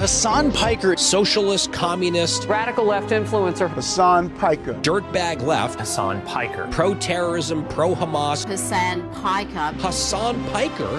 Hasan Piker, socialist, communist, radical left influencer. Hasan Piker. Dirtbag left. Hasan Piker. Pro-terrorism, pro-Hamas. Hasan Piker. Hasan Piker.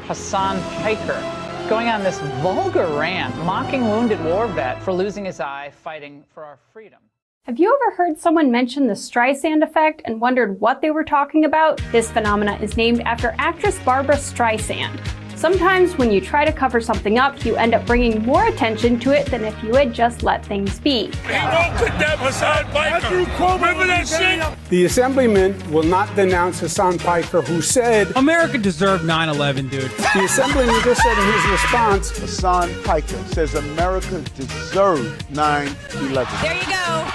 Hasan Piker. Going on this vulgar rant, mocking wounded war vet for losing his eye fighting for our freedom. Have you ever heard someone mention the Streisand effect and wondered what they were talking about? This phenomena is named after actress Barbara Streisand. Sometimes when you try to cover something up, you end up bringing more attention to it than if you had just let things be. We won't condemn Hasan Piker. Remember that shit? The assemblyman will not denounce Hasan Piker, who said, America deserved 9/11, dude. the assemblyman just said in his response, Hasan Piker says America deserved 9/11. There you go.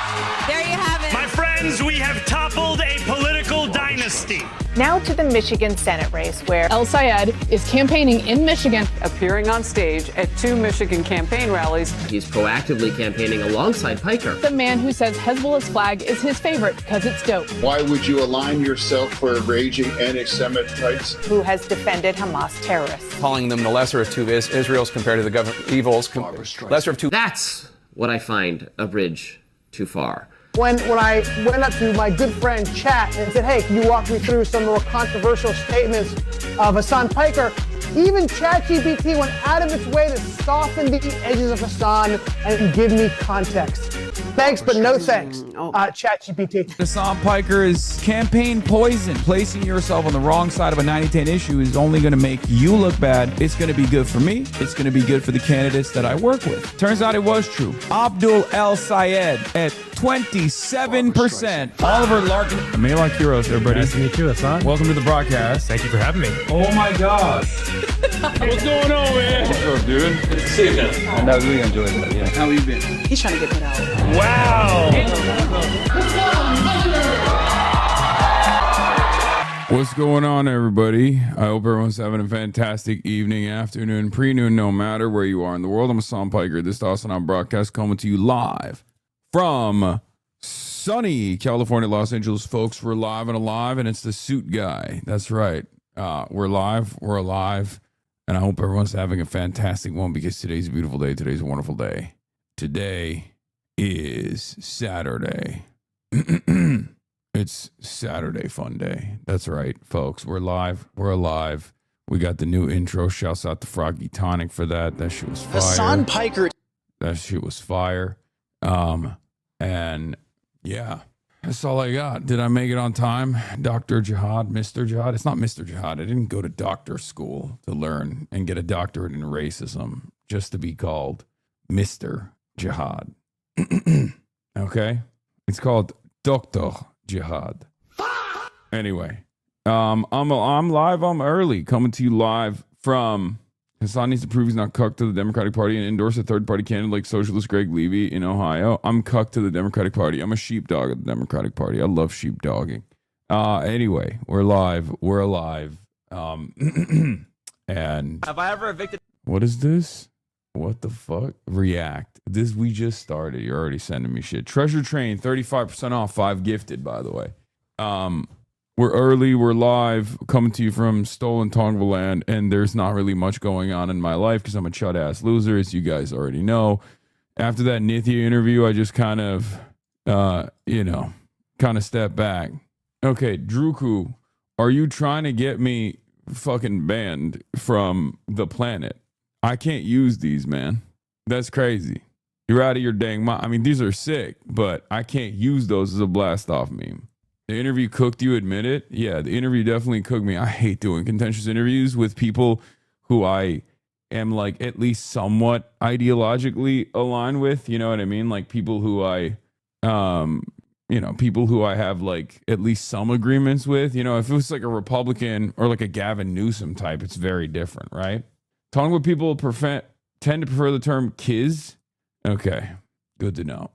There you have it. My friends, we have toppled a political dynasty. Now to the Michigan Senate race, where El Sayed is campaigning in Michigan. Appearing on stage at 2 Michigan campaign rallies. He's proactively campaigning alongside Piker. The man who says Hezbollah's flag is his favorite because it's dope. Why would you align yourself for raging anti-Semites? who has defended Hamas terrorists. Calling them the lesser of two Israels compared to the evils. Lesser of two. That's what I find a bridge too far. When I went up to my good friend Chat and said, hey, can you walk me through some more controversial statements of Hasan Piker? Even ChatGPT went out of its way to soften the edges of Hasan and give me context. Thanks, but no thanks, ChatGPT. Hasan Piker is campaign poison. Placing yourself on the wrong side of a 90-10 issue is only going to make you look bad. It's going to be good for me. It's going to be good for the candidates that I work with. Turns out it was true. Abdul El Sayed at 27%. Oliver Larkin. Amelon Kuros, everybody. Nice to meet you, Hasan. Welcome to the broadcast. Thank you for having me. Oh my gosh. What's going on, man? What's up, dude? Good to see you again. I really enjoyed it. Yeah. How you been? He's trying to get put out. Wow. What's going on, everybody? I hope everyone's having a fantastic evening, afternoon, pre-noon, no matter where you are in the world. I'm Hasan Piker. This is the HasanAbi broadcast coming to you live from sunny California, Los Angeles, folks. We're live and alive, and it's the suit guy. That's right. We're live, we're alive, and I hope everyone's having a fantastic one because today's a beautiful day. Today's a wonderful day. Today is Saturday. It's Saturday fun day. That's right, folks. We're live. We're alive. We got the new intro. Shouts out to Froggy Tonic for that. That shit was fire. Hasan Piker. That shit was fire. And yeah, that's all I got. Did I make it on time? Dr. Jihad, Mr. Jihad. It's not Mr. Jihad. I didn't go to doctor school to learn and get a doctorate in racism just to be called Mr. Jihad. Okay? It's called Dr. Jihad. Anyway, I'm live. I'm early, coming to you live from Hasan needs to prove he's not cucked to the Democratic Party and endorse a third-party candidate like socialist Greg Levy in Ohio. I'm cucked to the Democratic Party. I'm a sheepdog of the Democratic Party. I love sheepdogging. Anyway, we're live. We're alive. And Have I ever evicted? What is this? What the fuck? React. This we just started. You're already sending me shit. Treasure Train, 35% off, 5 gifted, by the way. We're early, we're live, coming to you from stolen Tongva land, and there's not really much going on in my life because I'm a chud-ass loser, as you guys already know. After that Nithya interview, I just kind of, stepped back. Okay, Druku, are you trying to get me fucking banned from the planet? I can't use these, man. That's crazy. You're out of your dang mind. I mean, these are sick, but I can't use those as a blast-off meme. The interview cooked you, admit it? Yeah, the interview definitely cooked me. I hate doing contentious interviews with people who I am, like, at least somewhat ideologically aligned with. You know what I mean? Like, people who I have, like, at least some agreements with. You know, if it was, like, a Republican or, like, a Gavin Newsom type, it's very different, right? Talking with people tend to prefer the term kiz. Okay, good to know.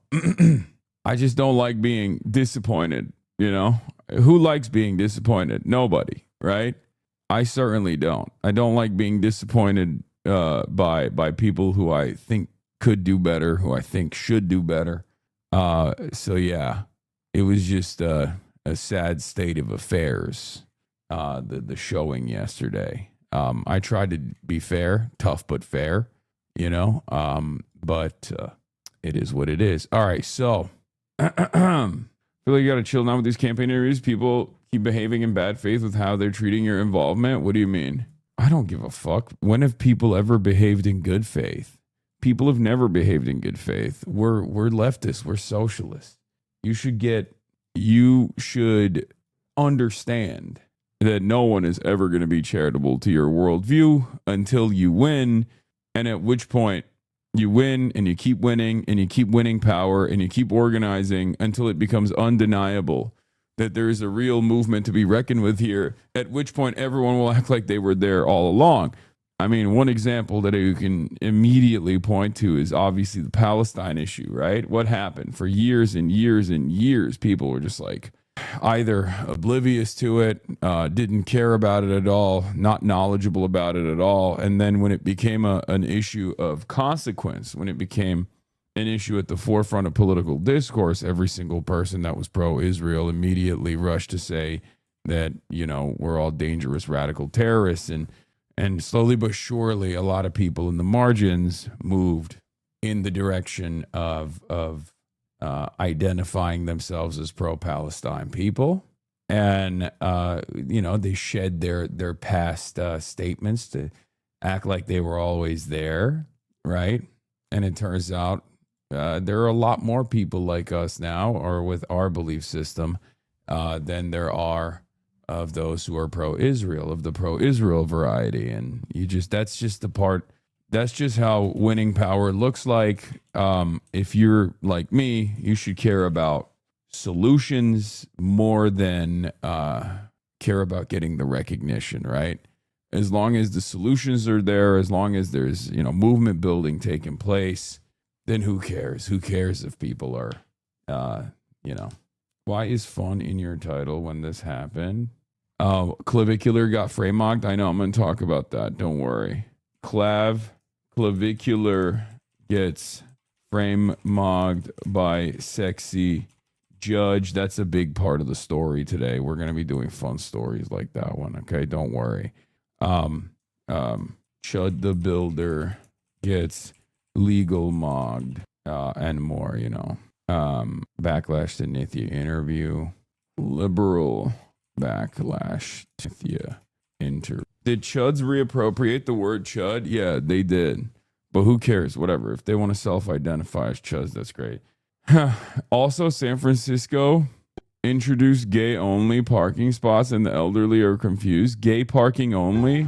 I just don't like being disappointed. You know, who likes being disappointed? Nobody, right? I certainly don't. I don't like being disappointed by people who I think could do better, who I think should do better. So yeah, it was just a sad state of affairs. The showing yesterday. I tried to be fair, tough but fair, you know. But it is what it is. All right, so I feel like you got to chill now with these campaign interviews. People keep behaving in bad faith with how they're treating your involvement. What do you mean? I don't give a fuck. When have people ever behaved in good faith? People have never behaved in good faith. We're leftists. We're socialists. You should understand that no one is ever going to be charitable to your worldview until you win. And at which point you win and you keep winning and you keep winning power and you keep organizing until it becomes undeniable that there is a real movement to be reckoned with here, at which point everyone will act like they were there all along. I mean, one example that you can immediately point to is obviously the Palestine issue, right? What happened? For years and years and years, people were just like either oblivious to it, didn't care about it at all, not knowledgeable about it at all. And then when it became an issue of consequence, when it became an issue at the forefront of political discourse, every single person that was pro-Israel immediately rushed to say that, you know, we're all dangerous radical terrorists. And slowly but surely, a lot of people in the margins moved in the direction of identifying themselves as pro-Palestine people. And, you know, they shed their past statements to act like they were always there, right? And it turns out there are a lot more people like us now, or with our belief system, than there are of those who are pro-Israel, of the pro-Israel variety. And that's just how winning power looks like. If you're like me, you should care about solutions more than care about getting the recognition, right? As long as the solutions are there, as long as there's, you know, movement building taking place, then who cares? Who cares if people are, you know. Why is fun in your title when this happened? Clavicular got frame mocked. I know, I'm going to talk about that. Don't worry. Clavicular gets frame mocked by sexy judge. That's a big part of the story today. We're going to be doing fun stories like that one. Okay. Don't worry. Chud the Builder gets legal mogged, and more, you know. Backlash to Nithya interview. Liberal backlash to Nithya interview. Did Chuds reappropriate the word Chud? Yeah, they did. But who cares? Whatever. If they want to self-identify as Chuds, that's great. Also, San Francisco introduced gay-only parking spots and the elderly are confused. Gay parking only?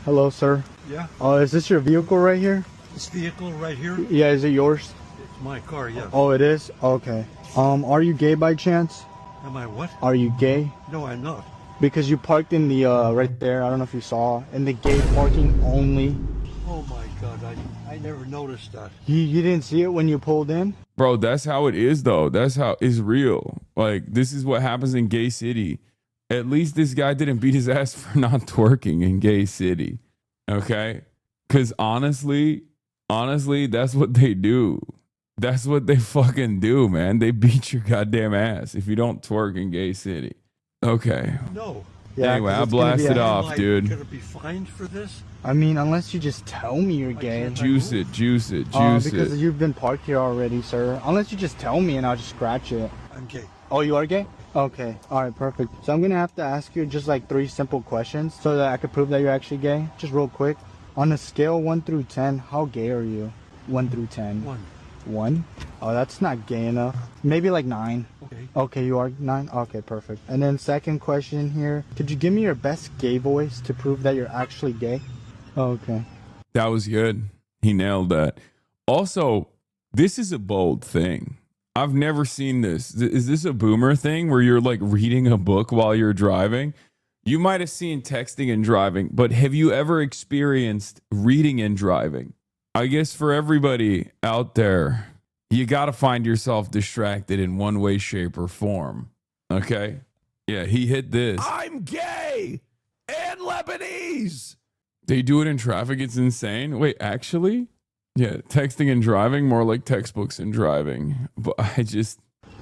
Hello, sir. Yeah? Is this your vehicle right here? This vehicle right here? Yeah, is it yours? It's my car, yes. Oh, it is? Okay. Are you gay by chance? Am I what? Are you gay? No, I'm not. Because you parked in the, right there, I don't know if you saw, in the gay parking only. Oh my God, I never noticed that. You didn't see it when you pulled in? Bro, that's how it is, though. That's how it's real. Like, this is what happens in Gay City. At least this guy didn't beat his ass for not twerking in Gay City. Okay? Because honestly, that's what they do. That's what they fucking do, man. They beat your goddamn ass if you don't twerk in Gay City. Okay. No. Yeah, anyway, I blasted off, dude. Gonna be fined for this? I mean, unless you just tell me you're gay. Juice it. Because you've been parked here already, sir. Unless you just tell me and I'll just scratch it. I'm gay. Oh, you are gay? Okay. All right, perfect. So I'm going to have to ask you just like 3 simple questions so that I can prove that you're actually gay. Just real quick. On a scale 1 through 10, how gay are you? 1 through 10. 1. 1? Oh, that's not gay enough. Maybe like 9. Okay. Okay, you are 9? Okay, perfect. And then second question here. Could you give me your best gay voice to prove that you're actually gay? Okay. That was good. He nailed that. Also, this is a bold thing. I've never seen this. Is this a boomer thing where you're like reading a book while you're driving? You might have seen texting and driving, but have you ever experienced reading and driving? I guess for everybody out there, you got to find yourself distracted in one way, shape, or form. Okay? Yeah, he hit this. I'm gay and Lebanese. They do it in traffic. It's insane. Wait, actually? Yeah, texting and driving, more like textbooks and driving. But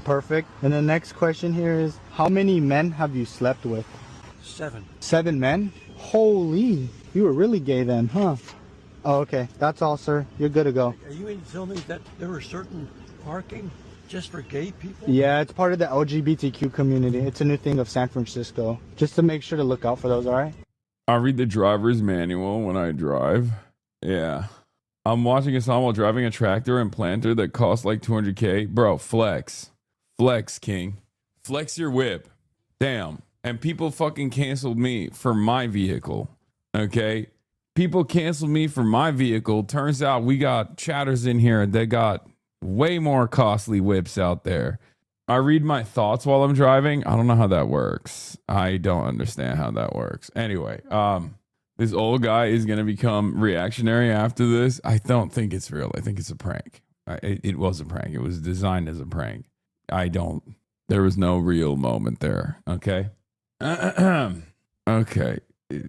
Perfect. And the next question here is, how many men have you slept with? 7. 7 men? Holy, you were really gay then, huh? Oh, okay. That's all, sir. You're good to go. Are you going to tell me that there were certain parking just for gay people? Yeah, it's part of the LGBTQ community. It's a new thing of San Francisco. Just to make sure to look out for those, all right? I read the driver's manual when I drive. Yeah. I'm watching a song while driving a tractor and planter that costs like $200K. Bro, flex. Flex, king. Flex your whip. Damn. And people fucking canceled me for my vehicle. Okay? People canceled me for my vehicle. Turns out we got chatters in here that got way more costly whips out there. I read my thoughts while I'm driving. I don't know how that works. I don't understand how that works. Anyway, this old guy is going to become reactionary after this. I don't think it's real. I think it's a prank. It was a prank. It was designed as a prank. There was no real moment there. Okay. Okay.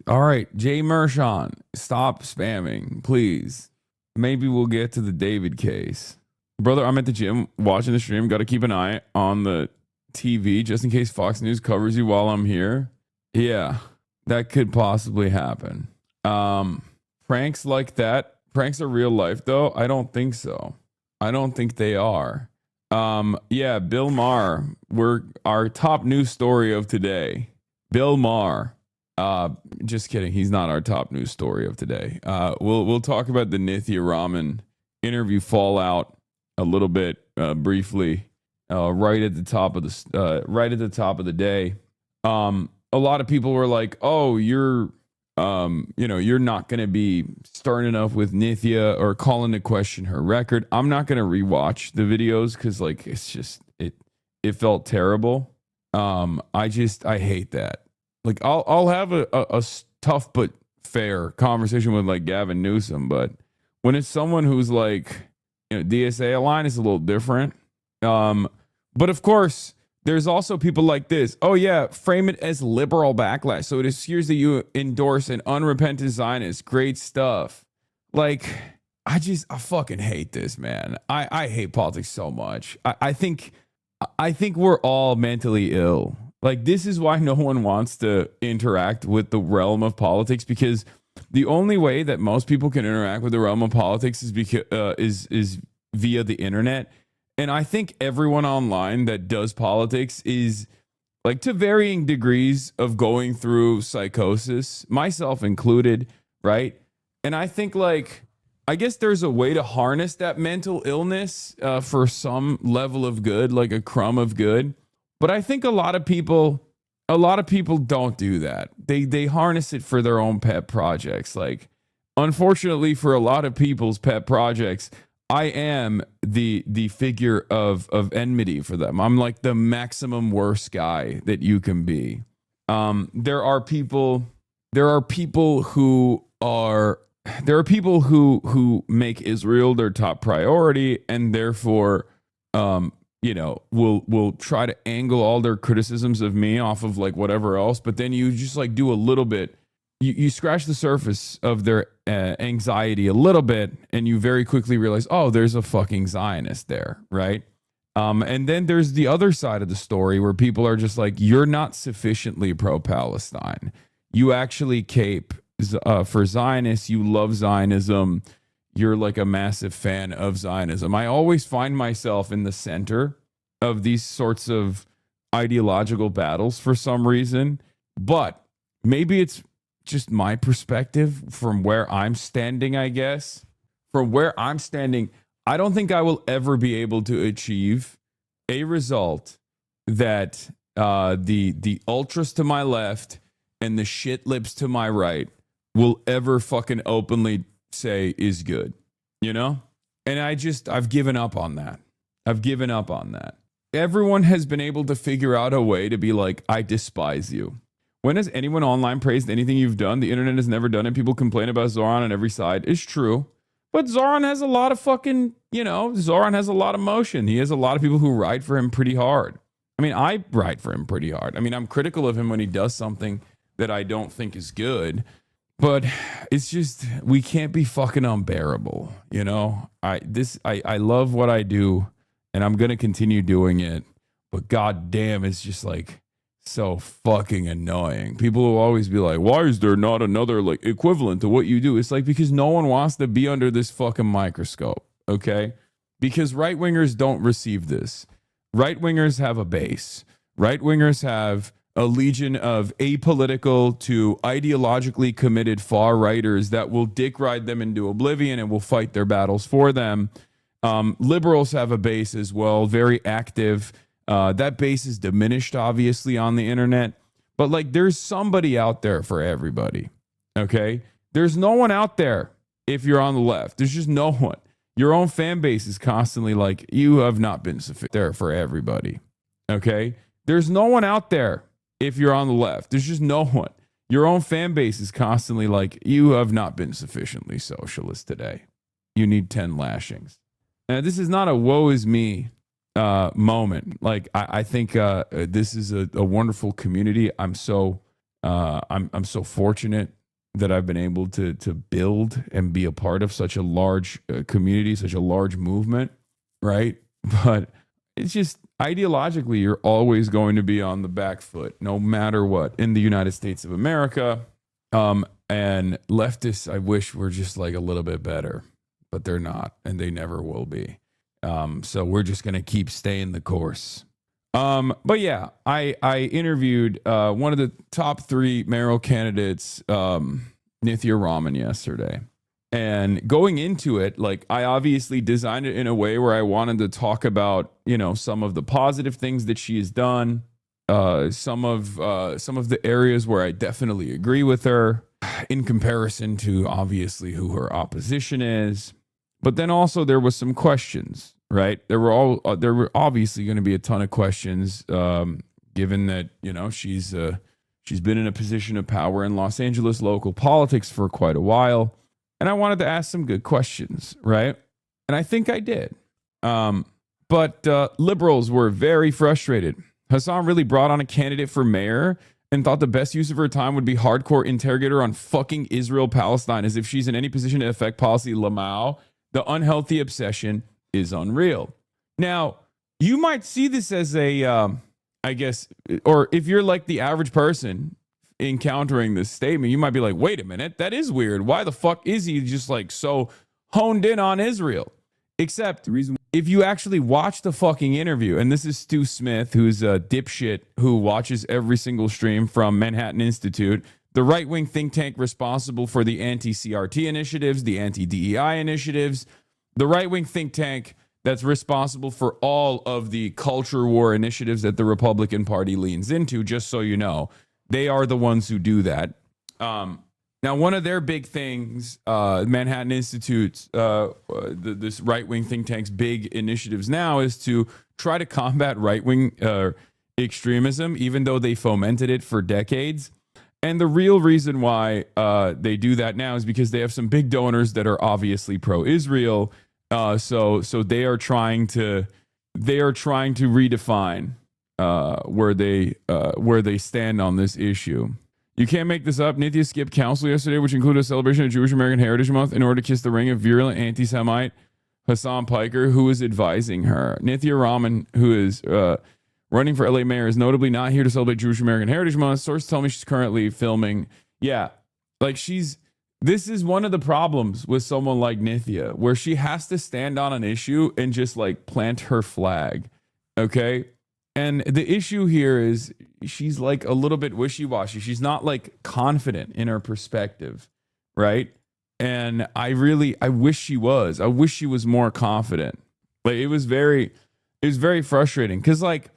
All right. Jay Mershon, stop spamming, please. Maybe we'll get to the David case. Brother, I'm at the gym watching the stream. Got to keep an eye on the TV just in case Fox News covers you while I'm here. Yeah, that could possibly happen. Pranks like that. Pranks are real life, though. I don't think so. I don't think they are. Yeah, Bill Maher. We're our top news story of today. Bill Maher. Just kidding. He's not our top news story of today. We'll talk about the Nithya Raman interview fallout a little bit briefly. Right at the top of the day. A lot of people were like, "Oh, you're not going to be stern enough with Nithya or calling into question her record." I'm not going to rewatch the videos because like it's just it felt terrible. I hate that. Like I'll have a tough but fair conversation with like Gavin Newsom, but when it's someone who's like, DSA line is a little different. But of course, there's also people like this. Oh yeah, frame it as liberal backlash. So it appears that you endorse an unrepentant Zionist. Great stuff. Like, I fucking hate this, man. I hate politics so much. I think we're all mentally ill. Like, this is why no one wants to interact with the realm of politics, because the only way that most people can interact with the realm of politics is because is via the internet. And I think everyone online that does politics is like to varying degrees of going through psychosis, myself included, right? And I think I guess there's a way to harness that mental illness for some level of good, like a crumb of good. But I think a lot of people don't do that. They harness it for their own pet projects. Like, unfortunately for a lot of people's pet projects, I am the figure of enmity for them. I'm like the maximum worst guy that you can be. There are people who make Israel their top priority, and therefore will try to angle all their criticisms of me off of like whatever else. But then you just like do a little bit, you scratch the surface of their anxiety a little bit, and you very quickly realize, oh, there's a fucking Zionist there, right? And then there's the other side of the story where people are just like, you're not sufficiently pro-Palestine. You actually cape for Zionists. You love Zionism. You're like a massive fan of Zionism. I always find myself in the center of these sorts of ideological battles for some reason, but maybe it's just my perspective from where I'm standing, I guess. From where I'm standing, I don't think I will ever be able to achieve a result that the ultras to my left and the shit lips to my right will ever fucking openly say is good, And I've given up on that. Everyone has been able to figure out a way to be like, I despise you. When has anyone online praised anything you've done? The internet has never done it. People complain about Zoran on every side. It's true. But Zoran has a lot of fucking, Zoran has a lot of motion. He has a lot of people who ride for him pretty hard. I mean, I ride for him pretty hard. I mean, I'm critical of him when he does something that I don't think is good. But it's just, we can't be fucking unbearable, I love what I do, and I'm going to continue doing it. But goddamn, it's just like so fucking annoying. People will always be like, why is there not another like equivalent to what you do? It's like, because no one wants to be under this fucking microscope, okay? Because right-wingers don't receive this. Right-wingers have a base. Right-wingers have a legion of apolitical to ideologically committed far-righters that will dick ride them into oblivion and will fight their battles for them. Liberals have a base as well, very active. That base is diminished, obviously, on the internet. But, like, there's somebody out there for everybody, okay? There's no one out there if you're on the left. There's just no one. Your own fan base is constantly like, you have not been sufficient there for everybody, okay? There's no one out there if you're on the left. There's just no one. Your own fan base is constantly like, you have not been sufficiently socialist today. You need 10 lashings. Now, this is not a woe is me moment. Like, I think this is a wonderful community. I'm so fortunate that I've been able to build and be a part of such a large community, such a large movement, right? But it's just ideologically, you're always going to be on the back foot, no matter what, in the United States of America. And leftists, I wish, were just like a little bit better, but they're not, and they never will be. So we're just going to keep staying the course. But yeah, I interviewed one of the top 3 mayoral candidates, Nithya Raman, yesterday. And going into it, like, I obviously designed it in a way where I wanted to talk about, you know, some of the positive things that she has done, some of the areas where I definitely agree with her in comparison to obviously who her opposition is. But then also there was some questions, right? There were obviously going to be a ton of questions, given that, you know, she's been in a position of power in Los Angeles local politics for quite a while. And I wanted to ask some good questions, right? And I think I did. But liberals were very frustrated. Hasan really brought on a candidate for mayor and thought the best use of her time would be hardcore interrogate her on fucking Israel-Palestine as if she's in any position to affect policy. Lamau, the unhealthy obsession is unreal. Now, you might see this as a, I guess, or if you're like the average person encountering this statement, you might be like, wait a minute, that is weird. Why the fuck is he just like so honed in on Israel? Except the reason, if you actually watch the fucking interview, and this is Stu Smith, who's a dipshit who watches every single stream from Manhattan Institute, the right-wing think tank responsible for the anti-CRT initiatives, the anti-DEI initiatives, the right-wing think tank that's responsible for all of the culture war initiatives that the Republican Party leans into, just so you know. They are the ones who do that. Now, one of their big things, Manhattan Institute's, this right-wing think tank's big initiatives now is to try to combat right-wing extremism, even though they fomented it for decades. And the real reason why they do that now is because they have some big donors that are obviously pro-Israel. So they are trying to redefine where they stand on this issue. You can't make this up. Nithya skipped council yesterday, which included a celebration of Jewish American Heritage Month, in order to kiss the ring of virulent anti-Semite Hasan Piker, who is advising her. Nithya Raman, who is running for LA mayor, is notably not here to celebrate Jewish American Heritage Month. Sources tell me she's currently filming. Yeah, like this is one of the problems with someone like Nithya, where she has to stand on an issue and just like plant her flag. Okay. And the issue here is she's like a little bit wishy-washy. She's not like confident in her perspective, right? And I wish she was. I wish she was more confident. Like it was very frustrating because like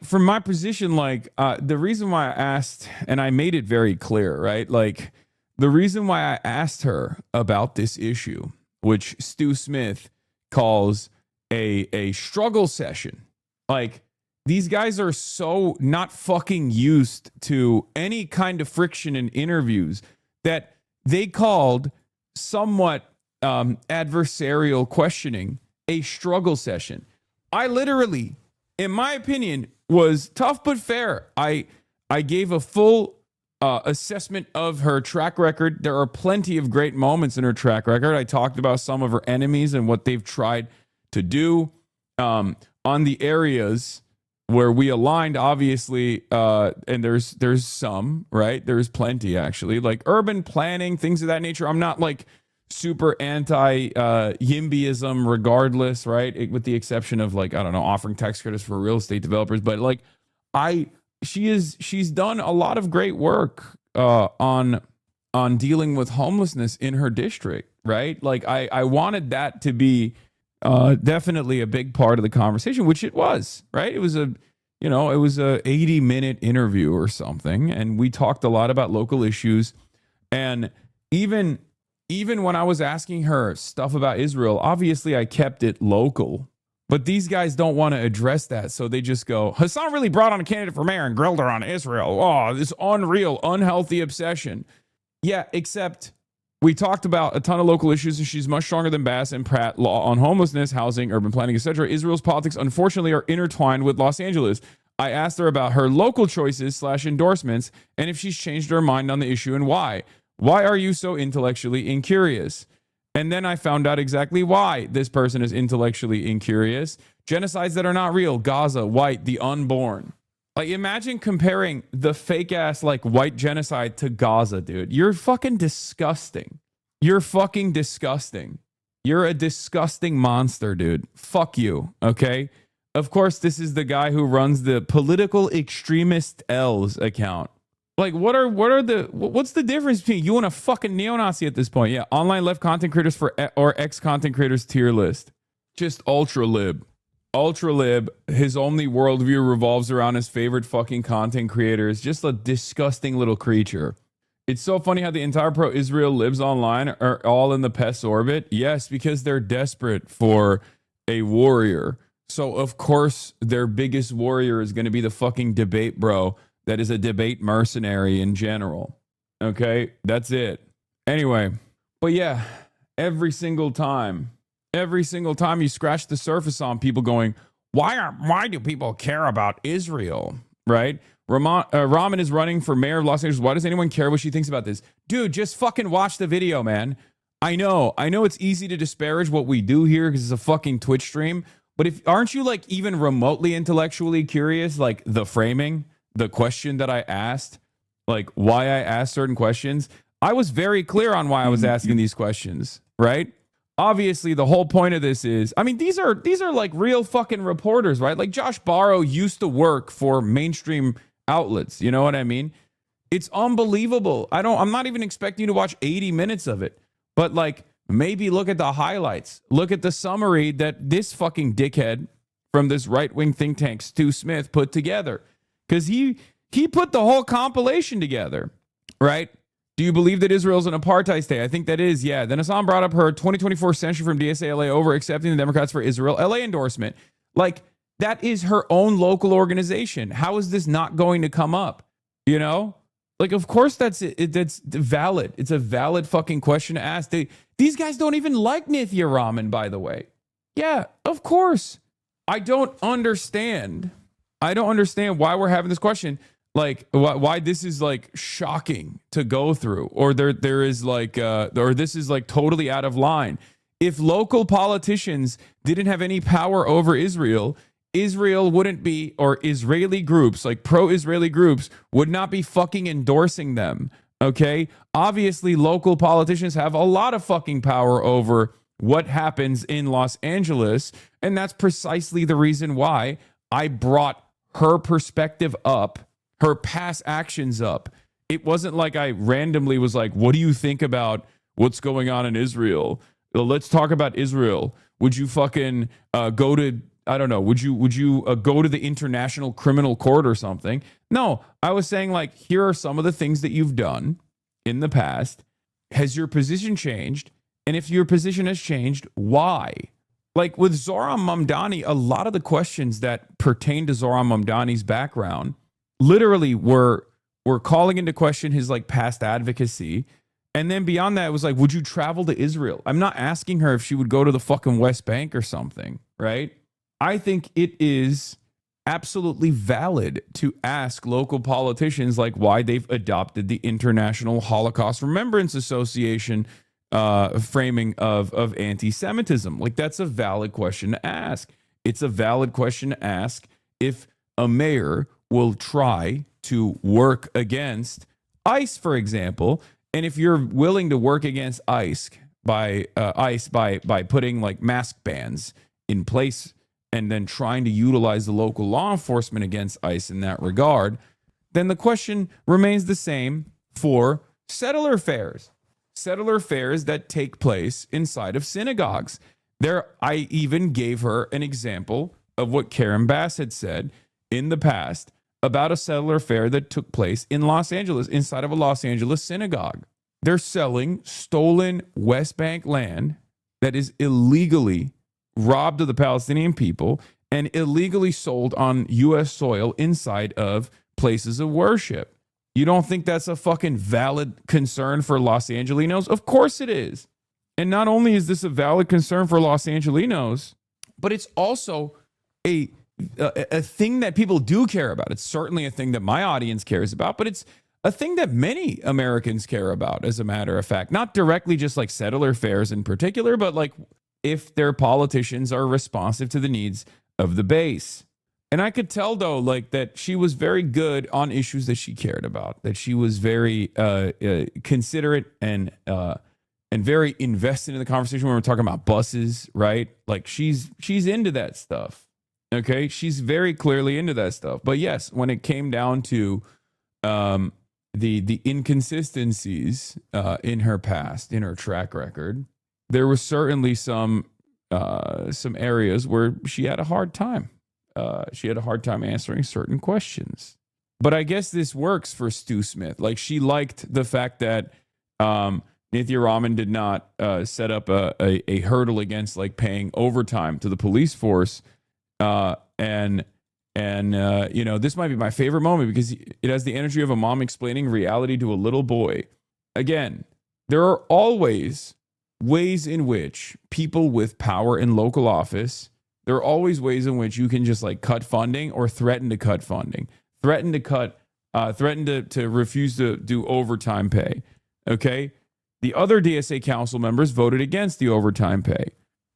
from my position, like the reason why I asked, and I made it very clear, right? Like the reason why I asked her about this issue, which Stu Smith calls a struggle session, like. These guys are so not fucking used to any kind of friction in interviews that they called somewhat adversarial questioning a struggle session. I literally, in my opinion, was tough but fair. I gave a full assessment of her track record. There are plenty of great moments in her track record. I talked about some of her enemies and what they've tried to do on the areas where we aligned, obviously, and there's some, right? There's plenty, actually, like urban planning, things of that nature. I'm not like super anti YIMBYism regardless, right? With the exception of like, I don't know, offering tax credits for real estate developers. But like she's done a lot of great work on dealing with homelessness in her district, right? Like I wanted that to be definitely a big part of the conversation, which it was, right? It was a 80-minute interview or something. And we talked a lot about local issues. And even when I was asking her stuff about Israel, obviously I kept it local, but these guys don't want to address that. So they just go, Hasan really brought on a candidate for mayor and grilled her on Israel. Oh, this unreal, unhealthy obsession. Yeah, except we talked about a ton of local issues, and she's much stronger than Bass and Pratt law on homelessness, housing, urban planning, etc. Israel's politics, unfortunately, are intertwined with Los Angeles. I asked her about her local choices / endorsements and if she's changed her mind on the issue and why. Why are you so intellectually incurious? And then I found out exactly why this person is intellectually incurious. Genocides that are not real. Gaza, white, the unborn. Like, imagine comparing the fake ass, like, white genocide to Gaza, dude. You're fucking disgusting. You're fucking disgusting. You're a disgusting monster, dude. Fuck you, okay? Of course, this is the guy who runs the Political Extremist L's account. Like, what's the difference between you and a fucking neo-Nazi at this point? Yeah, online left content creators or ex-content creators tier list. Just ultra lib. Ultra lib, his only worldview revolves around his favorite fucking content creators. Just a disgusting little creature. It's so funny how the entire pro-Israel libs online are all in the pest orbit. Yes, because they're desperate for a warrior. So, of course, their biggest warrior is going to be the fucking debate bro that is a debate mercenary in general. Okay? That's it. Anyway, but yeah, every single time you scratch the surface on people going, why do people care about Israel? Right? Raman is running for mayor of Los Angeles. Why does anyone care what she thinks about this? Dude, just fucking watch the video, man. I know it's easy to disparage what we do here because it's a fucking Twitch stream. But aren't you like even remotely intellectually curious? Like the framing, the question that I asked, like why I asked certain questions. I was very clear on why I was asking these questions, right? Obviously, the whole point of this is, I mean, these are like real fucking reporters, right? Like Josh Barro used to work for mainstream outlets. You know what I mean? It's unbelievable. I'm not even expecting you to watch 80 minutes of it, but like maybe look at the highlights. Look at the summary that this fucking dickhead from this right-wing think tank, Stu Smith, put together. Because he put the whole compilation together, right? Do you believe that Israel's an apartheid state? I think that is, yeah. Then Hasan brought up her 2024 censure from DSA LA over accepting the Democrats for Israel LA endorsement. Like, that is her own local organization. How is this not going to come up? You know? Like, of course that's valid. It's a valid fucking question to ask. These guys don't even like Nithya Raman, by the way. Yeah, of course. I don't understand why we're having this question. Like, why this is like shocking to go through, or there is like, or this is like totally out of line. If local politicians didn't have any power over Israel, Israel wouldn't be, or Israeli groups, like pro-Israeli groups, would not be fucking endorsing them. Okay? Obviously, local politicians have a lot of fucking power over what happens in Los Angeles, and that's precisely the reason why I brought her perspective up, her past actions up. It wasn't like I randomly was like, what do you think about what's going on in Israel? Let's talk about Israel. Would you fucking go to, I don't know, would you go to the International Criminal Court or something? No, I was saying like, here are some of the things that you've done in the past. Has your position changed? And if your position has changed, why? Like with Zohran Mamdani, a lot of the questions that pertain to Zohran Mamdani's background literally were calling into question his like past advocacy. And then beyond that, it was like, would you travel to Israel? I'm not asking her if she would go to the fucking West Bank or something, right? I think it is absolutely valid to ask local politicians like why they've adopted the International Holocaust Remembrance Association framing of anti-Semitism. Like, that's a valid question to ask. It's a valid question to ask if a mayor will try to work against ICE, for example. And if you're willing to work against ICE by putting like mask bans in place and then trying to utilize the local law enforcement against ICE in that regard, then the question remains the same for settler fairs that take place inside of synagogues. I even gave her an example of what Karen Bass had said in the past about a settler fair that took place in Los Angeles, inside of a Los Angeles synagogue. They're selling stolen West Bank land that is illegally robbed of the Palestinian people and illegally sold on U.S. soil inside of places of worship. You don't think that's a fucking valid concern for Los Angelinos? Of course it is. And not only is this a valid concern for Los Angelinos, but it's also a thing that people do care about. It's certainly a thing that my audience cares about, but it's a thing that many Americans care about, as a matter of fact. Not directly just like settler fairs in particular, but like if their politicians are responsive to the needs of the base. And I could tell, though, like that she was very good on issues that she cared about, that she was very considerate and very invested in the conversation when we're talking about buses, right? Like she's into that stuff. Okay, she's very clearly into that stuff. But yes, when it came down to the inconsistencies in her past, in her track record, there was certainly some areas where she had a hard time. She had a hard time answering certain questions. But I guess this works for Stu Smith. Like, she liked the fact that Nithya Raman did not set up a hurdle against like paying overtime to the police force. And this might be my favorite moment because it has the energy of a mom explaining reality to a little boy. Again, there are always ways in which people with power in local office, there are always ways in which you can just like cut funding or threaten to cut funding, threaten to refuse to do overtime pay. Okay. The other DSA council members voted against the overtime pay.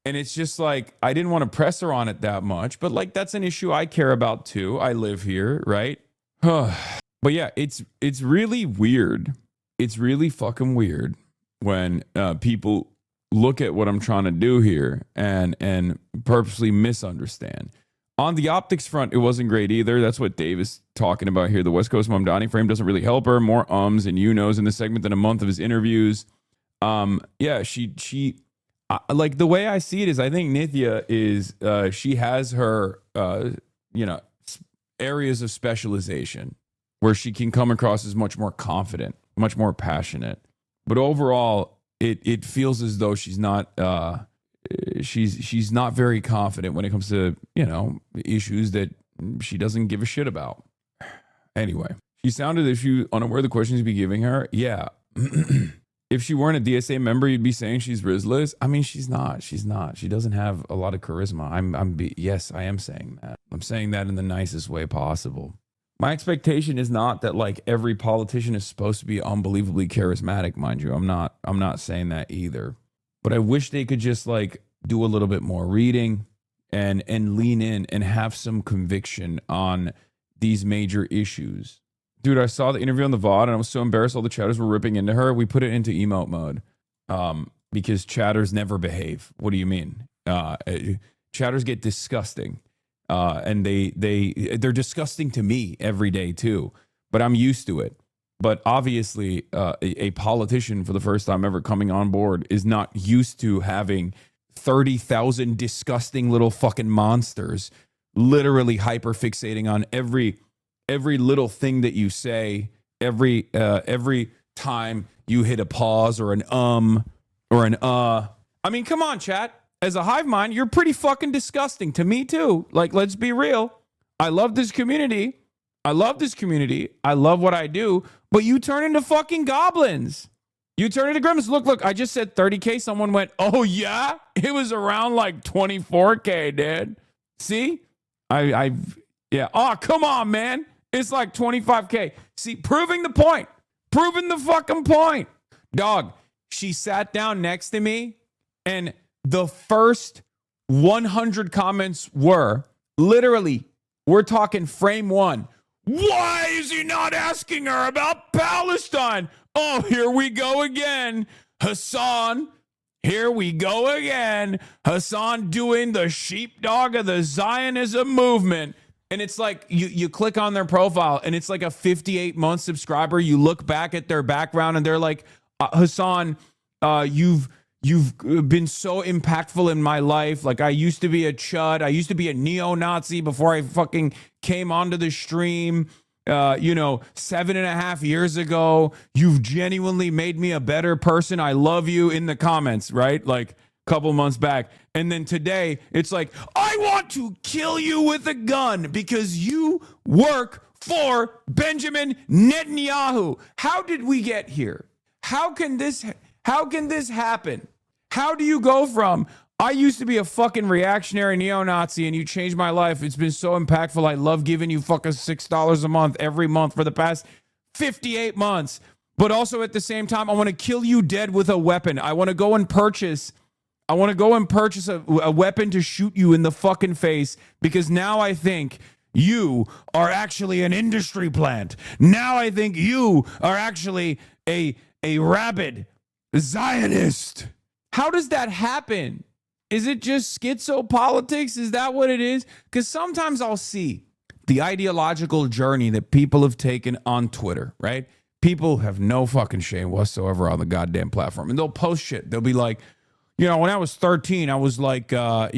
And it's just like, I didn't want to press her on it that much, but like, that's an issue I care about too. I live here, right? But yeah, it's really weird. It's really fucking weird when people look at what I'm trying to do here and purposely misunderstand. On the optics front, it wasn't great either. That's what Dave is talking about here. The West Coast Mamdani frame doesn't really help her. More ums and you-knows in the segment than a month of his interviews. Yeah, she like the way I see it is I think Nithya is, she has her, areas of specialization where she can come across as much more confident, much more passionate. But overall, it feels as though she's not she's not very confident when it comes to, issues that she doesn't give a shit about. Anyway, she sounded as if she unaware of the questions you'd be giving her. Yeah. If she weren't a DSA member, you'd be saying she's Rizless. I mean, she's not. She's not. She doesn't have a lot of charisma. Yes, I am saying that. I'm saying that in the nicest way possible. My expectation is not that like every politician is supposed to be unbelievably charismatic, mind you. I'm not saying that either. But I wish they could just like do a little bit more reading and lean in and have some conviction on these major issues. Dude, I saw the interview on the VOD and I was so embarrassed all the chatters were ripping into her. We put it into emote mode because chatters never behave. What do you mean? Chatters get disgusting. And they're disgusting to me every day too, but I'm used to it. But obviously, a politician for the first time ever coming on board is not used to having 30,000 disgusting little fucking monsters literally hyper fixating on every little thing that you say, every time you hit a pause or an or an I mean, come on, chat. As a hive mind, you're pretty fucking disgusting to me too. Like, let's be real. I love this community. I love what I do, but you turn into fucking goblins. You turn into grimace. Look, I just said 30K. Someone went, oh yeah? It was around like 24K, dude. See? Yeah. Oh, come on, man. It's like 25K. See, proving the point. Proving the fucking point. Dog, she sat down next to me and the first 100 comments were literally We're talking frame one. Why is he not asking her about Palestine? Oh, here we go again. Hasan, here we go again. Hasan doing the sheepdog of the Zionism movement. And it's like you click on their profile and it's like a 58-month subscriber. You look back at their background and they're like, Hasan, you've been so impactful in my life. Like, I used to be a chud. I used to be a neo-Nazi before I fucking came onto the stream. 7.5 years ago. You've genuinely made me a better person. I love you, in the comments, right? Like, a couple months back. And then today, it's like, I want to kill you with a gun because you work for Benjamin Netanyahu. How did we get here? How can this happen? How do you go from, I used to be a fucking reactionary neo-Nazi and you changed my life. It's been so impactful. I love giving you fucking $6 a month every month for the past 58 months. But also at the same time, I want to kill you dead with a weapon. I want to go and purchase a weapon to shoot you in the fucking face because now I think you are actually an industry plant. Now I think you are actually a rabid Zionist. How does that happen? Is it just schizopolitics? Is that what it is? Because sometimes I'll see the ideological journey that people have taken on Twitter, right? People have no fucking shame whatsoever on the goddamn platform. And they'll post shit. They'll be like, when I was 13, I was like, I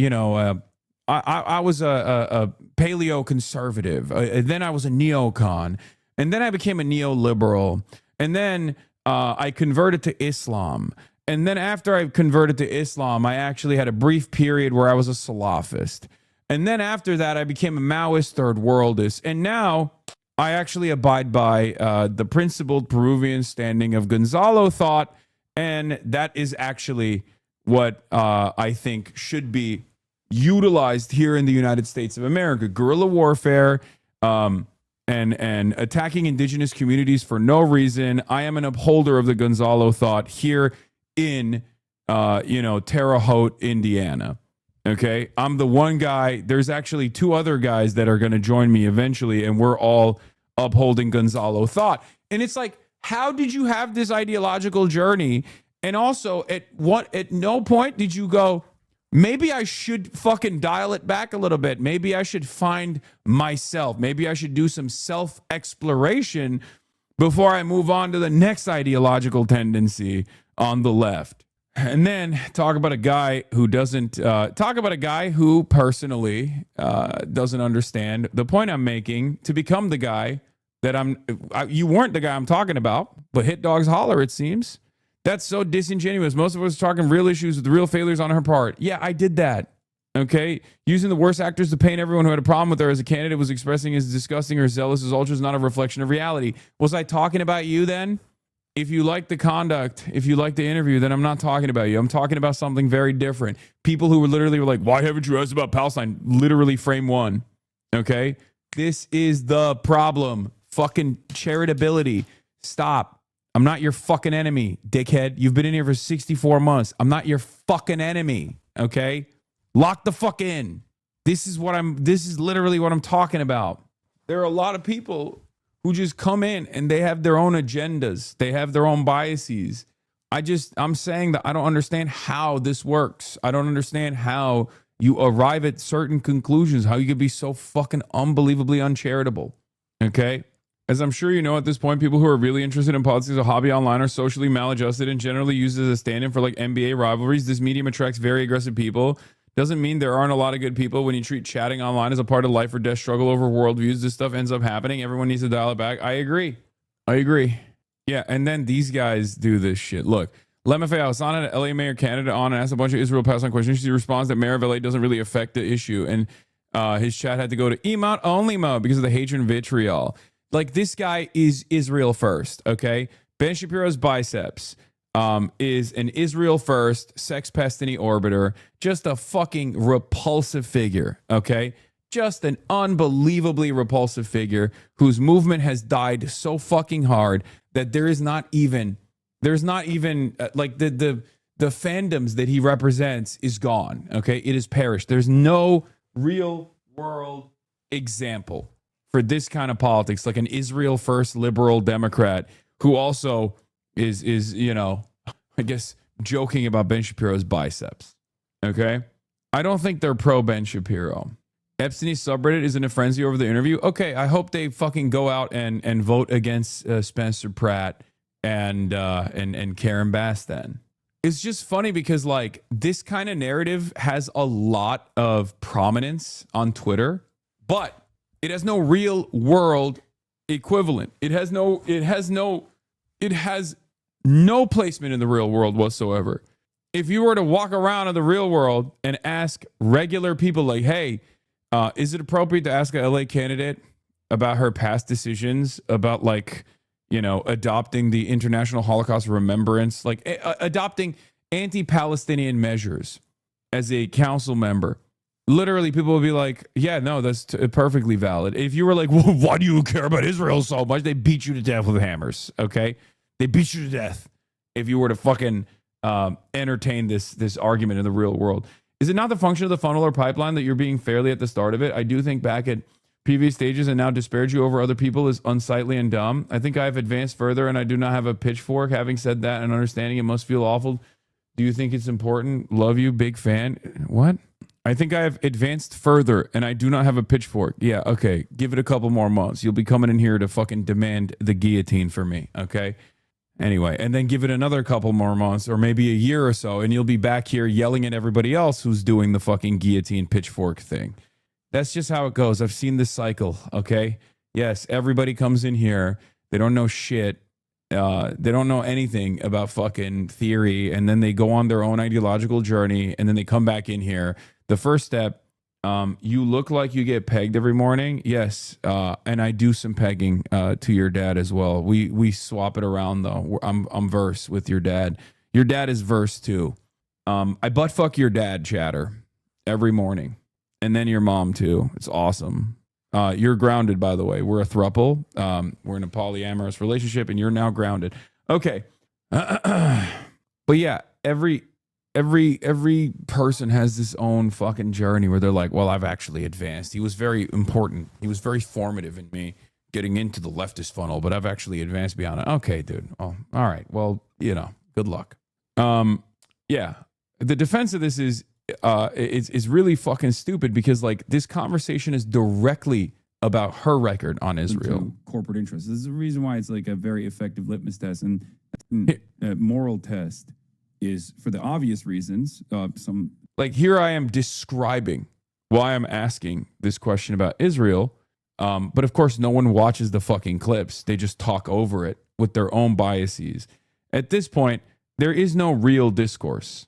was a paleo conservative. And then I was a neocon. And then I became a neoliberal. And then I converted to Islam. And then after I converted to Islam, I actually had a brief period where I was a Salafist. And then after that, I became a Maoist third worldist. And now I actually abide by the principled Peruvian standing of Gonzalo thought. And that is actually what I think should be utilized here in the United States of America. Guerrilla warfare, and attacking indigenous communities for no reason. I am an upholder of the Gonzalo thought here in Terre Haute, Indiana. Okay, I'm the one guy. There's actually two other guys that are going to join me eventually, and we're all upholding Gonzalo thought. And it's like, how did you have this ideological journey? And also, at no point did you go, maybe I should fucking dial it back a little bit. Maybe I should find myself. Maybe I should do some self-exploration before I move on to the next ideological tendency on the left. And then talk about a guy who doesn't who personally doesn't understand the point I'm making to become the guy that you weren't the guy I'm talking about, but hit dogs holler, it seems. That's so disingenuous. Most of us are talking real issues with real failures on her part. Yeah, I did that. Okay? Using the worst actors to paint everyone who had a problem with her as a candidate was expressing as disgusting or zealous as ultra is not a reflection of reality. Was I talking about you then? If you like the conduct, if you like the interview, then I'm not talking about you. I'm talking about something very different. People who were like, why haven't you asked about Palestine? Literally frame one. Okay? This is the problem. Fucking charitability. Stop. I'm not your fucking enemy, dickhead. You've been in here for 64 months. I'm not your fucking enemy, okay? Lock the fuck in. This is literally what I'm talking about. There are a lot of people who just come in and they have their own agendas. They have their own biases. I'm saying that I don't understand how this works. I don't understand how you arrive at certain conclusions, how you could be so fucking unbelievably uncharitable, okay? As I'm sure you know at this point, people who are really interested in politics as a hobby online are socially maladjusted and generally used as a stand-in for like NBA rivalries. This medium attracts very aggressive people. Doesn't mean there aren't a lot of good people. When you treat chatting online as a part of life or death struggle over worldviews, this stuff ends up happening. Everyone needs to dial it back. I agree. Yeah, and then these guys do this shit. Look, Lemafay Hasan had LA Mayor candidate on and asked a bunch of Israel Palestine questions. She responds that Mayor of LA doesn't really affect the issue. And his chat had to go to emote only mode because of the hatred and vitriol. Like, this guy is Israel first, okay? Ben Shapiro's biceps is an Israel first, sex pest in the orbiter, just a fucking repulsive figure, okay? Just an unbelievably repulsive figure whose movement has died so fucking hard that there's not even like the fandoms that he represents is gone, okay? It has perished. There's no real world example for this kind of politics, like an Israel first liberal Democrat who also is I guess joking about Ben Shapiro's biceps. Okay, I don't think they're pro Ben Shapiro. Epstein's subreddit is in a frenzy over the interview. Okay, I hope they fucking go out and vote against Spencer Pratt and Karen Bass. Then it's just funny because like this kind of narrative has a lot of prominence on Twitter, but it has no real world equivalent. It has no placement in the real world whatsoever. If you were to walk around in the real world and ask regular people like, hey, is it appropriate to ask a LA candidate about her past decisions about like, adopting the International Holocaust Remembrance, like adopting anti-Palestinian measures as a council member? Literally, people would be like, yeah, no, that's perfectly valid. If you were like, well, why do you care about Israel so much? They beat you to death with hammers, okay? They beat you to death if you were to fucking entertain this argument in the real world. Is it not the function of the funnel or pipeline that you're being fairly at the start of it? I do think back at previous stages and now disparage you over other people is unsightly and dumb. I think I have advanced further and I do not have a pitchfork. Having said that and understanding it must feel awful. Do you think it's important? Love you, big fan. What? I think I have advanced further and I do not have a pitchfork. Yeah, okay. Give it a couple more months. You'll be coming in here to fucking demand the guillotine for me, okay? Anyway, and then give it another couple more months or maybe a year or so and you'll be back here yelling at everybody else who's doing the fucking guillotine pitchfork thing. That's just how it goes. I've seen this cycle, okay? Yes, everybody comes in here. They don't know shit. They don't know anything about fucking theory and then they go on their own ideological journey and then they come back in here. The first step, you look like you get pegged every morning. Yes, and I do some pegging to your dad as well. We swap it around though. I'm verse with your dad. Your dad is verse too. I butt fuck your dad, Chatter, every morning, and then your mom too. It's awesome. You're grounded, by the way. We're a throuple. We're in a polyamorous relationship, and you're now grounded. Okay, but yeah, every person has this own fucking journey where they're like, well, I've actually advanced. He was very important. He was very formative in me getting into the leftist funnel, but I've actually advanced beyond it. Okay, dude. Oh, all right. Well, good luck. Yeah. The defense of this is really fucking stupid because like this conversation is directly about her record on Israel. Corporate interests. This is the reason why it's like a very effective litmus test and a moral test. Is for the obvious reasons. Like here I am describing why I'm asking this question about Israel. But of course, no one watches the fucking clips. They just talk over it with their own biases. At this point, there is no real discourse.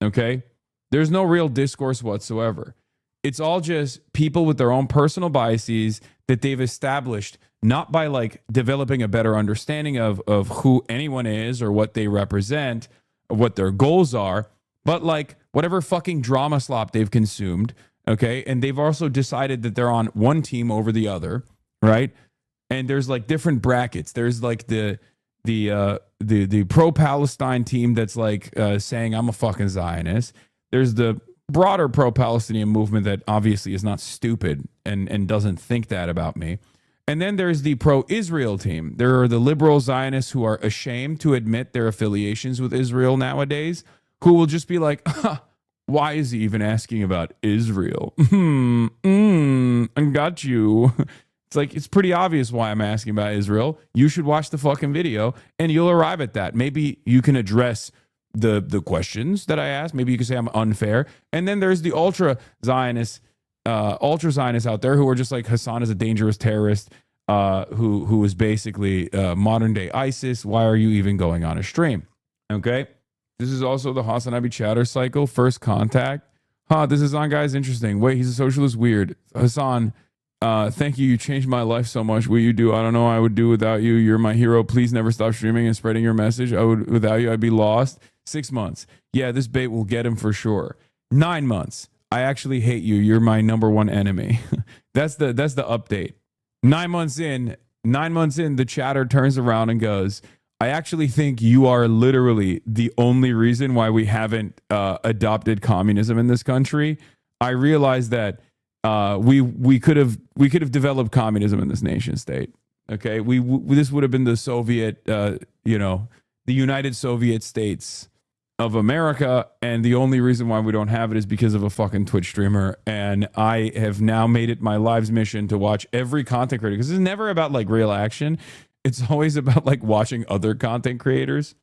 Okay? There's no real discourse whatsoever. It's all just people with their own personal biases that they've established, not by like developing a better understanding of who anyone is or what they represent, what their goals are, but like whatever fucking drama slop they've consumed, okay? And they've also decided that they're on one team over the other, right? And there's like different brackets. There's like the pro-Palestine team that's like saying I'm a fucking Zionist. There's the broader pro-Palestinian movement that obviously is not stupid and doesn't think that about me. And then there's the pro-Israel team. There are the liberal Zionists who are ashamed to admit their affiliations with Israel nowadays, who will just be like, why is he even asking about Israel? I got you. It's like, it's pretty obvious why I'm asking about Israel. You should watch the fucking video and you'll arrive at that. Maybe you can address the questions that I asked. Maybe you can say I'm unfair. And then there's the ultra-Zionists out there who are just like, Hasan is a dangerous terrorist who is basically modern day ISIS. Why are you even going on a stream? Okay. This is also the HasanAbi chatter cycle. First contact. This is on, guys. Interesting. Wait, he's a socialist. Weird. Hasan, thank you. You changed my life so much. What you do, I don't know what I would do without you. You're my hero. Please never stop streaming and spreading your message. Without you, I'd be lost. 6 months. Yeah, this bait will get him for sure. 9 months. I actually hate you. You're my number one enemy. That's the update. 9 months in, the chatter turns around and goes, I actually think you are literally the only reason why we haven't adopted communism in this country. I realize that we could have developed communism in this nation state. Okay, this would have been the Soviet, the United Soviet States of America, and the only reason why we don't have it is because of a fucking Twitch streamer. And I have now made it my life's mission to watch every content creator, because it's never about like real action. It's always about like watching other content creators.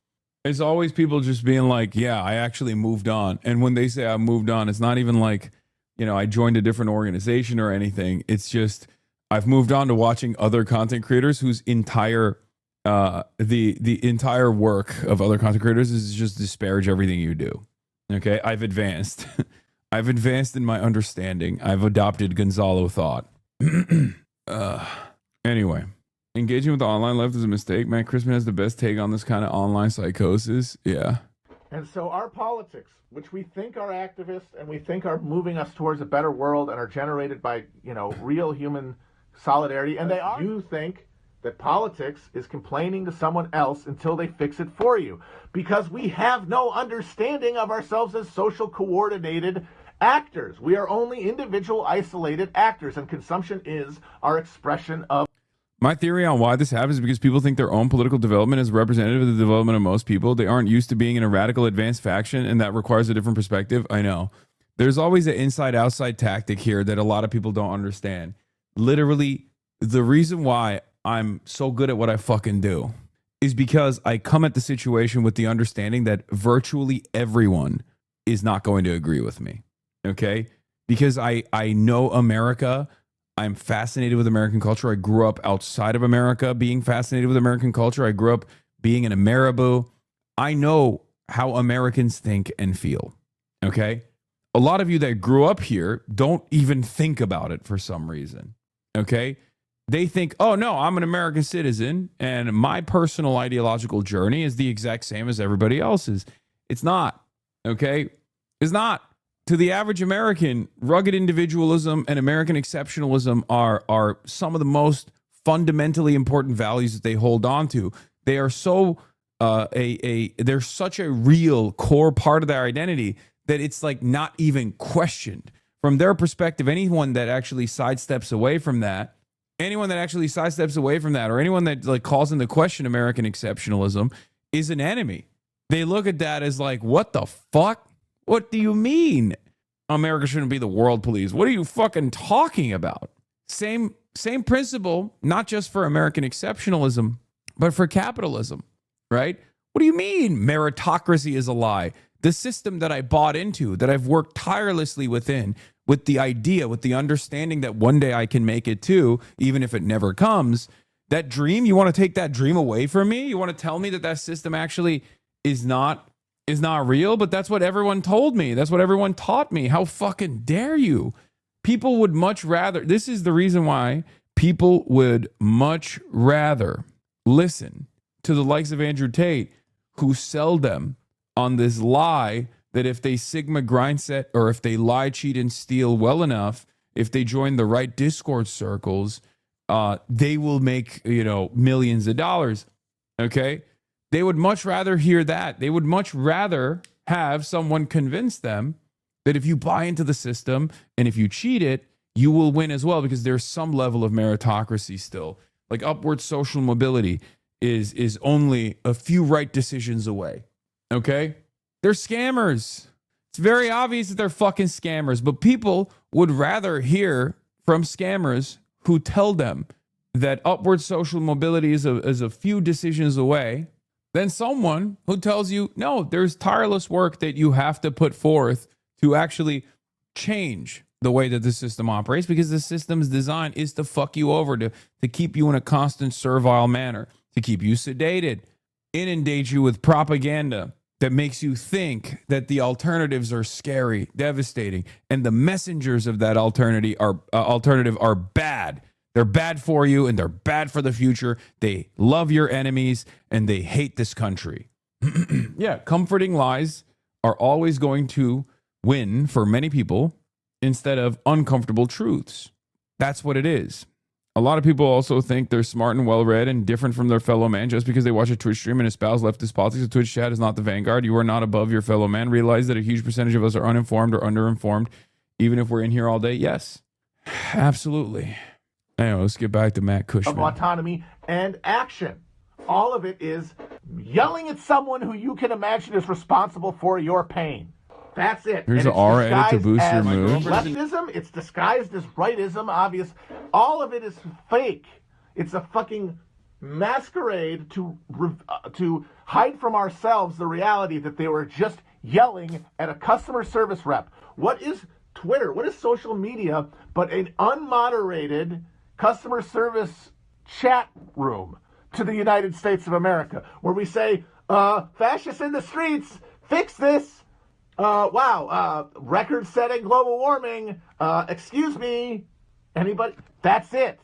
It's always people just being like, yeah, I actually moved on. And when they say I moved on, it's not even like, I joined a different organization or anything. It's just I've moved on to watching other content creators whose entire the entire work of other content creators is just disparage everything you do. Okay, I've advanced. I've advanced in my understanding. I've adopted Gonzalo thought. Anyway, engaging with the online left is a mistake, man. Crispin has the best take on this kind of online psychosis. Yeah. And so our politics, which we think are activists and we think are moving us towards a better world and are generated by, real human solidarity, and they are. You think that politics is complaining to someone else until they fix it for you, because we have no understanding of ourselves as social coordinated actors. We are only individual isolated actors, and consumption is our expression of. My theory on why this happens is because people think their own political development is representative of the development of most people. They aren't used to being in a radical advanced faction, and that requires a different perspective. I know. There's always an inside-outside tactic here that a lot of people don't understand. Literally, the reason why I'm so good at what I fucking do is because I come at the situation with the understanding that virtually everyone is not going to agree with me. Okay? Because I know America. I'm fascinated with American culture. I grew up outside of America being fascinated with American culture. I grew up being in a Marabou. I know how Americans think and feel. Okay? A lot of you that grew up here don't even think about it for some reason. Okay? They think, oh no, I'm an American citizen and my personal ideological journey is the exact same as everybody else's. It's not. Okay? It's not. To the average American, rugged individualism and American exceptionalism are some of the most fundamentally important values that they hold on to. They are so they're such a real core part of their identity that it's like not even questioned. From their perspective, anyone that actually sidesteps away from that, or anyone that like calls into question American exceptionalism is an enemy. They look at that as like, what the fuck? What do you mean America shouldn't be the world police? What are you fucking talking about? Same principle, not just for American exceptionalism, but for capitalism, right? What do you mean meritocracy is a lie? The system that I bought into, that I've worked tirelessly within, with the idea, with the understanding that one day I can make it too, even if it never comes, that dream, you want to take that dream away from me? You want to tell me that system actually is not real? But that's what everyone told me. That's what everyone taught me. How fucking dare you? People would much rather, this is the reason why people would much rather listen to the likes of Andrew Tate, who sell them on this lie that if they Sigma grind set, or if they lie, cheat, and steal well enough, if they join the right Discord circles, they will make, millions of dollars. Okay? They would much rather hear that. They would much rather have someone convince them that if you buy into the system and if you cheat it, you will win as well, because there's some level of meritocracy still. Like upward social mobility is only a few right decisions away. Okay? They're scammers. It's very obvious that they're fucking scammers, but people would rather hear from scammers who tell them that upward social mobility is a few decisions away than someone who tells you, no, there's tireless work that you have to put forth to actually change the way that the system operates, because the system's design is to fuck you over, to keep you in a constant servile manner, to keep you sedated, inundate you with propaganda that makes you think that the alternatives are scary, devastating, and the messengers of that alternative are bad. They're bad for you, and they're bad for the future. They love your enemies, and they hate this country. Yeah, comforting lies are always going to win for many people instead of uncomfortable truths. That's what it is. A lot of people also think they're smart and well-read and different from their fellow man just because they watch a Twitch stream and espouse leftist politics. The Twitch chat is not the vanguard. You are not above your fellow man. Realize that a huge percentage of us are uninformed or underinformed, even if we're in here all day. Yes. Absolutely. Anyway, let's get back to Matt Cushman. Of autonomy and action. All of it is yelling at someone who you can imagine is responsible for your pain. That's it. Here's an aura edit to boost your mood. Leftism, it's disguised as rightism, obvious. All of it is fake. It's a fucking masquerade to hide from ourselves the reality that they were just yelling at a customer service rep. What is Twitter? What is social media but an unmoderated customer service chat room to the United States of America, where we say, fascists in the streets, fix this. Record-setting global warming. Excuse me. Anybody? That's it.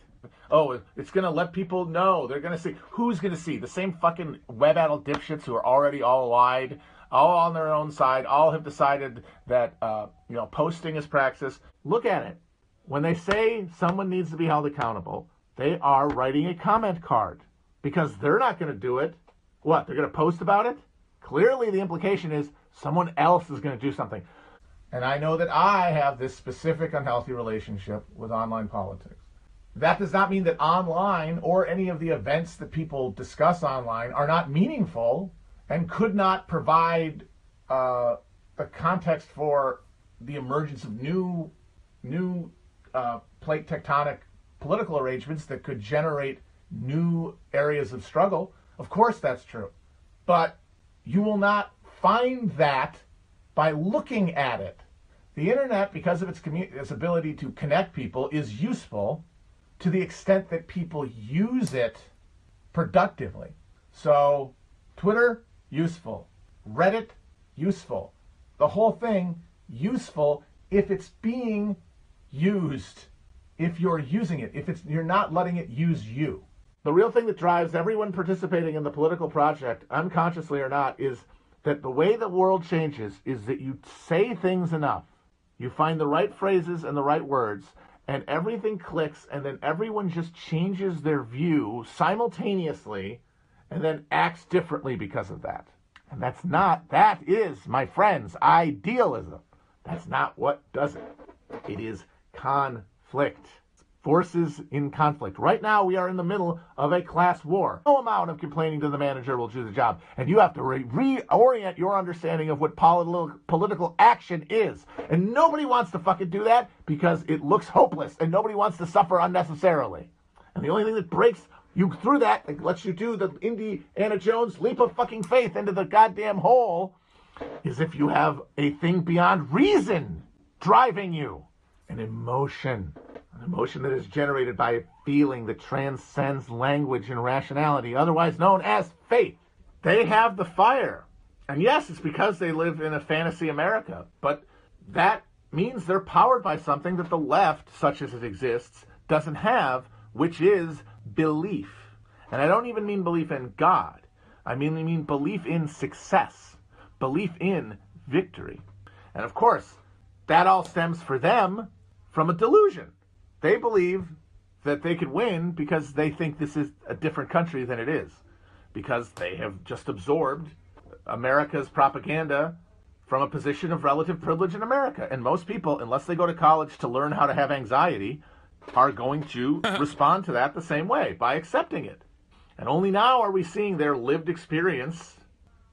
Oh, it's going to let people know. They're going to see. Who's going to see? The same fucking web-addled dipshits who are already all lied, all on their own side, all have decided that, posting is praxis. Look at it. When they say someone needs to be held accountable, they are writing a comment card because they're not going to do it. What? They're going to post about it? Clearly, the implication is someone else is going to do something. And I know that I have this specific unhealthy relationship with online politics. That does not mean that online or any of the events that people discuss online are not meaningful and could not provide the context for the emergence of new plate tectonic political arrangements that could generate new areas of struggle. Of course that's true. But you will not find that by looking at it. The internet, because of its ability to connect people, is useful to the extent that people use it productively. So Twitter, useful. Reddit, useful. The whole thing, useful if it's being used. If you're using it. If you're not letting it use you. The real thing that drives everyone participating in the political project, unconsciously or not, is that the way the world changes is that you say things enough. You find the right phrases and the right words, and everything clicks, and then everyone just changes their view simultaneously and then acts differently because of that. And that is, my friends, idealism. That's not what does it. It is conflict. Forces in conflict. Right now, we are in the middle of a class war. No amount of complaining to the manager will do the job. And you have to reorient your understanding of what political action is. And nobody wants to fucking do that because it looks hopeless. And nobody wants to suffer unnecessarily. And the only thing that breaks you through that and lets you do the Indiana Jones leap of fucking faith into the goddamn hole is if you have a thing beyond reason driving you. An emotion. An emotion that is generated by a feeling that transcends language and rationality, otherwise known as faith. They have the fire. And yes, it's because they live in a fantasy America, but that means they're powered by something that the left, such as it exists, doesn't have, which is belief. And I don't even mean belief in God. I mean belief in success, belief in victory. And of course, that all stems for them from a delusion. They believe that they could win because they think this is a different country than it is, because they have just absorbed America's propaganda from a position of relative privilege in America. And most people, unless they go to college to learn how to have anxiety, are going to respond to that the same way, by accepting it. And only now are we seeing their lived experience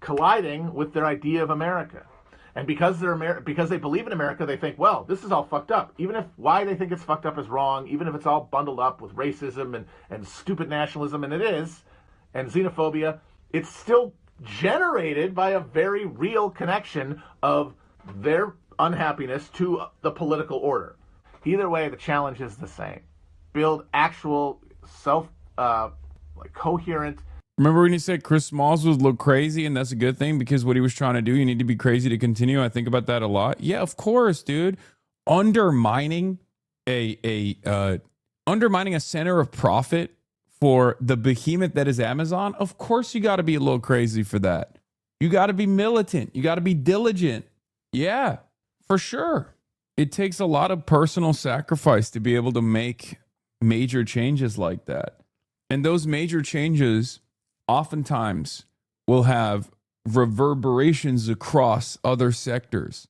colliding with their idea of America. And because they believe in America, they think, well, this is all fucked up. Even if why they think it's fucked up is wrong, even if it's all bundled up with racism and stupid nationalism, and it is, and xenophobia, it's still generated by a very real connection of their unhappiness to the political order. Either way, the challenge is the same. Build actual coherent. Remember when you said Chris Smalls would look crazy, and that's a good thing because what he was trying to do, you need to be crazy to continue. I think about that a lot. Yeah, of course, dude. Undermining undermining a center of profit for the behemoth that is Amazon. Of course, you got to be a little crazy for that. You got to be militant. You got to be diligent. Yeah, for sure. It takes a lot of personal sacrifice to be able to make major changes like that. And those major changes oftentimes will have reverberations across other sectors,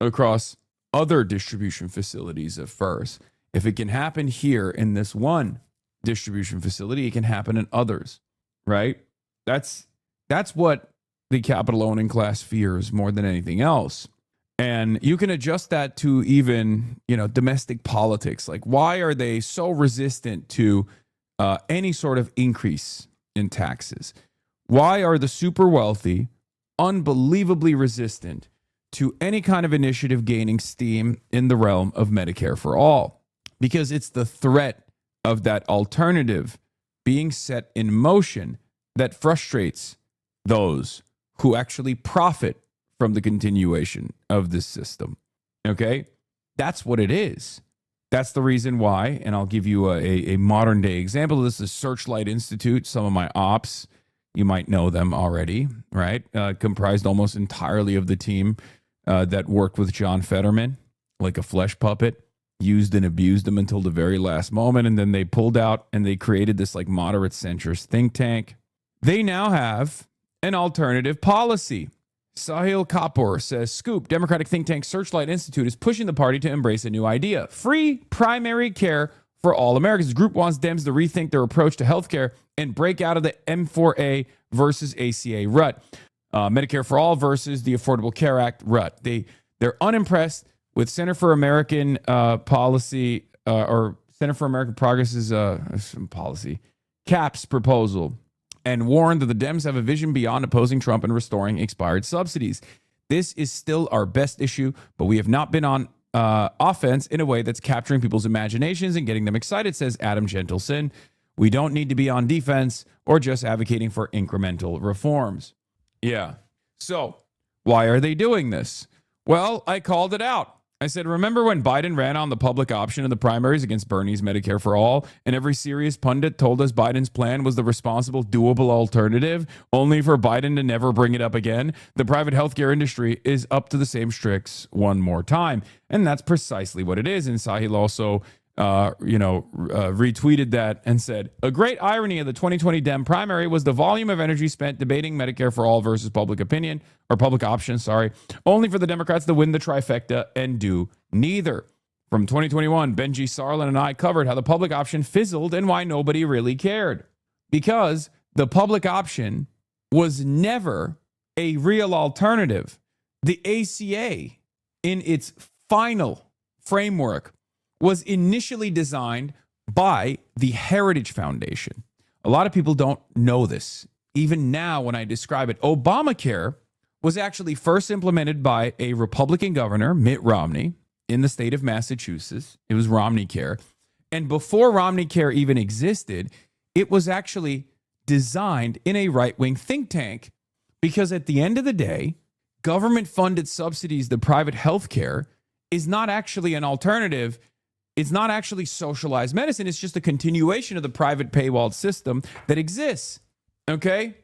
across other distribution facilities at first. If it can happen here in this one distribution facility, it can happen in others, right? That's what the capital owning class fears more than anything else. And you can adjust that to even, domestic politics. Like, why are they so resistant to any sort of increase in taxes? Why are the super wealthy unbelievably resistant to any kind of initiative gaining steam in the realm of Medicare for all? Because it's the threat of that alternative being set in motion that frustrates those who actually profit from the continuation of this system. Okay? That's what it is. That's the reason why, and I'll give you a modern day example. This is Searchlight Institute. Some of my ops, you might know them already, right? Comprised almost entirely of the team that worked with John Fetterman, like a flesh puppet, used and abused him until the very last moment. And then they pulled out and they created this like moderate centrist think tank. They now have an alternative policy. Sahil Kapoor says, Scoop, Democratic think tank Searchlight Institute is pushing the party to embrace a new idea. Free primary care for all Americans. The group wants Dems to rethink their approach to healthcare and break out of the M4A versus ACA rut. Medicare for All versus the Affordable Care Act rut. They're unimpressed with Center for American Policy or Center for American Progress's policy, CAP's proposal, and warned that the Dems have a vision beyond opposing Trump and restoring expired subsidies. This is still our best issue, but we have not been on offense in a way that's capturing people's imaginations and getting them excited, says Adam Gentleson. We don't need to be on defense or just advocating for incremental reforms. Yeah. So why are they doing this? Well, I called it out. I said, remember when Biden ran on the public option in the primaries against Bernie's Medicare for All, and every serious pundit told us Biden's plan was the responsible, doable alternative, only for Biden to never bring it up again? The private healthcare industry is up to the same tricks one more time. And that's precisely what it is. And Sahil also retweeted that and said, a great irony of the 2020 Dem primary was the volume of energy spent debating Medicare for all versus public opinion, or public option, only for the Democrats to win the trifecta and do neither. From 2021, Benji Sarlin and I covered how the public option fizzled and why nobody really cared. Because the public option was never a real alternative. The ACA, in its final framework, was initially designed by the Heritage Foundation. A lot of people don't know this. Even now, when I describe it, Obamacare was actually first implemented by a Republican governor, Mitt Romney, in the state of Massachusetts. It was Romney Care. And before Romney Care even existed, it was actually designed in a right-wing think tank, because at the end of the day, government-funded subsidies to private health care is not actually an alternative. It's not actually socialized medicine. It's just a continuation of the private paywalled system that exists. Okay?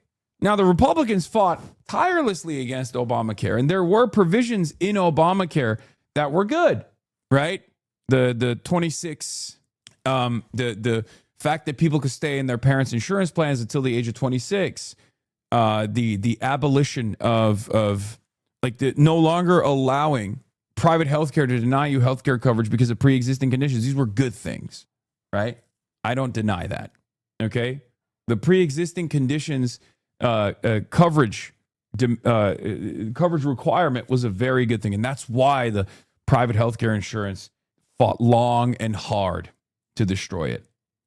Now, the Republicans fought tirelessly against Obamacare, and there were provisions in Obamacare that were good, right? The 26, the fact that people could stay in their parents' insurance plans until the age of 26, the abolition of no longer allowing private healthcare to deny you healthcare coverage because of pre-existing conditions. These were good things, right? I don't deny that. Okay, the pre-existing conditions coverage requirement was a very good thing, and that's why the private healthcare insurance fought long and hard to destroy it.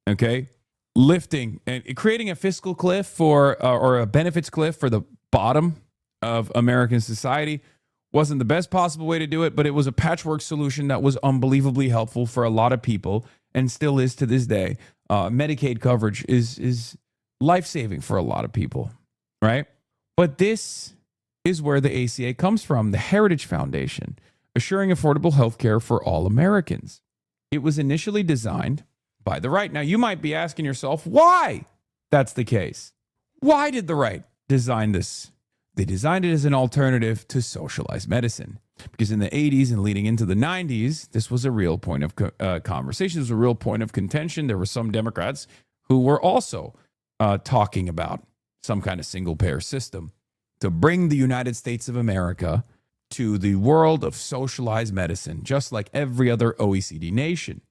Okay, lifting and creating a fiscal cliff or a benefits cliff for the bottom of American society wasn't the best possible way to do it, but it was a patchwork solution that was unbelievably helpful for a lot of people and still is to this day. Medicaid coverage is life-saving for a lot of people, right? But this is where the ACA comes from, the Heritage Foundation, assuring affordable health care for all Americans. It was initially designed by the right. Now, you might be asking yourself why that's the case. Why did the right design this? They designed it as an alternative to socialized medicine, because in the 80s and leading into the 90s, this was a real point of conversation. It was a real point of contention. There were some Democrats who were also talking about some kind of single-payer system to bring the United States of America to the world of socialized medicine, just like every other OECD nation.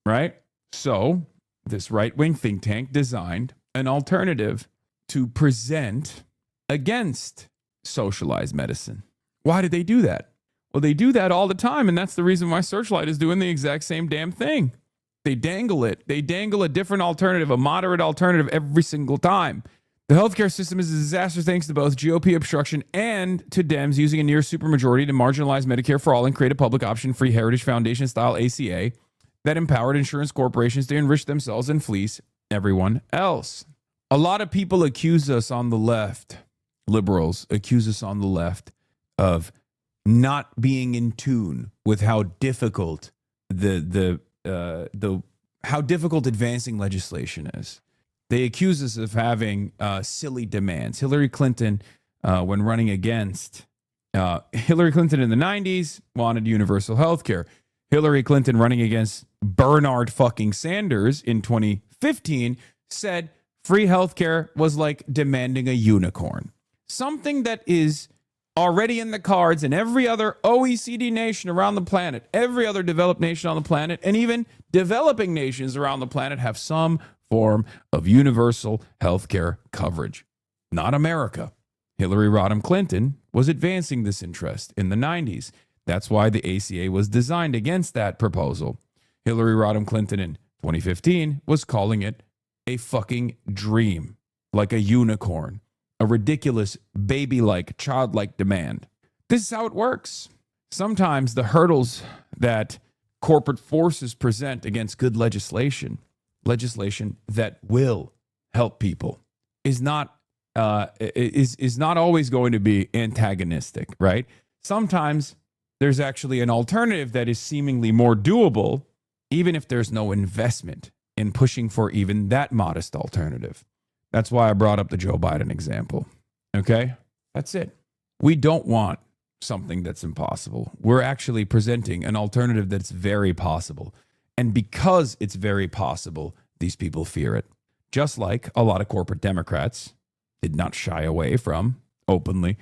right? So this right-wing think tank designed an alternative to present against socialized medicine. Why did they do that? Well, they do that all the time, and that's the reason why Searchlight is doing the exact same damn thing. They dangle it. They dangle a different alternative, a moderate alternative every single time. The healthcare system is a disaster thanks to both GOP obstruction and to Dems using a near supermajority to marginalize Medicare for all and create a public option free Heritage Foundation style ACA that empowered insurance corporations to enrich themselves and fleece everyone else. A lot of people accuse us on the left, liberals accuse us on the left of not being in tune with how difficult how difficult advancing legislation is. They accuse us of having silly demands. Hillary Clinton, when running against Hillary Clinton in the 90s, wanted universal health care. Hillary Clinton running against Bernard fucking Sanders in 2015 said free health care was like demanding a unicorn. Something that is already in the cards in every other OECD nation around the planet, every other developed nation on the planet, and even developing nations around the planet have some form of universal health care coverage. Not America. Hillary Rodham Clinton was advancing this interest in the 90s. That's why the ACA was designed against that proposal. Hillary Rodham Clinton in 2015 was calling it a fucking dream, like a unicorn, a ridiculous baby-like, childlike demand. This is how it works. Sometimes the hurdles that corporate forces present against good legislation that will help people, is not always going to be antagonistic, right? Sometimes there's actually an alternative that is seemingly more doable, even if there's no investment in pushing for even that modest alternative. That's why I brought up the Joe Biden example. Okay? That's it. We don't want something that's impossible. We're actually presenting an alternative that's very possible. And because it's very possible, these people fear it. Just like a lot of corporate Democrats did not shy away from openly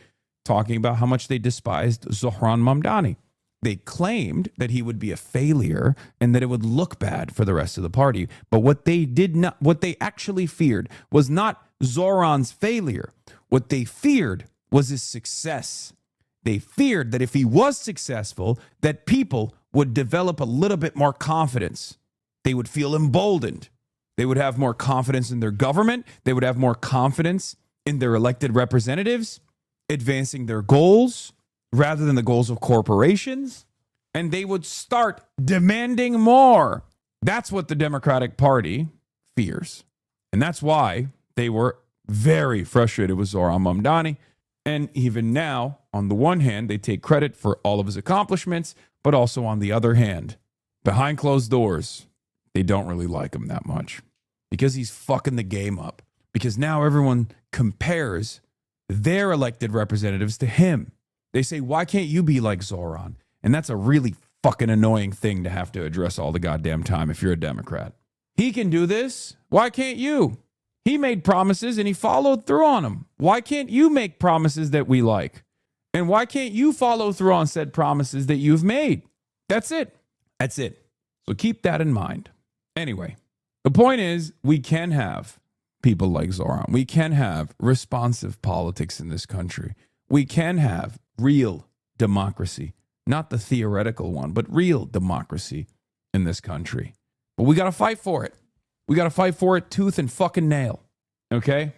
talking about how much they despised Zohran Mamdani. They claimed that he would be a failure and that it would look bad for the rest of the party. But what they actually feared was not Zohran's failure. What they feared was his success. They feared that if he was successful, that people would develop a little bit more confidence. They would feel emboldened. They would have more confidence in their government. They would have more confidence in their elected representatives, advancing their goals rather than the goals of corporations. And they would start demanding more. That's what the Democratic Party fears. And that's why they were very frustrated with Zohran Mamdani. And even now, on the one hand, they take credit for all of his accomplishments, but also on the other hand, behind closed doors, they don't really like him that much because he's fucking the game up. Because now everyone compares their elected representatives to him. They say, why can't you be like Zohran? And that's a really fucking annoying thing to have to address all the goddamn time if you're a Democrat. He can do this. Why can't you? He made promises and he followed through on them. Why can't you make promises that we like? And why can't you follow through on said promises that you've made? That's it. That's it. So keep that in mind. Anyway, the point is we can have people like Zohran. We can have responsive politics in this country. We can have real democracy, not the theoretical one, but real democracy in this country. But we got to fight for it. We got to fight for it tooth and fucking nail. Okay?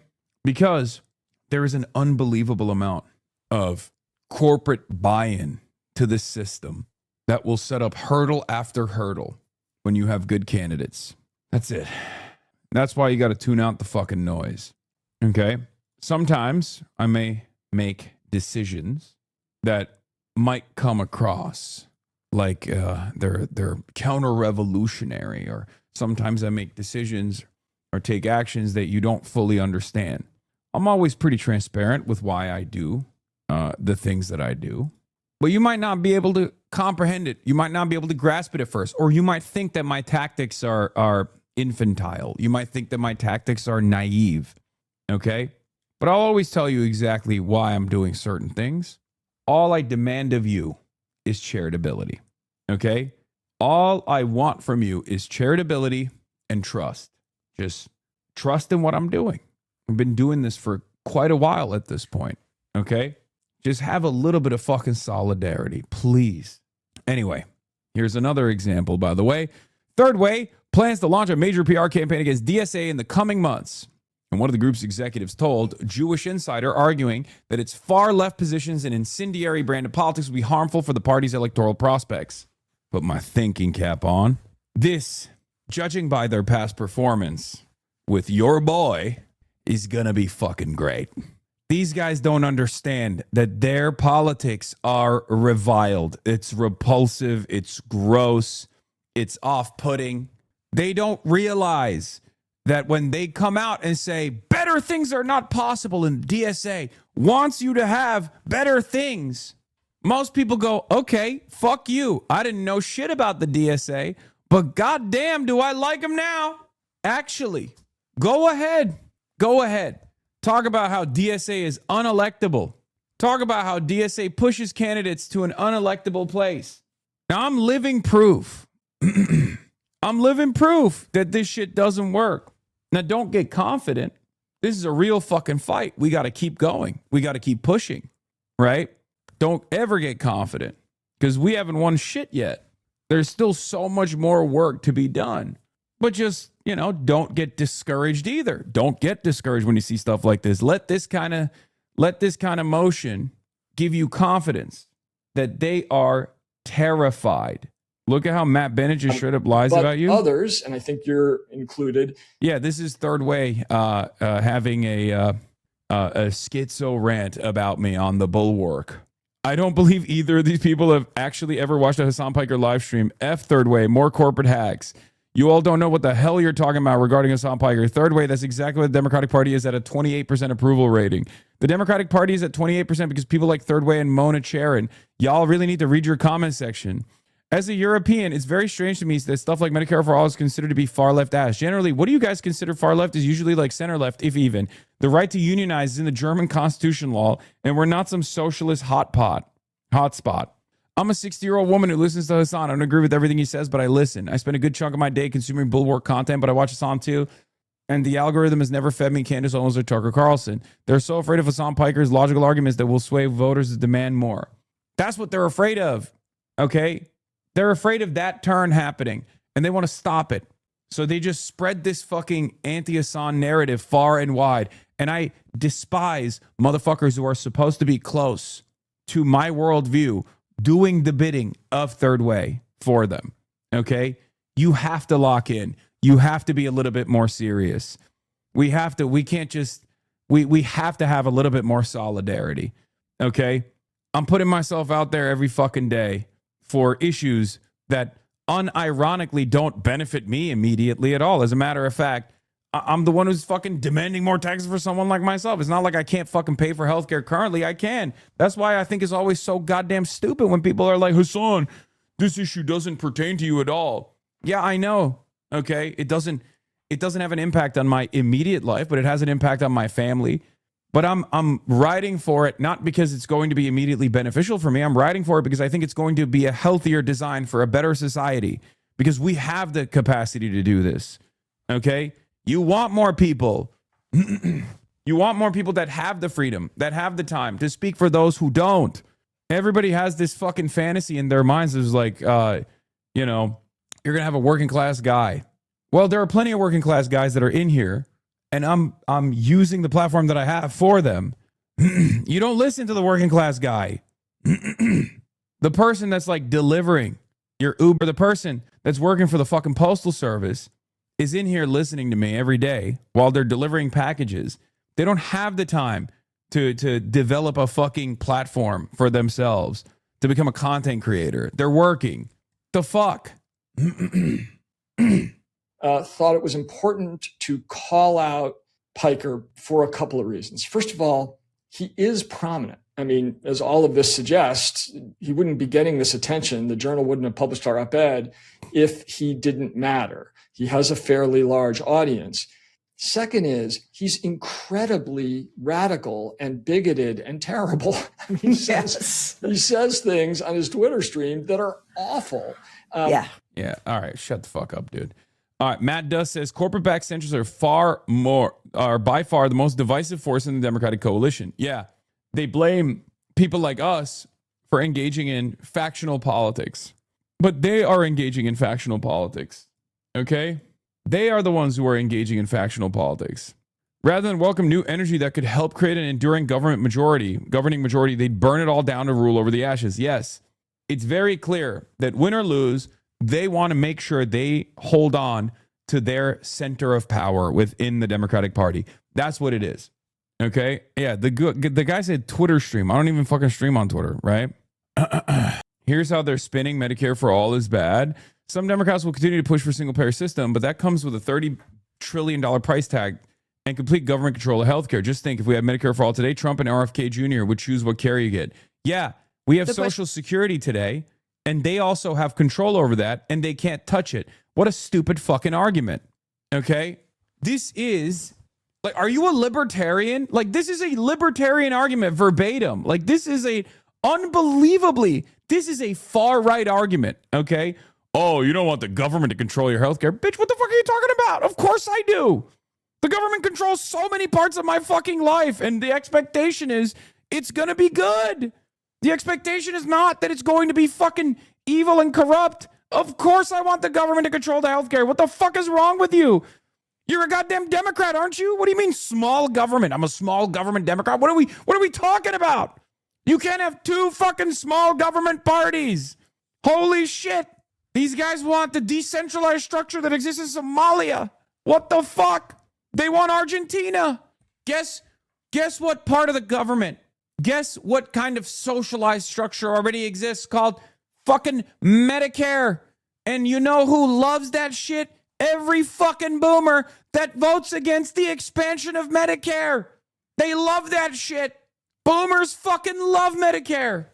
Because there is an unbelievable amount of corporate buy-in to this system that will set up hurdle after hurdle when you have good candidates. That's it. That's why you got to tune out the fucking noise. Okay? Sometimes I may make decisions that might come across like they're counter-revolutionary, or sometimes I make decisions or take actions that you don't fully understand. I'm always pretty transparent with why I do the things that I do, but you might not be able to comprehend it. You might not be able to grasp it at first, or you might think that my tactics are infantile. You might think that my tactics are naive, okay? But I'll always tell you exactly why I'm doing certain things. All I demand of you is charitability, okay? All I want from you is charitability and trust. Just trust in what I'm doing. I've been doing this for quite a while at this point, okay? Just have a little bit of fucking solidarity, please. Anyway, here's another example, by the way. Third Way plans to launch a major PR campaign against DSA in the coming months. And one of the group's executives told Jewish Insider, arguing that its far left positions and incendiary brand of politics will be harmful for the party's electoral prospects. Put my thinking cap on. This, judging by their past performance with your boy, is gonna be fucking great. These guys don't understand that their politics are reviled. It's repulsive. It's gross. It's off-putting. They don't realize that when they come out and say better things are not possible and DSA wants you to have better things, most people go, okay, fuck you. I didn't know shit about the DSA, but goddamn, do I like them now? Actually, go ahead. Go ahead. Talk about how DSA is unelectable. Talk about how DSA pushes candidates to an unelectable place. Now, I'm living proof. I'm living proof that this shit doesn't work. Now, don't get confident. This is a real fucking fight. We got to keep going. We got to keep pushing, right? Don't ever get confident because we haven't won shit yet. There's still so much more work to be done. But just, don't get discouraged either. Don't get discouraged when you see stuff like this. Let this kind of motion give you confidence that they are terrified. Look at how Matt Bennett just straight up lies about you. Others, and I think you're included. Yeah, this is Third Way having a schizo rant about me on the Bulwark. I don't believe either of these people have actually ever watched a Hasan Piker live stream. F Third Way, more corporate hacks. You all don't know what the hell you're talking about regarding Hasan Piker. Third Way, that's exactly what the Democratic Party is at a 28% approval rating. The Democratic Party is at 28% because people like Third Way and Mona Charen. Y'all really need to read your comment section. As a European, it's very strange to me that stuff like Medicare for All is considered to be far left ass. Generally, what do you guys consider far left is usually like center left, if even. The right to unionize is in the German constitution law, and we're not some socialist hotspot. I'm a 60-year-old woman who listens to Hasan. I don't agree with everything he says, but I listen. I spend a good chunk of my day consuming Bulwark content, but I watch Hasan too. And the algorithm has never fed me Candace Owens or Tucker Carlson. They're so afraid of Hasan Piker's logical arguments that will sway voters to demand more. That's what they're afraid of, okay? They're afraid of that turn happening, and they want to stop it. So they just spread this fucking anti-Hasan narrative far and wide. And I despise motherfuckers who are supposed to be close to my worldview doing the bidding of Third Way for them, okay? You have to lock in. You have to be a little bit more serious. We have to have a little bit more solidarity, okay? I'm putting myself out there every fucking day for issues that unironically don't benefit me immediately at all. As a matter of fact, I'm the one who's fucking demanding more taxes for someone like myself. It's not like I can't fucking pay for healthcare currently. I can. That's why I think it's always so goddamn stupid when people are like, Hasan, this issue doesn't pertain to you at all. Yeah, I know. Okay. It doesn't have an impact on my immediate life, but it has an impact on my family. But I'm writing for it, not because it's going to be immediately beneficial for me. I'm writing for it because I think it's going to be a healthier design for a better society, because we have the capacity to do this. Okay? You want more people. You want more people that have the freedom, that have the time to speak for those who don't. Everybody has this fucking fantasy in their minds. It's like, you're going to have a working class guy. Well, there are plenty of working class guys that are in here, and I'm using the platform that I have for them. You don't listen to the working class guy. The person that's like delivering your Uber, the person that's working for the fucking postal service is in here listening to me every day while they're delivering packages. They don't have the time to develop a fucking platform for themselves, to become a content creator. They're working. The fuck? Thought it was important to call out Piker for a couple of reasons. First of all, he is prominent. I mean, as all of this suggests, he wouldn't be getting this attention. The Journal wouldn't have published our op-ed if he didn't matter. He has a fairly large audience. Second is, he's incredibly radical and bigoted and terrible. I mean, he says things on his Twitter stream that are awful. Yeah. All right. Shut the fuck up, dude. All right. Matt Duss says corporate-backed centrists are by far the most divisive force in the Democratic coalition. Yeah. They blame people like us for engaging in factional politics. But they are engaging in factional politics. Okay? They are the ones who are engaging in factional politics. Rather than welcome new energy that could help create an enduring governing majority, they'd burn it all down to rule over the ashes. Yes, it's very clear that win or lose, they want to make sure they hold on to their center of power within the Democratic Party. That's what it is. Okay? Yeah, the guy said Twitter stream. I don't even fucking stream on Twitter, right? Here's how they're spinning Medicare for all is bad. Some Democrats will continue to push for a single-payer system, but that comes with a $30 trillion price tag and complete government control of healthcare. Just think, if we had Medicare for all today, Trump and RFK Jr. would choose what care you get. Yeah, we have Social Security today, and they also have control over that, and they can't touch it. What a stupid fucking argument. Okay? This is, like, are you a libertarian? Like, this is a libertarian argument verbatim. Like, this is a, unbelievably, this is a far-right argument. Okay? Oh, you don't want the government to control your healthcare. Bitch, what the fuck are you talking about? Of course I do. The government controls so many parts of my fucking life, and the expectation is it's going to be good. The expectation is not that it's going to be fucking evil and corrupt. Of course I want the government to control the healthcare. What the fuck is wrong with you? You're a goddamn Democrat, aren't you? What do you mean small government? I'm a small government Democrat. What are we talking about? You can't have two fucking small government parties. Holy shit. These guys want the decentralized structure that exists in Somalia. What the fuck? They want Argentina. Guess what part of the government? Guess what kind of socialized structure already exists called fucking Medicare? And you know who loves that shit? Every fucking boomer that votes against the expansion of Medicare. They love that shit. Boomers fucking love Medicare.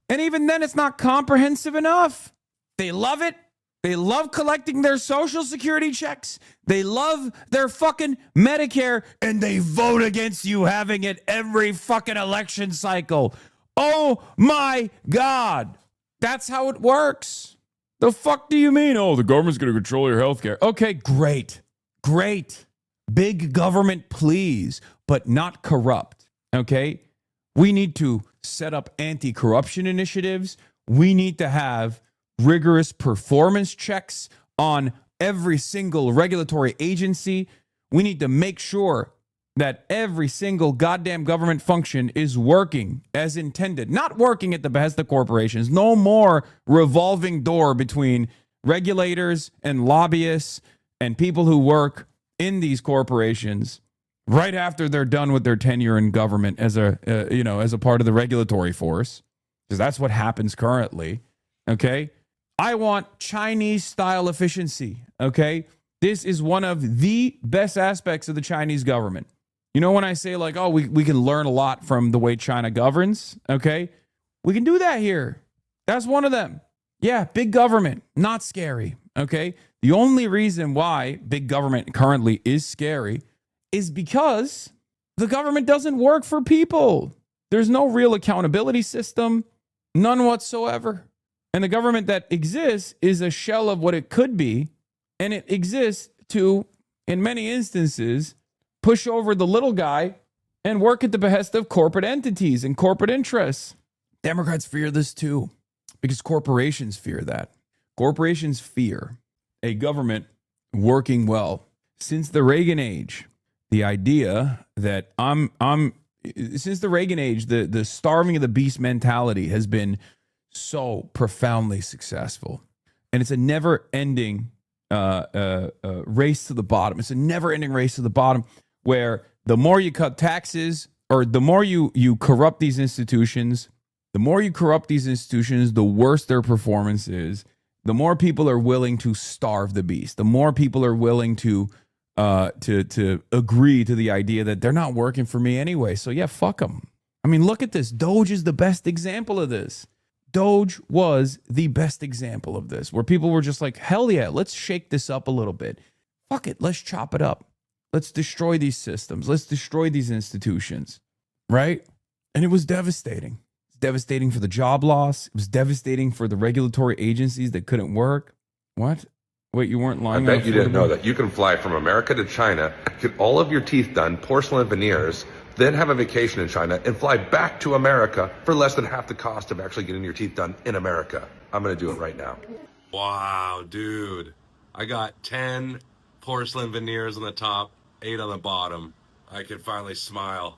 And even then, it's not comprehensive enough. They love it. They love collecting their Social Security checks. They love their fucking Medicare, and they vote against you having it every fucking election cycle. Oh my God. That's how it works. The fuck do you mean? Oh, the government's going to control your healthcare. Okay, great. Great. Big government, please, but not corrupt. Okay? We need to set up anti-corruption initiatives. We need to have rigorous performance checks on every single regulatory agency. We need to make sure that every single goddamn government function is working as intended, not working at the behest of corporations. No more revolving door between regulators and lobbyists and people who work in these corporations right after they're done with their tenure in government as a part of the regulatory force, because that's what happens currently. Okay? I want Chinese-style efficiency, okay? This is one of the best aspects of the Chinese government. You know when I say, like, oh, we can learn a lot from the way China governs, okay? We can do that here. That's one of them. Yeah, big government, not scary, okay? The only reason why big government currently is scary is because the government doesn't work for people. There's no real accountability system, none whatsoever. And the government that exists is a shell of what it could be, and it exists to, in many instances, push over the little guy and work at the behest of corporate entities and corporate interests. Democrats fear this too, because corporations fear that. Corporations fear a government working well. Since the Reagan age, the idea that since the Reagan age, the starving of the beast mentality has been so profoundly successful. And it's a never-ending race to the bottom. It's a never-ending race to the bottom where the more you cut taxes or the more you corrupt these institutions, the worse their performance is. The more people are willing to starve the beast. The more people are willing to agree to the idea that they're not working for me anyway. So yeah, fuck them. I mean, look at this. Doge is the best example of this. Doge was the best example of this, where people were just like, hell yeah, let's shake this up a little bit. Fuck it, let's chop it up. Let's destroy these systems. Let's destroy these institutions, right? And it was devastating. It's devastating for the job loss. It was devastating for the regulatory agencies that couldn't work. What? Wait, you weren't I lying? bet you didn't know that you can fly from America to China, get all of your teeth done, porcelain veneers, then have a vacation in China and fly back to America for less than half the cost of actually getting your teeth done in America. I'm going to do it right now. Wow, dude. I got 10 porcelain veneers on the top, 8 on the bottom. I can finally smile.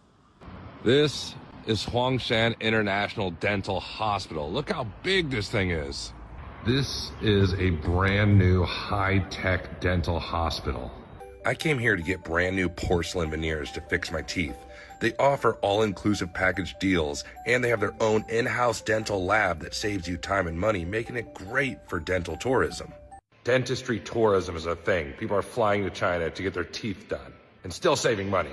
This is Huangshan International Dental Hospital. Look how big this thing is. This is a brand new high-tech dental hospital. I came here to get brand new porcelain veneers to fix my teeth. They offer all-inclusive package deals, and they have their own in-house dental lab that saves you time and money, making it great for dental tourism. Dentistry tourism is a thing. People are flying to China to get their teeth done and still saving money.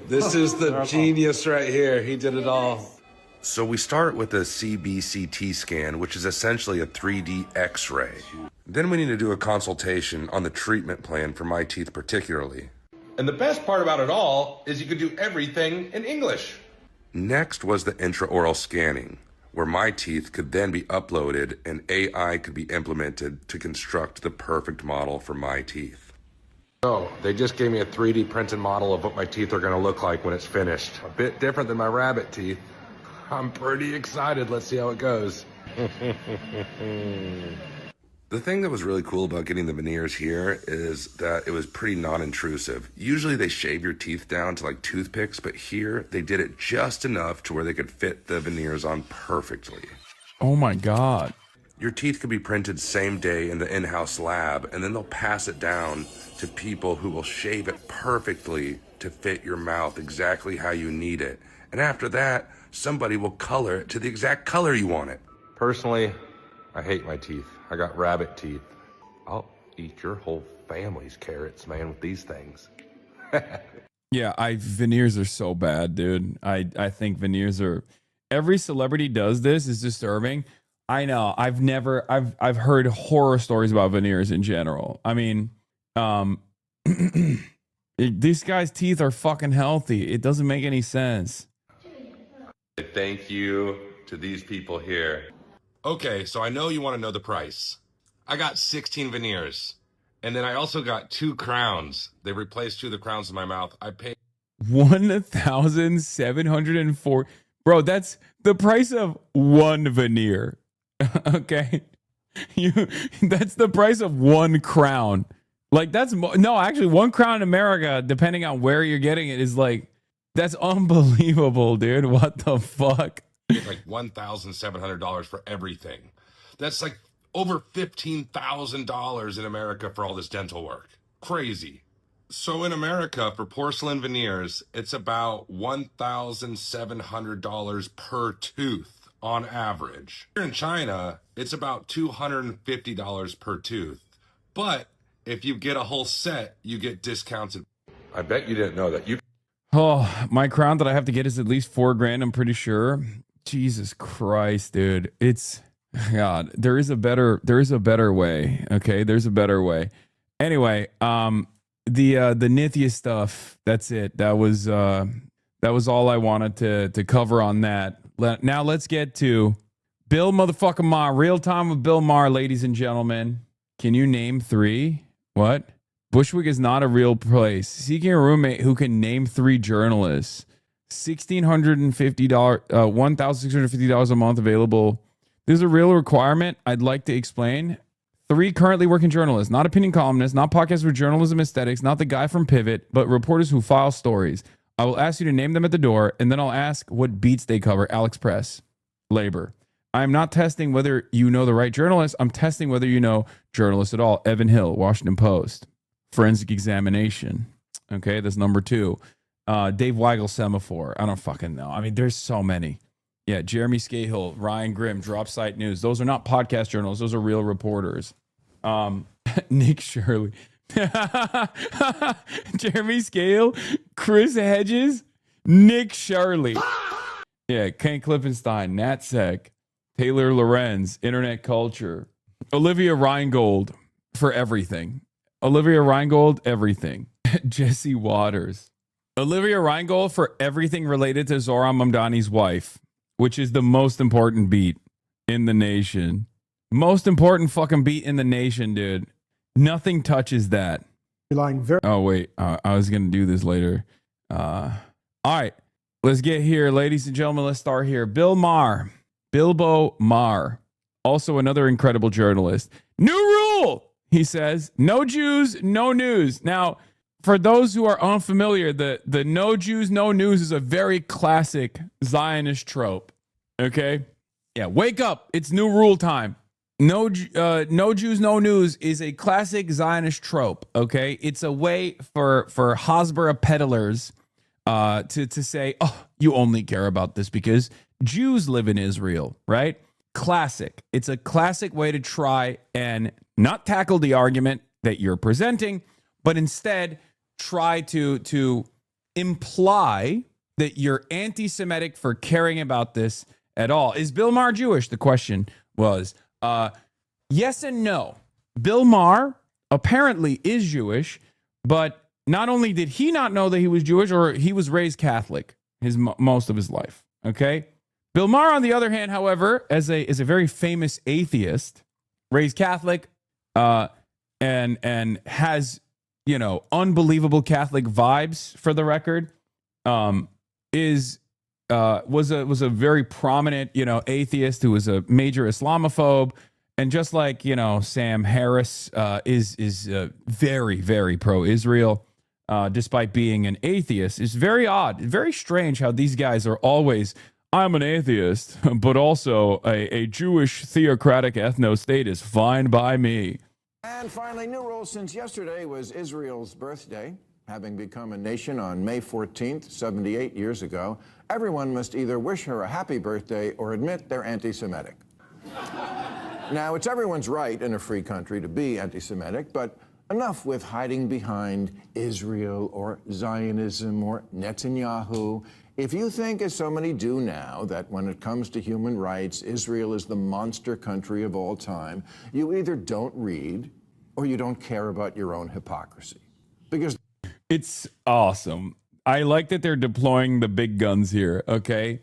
This is the genius right here. He did it all. So we start with a CBCT scan, which is essentially a 3D X-ray. Then we need to do a consultation on the treatment plan for my teeth particularly. And the best part about it all is you could do everything in English. Next was the intraoral scanning, where my teeth could then be uploaded and AI could be implemented to construct the perfect model for my teeth. So they just gave me a 3D printed model of what my teeth are going to look like when it's finished. A bit different than my rabbit teeth. I'm pretty excited. Let's see how it goes. The thing that was really cool about getting the veneers here is that it was pretty non-intrusive. Usually they shave your teeth down to like toothpicks, but here they did it just enough to where they could fit the veneers on perfectly. Oh my God. Your teeth could be printed same day in the in-house lab, and then they'll pass it down to people who will shave it perfectly to fit your mouth exactly how you need it. And after that, somebody will color it to the exact color you want it. Personally, I hate my teeth. I got rabbit teeth. I'll eat your whole family's carrots, man, with these things. Yeah, veneers are so bad, dude. I think veneers are, every celebrity does this. Is disturbing. I know. I've heard horror stories about veneers in general. I mean, these guys' teeth are fucking healthy. It doesn't make any sense. Thank you to these people here. Okay, so I know you want to know the price. I got 16 veneers. And then I also got 2 crowns. They replaced 2 of the crowns in my mouth. I paid 1,704. Bro, that's the price of one veneer. Okay? That's the price of 1 crown. Like no, actually 1 crown in America, depending on where you're getting it, is like, that's unbelievable, dude. What the fuck? Like $1,700 for everything. That's like over $15,000 in America for all this dental work. Crazy. So in America, for porcelain veneers, it's about $1,700 per tooth on average. Here in China, it's about $250 per tooth. But if you get a whole set, you get discounted. I bet you didn't know that. Oh, my crown that I have to get is at least $4,000, I'm pretty sure. Jesus Christ, dude. It's God, there is a better way. Okay, there's a better way. Anyway, the Nithya stuff, that's it. That was all I wanted to cover on that. Now let's get to Bill motherfucking Maher. Real time with Bill Maher, ladies and gentlemen. Can you name 3? What? Bushwick is not a real place. Seeking a roommate who can name 3 journalists. $1,650, $1,650 a month available. This is a real requirement. I'd like to explain. 3 currently working journalists, not opinion columnists, not podcasts with journalism aesthetics, not the guy from Pivot, but reporters who file stories. I will ask you to name them at the door, and then I'll ask what beats they cover. Alex Press, labor. I'm not testing whether you know the right journalist. I'm testing whether you know journalists at all. Evan Hill, Washington Post. Forensic examination. Okay, that's number 2. Dave Weigel, Semaphore. I don't fucking know. I mean, there's so many. Yeah, Jeremy Scahill, Ryan Grimm, Drop Site News. Those are not podcast journalists. Those are real reporters. Nick Shirley. Jeremy Scahill, Chris Hedges, Nick Shirley. Yeah, Ken Klippenstein, Natsec, Taylor Lorenz, Internet Culture. Olivia Reingold for everything. Olivia Reingold, everything. Jesse Waters. Olivia Reingold for everything related to Zohran Mamdani's wife, which is the most important beat in the nation. Most important fucking beat in the nation, dude. Nothing touches that. Relying very. Oh, wait. I was going to do this later. All right. Let's get here. Ladies and gentlemen, let's start here. Bilbo Maher. Also another incredible journalist. New rule, he says. No Jews, no news. Now, for those who are unfamiliar, the no Jews, no news is a very classic Zionist trope. Okay? Yeah, wake up. It's new rule time. No Jews, no news is a classic Zionist trope. Okay? It's a way for Hasbara peddlers to say, oh, you only care about this because Jews live in Israel, right? Classic. It's a classic way to try and not tackle the argument that you're presenting, but instead try to imply that you're anti-Semitic for caring about this at all. Is Bill Maher Jewish? The question was yes and no. Bill Maher apparently is Jewish, but not only did he not know that he was Jewish, or he was raised Catholic most of his life. Okay. Bill Maher, on the other hand, however, is a very famous atheist, raised Catholic, and has, you know, unbelievable Catholic vibes, for the record. Was a very prominent, you know, atheist who was a major Islamophobe, and just like, you know, Sam Harris is very, very pro-Israel, despite being an atheist. It's very odd, very strange how these guys are always, I'm an atheist, but also a Jewish theocratic ethno-state is fine by me. And finally, new rules since yesterday was Israel's birthday. Having become a nation on May 14th, 78 years ago, everyone must either wish her a happy birthday or admit they're anti-Semitic. Now, it's everyone's right in a free country to be anti-Semitic, but enough with hiding behind Israel or Zionism or Netanyahu. If you think, as so many do now, that when it comes to human rights, Israel is the monster country of all time, you either don't read or you don't care about your own hypocrisy. Because it's awesome. I like that they're deploying the big guns here, okay?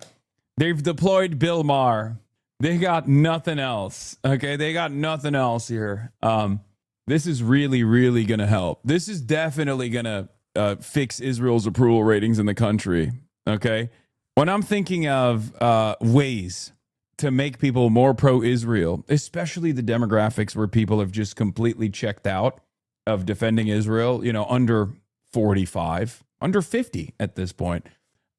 They've deployed Bill Maher. They got nothing else, okay? They got nothing else here. This is really, really going to help. This is definitely going to fix Israel's approval ratings in the country. Okay, when I'm thinking of ways to make people more pro-Israel, especially the demographics where people have just completely checked out of defending Israel, you know, under 45, under 50 at this point,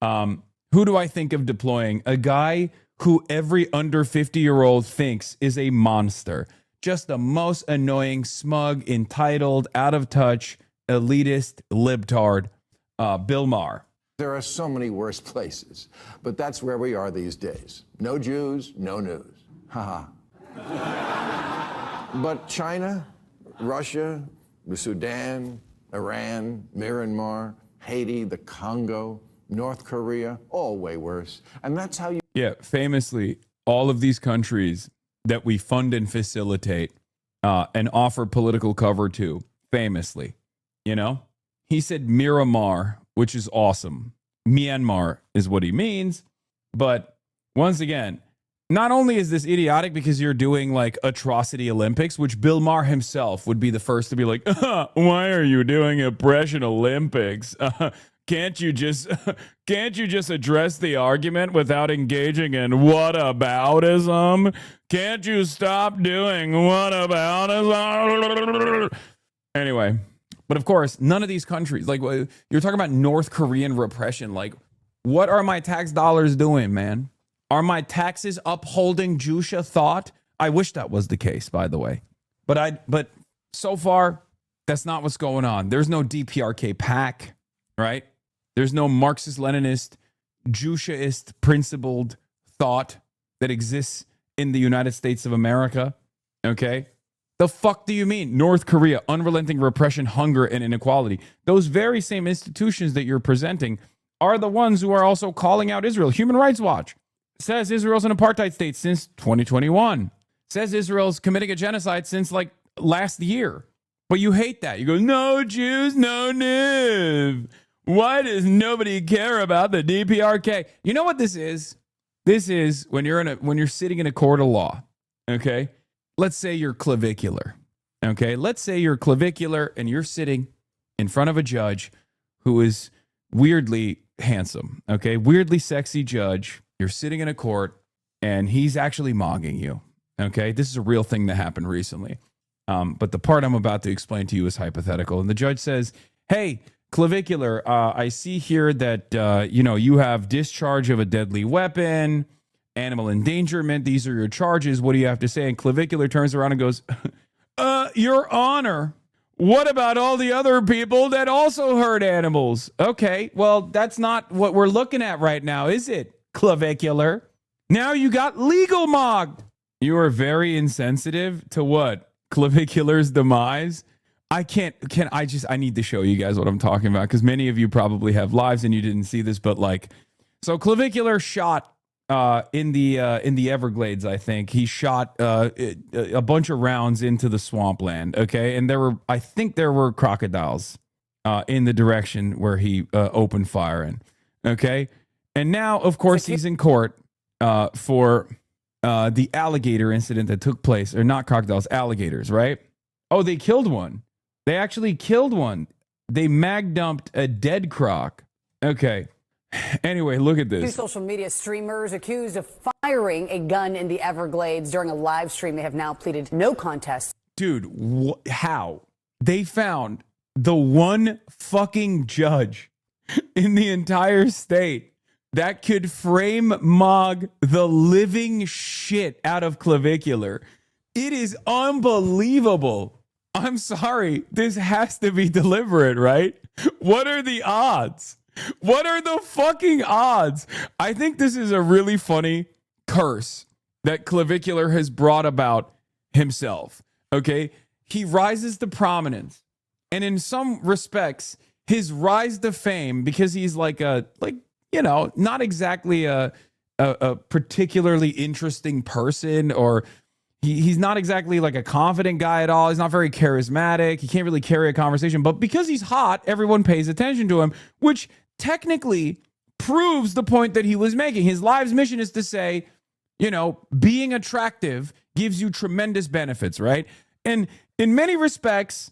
who do I think of deploying? A guy who every under 50-year-old thinks is a monster. Just the most annoying, smug, entitled, out of touch, elitist, libtard, Bill Maher. there are so many worse places, but that's where we are these days. No Jews, no news. Ha ha. But China, Russia, the Sudan, Iran, Myanmar, Haiti, the Congo, North Korea, all way worse. And that's how you... Yeah, famously, all of these countries that we fund and facilitate and offer political cover to, famously, you know? He said Miramar, which is awesome. Myanmar is what he means. But once again, not only is this idiotic because you're doing like atrocity Olympics, which Bill Maher himself would be the first to be like, why are you doing oppression Olympics? Can't you just address the argument without engaging in whataboutism? Can't you stop doing whataboutism? Anyway, but of course, none of these countries, like you're talking about North Korean repression. Like, what are my tax dollars doing, man? Are my taxes upholding Jusha thought? I wish that was the case, by the way. But so far, that's not what's going on. There's no DPRK PAC, right? There's no Marxist-Leninist, Jushaist principled thought that exists in the United States of America, okay? The fuck do you mean? North Korea, unrelenting repression, hunger, and inequality. Those very same institutions that you're presenting are the ones who are also calling out Israel. Human Rights Watch says Israel's an apartheid state since 2021. Says Israel's committing a genocide since like last year. But you hate that. You go, no Jews, no news. Why does nobody care about the DPRK? You know what this is? This is when you're sitting in a court of law, okay? let's say you're clavicular. Okay, let's say you're clavicular and you're sitting in front of a judge who is weirdly handsome. Okay, weirdly sexy judge. You're sitting in a court and he's actually mogging you. Okay, this is a real thing that happened recently. But the part I'm about to explain to you is hypothetical. And the judge says, hey, clavicular, I see here that, you have discharge of a deadly weapon, animal endangerment. These are your charges. What do you have to say? And clavicular turns around and goes, Your Honor, what about all the other people that also hurt animals? Okay, well, that's not what we're looking at right now, is it, clavicular? Now you got legal mogged. You are very insensitive to what? Clavicular's demise. I need to show you guys what I'm talking about because many of you probably have lives and you didn't see this, but so clavicular shot in the Everglades, I think. He shot a bunch of rounds into the swampland, okay? And I think there were crocodiles in the direction where he opened fire in, okay? And now, of course, he's in court for the alligator incident that took place, or not crocodiles, alligators, right? Oh, they killed one. They actually killed one. They mag dumped a dead croc. Okay. Anyway, look at this. Two social media streamers accused of firing a gun in the Everglades during a live stream. They have now pleaded no contest. Dude, how? They found the one fucking judge in the entire state that could frame mog the living shit out of clavicular. It is unbelievable. I'm sorry. This has to be deliberate, right? What are the odds? What are the fucking odds? I think this is a really funny curse that clavicular has brought about himself. Okay? He rises to prominence. And in some respects, his rise to fame, because he's not exactly a particularly interesting person, or he's not exactly like a confident guy at all. He's not very charismatic. He can't really carry a conversation. But because he's hot, everyone pays attention to him, which technically proves the point that he was making. His life's mission is to say, being attractive gives you tremendous benefits, right? And in many respects,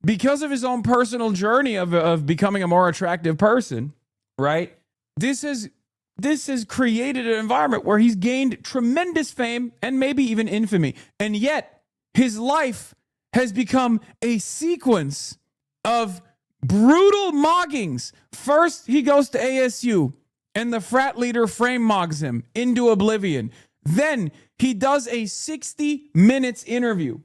because of his own personal journey of becoming a more attractive person, right? This has created an environment where he's gained tremendous fame and maybe even infamy. And yet his life has become a sequence of brutal moggings. First, he goes to ASU and the frat leader frame mogs him into oblivion. Then he does a 60 minutes interview.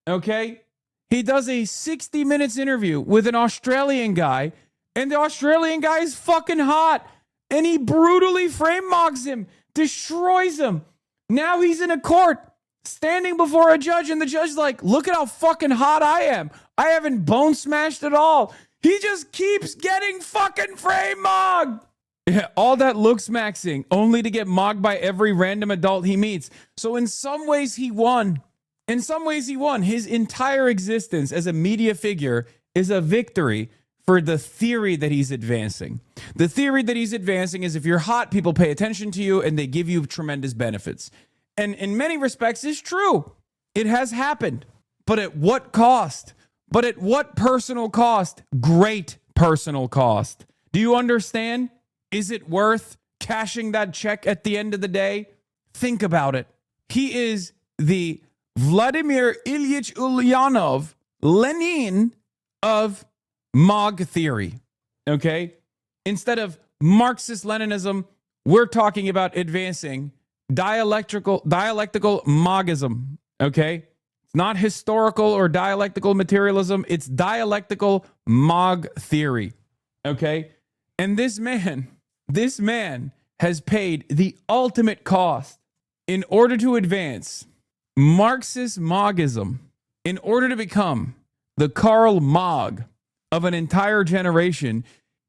Okay? He does a 60 minutes interview with an Australian guy, and the Australian guy is fucking hot. And he brutally frame mogs him, destroys him. Now he's in a court, standing before a judge, and the judge's like, look at how fucking hot I am. I haven't bone smashed at all. He just keeps getting fucking frame mogged. Yeah, all that looks maxing, only to get mogged by every random adult he meets. So in some ways he won. In some ways he won. His entire existence as a media figure is a victory for the theory that he's advancing. The theory that he's advancing is if you're hot, people pay attention to you and they give you tremendous benefits. And in many respects, it's true. It has happened. But at what cost? But at what personal cost? Great personal cost. Do you understand? Is it worth cashing that check at the end of the day? Think about it. He is the Vladimir Ilyich Ulyanov, Lenin of Mog theory, okay? Instead of Marxist-Leninism, we're talking about advancing dialectical Mogism, okay? It's not historical or dialectical materialism. It's dialectical Mog theory, okay? And this man has paid the ultimate cost in order to advance Marxist Mogism, in order to become the Karl Mog of an entire generation.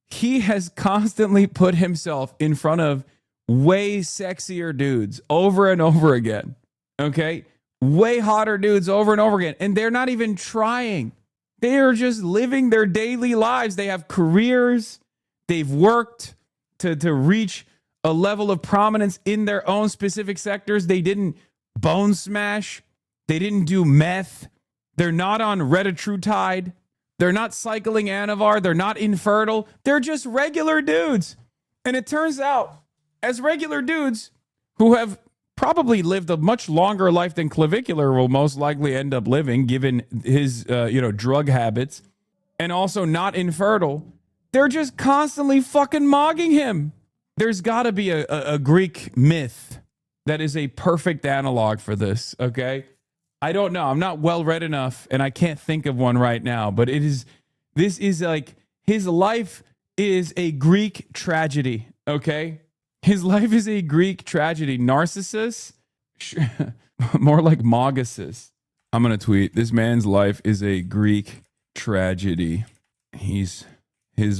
He has constantly put himself in front of way sexier dudes over and over again. Okay? Way hotter dudes over and over again. And they're not even trying. They are just living their daily lives. They have careers. They've worked to reach a level of prominence in their own specific sectors. They didn't bone smash They didn't do meth. They're not on retatrutide. They're not cycling Anavar. They're not infertile. They're just regular dudes. And it turns out, as regular dudes who have probably lived a much longer life than Clavicular will most likely end up living, given his, drug habits, and also not infertile, they're just constantly fucking mogging him. There's got to be a Greek myth that is a perfect analog for this, okay? I don't know. I'm not well-read enough, and I can't think of one right now, but this is like, his life is a Greek tragedy, okay? His life is a Greek tragedy. Narcissus? More like Mogasus. I'm going to tweet, this man's life is a Greek tragedy. His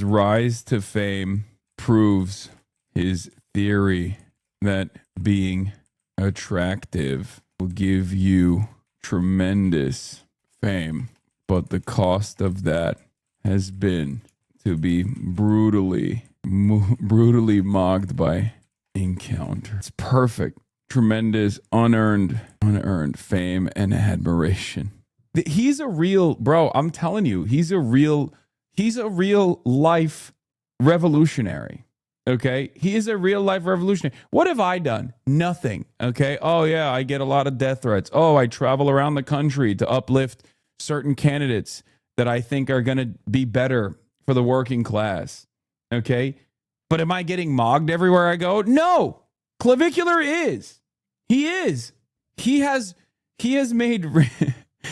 rise to fame proves his theory that being attractive will give you tremendous fame, but the cost of that has been to be brutally mocked by encounter. It's perfect. Tremendous unearned fame and admiration. He's a real, bro, I'm telling you, he's a real life revolutionary. Okay? He is a real life revolutionary. What have I done? Nothing. Okay? Oh yeah, I get a lot of death threats. Oh, I travel around the country to uplift certain candidates that I think are going to be better for the working class. Okay? But am I getting mogged everywhere I go? No. Clavicular is. He is. He has made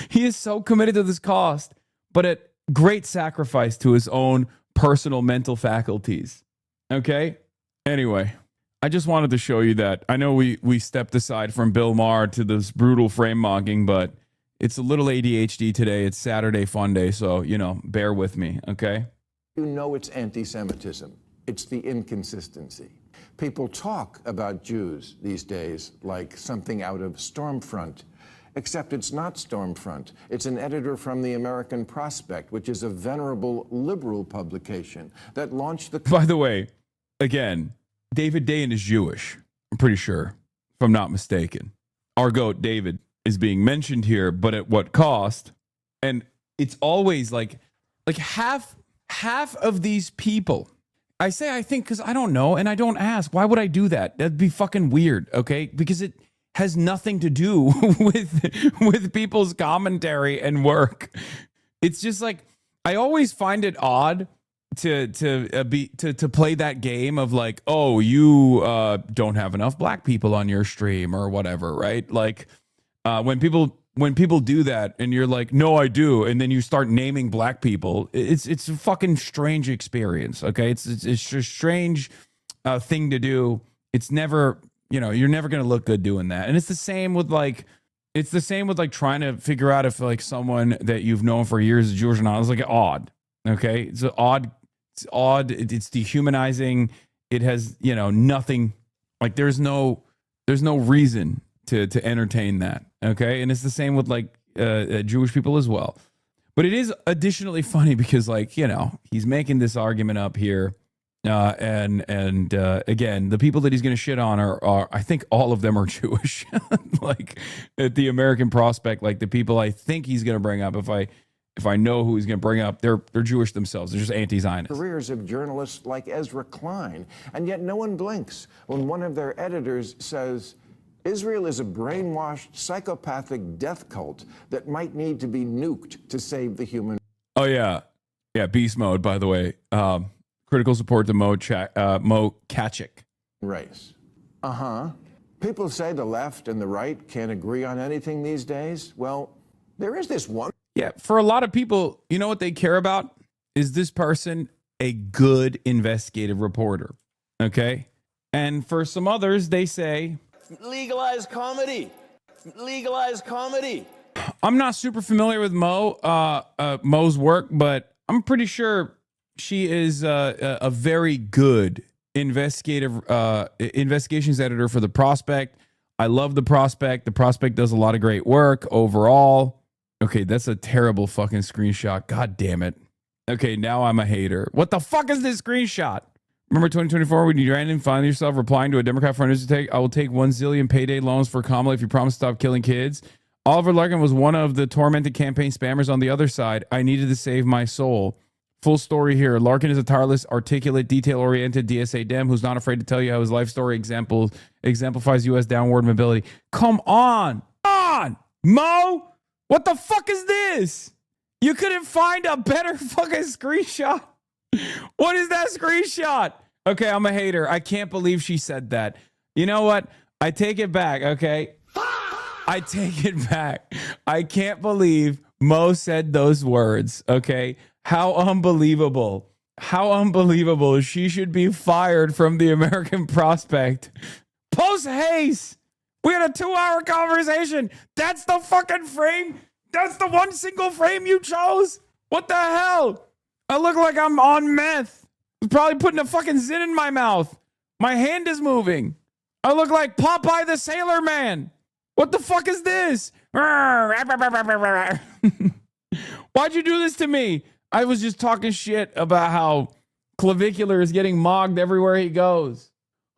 he is so committed to this cost, but at great sacrifice to his own personal mental faculties. Okay? Anyway, I just wanted to show you that. I know we stepped aside from Bill Maher to this brutal frame mocking, but it's a little ADHD today. It's Saturday Fun Day, so, bear with me, okay? You know it's anti-Semitism. It's the inconsistency. People talk about Jews these days like something out of Stormfront, except it's not Stormfront. It's an editor from the American Prospect, which is a venerable liberal publication that launched the... By the way, again, David Dayen is Jewish, I'm pretty sure, if I'm not mistaken. Our goat, David, is being mentioned here, but at what cost? And it's always like half of these people... I say I think because I don't know and I don't ask. Why would I do that? That'd be fucking weird, okay? Because it has nothing to do with people's commentary and work. It's just like I always find it odd to play that game of like, oh, you don't have enough black people on your stream or whatever, right? Like when people do that and you're like, no, I do. And then you start naming black people. It's a fucking strange experience. Okay. It's a strange thing to do. It's never, you're never going to look good doing that. And it's the same with like trying to figure out if like someone that you've known for years is Jewish or not. It's like odd. Okay. It's odd. It's dehumanizing. It has, nothing like there's no reason to entertain that. Okay. And it's the same with like Jewish people as well. But it is additionally funny because like, he's making this argument up here. And again, the people that he's going to shit on are, I think all of them are Jewish. Like at the American Prospect, like the people I think he's going to bring up, if I know who he's going to bring up, they're Jewish themselves. They're just anti-Zionist. Careers of journalists like Ezra Klein. And yet no one blinks when one of their editors says, Israel is a brainwashed, psychopathic death cult that might need to be nuked to save the human. Oh, yeah. Yeah, beast mode, by the way. Critical support to Mo Kachik. Race. Uh-huh. People say the left and the right can't agree on anything these days. Well, there is this one. Yeah, for a lot of people, you know what they care about? Is this person a good investigative reporter? Okay? And for some others, they say... Legalize comedy. Legalize comedy. I'm not super familiar with Mo's work, but I'm pretty sure she is a very good investigations editor for The Prospect. I love The Prospect. The Prospect does a lot of great work overall. Okay, that's a terrible fucking screenshot. God damn it. Okay, now I'm a hater. What the fuck is this screenshot? Remember 2024 when you ran and find yourself replying to a Democrat friend to take, I will take 1 zillion payday loans for Kamala if you promise to stop killing kids. Oliver Larkin was one of the tormented campaign spammers on the other side. I needed to save my soul. Full story here. Larkin is a tireless, articulate, detail-oriented DSA Dem who's not afraid to tell you how his life story exemplifies U.S. downward mobility. Come on. Mo? What the fuck is this? You couldn't find a better fucking screenshot. What is that screenshot? Okay, I'm a hater. I can't believe she said that. You know what? I take it back, okay? I take it back. I can't believe Mo said those words, okay? How unbelievable. How unbelievable. She should be fired from the American Prospect. Post haste. We had a 2-hour conversation. That's the fucking frame. That's the one single frame you chose. What the hell? I look like I'm on meth. Probably putting a fucking zit in my mouth. My hand is moving. I look like Popeye the Sailor Man. What the fuck is this? Why'd you do this to me? I was just talking shit about how Clavicular is getting mogged everywhere he goes.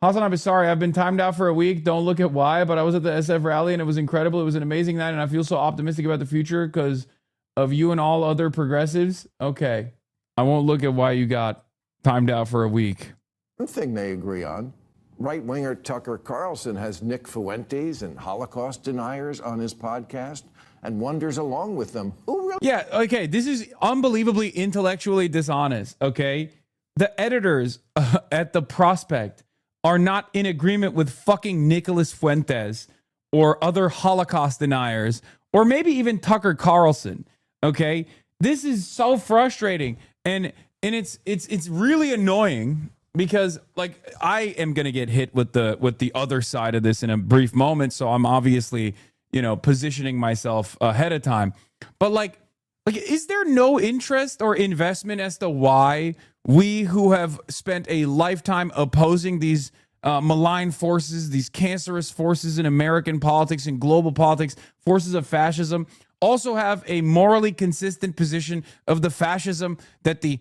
HasanAbi, sorry, I've been timed out for a week. Don't look at why, but I was at the SF rally and it was incredible. It was an amazing night and I feel so optimistic about the future because of you and all other progressives. Okay, I won't look at why you got timed out for a week. One thing they agree on. Right-winger Tucker Carlson has Nick Fuentes and Holocaust deniers on his podcast and wonders along with them who really... Yeah, okay, this is unbelievably intellectually dishonest, okay? The editors at The Prospect are not in agreement with fucking Nicholas Fuentes or other Holocaust deniers or maybe even Tucker Carlson, okay? This is so frustrating and it's really annoying because like I am going to get hit with the other side of this in a brief moment, so I'm obviously, you know, positioning myself ahead of time. But like is there no interest or investment as to why we who have spent a lifetime opposing these malign forces, these cancerous forces in American politics and global politics, forces of fascism, also have a morally consistent position of the fascism that the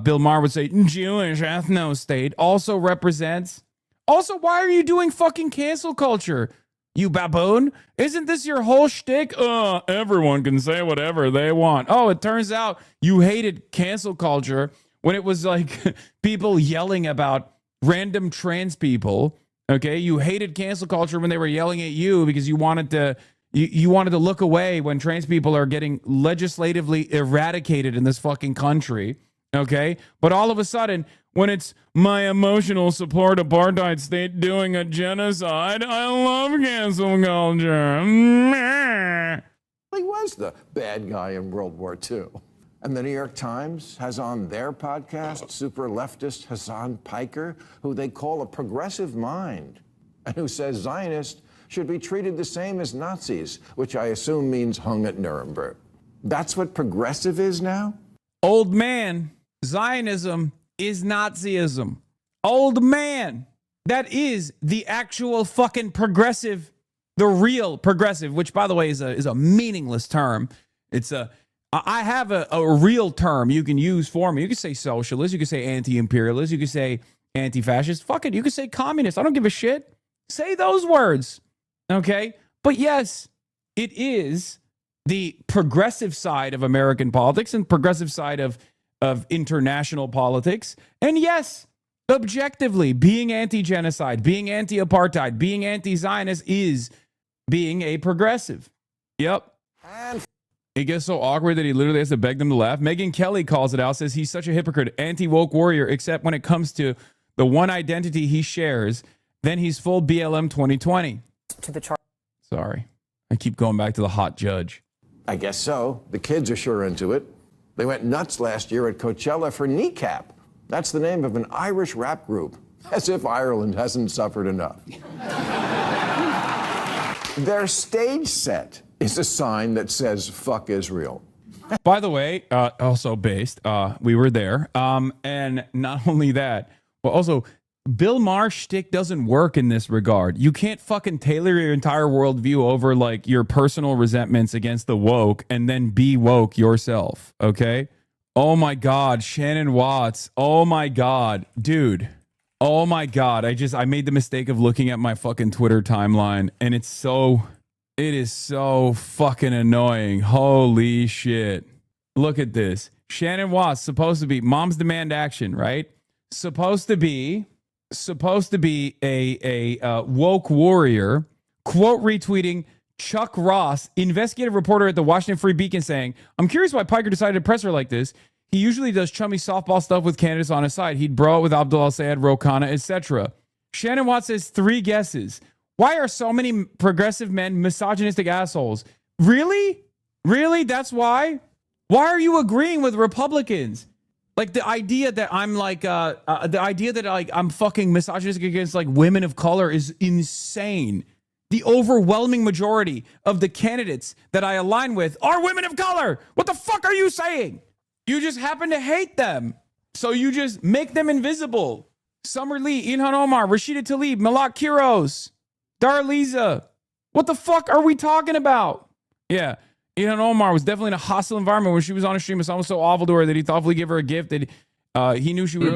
Bill Maher would say Jewish ethno-state also represents? Also, why are you doing fucking cancel culture, you baboon? Isn't this your whole shtick? Everyone can say whatever they want. Oh, it turns out you hated cancel culture when it was like people yelling about random trans people. Okay, you hated cancel culture when they were yelling at you because you wanted to look away when trans people are getting legislatively eradicated in this fucking country. Okay, but all of a sudden, when it's my emotional support apartheid state doing a genocide, I love cancel culture. He was the bad guy in World War II. And the New York Times has on their podcast super leftist Hasan Piker, who they call a progressive mind, and who says Zionists should be treated the same as Nazis, which I assume means hung at Nuremberg. That's what progressive is now? Old man, Zionism is Nazism. Old man, that is the actual fucking progressive, the real progressive, which by the way is a meaningless term. I have a real term you can use for me. You can say socialist, you can say anti-imperialist, you can say anti-fascist. Fuck it, you can say communist. I don't give a shit. Say those words, okay? But yes, it is the progressive side of American politics and progressive side of international politics. And yes, objectively, being anti-genocide, being anti-apartheid, being anti-Zionist is being a progressive. Yep. It gets so awkward that he literally has to beg them to laugh. Megyn Kelly calls it out, says he's such a hypocrite, anti-woke warrior, except when it comes to the one identity he shares, then he's full BLM 2020. To the chart. Sorry. I keep going back to the hot judge. I guess so. The kids are sure into it. They went nuts last year at Coachella for Kneecap. That's the name of an Irish rap group. As if Ireland hasn't suffered enough. Their stage set is a sign that says, fuck Israel. By the way, also based, we were there. And not only that, but also Bill Maher's shtick doesn't work in this regard. You can't fucking tailor your entire worldview over like your personal resentments against the woke and then be woke yourself. Okay. Oh my God. Shannon Watts. Oh my God, dude. Oh my God. I made the mistake of looking at my fucking Twitter timeline and it's so It is so fucking annoying. Holy shit. Look at this. Shannon Watts, supposed to be Moms Demand Action, right? Supposed to be a woke warrior, quote retweeting Chuck Ross, investigative reporter at the Washington Free Beacon, saying, I'm curious why Piker decided to press her like this. He usually does chummy softball stuff with candidates on his side. He'd bro it with Abdul Al-Sayed, Ro Khanna, etc. Shannon Watts says 3 guesses. Why are so many progressive men misogynistic assholes? Really? Really? That's why? Why are you agreeing with Republicans? Like the idea that I'm like, I'm fucking misogynistic against like women of color is insane. The overwhelming majority of the candidates that I align with are women of color. What the fuck are you saying? You just happen to hate them. So you just make them invisible. Summer Lee, Ilhan Omar, Rashida Tlaib, Malak Qiros, Darliza. What the fuck are we talking about? Yeah. Ilhan Omar was definitely in a hostile environment when she was on a stream. Someone was so awful to her that he thoughtfully gave her a gift that he knew she would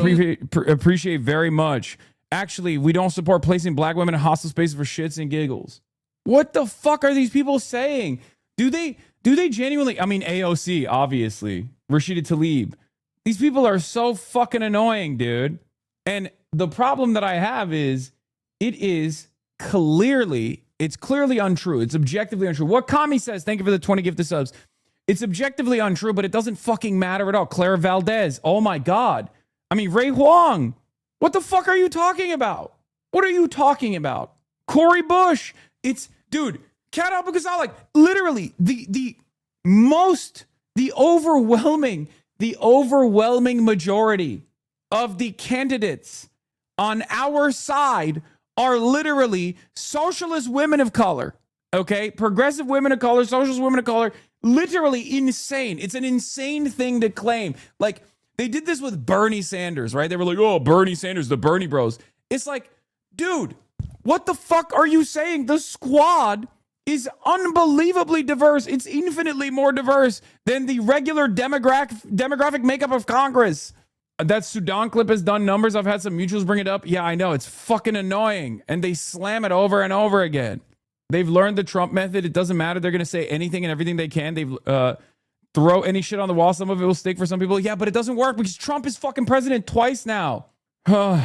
appreciate very much. Actually, we don't support placing black women in hostile spaces for shits and giggles. What the fuck are these people saying? Do they genuinely? I mean, AOC, obviously. Rashida Tlaib. These people are so fucking annoying, dude. And the problem that I have is it's clearly untrue. It's objectively untrue. What Kami says, thank you for the 20 gifted subs. It's objectively untrue, but it doesn't fucking matter at all. Claire Valdez. Oh my God. I mean, Ray Huang. What the fuck are you talking about? What are you talking about? Cori Bush. Dude, Kat Alba-Ghazal, like literally the overwhelming majority of the candidates on our side are literally socialist women of color, okay? Progressive women of color, socialist women of color, literally insane. It's an insane thing to claim. Like, they did this with Bernie Sanders, right? They were like, oh, Bernie Sanders, the Bernie bros. It's like, dude, what the fuck are you saying? The squad is unbelievably diverse. It's infinitely more diverse than the regular demographic makeup of Congress. That Sudan clip has done numbers. I've had some mutuals bring it up. Yeah, I know. It's fucking annoying. And they slam it over and over again. They've learned the Trump method. It doesn't matter. They're going to say anything and everything they can. They've throw any shit on the wall. Some of it will stick for some people. Yeah, but it doesn't work because Trump is fucking president twice now. And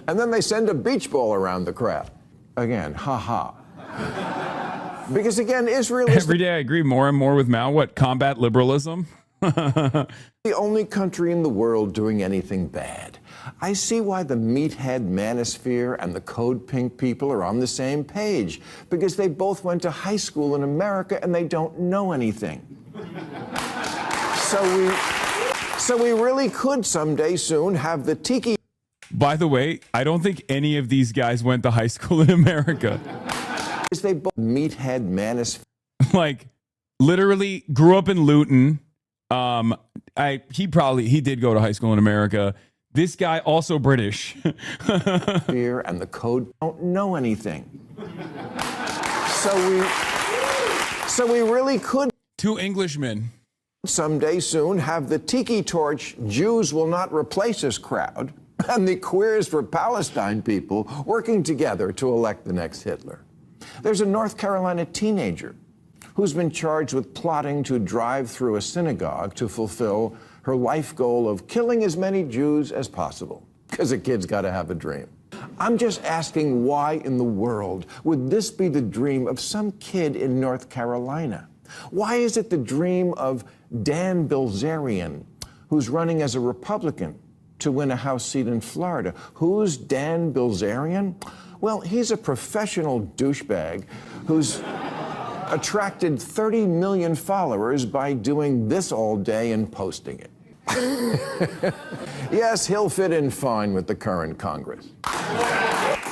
then they send a beach ball around the crowd. Again, ha. Because again, Israel is... Every day I agree more and more with Mao. What, combat liberalism? the only country in the world doing anything bad. I see why the meathead manosphere and the Code Pink people are on the same page. Because they both went to high school in America and they don't know anything. So we really could someday soon have the tiki... By the way, I don't think any of these guys went to high school in America. They both meathead manosphere. Like, literally grew up in Luton. He did go to high school in America. This guy also British. Fear and the code don't know anything. So we really could. 2 Englishmen. Someday soon have the tiki torch Jews will not replace us crowd and the Queers for Palestine people working together to elect the next Hitler. There's a North Carolina teenager who's been charged with plotting to drive through a synagogue to fulfill her life goal of killing as many Jews as possible, because a kid's got to have a dream. I'm just asking, why in the world would this be the dream of some kid in North Carolina? Why is it the dream of Dan Bilzerian, who's running as a Republican to win a House seat in Florida? Who's Dan Bilzerian? Well, he's a professional douchebag who's attracted 30 million followers by doing this all day and posting it. Yes, he'll fit in fine with the current Congress.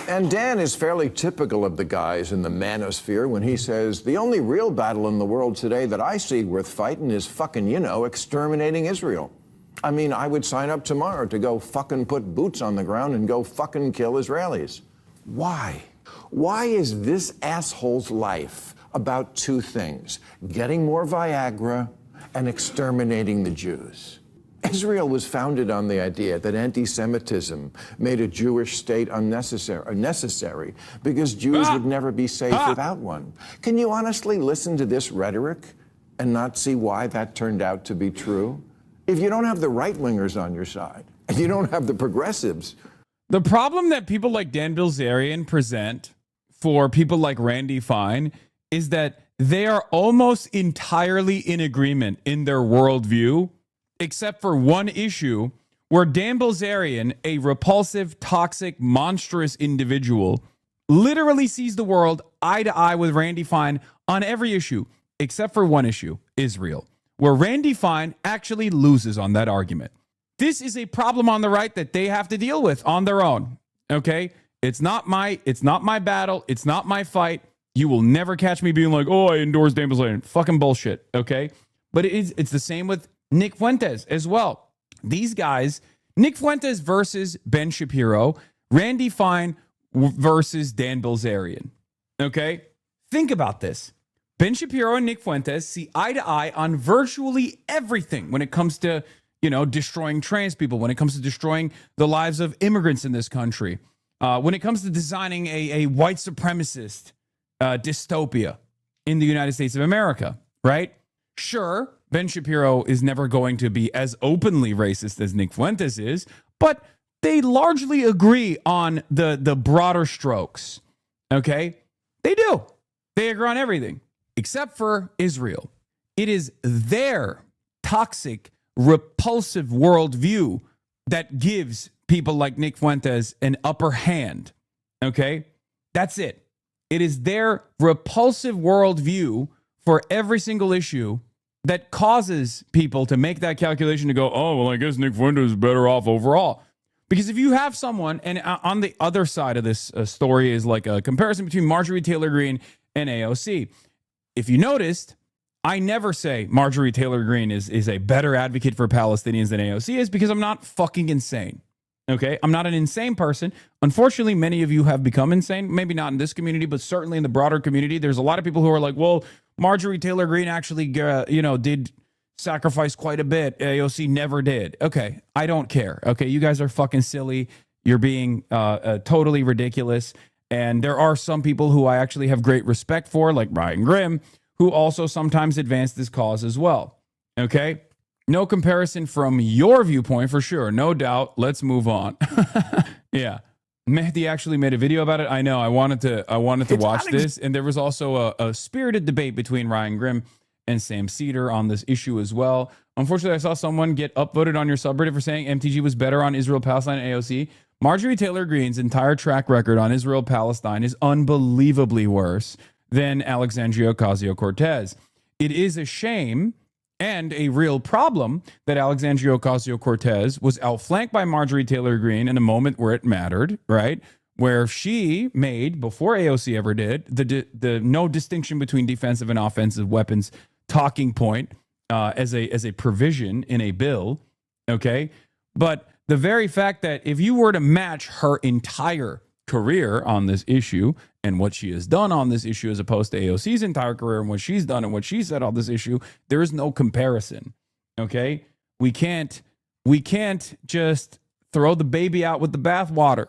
And Dan is fairly typical of the guys in the manosphere when he says, the only real battle in the world today that I see worth fighting is fucking, exterminating Israel. I mean, I would sign up tomorrow to go fucking put boots on the ground and go fucking kill Israelis. Why? Why is this asshole's life about 2 things? Getting more Viagra and exterminating the Jews. Israel was founded on the idea that anti-Semitism made a Jewish state unnecessary because Jews would never be safe without one. Can you honestly listen to this rhetoric and not see why that turned out to be true? If you don't have the right-wingers on your side, and you don't have the progressives. The problem that people like Dan Bilzerian present for people like Randy Fine is that they are almost entirely in agreement in their worldview, except for one issue where Dan Bilzerian, a repulsive, toxic, monstrous individual, literally sees the world eye to eye with Randy Fine on every issue, except for one issue, Israel, where Randy Fine actually loses on that argument. This is a problem on the right that they have to deal with on their own. Okay? It's not my battle. It's not my fight. You will never catch me being like, oh, I endorse Dan Bilzerian. Fucking bullshit. Okay? But it's the same with Nick Fuentes as well. These guys, Nick Fuentes versus Ben Shapiro, Randy Fine versus Dan Bilzerian. Okay? Think about this. Ben Shapiro and Nick Fuentes see eye to eye on virtually everything when it comes to, destroying trans people, when it comes to destroying the lives of immigrants in this country, when it comes to designing a white supremacist dystopia in the United States of America, right? Sure, Ben Shapiro is never going to be as openly racist as Nick Fuentes is, but they largely agree on the broader strokes, okay? They do. They agree on everything, except for Israel. It is their toxic, repulsive worldview that gives people like Nick Fuentes an upper hand, okay? That's it. It is their repulsive worldview for every single issue that causes people to make that calculation to go, oh, well, I guess Nick Fuentes is better off overall. Because if you have someone, and on the other side of this story is like a comparison between Marjorie Taylor Greene and AOC. If you noticed, I never say Marjorie Taylor Greene is a better advocate for Palestinians than AOC is, because I'm not fucking insane. Okay? I'm not an insane person. Unfortunately, many of you have become insane. Maybe not in this community, but certainly in the broader community. There's a lot of people who are like, well, Marjorie Taylor Greene actually, did sacrifice quite a bit. AOC never did. Okay, I don't care. Okay, you guys are fucking silly. You're being totally ridiculous. And there are some people who I actually have great respect for, like Ryan Grimm, who also sometimes advance this cause as well. Okay? No comparison from your viewpoint for sure. No doubt. Let's move on. Yeah. Mehdi actually made a video about it. I know. I wanted to watch this. And there was also a spirited debate between Ryan Grimm and Sam Cedar on this issue as well. Unfortunately, I saw someone get upvoted on your subreddit for saying MTG was better on Israel, Palestine, and AOC. Marjorie Taylor Greene's entire track record on Israel, Palestine is unbelievably worse than Alexandria Ocasio-Cortez. It is a shame and a real problem that Alexandria Ocasio-Cortez was outflanked by Marjorie Taylor Greene in a moment where it mattered, right? Where she made, before AOC ever did, the no distinction between defensive and offensive weapons talking point as a provision in a bill, okay? But the very fact that if you were to match her entire career on this issue and what she has done on this issue as opposed to AOC's entire career and what she's done and what she said on this issue, there is no comparison, okay? We can't just throw the baby out with the bathwater,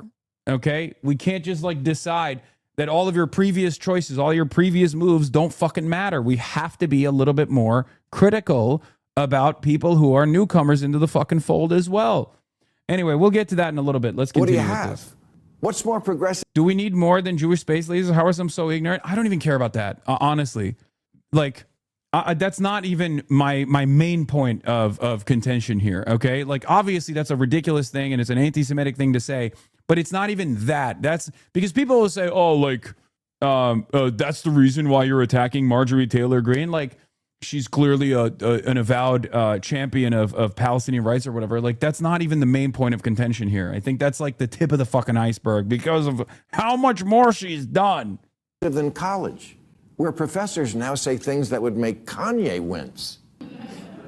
okay? We can't just decide that all of your previous choices, all your previous moves don't fucking matter. We have to be a little bit more critical about people who are newcomers into the fucking fold as well. Anyway, we'll get to that in a little bit. Let's continue with this. What's more progressive? Do we need more than Jewish space lasers? How are some so ignorant? I don't even care about that, honestly. That's not even my main point of contention here, okay? Obviously, that's a ridiculous thing, and it's an anti-Semitic thing to say, but it's not even that. That's because people will say, that's the reason why you're attacking Marjorie Taylor Greene. She's clearly an avowed champion of Palestinian rights or whatever. That's not even the main point of contention here. I think that's the tip of the fucking iceberg because of how much more she's done. Than college, where professors now say things that would make Kanye wince.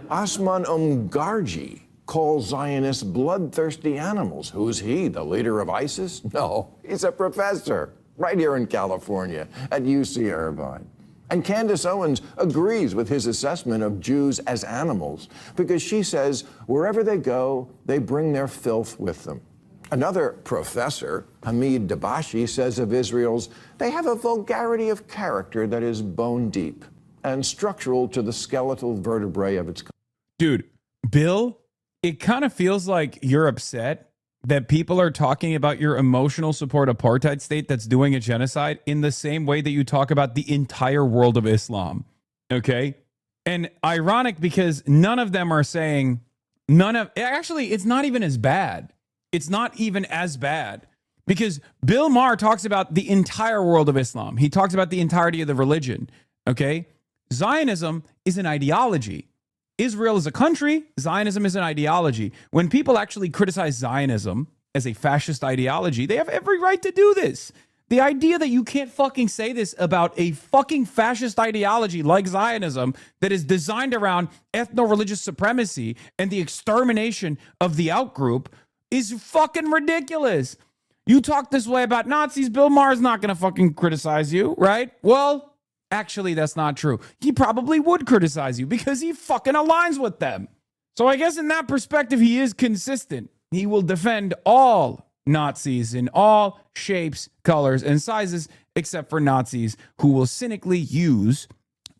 Osman Omgarji calls Zionists bloodthirsty animals. Who's he, the leader of ISIS? No, he's a professor right here in California at UC Irvine. And Candace Owens agrees with his assessment of Jews as animals because she says wherever they go, they bring their filth with them. Another professor, Hamid Dabashi, says of Israel's, they have a vulgarity of character that is bone deep and structural to the skeletal vertebrae of its. Dude, Bill, it kind of feels like you're upset that people are talking about your emotional support apartheid state that's doing a genocide in the same way that you talk about the entire world of Islam. Okay? And ironic because none of them are saying, actually, it's not even as bad. It's not even as bad because Bill Maher talks about the entire world of Islam. He talks about the entirety of the religion. Okay? Zionism is an ideology. Israel is a country. Zionism is an ideology. When people actually criticize Zionism as a fascist ideology, they have every right to do this. The idea that you can't fucking say this about a fucking fascist ideology like Zionism that is designed around ethno-religious supremacy and the extermination of the outgroup is fucking ridiculous. You talk this way about Nazis, Bill Maher's not going to fucking criticize you, right? Well, actually, that's not true. He probably would criticize you because he fucking aligns with them. So I guess in that perspective, he is consistent. He will defend all Nazis in all shapes, colors, and sizes, except for Nazis who will cynically use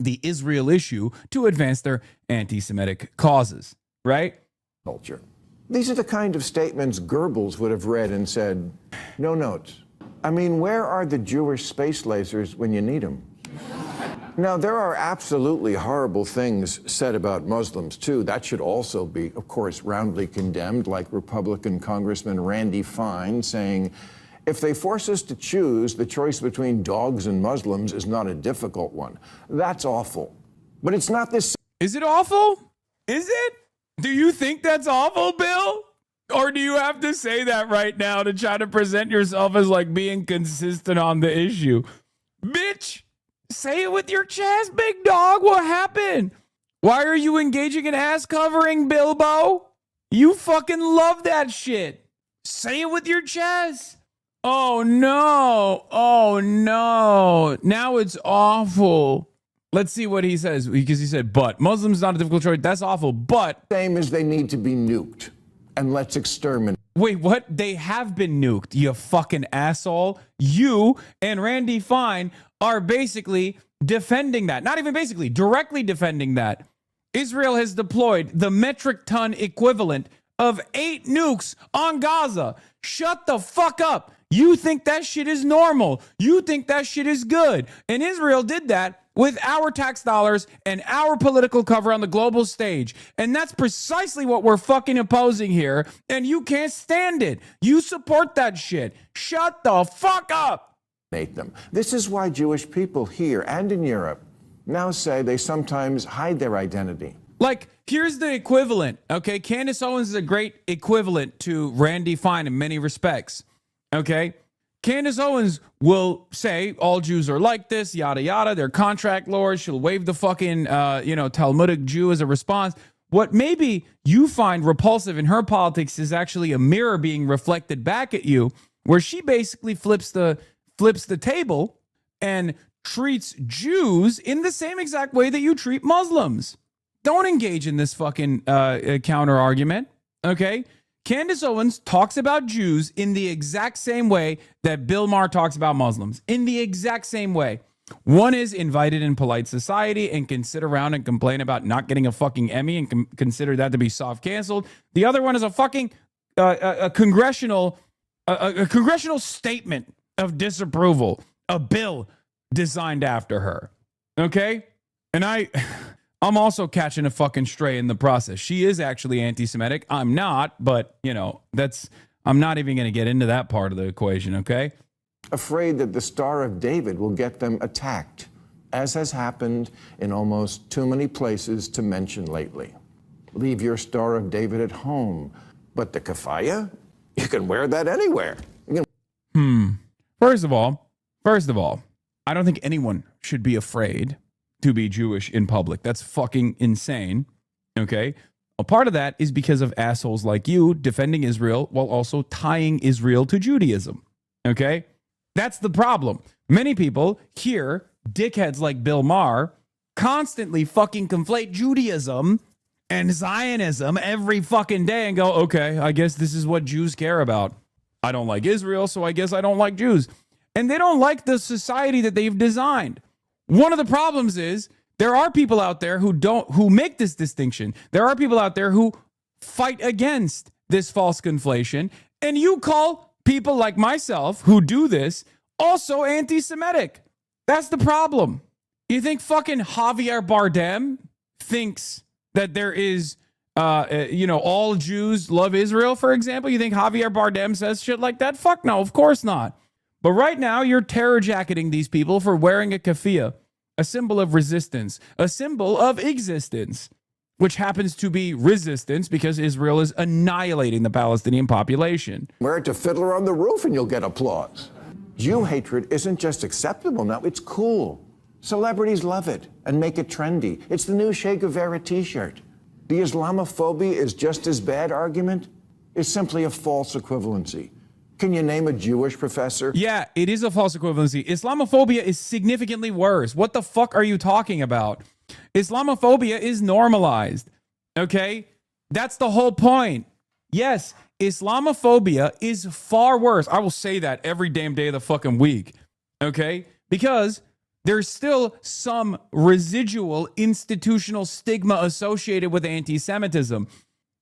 the Israel issue to advance their anti-Semitic causes, right? Culture. These are the kind of statements Goebbels would have read and said, no notes. I mean, where are the Jewish space lasers when you need them? Now, there are absolutely horrible things said about Muslims, too. That should also be, of course, roundly condemned, like Republican Congressman Randy Fine saying, if they force us to choose, the choice between dogs and Muslims is not a difficult one. That's awful. But it's not this. Is it awful? Is it? Do you think that's awful, Bill? Or do you have to say that right now to try to present yourself as like being consistent on the issue? Bitch! Say it with your chest, big dog. What happened? Why are you engaging in ass covering, Bilbo? You fucking love that shit. Say it with your chest. Oh, no. Oh, no. Now it's awful. Let's see what he says, because he said, but. Muslims not a difficult choice. That's awful, but. Same as they need to be nuked. And let's exterminate. Wait, what? They have been nuked, you fucking asshole. You and Randy Fine are basically defending that. Not even basically, directly defending that. Israel has deployed the metric ton equivalent of 8 nukes on Gaza. Shut the fuck up. You think that shit is normal. You think that shit is good. And Israel did that with our tax dollars and our political cover on the global stage. And that's precisely what we're fucking opposing here. And you can't stand it. You support that shit. Shut the fuck up. Them. This is why Jewish people here and in Europe now say they sometimes hide their identity. Like, here's the equivalent, okay? Candace Owens is a great equivalent to Randy Fine in many respects, okay? Candace Owens will say all Jews are like this, yada, yada. They're contract lawyers. She'll wave the fucking, Talmudic Jew as a response. What maybe you find repulsive in her politics is actually a mirror being reflected back at you, where she basically flips the table and treats Jews in the same exact way that you treat Muslims. Don't engage in this fucking counter argument, okay? Candace Owens talks about Jews in the exact same way that Bill Maher talks about Muslims, in the exact same way. One is invited in polite society and can sit around and complain about not getting a fucking Emmy and consider that to be soft canceled. The other one is a fucking a congressional statement of disapproval, a bill designed after her. Okay? And I'm also catching a fucking stray in the process. She is actually anti-Semitic. I'm not, but I'm not even going to get into that part of the equation, okay? Afraid that the Star of David will get them attacked, as has happened in almost too many places to mention lately. Leave your Star of David at home, but the kafaya, you can wear that anywhere. First of all, I don't think anyone should be afraid to be Jewish in public. That's fucking insane. Okay? A part of that is because of assholes like you defending Israel while also tying Israel to Judaism. Okay? That's the problem. Many people hear dickheads like Bill Maher constantly fucking conflate Judaism and Zionism every fucking day and go, okay, I guess this is what Jews care about. I don't like Israel, so I guess I don't like Jews. And they don't like the society that they've designed. One of the problems is there are people out there who make this distinction. There are people out there who fight against this false conflation. And you call people like myself who do this also anti-Semitic. That's the problem. You think fucking Javier Bardem thinks that there is, all Jews love Israel, for example? You think Javier Bardem says shit like that? Fuck no, of course not. But right now, you're terror jacketing these people for wearing a keffiyeh, a symbol of resistance, a symbol of existence, which happens to be resistance because Israel is annihilating the Palestinian population. Wear it to Fiddler on the Roof and you'll get applause. Jew hatred isn't just acceptable now, it's cool. Celebrities love it and make it trendy. It's the new Che Guevara t-shirt. The Islamophobia is just as bad argument is simply a false equivalency. Can you name a Jewish professor? Yeah, it is a false equivalency. Islamophobia is significantly worse. What the fuck are you talking about? Islamophobia is normalized, okay? That's the whole point. Yes, Islamophobia is far worse. I will say that every damn day of the fucking week, okay? Because there's still some residual institutional stigma associated with anti-Semitism.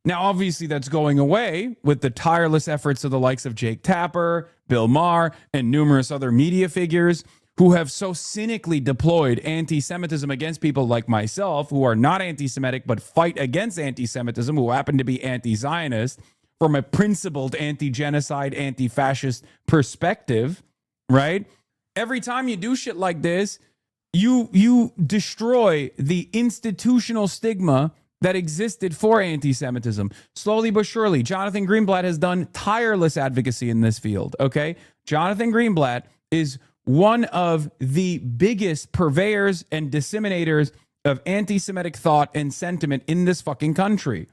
Now, obviously, that's going away with the tireless efforts of the likes of Jake Tapper, Bill Maher, and numerous other media figures who have so cynically deployed anti-Semitism against people like myself, who are not anti-Semitic but fight against anti-Semitism, who happen to be anti-Zionist from a principled anti-genocide, anti-fascist perspective, right? Every time you do shit like this, you destroy the institutional stigma that existed for anti-Semitism. Slowly but surely, Jonathan Greenblatt has done tireless advocacy in this field, okay? Jonathan Greenblatt is one of the biggest purveyors and disseminators of anti-Semitic thought and sentiment in this fucking country.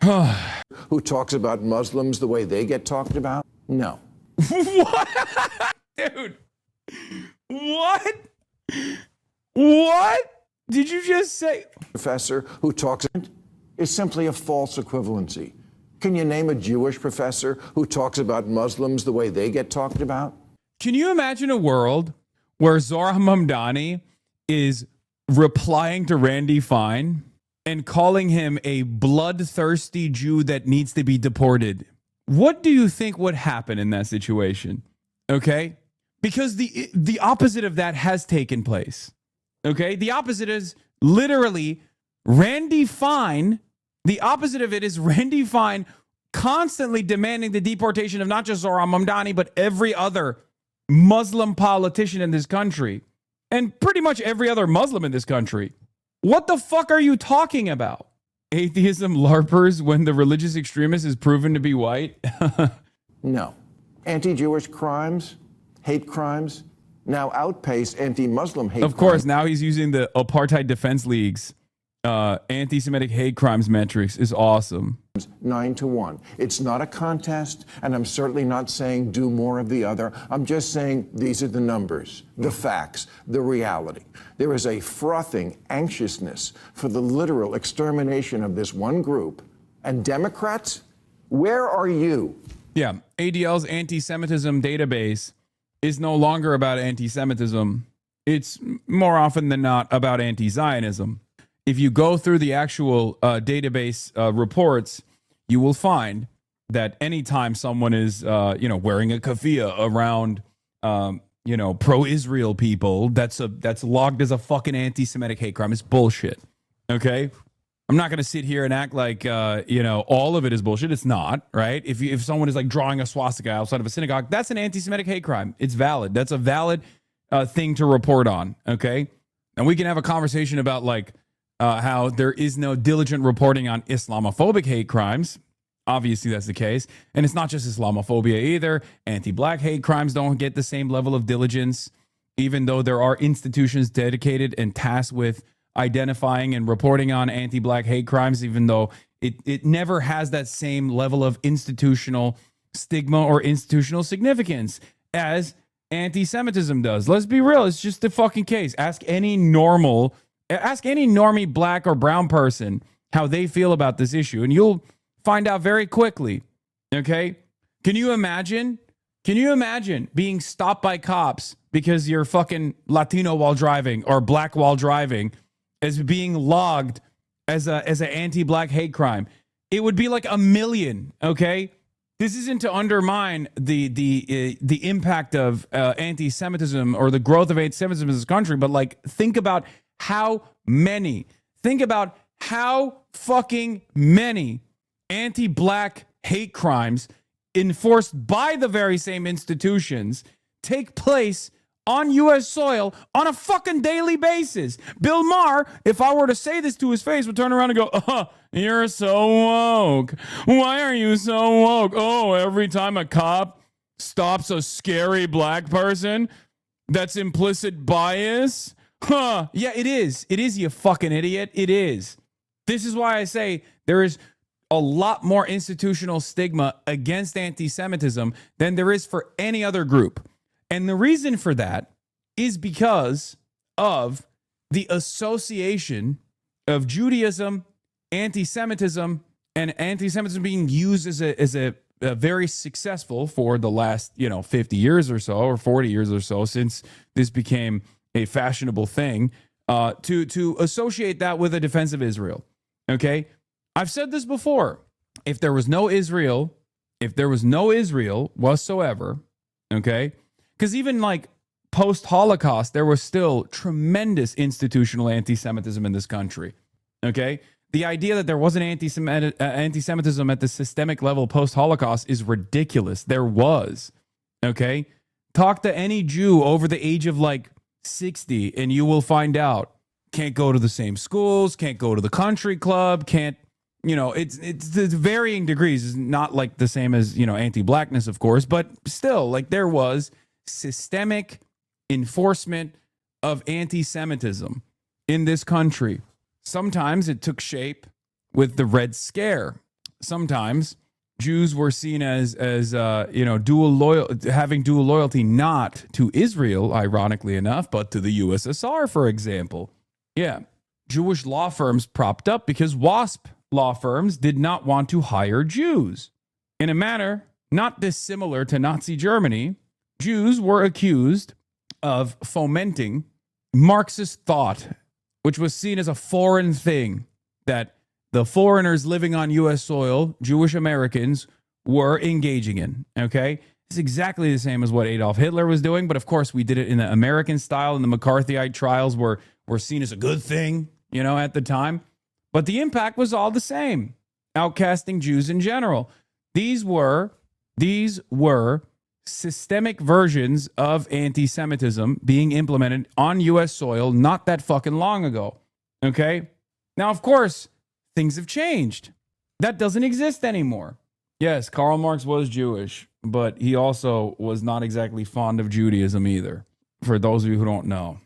Who talks about Muslims the way they get talked about? No. What? Dude. What? What did you just say? Professor who talks is simply a false equivalency. Can you name a Jewish professor who talks about Muslims the way they get talked about? Can you imagine a world where Zohar Mamdani is replying to Randy Fine and calling him a bloodthirsty Jew that needs to be deported? What do you think would happen in that situation? Okay? Because the opposite of that has taken place. Okay? The opposite is literally Randy Fine. The opposite of it is Randy Fine constantly demanding the deportation of not just Zohar Mamdani, but every other Muslim politician in this country. And pretty much every other Muslim in this country. What the fuck are you talking about? Atheism LARPers when the religious extremist is proven to be white? No. Anti-Jewish crimes, hate crimes, now outpace anti-Muslim hate crimes. Of course, now he's using the Apartheid Defense League's anti-Semitic hate crimes metrics is awesome. 9-1. It's not a contest, and I'm certainly not saying do more of the other. I'm just saying these are the numbers, the facts, the reality. There is a frothing anxiousness for the literal extermination of this one group. And Democrats, where are you? Yeah, ADL's anti-Semitism database is no longer about anti-Semitism. It's more often than not about anti-Zionism. If you go through the actual database reports, you will find that anytime someone is, wearing a keffiyeh around, pro-Israel people, that's logged as a fucking anti-Semitic hate crime. It's bullshit. Okay, I'm not going to sit here and act like all of it is bullshit. It's not, right? If someone is like drawing a swastika outside of a synagogue, that's an anti-Semitic hate crime. It's valid. That's a valid thing to report on. Okay, and we can have a conversation about how there is no diligent reporting on Islamophobic hate crimes. Obviously, that's the case. And it's not just Islamophobia either. Anti-black hate crimes don't get the same level of diligence, even though there are institutions dedicated and tasked with identifying and reporting on anti-black hate crimes, even though it never has that same level of institutional stigma or institutional significance as anti-Semitism does. Let's be real. It's just the fucking case. Ask any normie black or brown person how they feel about this issue, and you'll find out very quickly. Okay? Can you imagine being stopped by cops because you're fucking Latino while driving or black while driving as being logged as an anti-black hate crime? It would be like 1 million, okay? This isn't to undermine the impact of anti-Semitism or the growth of anti-Semitism in this country, but like think about how fucking many anti-black hate crimes enforced by the very same institutions take place on U.S. soil on a fucking daily basis. Bill Maher, if I were to say this to his face, would turn around and go, "Oh, you're so woke. Why are you so woke? Oh, every time a cop stops a scary black person, that's implicit bias? Huh? Yeah, it is. It is, you fucking idiot. It is. This is why I say there is a lot more institutional stigma against anti-Semitism than there is for any other group. And the reason for that is because of the association of Judaism, anti-Semitism, and anti-Semitism being used as a very successful for the last 50 years or so, or 40 years or so, since this became a fashionable thing, to associate that with a defense of Israel. Okay, I've said this before. If there was no Israel whatsoever, okay, because even like post-Holocaust, there was still tremendous institutional anti-Semitism in this country. Okay, the idea that there wasn't anti-Semitism at the systemic level post-Holocaust is ridiculous. There was. Okay, talk to any Jew over the age of like 60, and you will find out. Can't go to the same schools, can't go to the country club, can't, it's varying degrees. It's not like the same as, anti-blackness, of course, but still, like there was systemic enforcement of anti-Semitism in this country. Sometimes it took shape with the Red Scare. Sometimes Jews were seen as having dual loyalty, not to Israel, ironically enough, but to the USSR, for example. Yeah, Jewish law firms propped up because WASP law firms did not want to hire Jews. In a manner not dissimilar to Nazi Germany, Jews were accused of fomenting Marxist thought, which was seen as a foreign thing, that the foreigners living on U.S. soil, Jewish Americans, were engaging in, okay? It's exactly the same as what Adolf Hitler was doing, but of course we did it in the American style, and the McCarthyite trials were seen as a good thing, at the time. But the impact was all the same. Outcasting Jews in general. These were systemic versions of anti-Semitism being implemented on U.S. soil not that fucking long ago. Okay? Now, of course, things have changed. That doesn't exist anymore. Yes, Karl Marx was Jewish, but he also was not exactly fond of Judaism either. For those of you who don't know.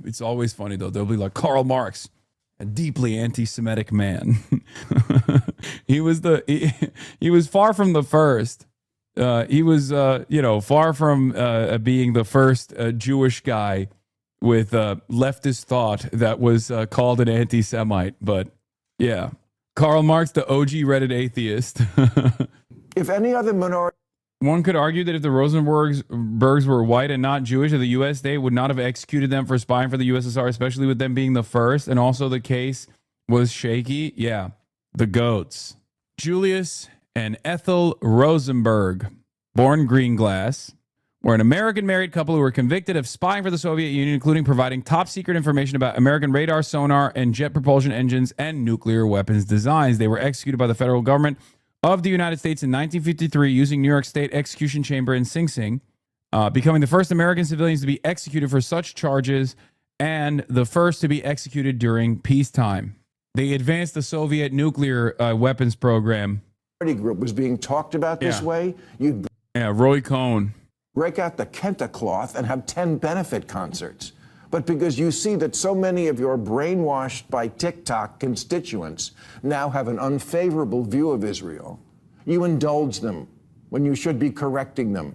It's always funny, though. They'll be like, Karl Marx, a deeply anti-Semitic man. He was far from the first. He was, far from being the first Jewish guy with leftist thought that was called an anti-Semite. But yeah, Karl Marx, the OG Reddit atheist. If any other minority... One could argue that if the Rosenbergs were white and not Jewish, the U.S. state would not have executed them for spying for the USSR, especially with them being the first. And also the case was shaky. Yeah, the goats. Julius and Ethel Rosenberg, born Greenglass, were an American married couple who were convicted of spying for the Soviet Union, including providing top secret information about American radar, sonar, and jet propulsion engines and nuclear weapons designs. They were executed by the federal government of the United States in 1953 using New York State Execution Chamber in Sing Sing, becoming the first American civilians to be executed for such charges and the first to be executed during peacetime. They advanced the Soviet nuclear weapons program. Group was being talked about this way. You'd Roy Cohn. Break out the Kenta cloth and have 10 benefit concerts. But because you see that so many of your brainwashed by TikTok constituents now have an unfavorable view of Israel, you indulge them when you should be correcting them.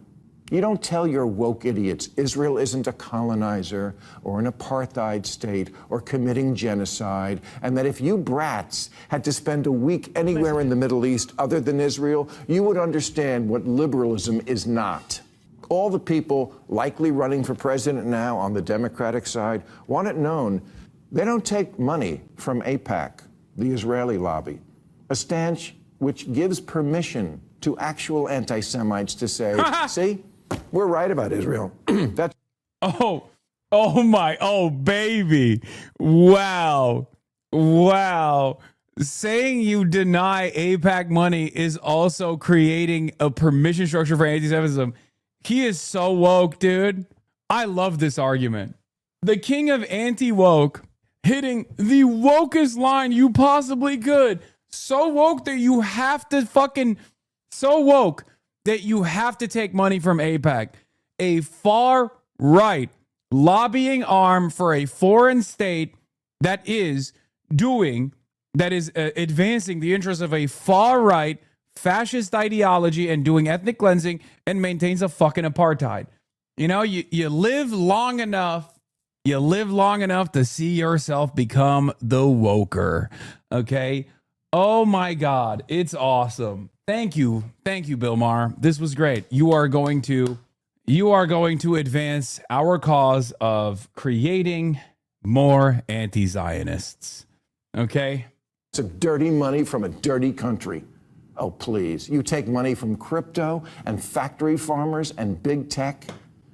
You don't tell your woke idiots Israel isn't a colonizer or an apartheid state or committing genocide, and that if you brats had to spend a week anywhere in the Middle East other than Israel, you would understand what liberalism is not. All the people likely running for president now on the Democratic side want it known they don't take money from AIPAC, the Israeli lobby, a stance which gives permission to actual anti-Semites to say, see, we're right about Israel. That's baby. Wow. Saying you deny AIPAC money is also creating a permission structure for anti-Semitism. He is so woke, dude. I love this argument. The king of anti-woke hitting the wokest line you possibly could. So woke that you have to take money from AIPAC, a far right lobbying arm for a foreign state that is advancing the interests of a far right fascist ideology and doing ethnic cleansing and maintains a fucking apartheid. You know, you live long enough to see yourself become the woker. Okay. Oh my God. It's awesome. Thank you, Bill Maher. This was great. You are going to advance our cause of creating more anti-Zionists. Okay? It's a dirty money from a dirty country. Oh, please. You take money from crypto and factory farmers and big tech,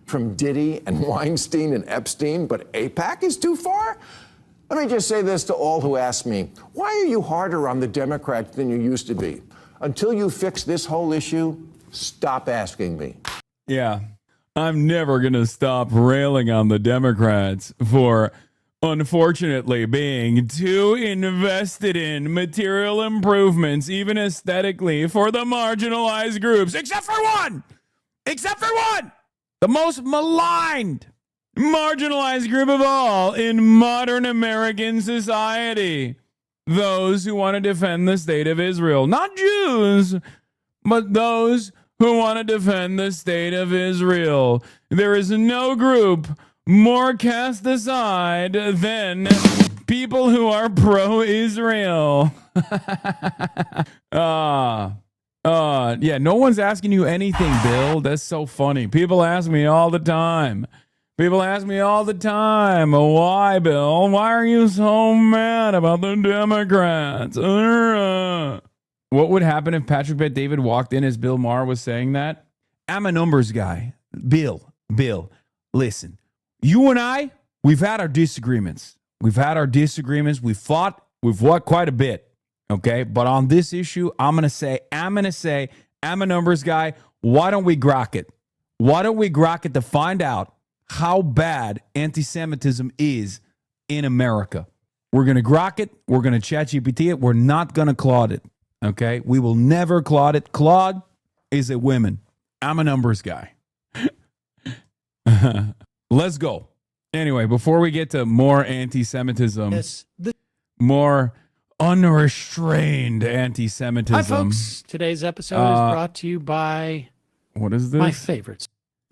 from Diddy and Weinstein and Epstein, but AIPAC is too far? Let me just say this to all who ask me, why are you harder on the Democrats than you used to be? Until you fix this whole issue, stop asking me. Yeah, I'm never going to stop railing on the Democrats for, unfortunately, being too invested in material improvements, even aesthetically, for the marginalized groups, except for one! The most maligned, marginalized group of all in modern American society. Those who want to defend the state of Israel. Not Jews, but those who want to defend the state of Israel. There is no group more cast aside than people who are pro-Israel. Yeah, no one's asking you anything, Bill. That's so funny. People ask me all the time. Why, Bill? Why are you so mad about the Democrats? What would happen if Patrick Bet David walked in as Bill Maher was saying that? I'm a numbers guy. Bill, listen. You and I, we've had our disagreements. We've fought quite a bit. Okay? But on this issue, I'm going to say, I'm a numbers guy. Why don't we grok it? To find out how bad anti-Semitism is in America? We're going to grok it. We're going to ChatGPT it. We're not going to Claude it. Okay? We will never Claude it. Claude is a woman. I'm a numbers guy. Let's go. Anyway, before we get to more anti-Semitism, more unrestrained anti-Semitism. Hi, folks. Today's episode is brought to you by what is this? My favorites.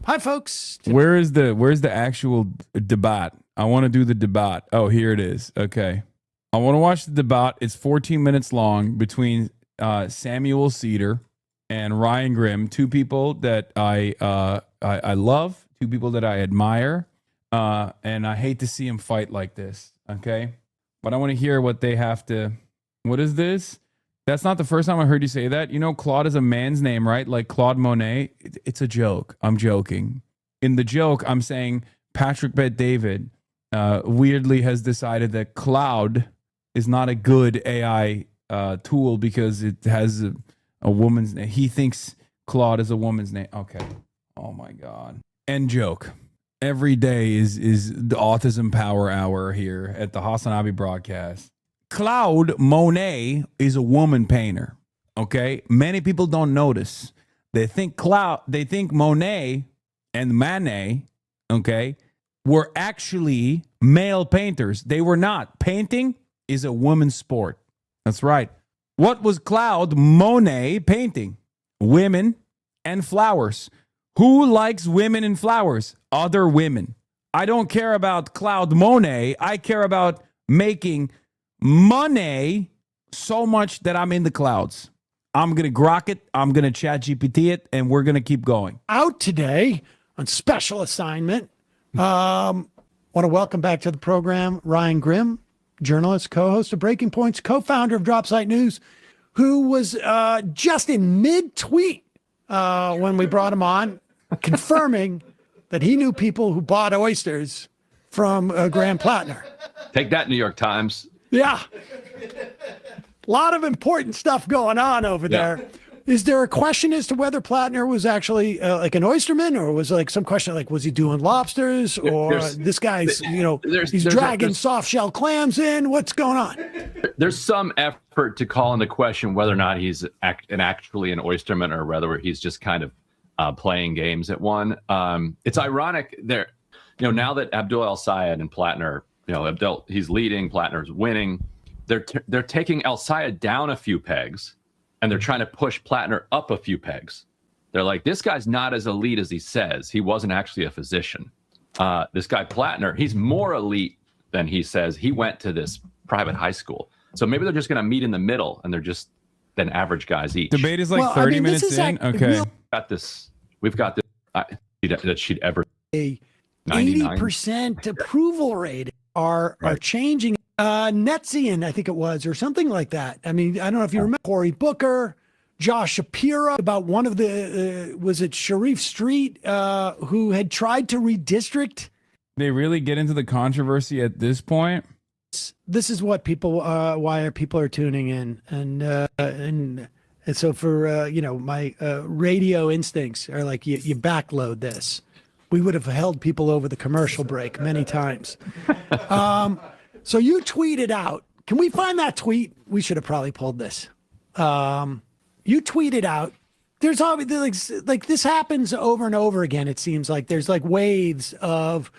Hi, folks. Where's the actual debate? I want to do the debate. Oh, here it is. Okay. I want to watch the debate. It's 14 minutes long between Samuel Cedar and Ryan Grimm, two people that I love, two people that I admire, and I hate to see them fight like this. Okay, but I want to hear what they have to. What is this? That's not the first time I heard you say that. You know, Claude is a man's name, right? Like Claude Monet. It's a joke. I'm joking. In the joke, I'm saying Patrick Bet David weirdly has decided that Cloud is not a good AI tool because it has a woman's name. He thinks Claude is a woman's name. Okay. Oh my God. End joke. Every day is the Autism Power Hour here at the HasanAbi broadcast. Claude Monet is a woman painter. Okay. Many people don't notice. They think Monet and Manet, okay, were actually male painters. They were not. Painting is a woman's sport. That's right. What was Claude Monet painting? Women and flowers. Who likes women in flowers? Other women. I don't care about Claude Monet. I care about making money so much that I'm in the clouds. I'm going to grok it. I'm going to chat GPT it, and we're going to keep going. Out today on special assignment. Want to welcome back to the program Ryan Grimm, journalist, co-host of Breaking Point's, co-founder of Dropsite News, who was just in mid-tweet when we brought him on, confirming that he knew people who bought oysters from Graham Plattner. Take that, New York Times. Yeah. A lot of important stuff going on over there. Is there a question as to whether Plattner was actually like an oysterman, or was like some question like, was he doing lobsters, or this guy's, he's dragging soft shell clams in? What's going on? There's some effort to call into question whether or not he's actually an oysterman, or whether he's just kind of playing games at one. It's ironic there, now that Abdul El-Sayed and Plattner, he's leading, Plattner's winning. They're taking El-Sayed down a few pegs, and they're trying to push Plattner up a few pegs. They're like, this guy's not as elite as he says. He wasn't actually a physician. This guy Plattner, he's more elite than he says. He went to this private high school. So maybe they're just going to meet in the middle, and they're just then average guys each. Debate is like 30 minutes in. Okay. We've got this that she'd ever a 80% approval rate are changing. Netzian, I think it was, or something like that. I mean, I don't know if you remember Cory Booker, Josh Shapiro, about one of the, was it Sharif Street, who had tried to redistrict. They really get into the controversy at this point. This is what people, why people are tuning in. And so for, my radio instincts are like, you backload this. We would have held people over the commercial break many times. So you tweeted out, can we find that tweet? We should have probably pulled this. You tweeted out, there's obviously like this happens over and over again. It seems like there's like waves of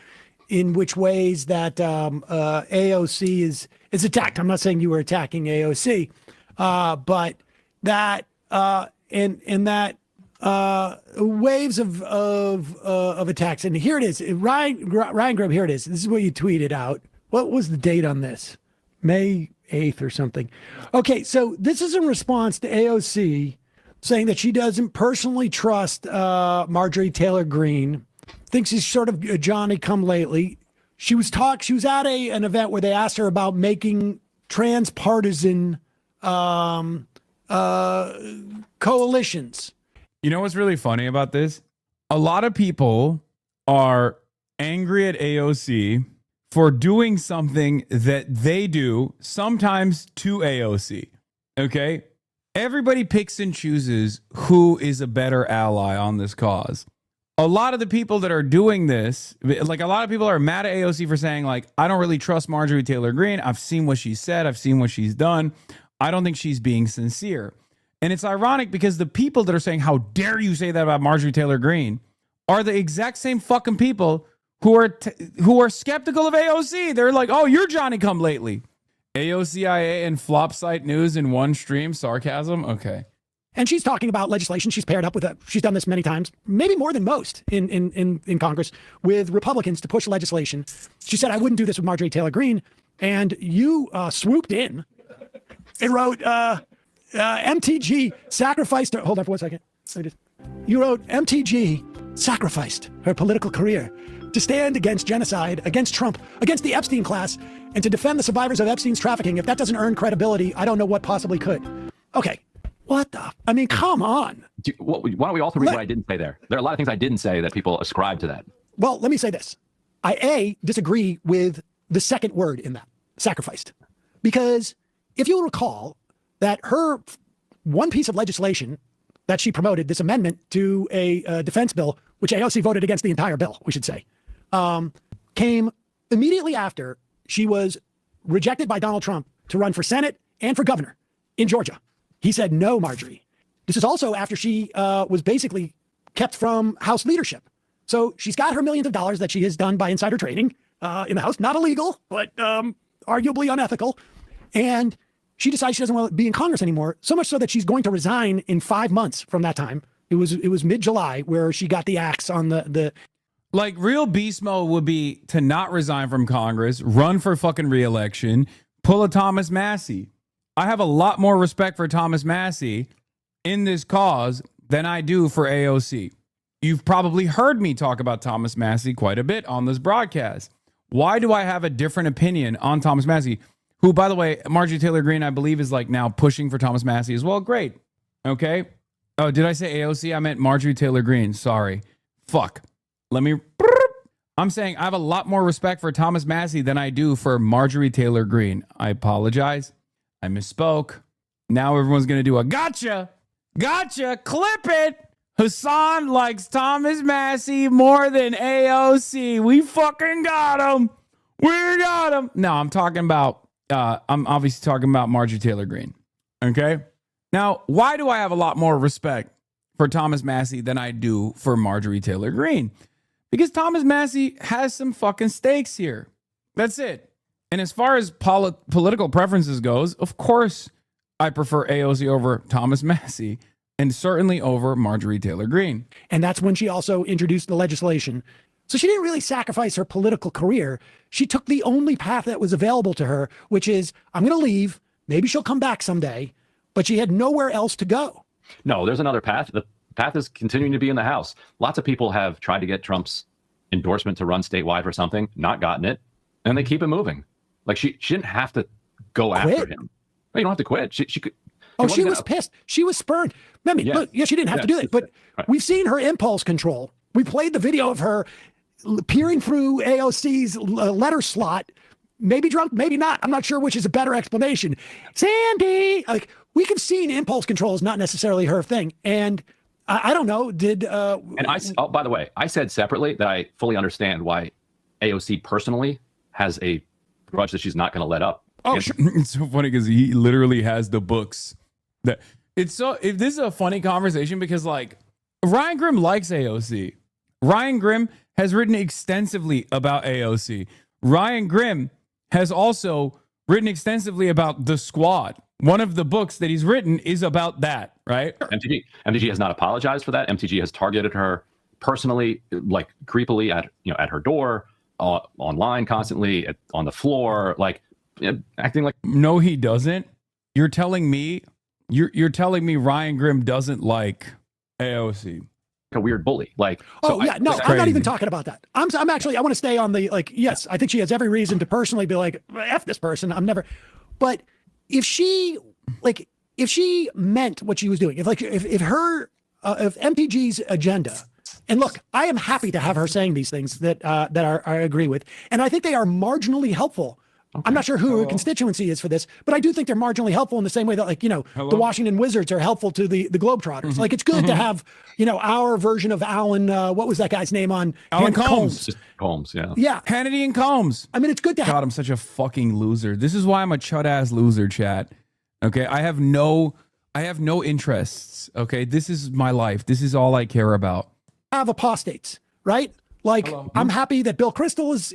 in which ways that AOC is attacked. I'm not saying you were attacking AOC, but that and that waves of attacks. And here it is. Ryan Grimm, here it is. This is what you tweeted out. What was the date on this? May 8th or something. Okay, so this is in response to AOC saying that she doesn't personally trust Marjorie Taylor Greene, thinks he's sort of a Johnny-come-lately. She was at an event where they asked her about making transpartisan coalitions. You know what's really funny about this? A lot of people are angry at AOC for doing something that they do sometimes to AOC. Okay? Everybody picks and chooses who is a better ally on this cause. A lot of the people that are doing this, like a lot of people are mad at AOC for saying, like, I don't really trust Marjorie Taylor Greene. I've seen what she said. I've seen what she's done. I don't think she's being sincere. And it's ironic because the people that are saying, how dare you say that about Marjorie Taylor Greene, are the exact same fucking people who are skeptical of AOC. They're like, oh, you're Johnny-come-lately. AOCIA and Flopsite News in one stream. Sarcasm? Okay. And she's talking about legislation. She's paired up with she's done this many times, maybe more than most in Congress, with Republicans to push legislation. She said, I wouldn't do this with Marjorie Taylor Greene. And you swooped in and wrote, MTG sacrificed her. Hold on for 1 second. You wrote, MTG sacrificed her political career to stand against genocide, against Trump, against the Epstein class, and to defend the survivors of Epstein's trafficking. If that doesn't earn credibility, I don't know what possibly could. Okay. What the? I mean, come on. Why don't we also read what I didn't say there? There are a lot of things I didn't say that people ascribe to that. Well, let me say this. I disagree with the second word in that, sacrificed. Because if you'll recall that her one piece of legislation that she promoted, this amendment to a defense bill, which AOC voted against the entire bill, we should say, came immediately after she was rejected by Donald Trump to run for Senate and for governor in Georgia. He said, no, Marjorie. This is also after she was basically kept from House leadership. So she's got her millions of dollars that she has done by insider trading in the House. Not illegal, but arguably unethical. And she decides she doesn't want to be in Congress anymore, so much so that she's going to resign in 5 months from that time It was mid-July where she got the axe on the. Like, real beast mode would be to not resign from Congress, run for fucking re-election, pull a Thomas Massie. I have a lot more respect for Thomas Massie in this cause than I do for AOC. You've probably heard me talk about Thomas Massie quite a bit on this broadcast. Why do I have a different opinion on Thomas Massie, who, by the way, Marjorie Taylor Greene, I believe, is like now pushing for Thomas Massie as well? Great. Okay. Oh, did I say AOC? I meant Marjorie Taylor Greene. Sorry. Fuck. I'm saying I have a lot more respect for Thomas Massie than I do for Marjorie Taylor Greene. I apologize. I misspoke. Now everyone's going to do a gotcha. Gotcha. Clip it. Hasan likes Thomas Massie more than AOC. We fucking got him. We got him. No, I'm talking about, I'm obviously talking about Marjorie Taylor Greene. Okay. Now, why do I have a lot more respect for Thomas Massie than I do for Marjorie Taylor Greene? Because Thomas Massie has some fucking stakes here. That's it. And as far as political preferences goes, of course, I prefer AOC over Thomas Massie and certainly over Marjorie Taylor Greene. And that's when she also introduced the legislation. So she didn't really sacrifice her political career. She took the only path that was available to her, which is, I'm going to leave. Maybe she'll come back someday. But she had nowhere else to go. No, there's another path. The path is continuing to be in the House. Lots of people have tried to get Trump's endorsement to run statewide for something, not gotten it, and they keep it moving. Like, she didn't have to go after him. No, you don't have to quit. She could. Oh, she was pissed. She was spurned. I mean, look, she didn't have to do that, but we've seen her impulse control. We played the video of her peering through AOC's letter slot, maybe drunk, maybe not. I'm not sure which is a better explanation. Sandy, like, we can see impulse control is not necessarily her thing. And I don't know, and by the way, I said separately that I fully understand why AOC personally has a grudge that she's not going to let up. Oh, sure. It's so funny because he literally has the books that this is a funny conversation because, like, Ryan Grimm likes AOC. Ryan Grimm has written extensively about AOC. Ryan Grimm has also written extensively about the Squad. One of the books that he's written is about that, right? MTG has not apologized for that. MTG has targeted her personally, like, creepily at her door, online constantly, on the floor, like, acting like. No, he doesn't. You're telling me Ryan Grimm doesn't like AOC. A weird bully, like. Oh, yeah, no, I'm not even talking about that. I'm actually, I want to stay on the, like, yes, I think she has every reason to personally be like, F this person. I'm never, but if she meant what she was doing, if MTG's agenda, and look, I am happy to have her saying these things that I agree with, and I think they are marginally helpful. Okay. I'm not sure who her constituency is for this, but I do think they're marginally helpful in the same way that, like, the Washington Wizards are helpful to the Globetrotters. Mm-hmm. Like, it's good to have, our version of Alan, what was that guy's name on? Alan Combs. Combs, yeah. Yeah. Hannity and Combs. I mean, it's good to have. God, I'm such a fucking loser. This is why I'm a chud-ass loser, chat. Okay? I have no interests. Okay? This is my life. This is all I care about. Have apostates, right? Like, I'm happy that Bill Kristol is,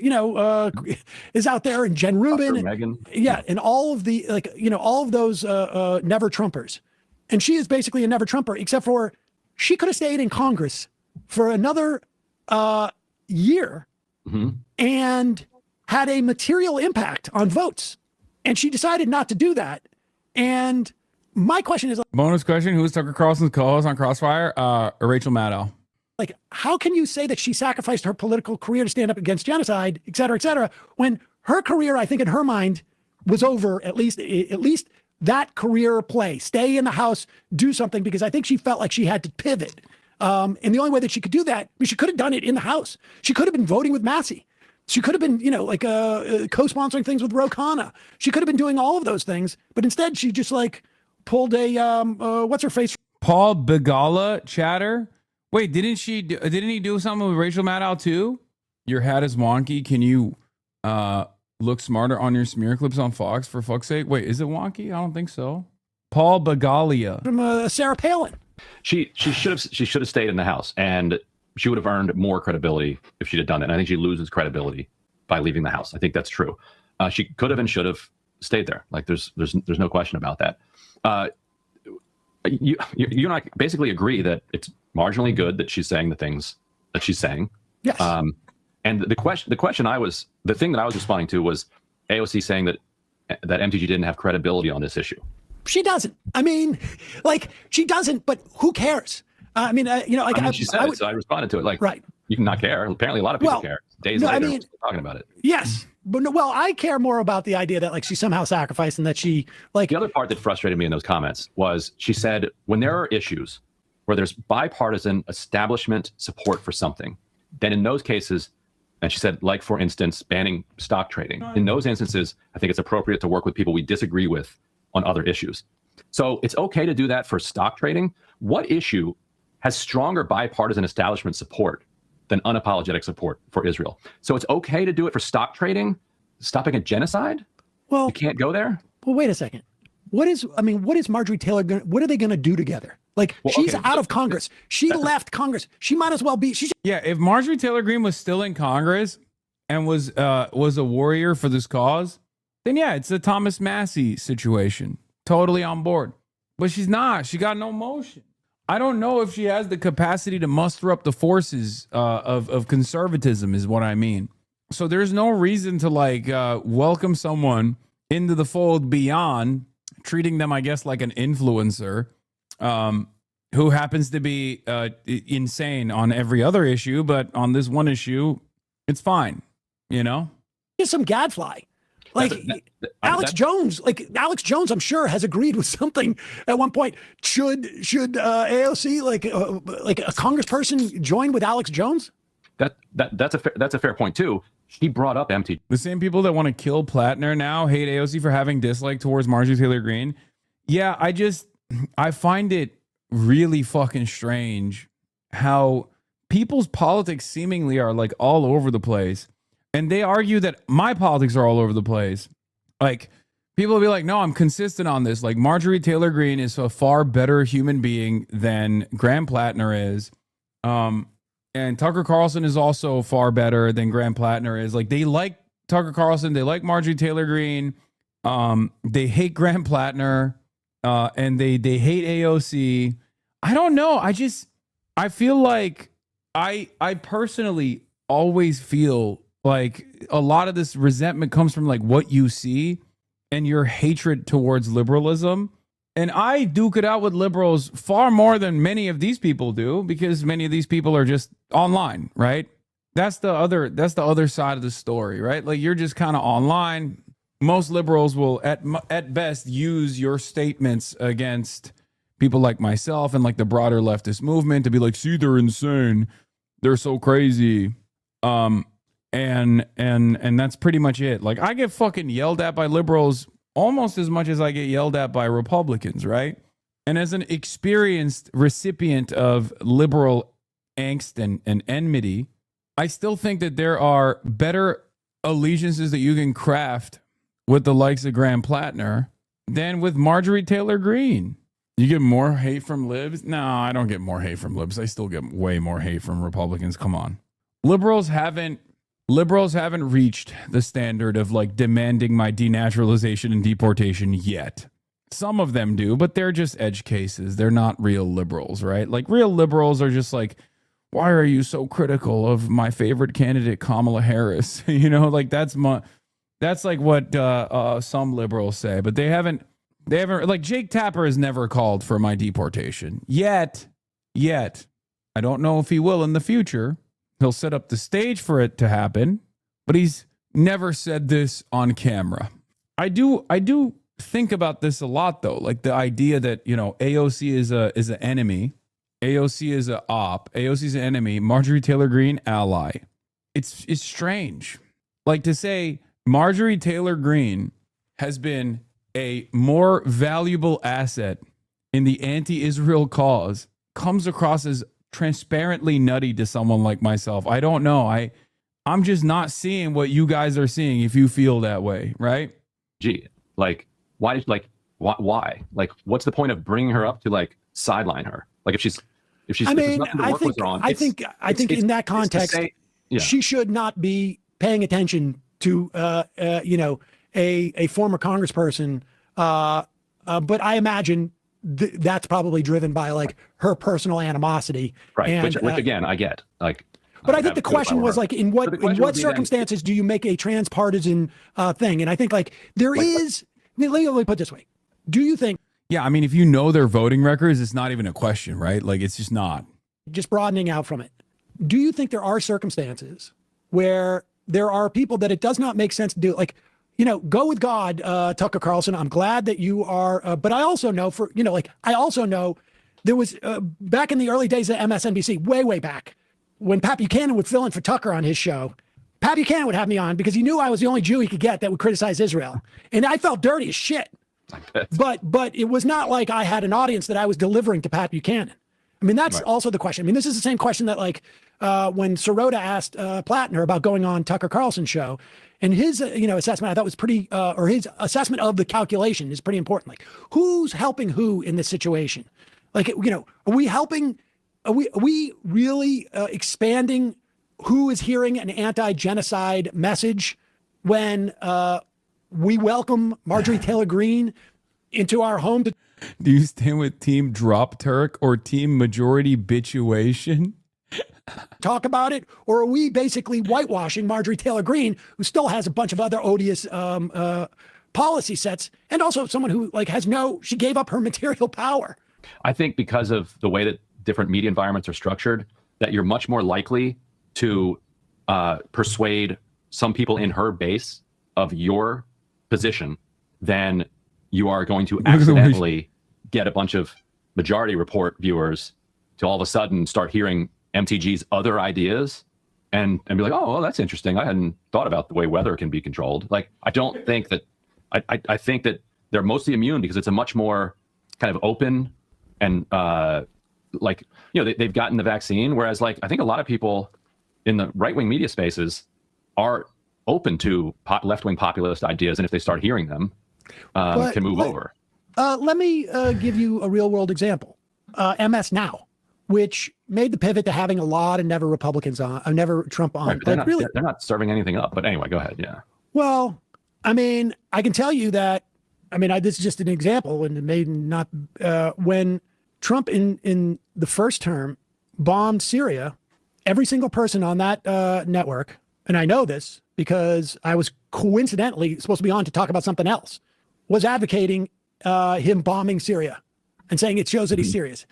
is out there, and Jen Rubin, yeah, and all of the, like, all of those never Trumpers, and she is basically a never Trumper, except for she could have stayed in Congress for another year and had a material impact on votes, and she decided not to do that. And my question is, bonus question: who is Tucker Carlson's co-host on Crossfire? Rachel Maddow. Like, how can you say that she sacrificed her political career to stand up against genocide, et cetera, when her career, I think in her mind, was over, at least that career play, stay in the House, do something, because I think she felt like she had to pivot. And the only way that she could do that, she could have done it in the House. She could have been voting with Massie. She could have been, co-sponsoring things with Ro Khanna. She could have been doing all of those things, but instead she just, like, pulled a, what's her face? Paul Begala chatter. Wait, didn't he do something with Rachel Maddow too? Your hat is wonky. Can you look smarter on your smear clips on Fox, for fuck's sake? Wait, is it wonky? I don't think so. Paul Begalia. From Sarah Palin. She should have stayed in the House, and she would have earned more credibility if she'd have done that. And I think she loses credibility by leaving the House. I think that's true. She could have and should have stayed there. Like, there's no question about that. You and I basically agree that it's marginally good that she's saying the things that she's saying. Yes. And the thing that I was responding to was AOC saying that MTG didn't have credibility on this issue. She doesn't. I mean, like, she doesn't, but who cares? I mean, she said it, so I responded to it. Like, right. You can not care. Apparently, a lot of people care. Days later, we're still talking about it. Yes. But I care more about the idea that, like, she somehow sacrificed and that she, like... The other part that frustrated me in those comments was she said, when there are issues where there's bipartisan establishment support for something, then in those cases, and she said, like, for instance, banning stock trading, in those instances, I think it's appropriate to work with people we disagree with on other issues. So it's okay to do that for stock trading. What issue has stronger bipartisan establishment support than unapologetic support for Israel? So it's okay to do it for stock trading, stopping a genocide? Well, you can't go there? Well, wait a second. What is Marjorie Taylor what are they going to do together? Like, she's out of Congress. She left Congress. She might as well be. Yeah, if Marjorie Taylor Greene was still in Congress and was a warrior for this cause, then yeah, it's a Thomas Massey situation. Totally on board. But she's not. She got no motion. I don't know if she has the capacity to muster up the forces of conservatism is what I mean. So there's no reason to welcome someone into the fold beyond treating them, I guess, like an influencer who happens to be insane on every other issue. But on this one issue, it's fine, you know? Just some gadfly. Like Alex Jones, I'm sure has agreed with something at one point. Should AOC like a congressperson join with Alex Jones? That's a fair point too. He brought up MTG. The same people that want to kill Plattner now hate AOC for having dislike towards Marjorie Taylor Greene. Yeah, I find it really fucking strange how people's politics seemingly are like all over the place. And they argue that my politics are all over the place. Like, people will be like, no, I'm consistent on this. Like, Marjorie Taylor Greene is a far better human being than Graham Plattner is. And Tucker Carlson is also far better than Graham Plattner is. Like, they like Tucker Carlson. They like Marjorie Taylor Greene. They hate Graham Plattner. And they hate AOC. I don't know. I feel like I personally always feel like a lot of this resentment comes from like what you see and your hatred towards liberalism. And I duke it out with liberals far more than many of these people do, because many of these people are just online, right? That's the other side of the story, right? Like, you're just kind of online. Most liberals will at best use your statements against people like myself and like the broader leftist movement to be like, see, they're insane. They're so crazy. And that's pretty much it. Like, I get fucking yelled at by liberals almost as much as I get yelled at by Republicans, right? And as an experienced recipient of liberal angst and enmity, I still think that there are better allegiances that you can craft with the likes of Graham Plattner than with Marjorie Taylor Greene. You get more hate from libs? No, I don't get more hate from libs. I still get way more hate from Republicans. Come on. Liberals haven't reached the standard of like demanding my denaturalization and deportation yet. Some of them do, but they're just edge cases. They're not real liberals, right? Like, real liberals are just like, why are you so critical of my favorite candidate, Kamala Harris? You know, like that's like what some liberals say, but they haven't like Jake Tapper has never called for my deportation yet. I don't know if he will in the future. He'll set up the stage for it to happen, but he's never said this on camera. I do think about this a lot though, like the idea that, you know, AOC is an enemy, AOC is a op, AOC is an enemy, Marjorie Taylor Greene ally. It's strange, like to say Marjorie Taylor Greene has been a more valuable asset in the anti-Israel cause comes across as transparently nutty to someone like myself. I don't know. I'm just not seeing what you guys are seeing if you feel that way, right? Gee, like, why? Like, why? Like, what's the point of bringing her up to like sideline her? Like, if she's. I mean, I think in that context, she should not be paying attention to you know, a former congressperson. But I imagine that's probably driven by like her personal animosity. Right. And, which again, I get. Like, but I think the question was like, in what circumstances do you make a transpartisan thing? And I think like there is. Let me put it this way: do you think? Yeah, I mean, if you know their voting records, it's not even a question, right? Like, it's just not. Just broadening out from it. Do you think there are circumstances where there are people that it does not make sense to do? Like, go with God, Tucker Carlson. I'm glad that you are. But I also know I also know there was back in the early days of MSNBC, way back, when Pat Buchanan would fill in for Tucker on his show. Pat Buchanan would have me on because he knew I was the only Jew he could get that would criticize Israel. And I felt dirty as shit. But it was not like I had an audience that I was delivering to Pat Buchanan. I mean, that's also the question. I mean, this is the same question that like when Sirota asked Plattner about going on Tucker Carlson's show, and his assessment I thought was pretty, or his assessment of the calculation is pretty important. Like, who's helping who in this situation? Like, are we helping? Are we really expanding who is hearing an anti-genocide message when we welcome Marjorie Taylor Greene into our home? Do you stand with Team Drop Turk or Team Majority Bitchuation? Talk about it, or are we basically whitewashing Marjorie Taylor Greene, who still has a bunch of other odious policy sets, and also someone who like she gave up her material power? I think because of the way that different media environments are structured, that you're much more likely to persuade some people in her base of your position than you are going to accidentally get a bunch of Majority Report viewers to all of a sudden start hearing MTG's other ideas and be like, oh, well, that's interesting. I hadn't thought about the way weather can be controlled. Like, I don't think that, I think that they're mostly immune because it's a much more kind of open and they've gotten the vaccine. Whereas like, I think a lot of people in the right-wing media spaces are open to left-wing populist ideas. And if they start hearing them, can move over. Let me give you a real-world example. MS Now, which made the pivot to having a lot of never Republicans on, never Trump on. Right, but they're not serving anything up. But anyway, go ahead. Yeah. Well, I mean, I can tell you that. I mean, this is just an example, and it may not. When Trump in the first term bombed Syria, every single person on that network, and I know this because I was coincidentally supposed to be on to talk about something else, was advocating him bombing Syria and saying it shows that he's serious.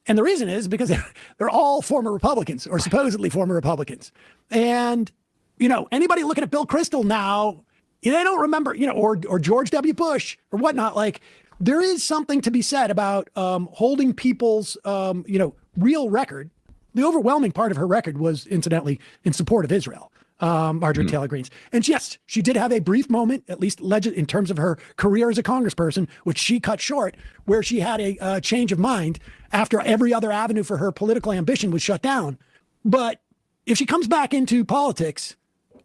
And the reason is because they're all former Republicans or supposedly former Republicans. And, anybody looking at Bill Kristol now, they don't remember, or George W. Bush or whatnot. Like, there is something to be said about holding people's, real record. The overwhelming part of her record was, incidentally, in support of Israel. Marjorie Taylor Greene's. And yes, she did have a brief moment, at least in terms of her career as a congressperson, which she cut short, where she had a change of mind after every other avenue for her political ambition was shut down. But if she comes back into politics,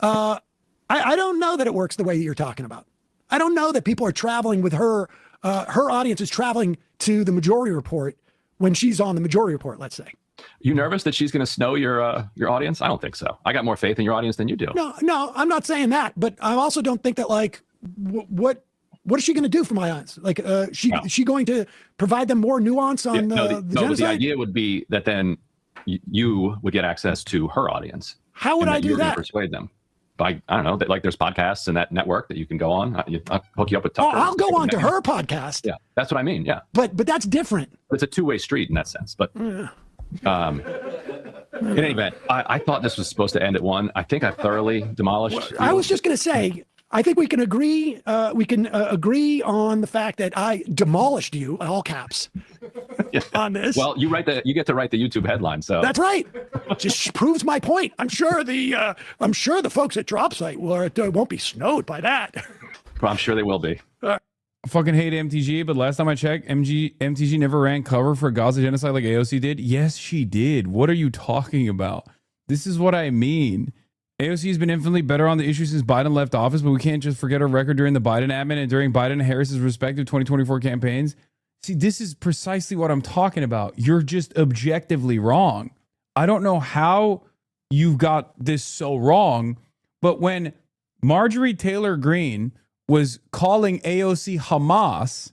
I don't know that it works the way that you're talking about. I don't know that people are traveling with her. Her audience is traveling to the Majority Report when she's on the Majority Report, let's say. You nervous that she's going to snow your audience? I don't think so. I got more faith in your audience than you do. No, I'm not saying that, but I also don't think that like what is she going to do for my audience? Like, is she going to provide them more nuance on the genocide? The idea would be that then you would get access to her audience. How would I do that? Persuade them by, I don't know, that like there's podcasts in that network that you can go on. I'll hook you up with Tucker. I'll go on to her podcast. Yeah, that's what I mean. Yeah, but that's different. It's a two-way street in that sense, but. In any event, I thought this was supposed to end at 1. I think I thoroughly demolished. I was just going to say, I think we can agree. Agree on the fact that I demolished you, all caps, on this. Well, you get to write the YouTube headline, so that's right. Just proves my point. I'm sure the folks at DropSite won't be snowed by that. I'm sure they will be. I fucking hate MTG, but last time I checked, MTG never ran cover for Gaza genocide like AOC did. Yes, she did. What are you talking about? This is what I mean. AOC has been infinitely better on the issue since Biden left office, but we can't just forget her record during the Biden admin and during Biden and Harris's respective 2024 campaigns. See, this is precisely what I'm talking about. You're just objectively wrong. I don't know how you've got this so wrong, but when Marjorie Taylor Greene was calling AOC Hamas,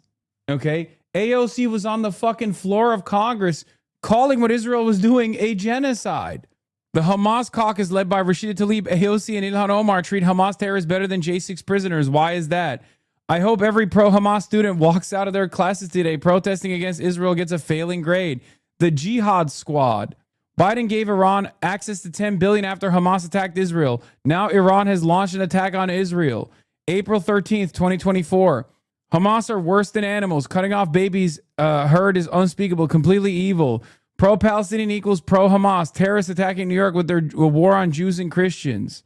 okay, AOC was on the fucking floor of Congress calling what Israel was doing a genocide. The Hamas caucus led by Rashida Tlaib, AOC, and Ilhan Omar treat Hamas terrorists better than J6 prisoners. Why is that? I hope every pro-Hamas student walks out of their classes today protesting against Israel gets a failing grade. The Jihad Squad. Biden gave Iran access to $10 billion after Hamas attacked Israel. Now Iran has launched an attack on Israel. April 13th, 2024. Hamas are worse than animals. Cutting off babies' herd is unspeakable, completely evil. Pro-Palestinian equals pro-Hamas. Terrorists attacking New York with their war on Jews and Christians.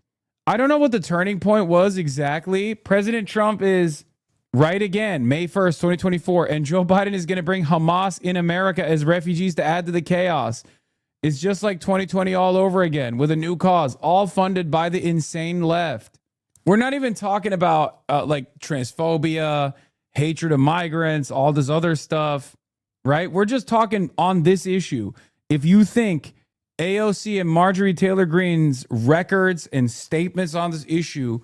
I don't know what the turning point was exactly. President Trump is right again, May 1st, 2024, and Joe Biden is going to bring Hamas in America as refugees to add to the chaos. It's just like 2020 all over again with a new cause, all funded by the insane left. We're not even talking about like transphobia, hatred of migrants, all this other stuff, right? We're just talking on this issue. If you think AOC and Marjorie Taylor Greene's records and statements on this issue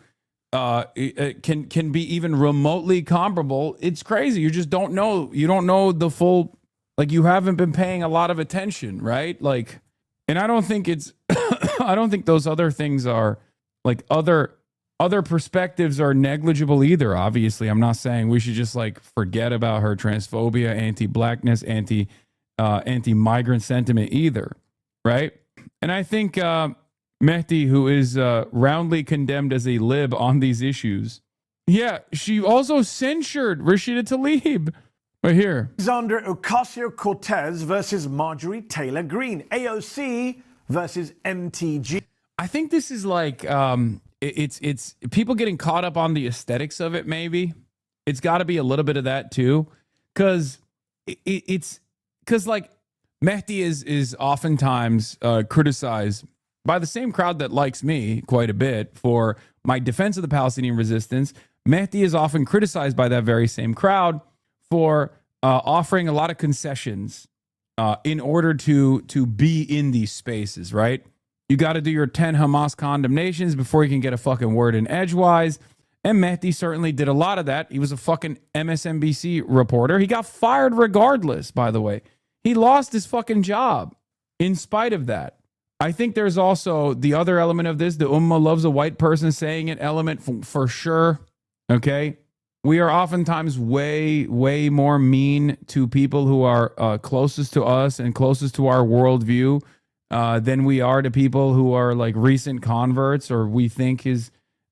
can be even remotely comparable, it's crazy. You just don't know. You don't know the full, like you haven't been paying a lot of attention, right? Like, and I don't think it's, I don't think those other things are like other perspectives are negligible either. Obviously, I'm not saying we should just like forget about her transphobia, anti-blackness, anti-migrant sentiment either, right? And I think Mehdi, who is roundly condemned as a lib on these issues, yeah, she also censured Rashida Tlaib. Right here. Alexandra Ocasio-Cortez versus Marjorie Taylor Greene. AOC versus MTG. I think this is like it's people getting caught up on the aesthetics of it. Maybe it's got to be a little bit of that too, because it's like Mehdi is oftentimes criticized by the same crowd that likes me quite a bit for my defense of the Palestinian resistance. Mehdi is often criticized by that very same crowd for offering a lot of concessions in order to be in these spaces, right? You got to do your 10 Hamas condemnations before you can get a fucking word in edgewise. And Mehdi certainly did a lot of that. He was a fucking MSNBC reporter. He got fired regardless, by the way. He lost his fucking job in spite of that. I think there's also the other element of this, the Ummah loves a white person saying it element for sure, okay? We are oftentimes way, way more mean to people who are closest to us and closest to our worldview than we are to people who are like recent converts or we think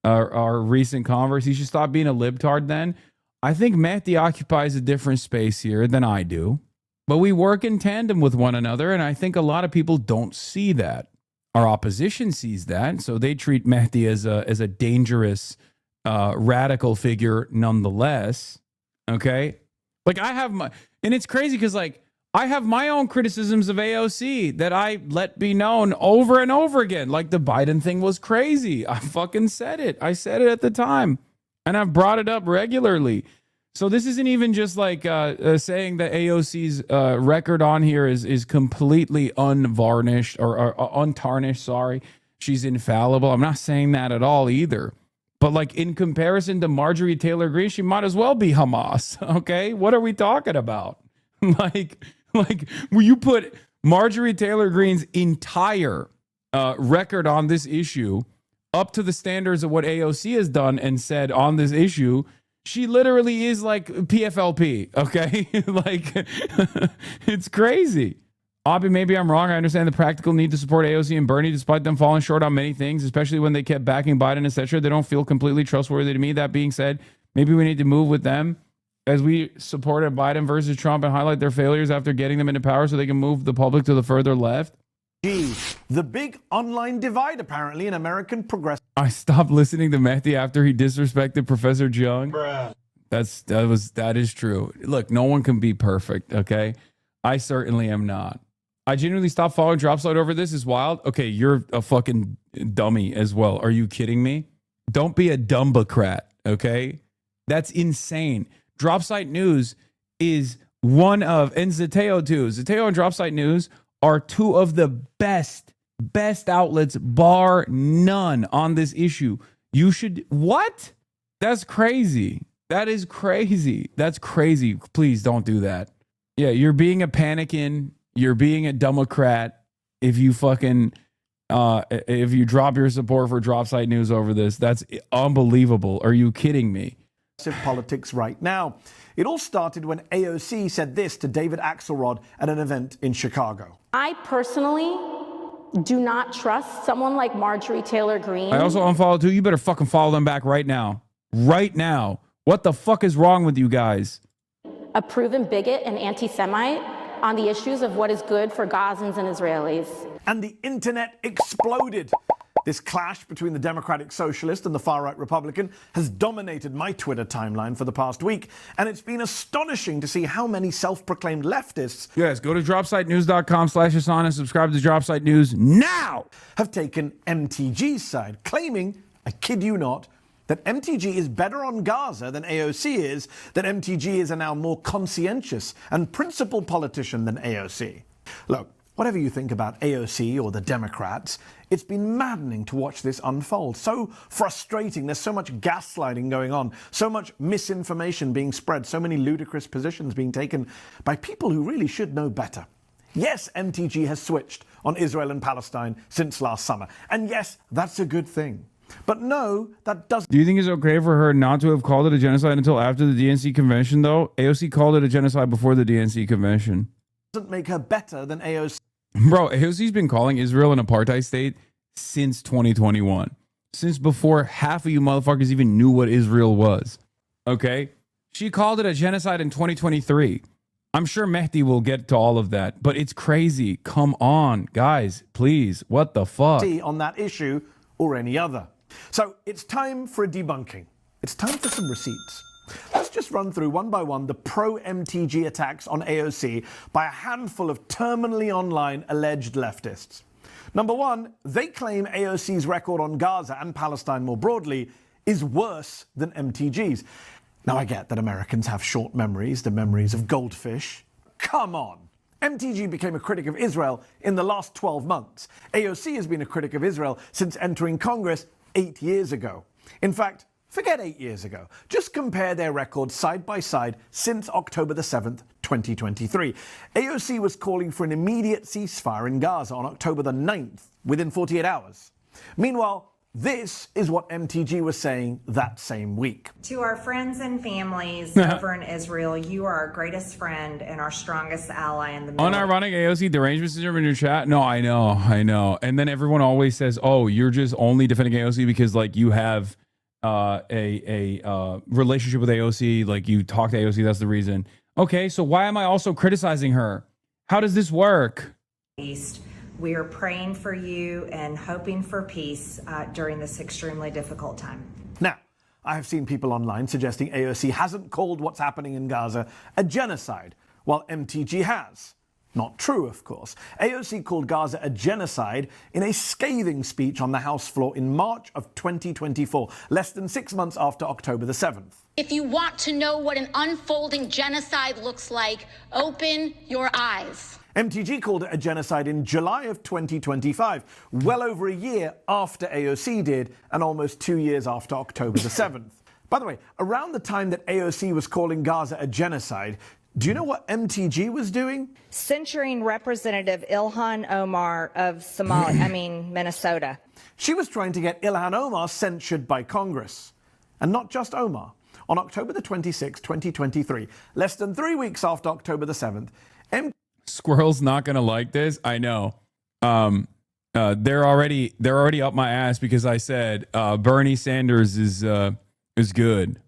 are recent converts. You should stop being a libtard then. I think Mehdi occupies a different space here than I do, but we work in tandem with one another, and I think a lot of people don't see that. Our opposition sees that, so they treat Mehdi as a dangerous radical figure nonetheless. Okay. Like I have my, and it's crazy because like I have my own criticisms of AOC that I let be known over and over again. Like the Biden thing was crazy. I fucking said it. I said it at the time and I've brought it up regularly. So this isn't even just like saying that AOC's record on here is completely unvarnished or untarnished. Sorry. She's infallible. I'm not saying that at all either. But like in comparison to Marjorie Taylor Greene, she might as well be Hamas. Okay, what are we talking about? like will you put Marjorie Taylor Greene's entire record on this issue up to the standards of what AOC has done and said on this issue? She literally is like PFLP. Okay, like it's crazy. Abi, maybe I'm wrong. I understand the practical need to support AOC and Bernie, despite them falling short on many things, especially when they kept backing Biden, etc. They don't feel completely trustworthy to me. That being said, maybe we need to move with them as we supported Biden versus Trump and highlight their failures after getting them into power so they can move the public to the further left. The big online divide, apparently, in American progressive. I stopped listening to Mehdi after he disrespected Professor Jung. Bruh. That is true. Look, no one can be perfect, okay? I certainly am not. I genuinely stopped following Dropsite over this. Is wild. Okay, you're a fucking dummy as well. Are you kidding me? Don't be a dumbocrat, okay? That's insane. Dropsite News is one of, and Zeteo too. Zeteo and Dropsite News are two of the best outlets, bar none, on this issue. You should, what? That's crazy. That is crazy. That's crazy. Please don't do that. Yeah, you're being a panikin. You're being a Democrat. If you fucking if you drop your support for Drop Site News over this, that's unbelievable. Are you kidding me? Politics right now. It all started when AOC said this to David Axelrod at an event in Chicago. I personally do not trust someone like Marjorie Taylor Greene. I also unfollowed too. You better fucking follow them back right now. Right now. What the fuck is wrong with you guys? A proven bigot and anti-Semite on the issues of what is good for Gazans and Israelis. And the internet exploded. This clash between the Democratic Socialist and the far-right Republican has dominated my Twitter timeline for the past week, and it's been astonishing to see how many self-proclaimed leftists... Yes, go to dropsitenews.com/Hasan and subscribe to Dropsite News now! ...have taken MTG's side, claiming, I kid you not, that MTG is better on Gaza than AOC is, that MTG is a now more conscientious and principled politician than AOC. Look, whatever you think about AOC or the Democrats, it's been maddening to watch this unfold. So frustrating. There's so much gaslighting going on, so much misinformation being spread, so many ludicrous positions being taken by people who really should know better. Yes, MTG has switched on Israel and Palestine since last summer. And yes, that's a good thing. But no, that doesn't... Do you think it's okay for her not to have called it a genocide until after the DNC convention, though? AOC called it a genocide before the DNC convention. Doesn't make her better than AOC. Bro, AOC's been calling Israel an apartheid state since 2021. Since before half of you motherfuckers even knew what Israel was. Okay? She called it a genocide in 2023. I'm sure Mehdi will get to all of that, but it's crazy. Come on, guys, please. What the fuck? On that issue or any other. So it's time for a debunking. It's time for some receipts. Let's just run through one by one the pro-MTG attacks on AOC by a handful of terminally online alleged leftists. Number one, they claim AOC's record on Gaza and Palestine more broadly is worse than MTG's. Now I get that Americans have short memories, the memories of goldfish. Come on. MTG became a critic of Israel in the last 12 months. AOC has been a critic of Israel since entering Congress 8 years ago. In fact, forget 8 years ago. Just compare their records side by side since October the 7th, 2023. AOC was calling for an immediate ceasefire in Gaza on October the 9th, within 48 hours. Meanwhile, this is what MTG was saying that same week. To our friends and families over in Israel, you are our greatest friend and our strongest ally in the Middle East. Unironic AOC derangement syndrome in your chat? No, I know. And then everyone always says, oh, you're just only defending AOC because, like, you have a relationship with AOC, like you talk to AOC, that's the reason. Okay, so why am I also criticizing her? How does this work? We are praying for you and hoping for peace during this extremely difficult time. Now, I have seen people online suggesting AOC hasn't called what's happening in Gaza a genocide, while MTG has. Not true, of course. AOC called Gaza a genocide in a scathing speech on the House floor in March of 2024, less than 6 months after October the 7th. If you want to know what an unfolding genocide looks like, open your eyes. MTG called it a genocide in July of 2025, well over a year after AOC did, and almost 2 years after October the 7th. By the way, around the time that AOC was calling Gaza a genocide, do you know what MTG was doing? Censuring Representative Ilhan Omar of Minnesota. She was trying to get Ilhan Omar censured by Congress. And not just Omar. On October the 26th, 2023, less than 3 weeks after October the 7th, Squirrel's not gonna like this. I know. They're already up my ass because I said Bernie Sanders is good.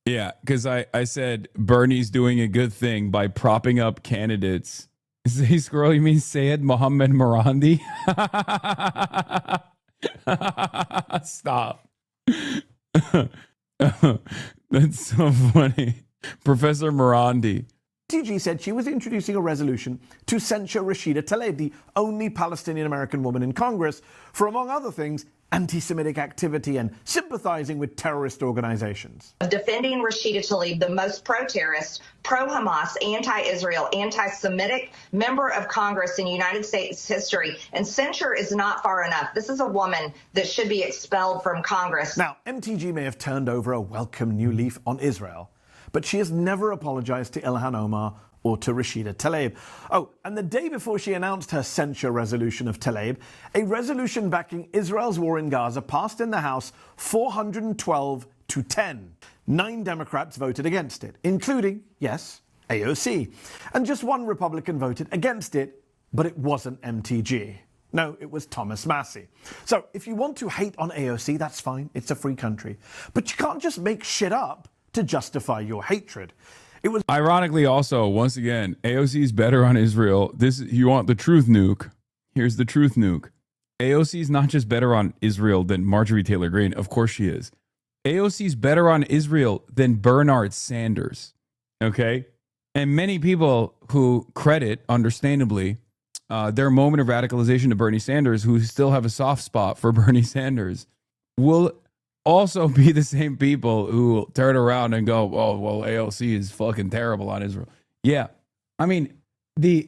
Yeah, because I said Bernie's doing a good thing by propping up candidates. Say, Squirrel, you mean Syed Mohammed Marandi? Stop. That's so funny. Professor Marandi. MTG said she was introducing a resolution to censure Rashida Tlaib, the only Palestinian-American woman in Congress, for, among other things, anti-Semitic activity and sympathizing with terrorist organizations. Defending Rashida Tlaib, the most pro-terrorist, pro-Hamas, anti-Israel, anti-Semitic member of Congress in United States history, and censure is not far enough. This is a woman that should be expelled from Congress. Now, MTG may have turned over a welcome new leaf on Israel, but she has never apologized to Ilhan Omar or to Rashida Tlaib. Oh, and the day before she announced her censure resolution of Tlaib, a resolution backing Israel's war in Gaza passed in the House 412 to 10. 9 Democrats voted against it, including, yes, AOC. And just 1 Republican voted against it, but it wasn't MTG. No, it was Thomas Massie. So if you want to hate on AOC, that's fine. It's a free country. But you can't just make shit up to justify your hatred. It was ironically also, once again, AOC is better on Israel. You want the truth nuke. Here's the truth nuke. AOC is not just better on Israel than Marjorie Taylor Greene. Of course she is. AOC is better on Israel than Bernard Sanders. Okay? And many people who credit, understandably, their moment of radicalization to Bernie Sanders, who still have a soft spot for Bernie Sanders, will also be the same people who turn around and go, oh, well, AOC is fucking terrible on Israel. Yeah. I mean, the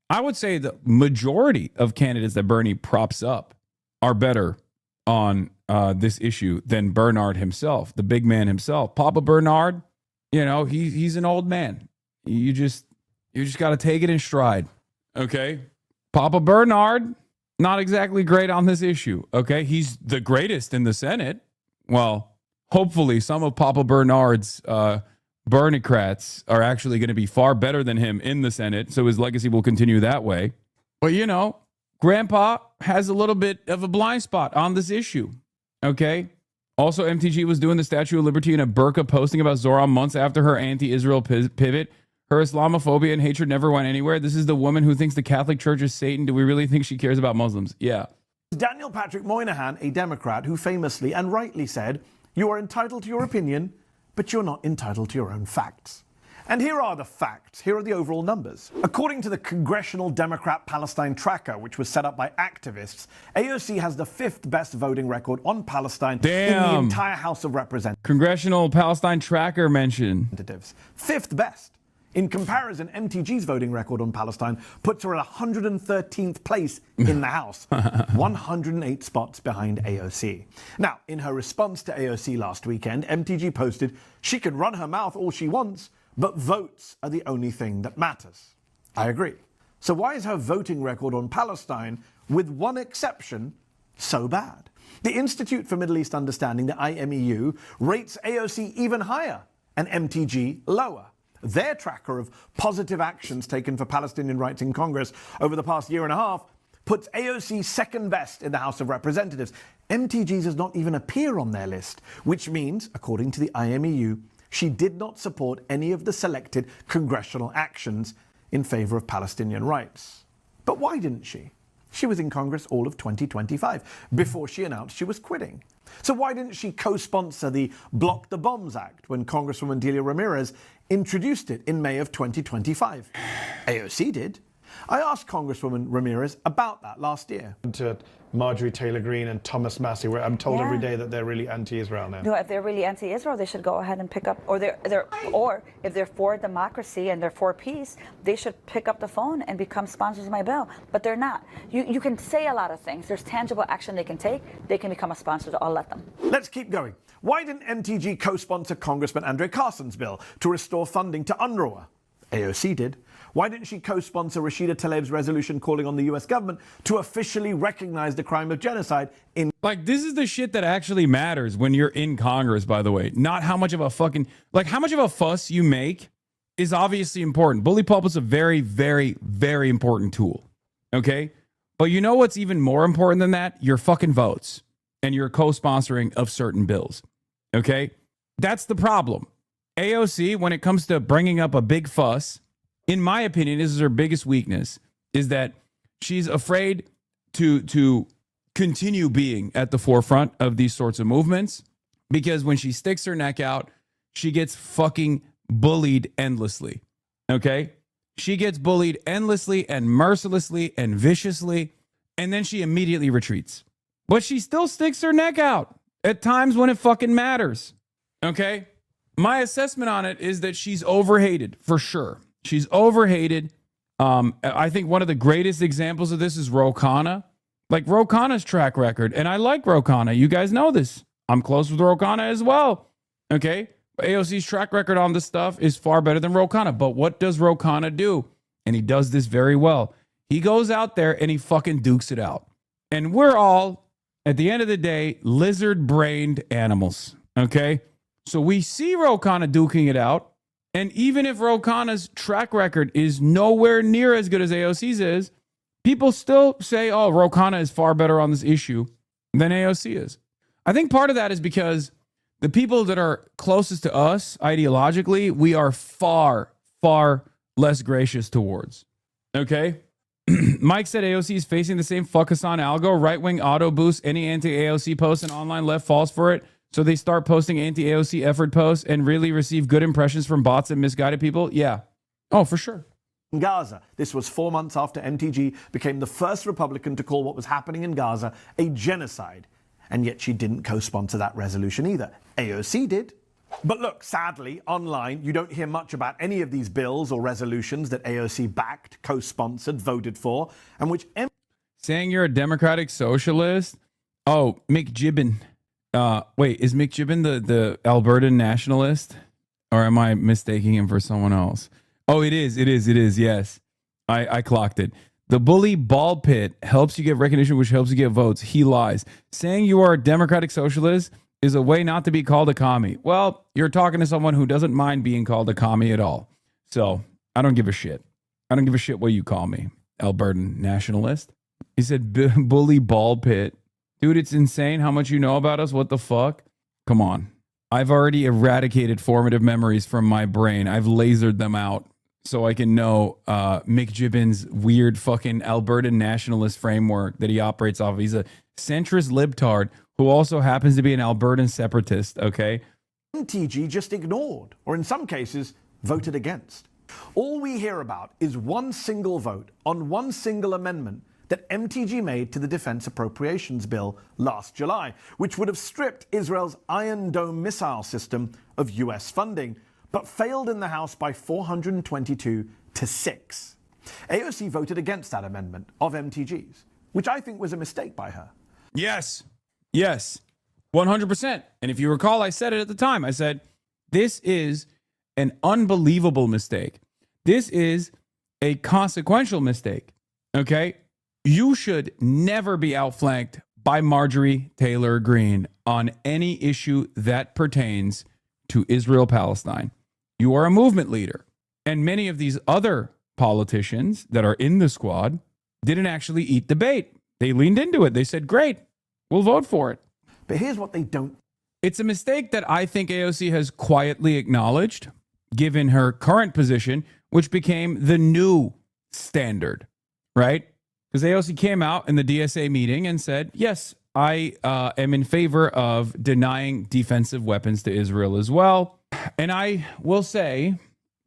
I would say the majority of candidates that Bernie props up are better on this issue than Bernard himself, the big man himself. Papa Bernard, you know, he's an old man. You just got to take it in stride. Okay. Papa Bernard, not exactly great on this issue. Okay. He's the greatest in the Senate. Well, hopefully some of Papa Bernard's Bernicrats are actually going to be far better than him in the Senate. So his legacy will continue that way. But, you know, Grandpa has a little bit of a blind spot on this issue. Okay. Also, MTG was doing the Statue of Liberty in a burqa posting about Zohran months after her anti-Israel pivot. Her Islamophobia and hatred never went anywhere. This is the woman who thinks the Catholic Church is Satan. Do we really think she cares about Muslims? Yeah. Daniel Patrick Moynihan, a Democrat, who famously and rightly said, "You are entitled to your opinion, but you're not entitled to your own facts." And here are the facts. Here are the overall numbers. According to the Congressional Democrat Palestine Tracker, which was set up by activists, AOC has the 5th best voting record on Palestine in the entire House of Representatives. Congressional Palestine Tracker mentioned. 5th best. In comparison, MTG's voting record on Palestine puts her at 113th place in the House, 108 spots behind AOC. Now, in her response to AOC last weekend, MTG posted, "She can run her mouth all she wants, but votes are the only thing that matters." I agree. So why is her voting record on Palestine, with one exception, so bad? The Institute for Middle East Understanding, the IMEU, rates AOC even higher and MTG lower. Their tracker of positive actions taken for Palestinian rights in Congress over the past year and a half puts AOC second best in the House of Representatives. MTG's does not even appear on their list, which means, according to the IMEU, she did not support any of the selected congressional actions in favor of Palestinian rights. But why didn't she? She was in Congress all of 2025 before she announced she was quitting. So why didn't she co-sponsor the Block the Bombs Act when Congresswoman Delia Ramirez introduced it in May of 2025? AOC did. I asked Congresswoman Ramirez about that last year. To Marjorie Taylor Greene and Thomas Massie, where I'm told every day that they're really anti-Israel now. No, if they're really anti-Israel, they should go ahead and pick up, or if they're for democracy and they're for peace, they should pick up the phone and become sponsors of my bill. But they're not. You can say a lot of things. There's tangible action they can take. They can become a sponsor. I'll let them. Let's keep going. Why didn't MTG co-sponsor Congressman Andre Carson's bill to restore funding to UNRWA? AOC did. Why didn't she co-sponsor Rashida Tlaib's resolution calling on the US government to officially recognize the crime of genocide in... Like, this is the shit that actually matters when you're in Congress, by the way. Not how much of a fucking... Like, how much of a fuss you make is obviously important. Bully pulpit's a very, very, very important tool. Okay? But you know what's even more important than that? Your fucking votes and your co-sponsoring of certain bills. Okay? That's the problem. AOC, when it comes to bringing up a big fuss, in my opinion, this is her biggest weakness, is that she's afraid to continue being at the forefront of these sorts of movements, because when she sticks her neck out, she gets fucking bullied endlessly. Okay? She gets bullied endlessly and mercilessly and viciously, and then she immediately retreats. But she still sticks her neck out at times when it fucking matters. Okay? My assessment on it is that she's overhated, for sure. She's overhated. I think one of the greatest examples of this is Ro Khanna. Like Ro Khanna's track record. And I like Ro Khanna. You guys know this. I'm close with Ro Khanna as well. Okay? But AOC's track record on this stuff is far better than Ro Khanna. But what does Ro Khanna do? And he does this very well. He goes out there and he fucking dukes it out. And we're all, at the end of the day, lizard-brained animals. Okay? So we see Ro Khanna duking it out. And even if Ro Khanna's track record is nowhere near as good as AOC's is, people still say, oh, Ro Khanna is far better on this issue than AOC is. I think part of that is because the people that are closest to us ideologically, we are far, far less gracious towards. Okay? Mike said AOC is facing the same fuck Hasan algo. Right-wing auto boosts any anti-AOC posts and online left falls for it. So they start posting anti-AOC effort posts and really receive good impressions from bots and misguided people? Yeah. Oh, for sure. In Gaza, this was 4 months after MTG became the first Republican to call what was happening in Gaza a genocide. And yet she didn't co-sponsor that resolution either. AOC did. But look, sadly, online, you don't hear much about any of these bills or resolutions that AOC backed, co-sponsored, voted for, and which... Saying you're a democratic socialist? Oh, Mick Gibbon. Wait, is Mick Gibbon the Albertan nationalist? Or am I mistaking him for someone else? Oh, it is, yes. I clocked it. The bully ball pit helps you get recognition, which helps you get votes. He lies. Saying you are a democratic socialist is a way not to be called a commie. Well, you're talking to someone who doesn't mind being called a commie at all. So, I don't give a shit. I don't give a shit what you call me. Albertan nationalist. He said bully ball pit. Dude, it's insane how much you know about us. What the fuck? Come on. I've already eradicated formative memories from my brain. I've lasered them out so I can know Mick Gibbon's weird fucking Albertan nationalist framework that he operates off of. He's a centrist libtard who also happens to be an Albertan separatist, okay? MTG just ignored, or in some cases, voted against. All we hear about is one single vote on one single amendment that MTG made to the Defense Appropriations Bill last July, which would have stripped Israel's Iron Dome missile system of US funding, but failed in the House by 422 to 6. AOC voted against that amendment of MTG's, which I think was a mistake by her. Yes. 100%. And if you recall, I said it at the time. I said, this is an unbelievable mistake. This is a consequential mistake. Okay? You should never be outflanked by Marjorie Taylor Greene on any issue that pertains to Israel-Palestine. You are a movement leader. And many of these other politicians that are in the squad didn't actually eat the bait. They leaned into it. They said, great, we'll vote for it. But here's what they don't. It's a mistake that I think AOC has quietly acknowledged, given her current position, which became the new standard, right? Because AOC came out in the DSA meeting and said, yes, I am in favor of denying defensive weapons to Israel as well. And I will say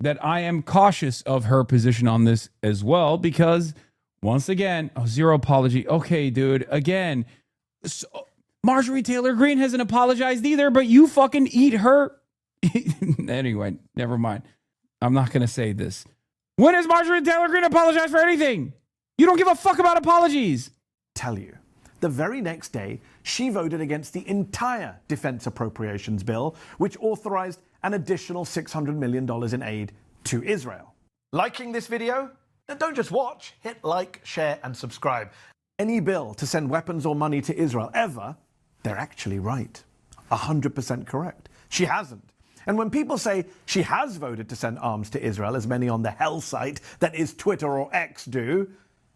that I am cautious of her position on this as well, because once again, zero apology. Okay, dude, again, so Marjorie Taylor Greene hasn't apologized either, but you fucking eat her. Anyway, never mind. I'm not going to say this. When has Marjorie Taylor Greene apologized for anything? You don't give a fuck about apologies. Tell you. The very next day, she voted against the entire Defense Appropriations Bill, which authorized an additional $600 million in aid to Israel. Liking this video? Now don't just watch. Hit like, share, and subscribe. Any bill to send weapons or money to Israel ever, they're actually right. 100% correct. She hasn't. And when people say she has voted to send arms to Israel, as many on the hell site that is Twitter or X do,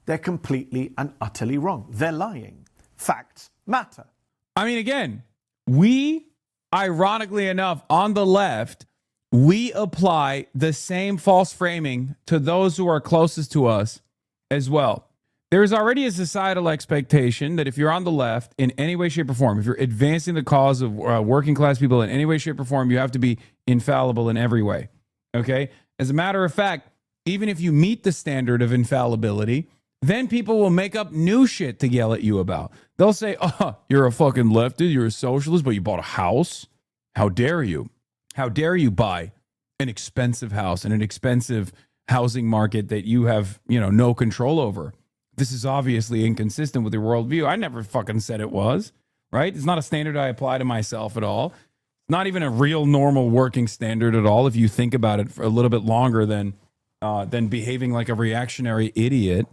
they're completely and utterly wrong. They're lying. Facts matter. I mean, again, we, ironically enough, on the left, we apply the same false framing to those who are closest to us as well. There's already a societal expectation that if you're on the left in any way, shape, or form, if you're advancing the cause of working class people in any way, shape, or form, you have to be infallible in every way. Okay? As a matter of fact, even if you meet the standard of infallibility, then people will make up new shit to yell at you about. They'll say, oh, you're a fucking leftist, you're a socialist, but you bought a house? How dare you? How dare you buy an expensive house in an expensive housing market that you have, no control over? This is obviously inconsistent with your worldview. I never fucking said it was, right? It's not a standard I apply to myself at all. It's not even a real normal working standard at all if you think about it for a little bit longer than behaving like a reactionary idiot,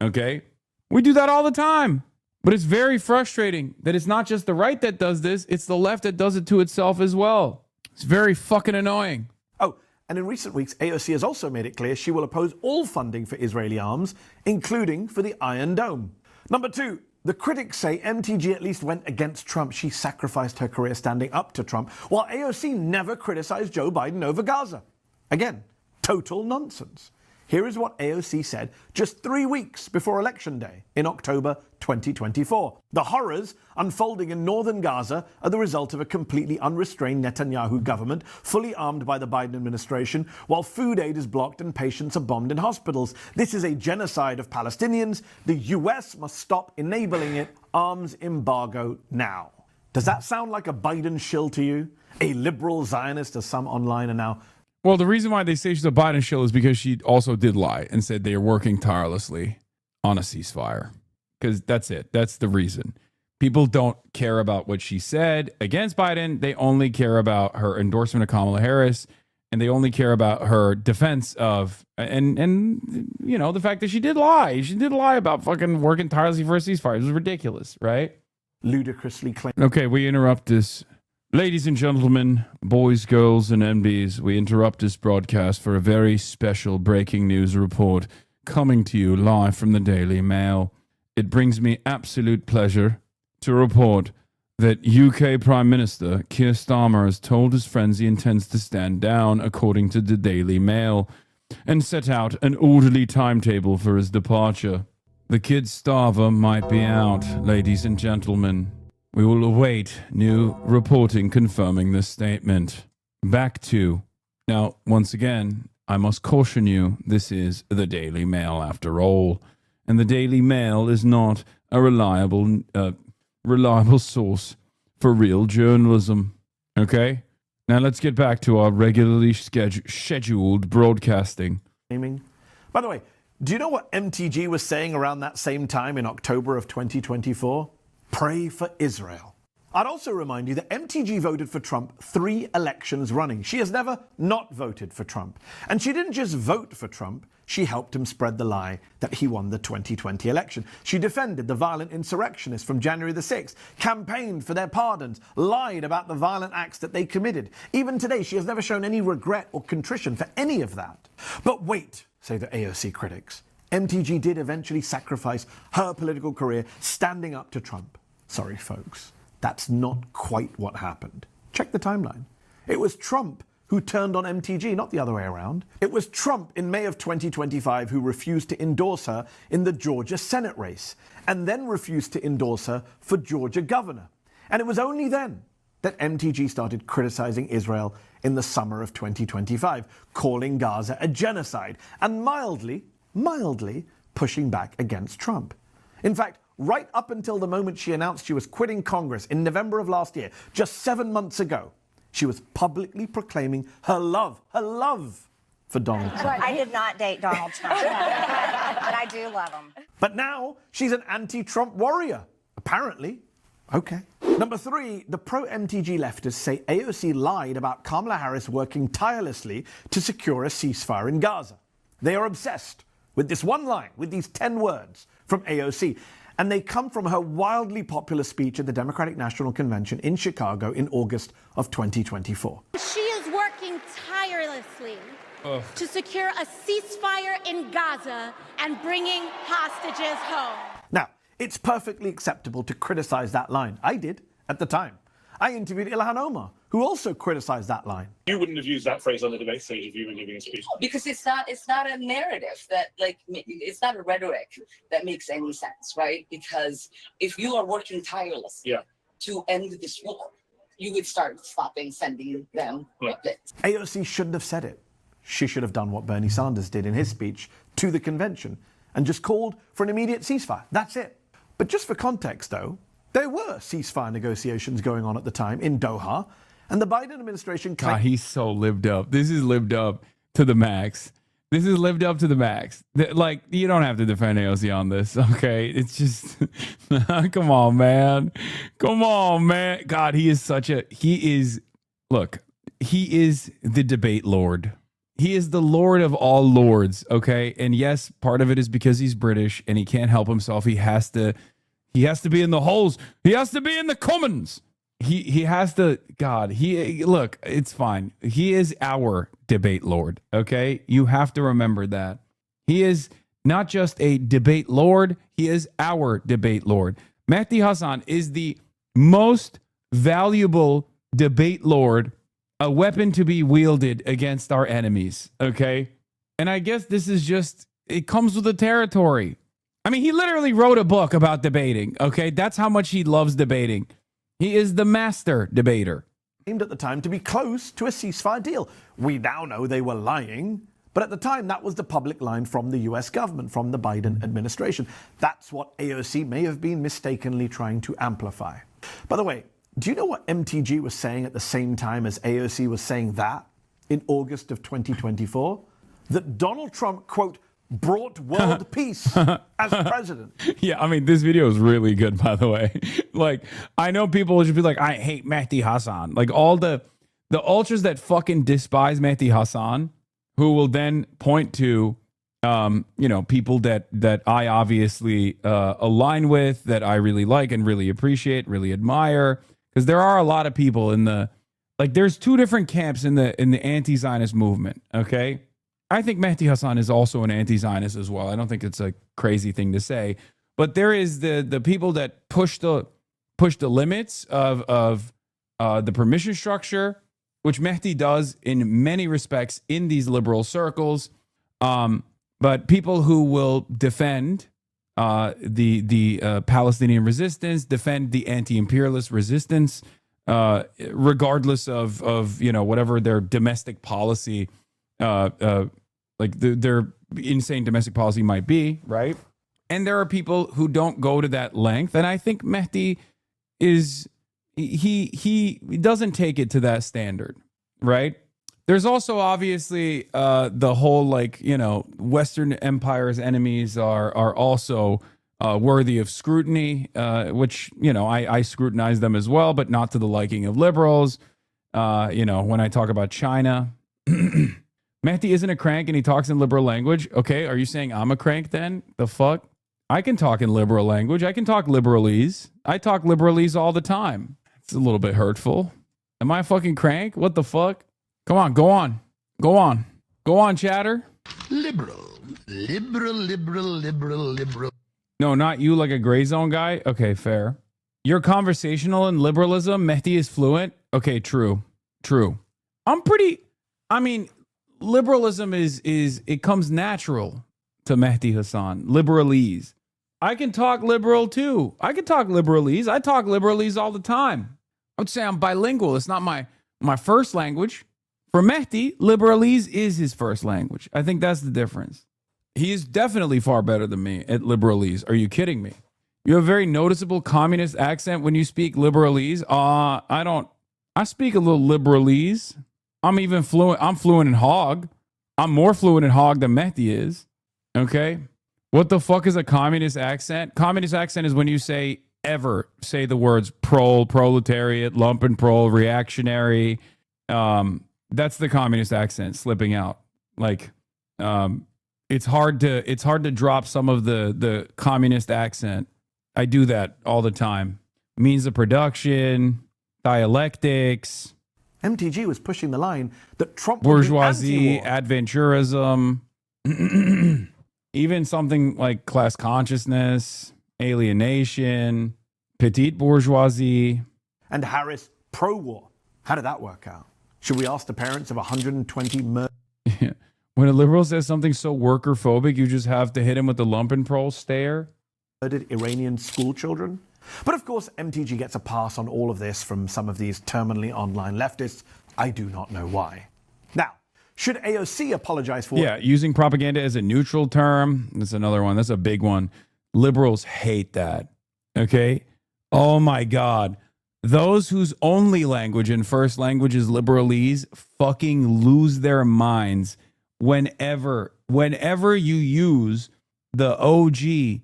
okay? We do that all the time. But it's very frustrating that it's not just the right that does this, it's the left that does it to itself as well. It's very fucking annoying. Oh, and in recent weeks, AOC has also made it clear she will oppose all funding for Israeli arms, including for the Iron Dome. Number 2, the critics say MTG at least went against Trump. She sacrificed her career standing up to Trump, while AOC never criticized Joe Biden over Gaza. Again, total nonsense. Here is what AOC said just 3 weeks before Election Day in October 2024. The horrors unfolding in northern Gaza are the result of a completely unrestrained Netanyahu government, fully armed by the Biden administration, while food aid is blocked and patients are bombed in hospitals. This is a genocide of Palestinians. The US must stop enabling it. Arms embargo now. Does that sound like a Biden shill to you? A liberal Zionist, as some online are now. Well, the reason why they say she's a Biden shill is because she also did lie and said they are working tirelessly on a ceasefire. Because that's it. That's the reason. People don't care about what she said against Biden. They only care about her endorsement of Kamala Harris, and they only care about her defense of and the fact that she did lie. She did lie about fucking working tirelessly for a ceasefire. It was ridiculous, right? Ludicrously claimed. Okay, we interrupt this. Ladies and gentlemen, boys, girls, and MBs, we interrupt this broadcast for a very special breaking news report coming to you live from the Daily Mail. It brings me absolute pleasure to report that UK Prime Minister Keir Starmer has told his friends he intends to stand down, according to the Daily Mail, and set out an orderly timetable for his departure. The kid starver might be out, ladies and gentlemen. We will await new reporting confirming this statement. Back to, now, once again, I must caution you, this is the Daily Mail after all, and the Daily Mail is not a reliable source for real journalism. Okay? Now let's get back to our regularly scheduled broadcasting. By the way, do you know what MTG was saying around that same time in October of 2024? Pray for Israel. I'd also remind you that MTG voted for Trump 3 elections running. She has never not voted for Trump. And she didn't just vote for Trump, she helped him spread the lie that he won the 2020 election. She defended the violent insurrectionists from January the 6th, campaigned for their pardons, lied about the violent acts that they committed. Even today, she has never shown any regret or contrition for any of that. But wait, say the AOC critics. MTG did eventually sacrifice her political career standing up to Trump. Sorry, folks, that's not quite what happened. Check the timeline. It was Trump who turned on MTG, not the other way around. It was Trump in May of 2025 who refused to endorse her in the Georgia Senate race, and then refused to endorse her for Georgia governor. And it was only then that MTG started criticizing Israel in the summer of 2025, calling Gaza a genocide, and mildly pushing back against Trump. In fact, right up until the moment she announced she was quitting Congress in November of last year, just 7 months ago, she was publicly proclaiming her love for Donald Trump. I did not date Donald Trump, but I do love him. But now she's an anti-Trump warrior, apparently. Okay. Number 3, the pro-MTG leftists say AOC lied about Kamala Harris working tirelessly to secure a ceasefire in Gaza. They are obsessed with this one line, with these 10 words from AOC. And they come from her wildly popular speech at the Democratic National Convention in Chicago in August of 2024. She is working tirelessly to secure a ceasefire in Gaza and bringing hostages home. Now, it's perfectly acceptable to criticize that line. I did at the time. I interviewed Ilhan Omar, who also criticized that line. You wouldn't have used that phrase on the debate stage if you were giving a speech. Because it's not a narrative that, like, it's not a rhetoric that makes any sense, right? Because if you are working tirelessly to end this war, you would start stopping sending them weapons. AOC shouldn't have said it. She should have done what Bernie Sanders did in his speech to the convention and just called for an immediate ceasefire. That's it. But just for context, though, there were ceasefire negotiations going on at the time in Doha, and the Biden administration claimed... God, he's so lived up. This is lived up to the max. This is lived up to the max. Like, you don't have to defend AOC on this, okay? It's just... Come on, man. Come on, man. God, he is such a... He is... Look, he is the debate lord. He is the lord of all lords, okay? And yes, part of it is because he's British and he can't help himself. He has to be in the holes. He has to be in the commons. He has to, God, look, it's fine. He is our debate lord, okay? You have to remember that. He is not just a debate lord, he is our debate lord. Mehdi Hasan is the most valuable debate lord, a weapon to be wielded against our enemies, okay? And I guess this is just, it comes with the territory. I mean, he literally wrote a book about debating, okay? That's how much he loves debating. He is the master debater. Aimed at the time to be close to a ceasefire deal. We now know they were lying, but at the time that was the public line from the US government, from the Biden administration. That's what AOC may have been mistakenly trying to amplify. By the way, do you know what MTG was saying at the same time as AOC was saying that in August of 2024? That Donald Trump, quote, brought world peace as president. Yeah, I mean, this video is really good, by the way. Like, I know people will just be like, I hate Mehdi Hasan. Like, all the ultras that fucking despise Mehdi Hasan, who will then point to, people that I obviously align with, that I really like and really appreciate, really admire. Because there are a lot of people in the, like, there's two different camps in the anti-Zionist movement, okay? I think Mehdi Hasan is also an anti-Zionist as well. I don't think it's a crazy thing to say, but there is the people that push the limits of the permission structure, which Mehdi does in many respects in these liberal circles. But people who will defend the Palestinian resistance, defend the anti-imperialist resistance, regardless of whatever their domestic policy. Like their insane domestic policy might be, right? And there are people who don't go to that length. And I think Mehdi is, he doesn't take it to that standard, right? There's also obviously the whole, Western Empire's enemies are also worthy of scrutiny, which, I scrutinize them as well, but not to the liking of liberals. When I talk about China, Mehdi isn't a crank and he talks in liberal language. Okay, are you saying I'm a crank then? The fuck? I can talk in liberal language. I can talk liberalese. I talk liberalese all the time. It's a little bit hurtful. Am I a fucking crank? What the fuck? Come on, go on. Go on. Go on, chatter. Liberal. No, not you, like a gray zone guy? Okay, fair. You're conversational in liberalism. Mehdi is fluent. Okay, true. Liberalism is it comes natural to Mehdi Hasan. Liberalese. I can talk liberal too. I can talk liberalese. I talk liberalese all the time. I would say I'm bilingual. It's not my first language. For Mehdi, liberalese is his first language. I think that's the difference. He is definitely far better than me at liberalese. Are you kidding me? You have a very noticeable communist accent when you speak liberalese. I speak a little liberalese. I'm even fluent. I'm fluent in Hog. I'm more fluent in Hog than Mehdi is. Okay. What the fuck is a communist accent? Communist accent is when you say the words proletariat, lumpenprole, reactionary. That's the communist accent slipping out. Like, it's hard to drop some of the communist accent. I do that all the time. Means of production, dialectics. MTG was pushing the line that Trump bourgeoisie, adventurism, even something like class consciousness, alienation, petite bourgeoisie. And Harris pro-war. How did that work out? Should we ask the parents of 120 murdered? When a liberal says something so worker phobic, you just have to hit him with the lumpenprole stare. Iranian school children? But of course, MTG gets a pass on all of this from some of these terminally online leftists. I do not know why. Now, Should AOC apologize for Yeah, using propaganda as a neutral term. That's another one. That's a big one. Liberals hate that. Okay? Oh my God. Those whose only language and first language is liberalese fucking lose their minds whenever you use the OG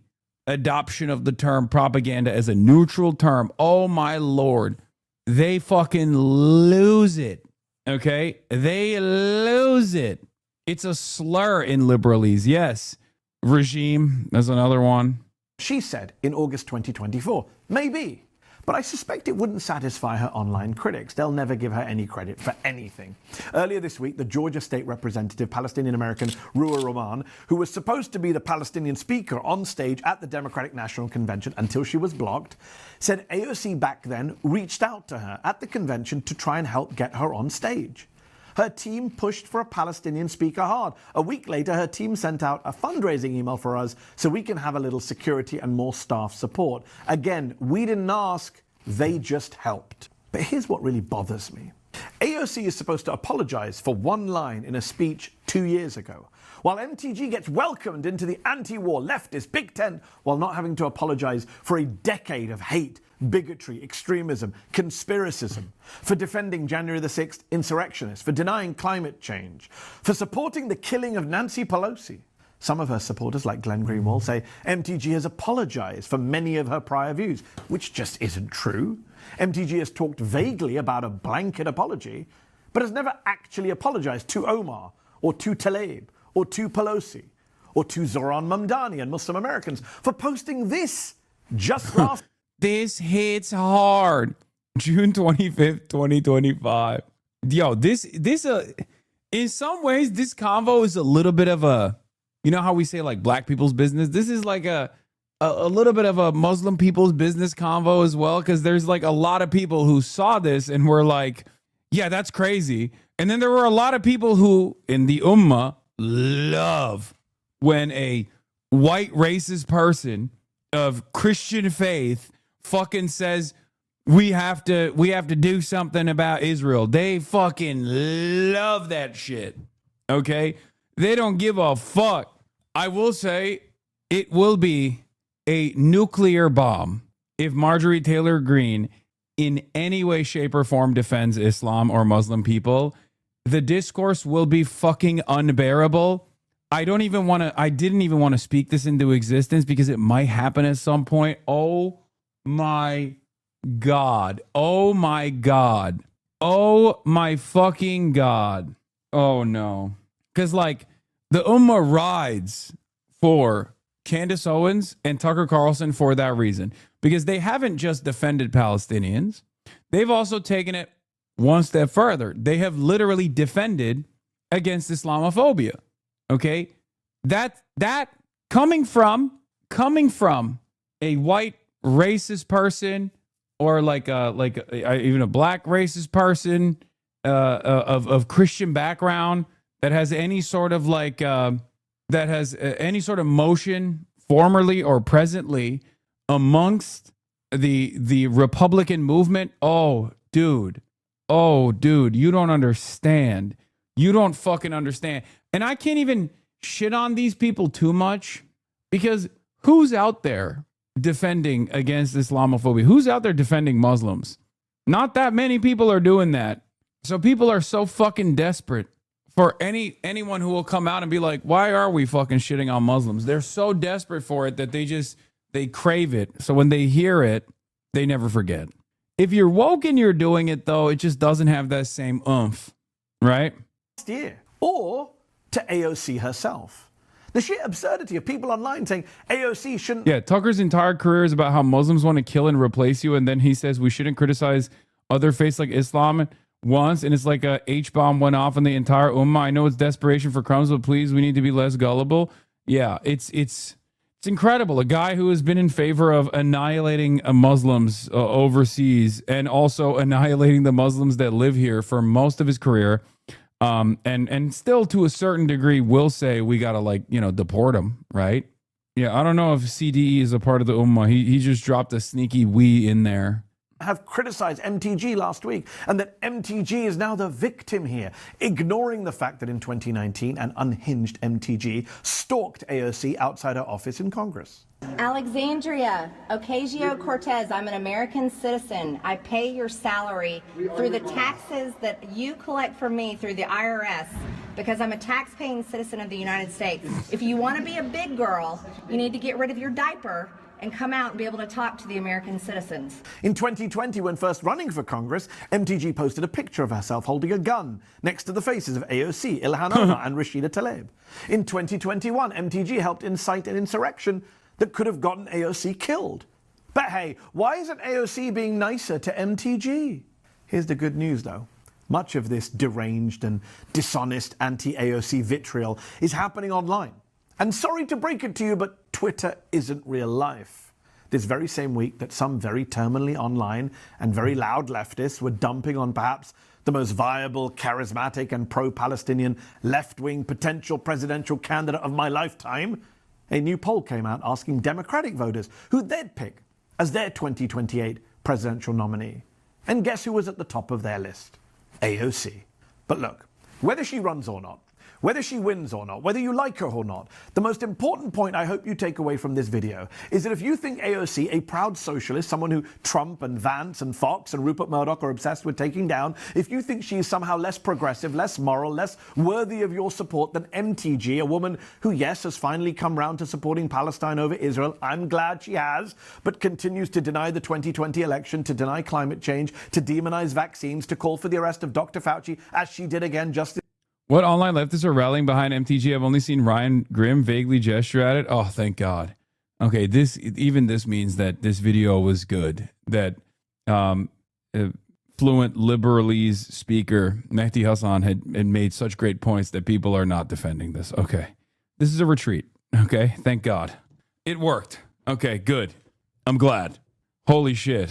adoption of the term propaganda as a neutral term. Oh my Lord. They fucking lose it. Okay? They lose it. It's a slur in liberalese. Yes. Regime. That's another one. She said in August 2024. Maybe. But I suspect it wouldn't satisfy her online critics. They'll never give her any credit for anything. Earlier this week, the Georgia State Representative, Palestinian-American Ruah Rahman, who was supposed to be the Palestinian speaker on stage at the Democratic National Convention until she was blocked, said AOC back then reached out to her at the convention to try and help get her on stage. Her team pushed for a Palestinian speaker hard. A week later, her team sent out a fundraising email for us so we can have a little security and more staff support. Again, we didn't ask, they just helped. But here's what really bothers me. AOC is supposed to apologize for one line in a speech 2 years ago, while MTG gets welcomed into the anti-war leftist Big Tent while not having to apologize for a decade of hate, bigotry, extremism, conspiracism, for defending January the 6th insurrectionists, for denying climate change, for supporting the killing of Nancy Pelosi. Some of her supporters, like Glenn Greenwald, say MTG has apologized for many of her prior views, which just isn't true. MTG has talked vaguely about a blanket apology, but has never actually apologized to Omar, or to Tlaib, or to Pelosi, or to Zoran Mamdani and Muslim Americans for posting this just last. This hits hard. June 25th, 2025. Yo, this in some ways, this convo is a little bit of a, you know how we say like black people's business? This is like a little bit of a Muslim people's business convo as well, because there's like a lot of people who saw this and were like, yeah, that's crazy. And then there were a lot of people who in the Ummah love when a white racist person of Christian faith fucking says we have to do something about Israel. They fucking love that shit. Okay? They don't give a fuck. I will say it will be a nuclear bomb if Marjorie Taylor Greene in any way, shape, or form defends Islam or Muslim people. The discourse will be fucking unbearable. I didn't even want to speak this into existence because it might happen at some point. Oh my God. Oh my God. Oh my fucking God. Oh no. Because like the Ummah rides for Candace Owens and Tucker Carlson for that reason. Because they haven't just defended Palestinians. They've also taken it one step further. They have literally defended against Islamophobia. Okay? That coming from a white racist person or even a black racist person of Christian background that has any sort of any sort of motion formerly or presently amongst the Republican movement. Oh dude, you don't understand. You don't fucking understand. And I can't even shit on these people too much because who's out there defending against Islamophobia? Who's out there defending Muslims? Not that many people are doing that. So people are so fucking desperate for anyone who will come out and be like, why are we fucking shitting on Muslims? They're so desperate for it that they crave it. So when they hear it, they never forget. If you're woke and you're doing it though, it just doesn't have that same oomph, right? Year, or to AOC herself. The sheer absurdity of people online saying AOC shouldn't. Yeah, Tucker's entire career is about how Muslims want to kill and replace you, and then he says we shouldn't criticize other faiths like Islam once, and it's like a H-bomb went off on the entire Ummah. I know it's desperation for crumbs, but please, we need to be less gullible. Yeah, it's incredible. A guy who has been in favor of annihilating Muslims overseas and also annihilating the Muslims that live here for most of his career. And still to a certain degree will say we gotta deport him, right? Yeah, I don't know if CDE is a part of the Ummah. He just dropped a sneaky we in there. have criticized MTG last week, and that MTG is now the victim here, ignoring the fact that in 2019 an unhinged MTG stalked AOC outside her office in Congress. Alexandria Ocasio-Cortez, I'm an American citizen. I pay your salary through the taxes that you collect from me through the IRS because I'm a tax-paying citizen of the United States. If you want to be a big girl, you need to get rid of your diaper and come out and be able to talk to the American citizens. In 2020, when first running for Congress, MTG posted a picture of herself holding a gun next to the faces of AOC, Ilhan Omar, and Rashida Tlaib. In 2021, MTG helped incite an insurrection that could have gotten AOC killed. But hey, why isn't AOC being nicer to MTG? Here's the good news, though. Much of this deranged and dishonest anti-AOC vitriol is happening online. And sorry to break it to you, but Twitter isn't real life. This very same week that some very terminally online and very loud leftists were dumping on perhaps the most viable, charismatic and pro-Palestinian left-wing potential presidential candidate of my lifetime, a new poll came out asking Democratic voters who they'd pick as their 2028 presidential nominee. And guess who was at the top of their list? AOC. But look, whether she runs or not, whether she wins or not, whether you like her or not, the most important point I hope you take away from this video is that if you think AOC, a proud socialist, someone who Trump and Vance and Fox and Rupert Murdoch are obsessed with taking down, if you think she is somehow less progressive, less moral, less worthy of your support than MTG, a woman who, yes, has finally come round to supporting Palestine over Israel, I'm glad she has, but continues to deny the 2020 election, to deny climate change, to demonize vaccines, to call for the arrest of Dr. Fauci, as she did again just What online leftists are rallying behind MTG? I've only seen Ryan Grimm vaguely gesture at it. Oh, thank God. Okay, this means that this video was good. That fluent liberalese speaker Mehdi Hasan had made such great points that people are not defending this. Okay, this is a retreat. Okay, thank God. It worked. Okay, good. I'm glad. Holy shit.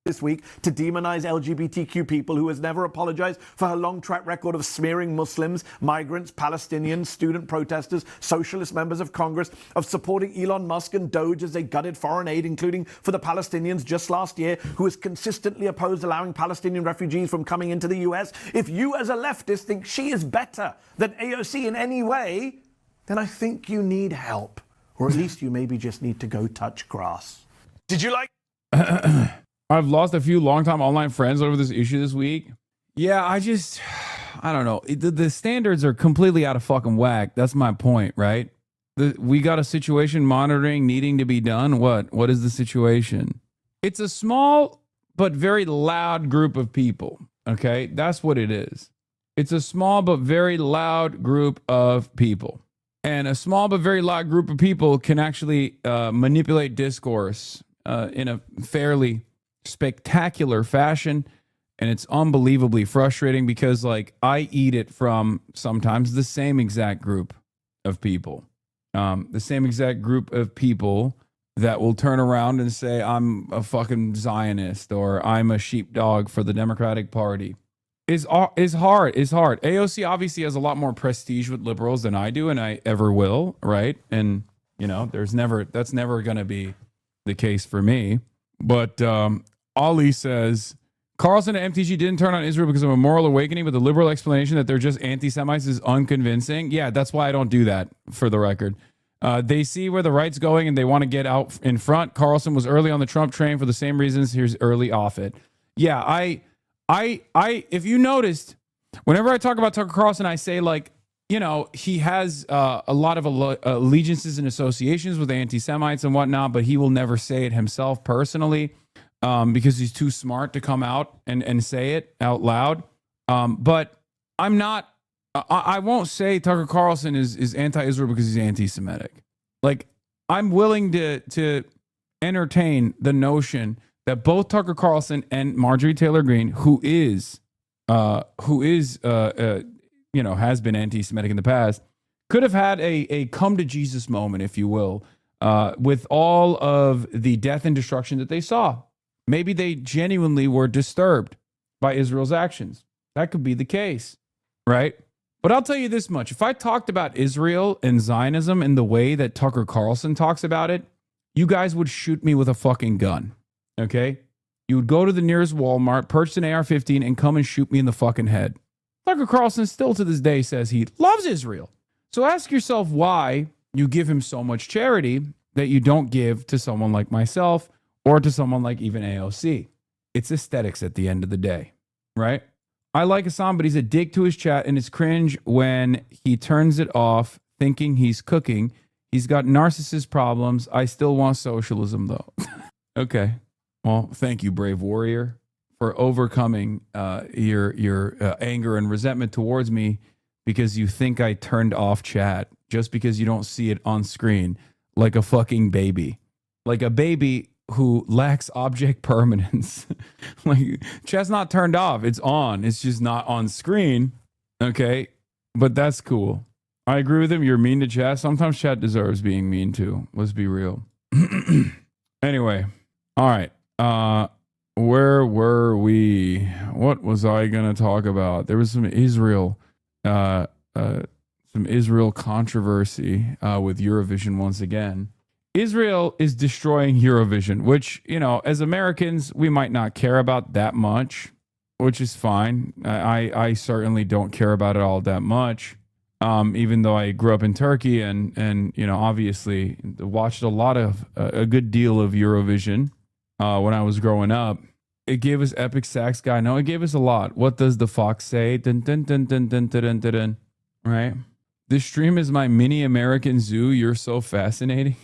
This week to demonize LGBTQ people, who has never apologized for her long track record of smearing Muslims, migrants, Palestinians, student protesters, socialist members of Congress, of supporting Elon Musk and Doge as they gutted foreign aid, including for the Palestinians just last year, who has consistently opposed allowing Palestinian refugees from coming into the US. If you as a leftist think she is better than AOC in any way, then I think you need help. Or at least you maybe just need to go touch grass. Did you like... I've lost a few longtime online friends over this issue this week. Yeah, I don't know. The standards are completely out of fucking whack. That's my point, right? We got a situation monitoring needing to be done. What is the situation? It's a small but very loud group of people. Okay, that's what it is. It's a small but very loud group of people. And a small but very loud group of people can actually manipulate discourse in a fairly spectacular fashion, and it's unbelievably frustrating because, like, I eat it from sometimes the same exact group of people, that will turn around and say I'm a fucking Zionist or I'm a sheepdog for the Democratic Party. Is hard. AOC obviously has a lot more prestige with liberals than I do, and I ever will, right? And you know, that's never going to be the case for me. But Ali says, Carlson and MTG didn't turn on Israel because of a moral awakening, but the liberal explanation that they're just anti-Semites is unconvincing. Yeah, that's why I don't do that, for the record. They see where the right's going and they want to get out in front. Carlson was early on the Trump train for the same reasons. Here's early off it. Yeah, if you noticed, whenever I talk about Tucker Carlson, I say, like, you know, he has a lot of allegiances and associations with anti-Semites and whatnot, but he will never say it himself personally because he's too smart to come out and say it out loud. But I'm not, I won't say Tucker Carlson is anti-Israel because he's anti-Semitic. Like, I'm willing to entertain the notion that both Tucker Carlson and Marjorie Taylor Greene, who is has been anti-Semitic in the past, could have had a come to Jesus moment, if you will, with all of the death and destruction that they saw. Maybe they genuinely were disturbed by Israel's actions. That could be the case, right? But I'll tell you this much. If I talked about Israel and Zionism in the way that Tucker Carlson talks about it, you guys would shoot me with a fucking gun, okay? you would go to the nearest Walmart, purchase an AR-15, and come and shoot me in the fucking head. Tucker Carlson still to this day says he loves Israel. So ask yourself why you give him so much charity that you don't give to someone like myself or to someone like even AOC. It's aesthetics at the end of the day, right? I like Hassan, but he's a dick to his chat, and it's cringe when he turns it off thinking he's cooking. He's got narcissist problems. I still want socialism, though. Okay. Well, thank you, brave warrior, for overcoming your anger and resentment towards me because you think I turned off chat just because you don't see it on screen like a fucking baby. Like a baby who lacks object permanence. Like, chat's not turned off. It's on. It's just not on screen. Okay? But that's cool. I agree with him. You're mean to chat. Sometimes chat deserves being mean too. Let's be real. Anyway. All right. Where were we? What was I going to talk about? There was some Israel controversy with Eurovision once again. Israel is destroying Eurovision, which, you know, as Americans, we might not care about that much, which is fine. I certainly don't care about it all that much, even though I grew up in Turkey and you know, obviously watched a good deal of Eurovision when I was growing up. It gave us epic sax guy. No, it gave us a lot. What does the fox say? Dun, dun, dun, dun, dun, dun, dun, dun, dun. Right? This stream is my mini American zoo. You're so fascinating.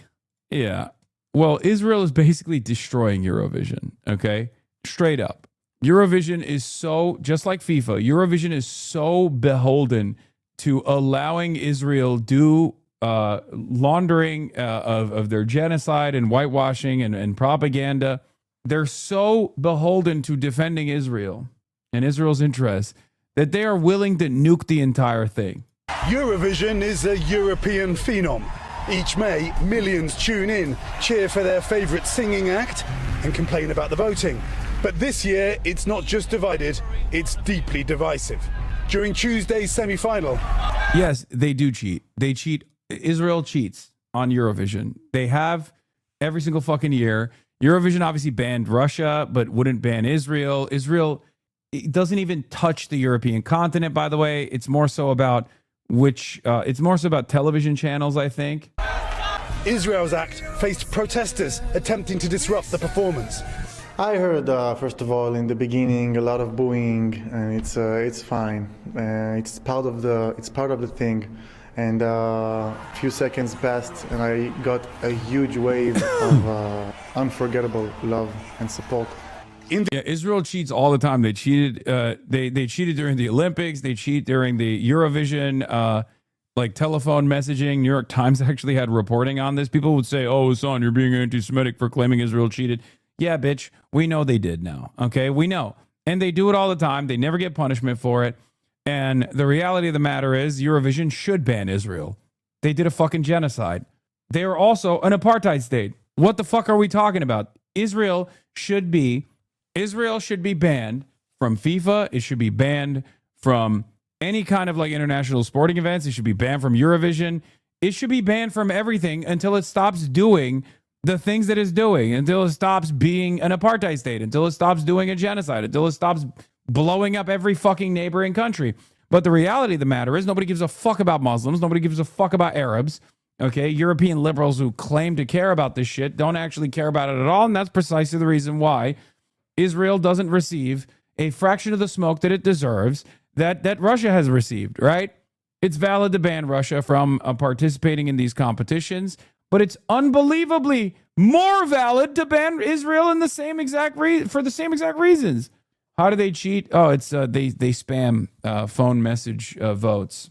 Yeah. Well, Israel is basically destroying Eurovision, okay? Straight up. Eurovision is so, just like FIFA, Eurovision is so beholden to allowing Israel do laundering of their genocide and whitewashing and propaganda. They're so beholden to defending Israel and Israel's interests that they are willing to nuke the entire thing. Eurovision is a European phenom. Each May, millions tune in, cheer for their favourite singing act, and complain about the voting. But this year, it's not just divided, it's deeply divisive. During Tuesday's semi-final... Yes, they do cheat. They cheat. Israel cheats on Eurovision. They have every single fucking year. Eurovision obviously banned Russia, but wouldn't ban Israel. Israel it doesn't even touch the European continent, by the way. It's more so about it's more so about television channels, I think. Israel's act faced protesters attempting to disrupt the performance. I heard, first of all, in the beginning, a lot of booing, and it's fine. It's part of the thing. And a few seconds passed, and I got a huge wave of unforgettable love and support. Yeah, Israel cheats all the time. They cheated. They cheated during the Olympics. They cheat during the Eurovision, like telephone messaging. New York Times actually had reporting on this. People would say, "Oh, son, you're being anti-Semitic for claiming Israel cheated." Yeah, bitch. We know they did now. Okay, we know, and they do it all the time. They never get punishment for it. And the reality of the matter is, Eurovision should ban Israel. They did a fucking genocide. They are also an apartheid state. What the fuck are we talking about? Israel should be banned from FIFA. It should be banned from any kind of like international sporting events. It should be banned from Eurovision. It should be banned from everything until it stops doing the things that it's doing, until it stops being an apartheid state, until it stops doing a genocide, until it stops blowing up every fucking neighboring country. But the reality of the matter is nobody gives a fuck about Muslims. Nobody gives a fuck about Arabs. Okay, European liberals who claim to care about this shit don't actually care about it at all. And that's precisely the reason why Israel doesn't receive a fraction of the smoke that it deserves that Russia has received, right? It's valid to ban Russia from participating in these competitions, but it's unbelievably more valid to ban Israel in the same exact for the same exact reasons. How do they cheat? Oh, it's they spam phone message votes.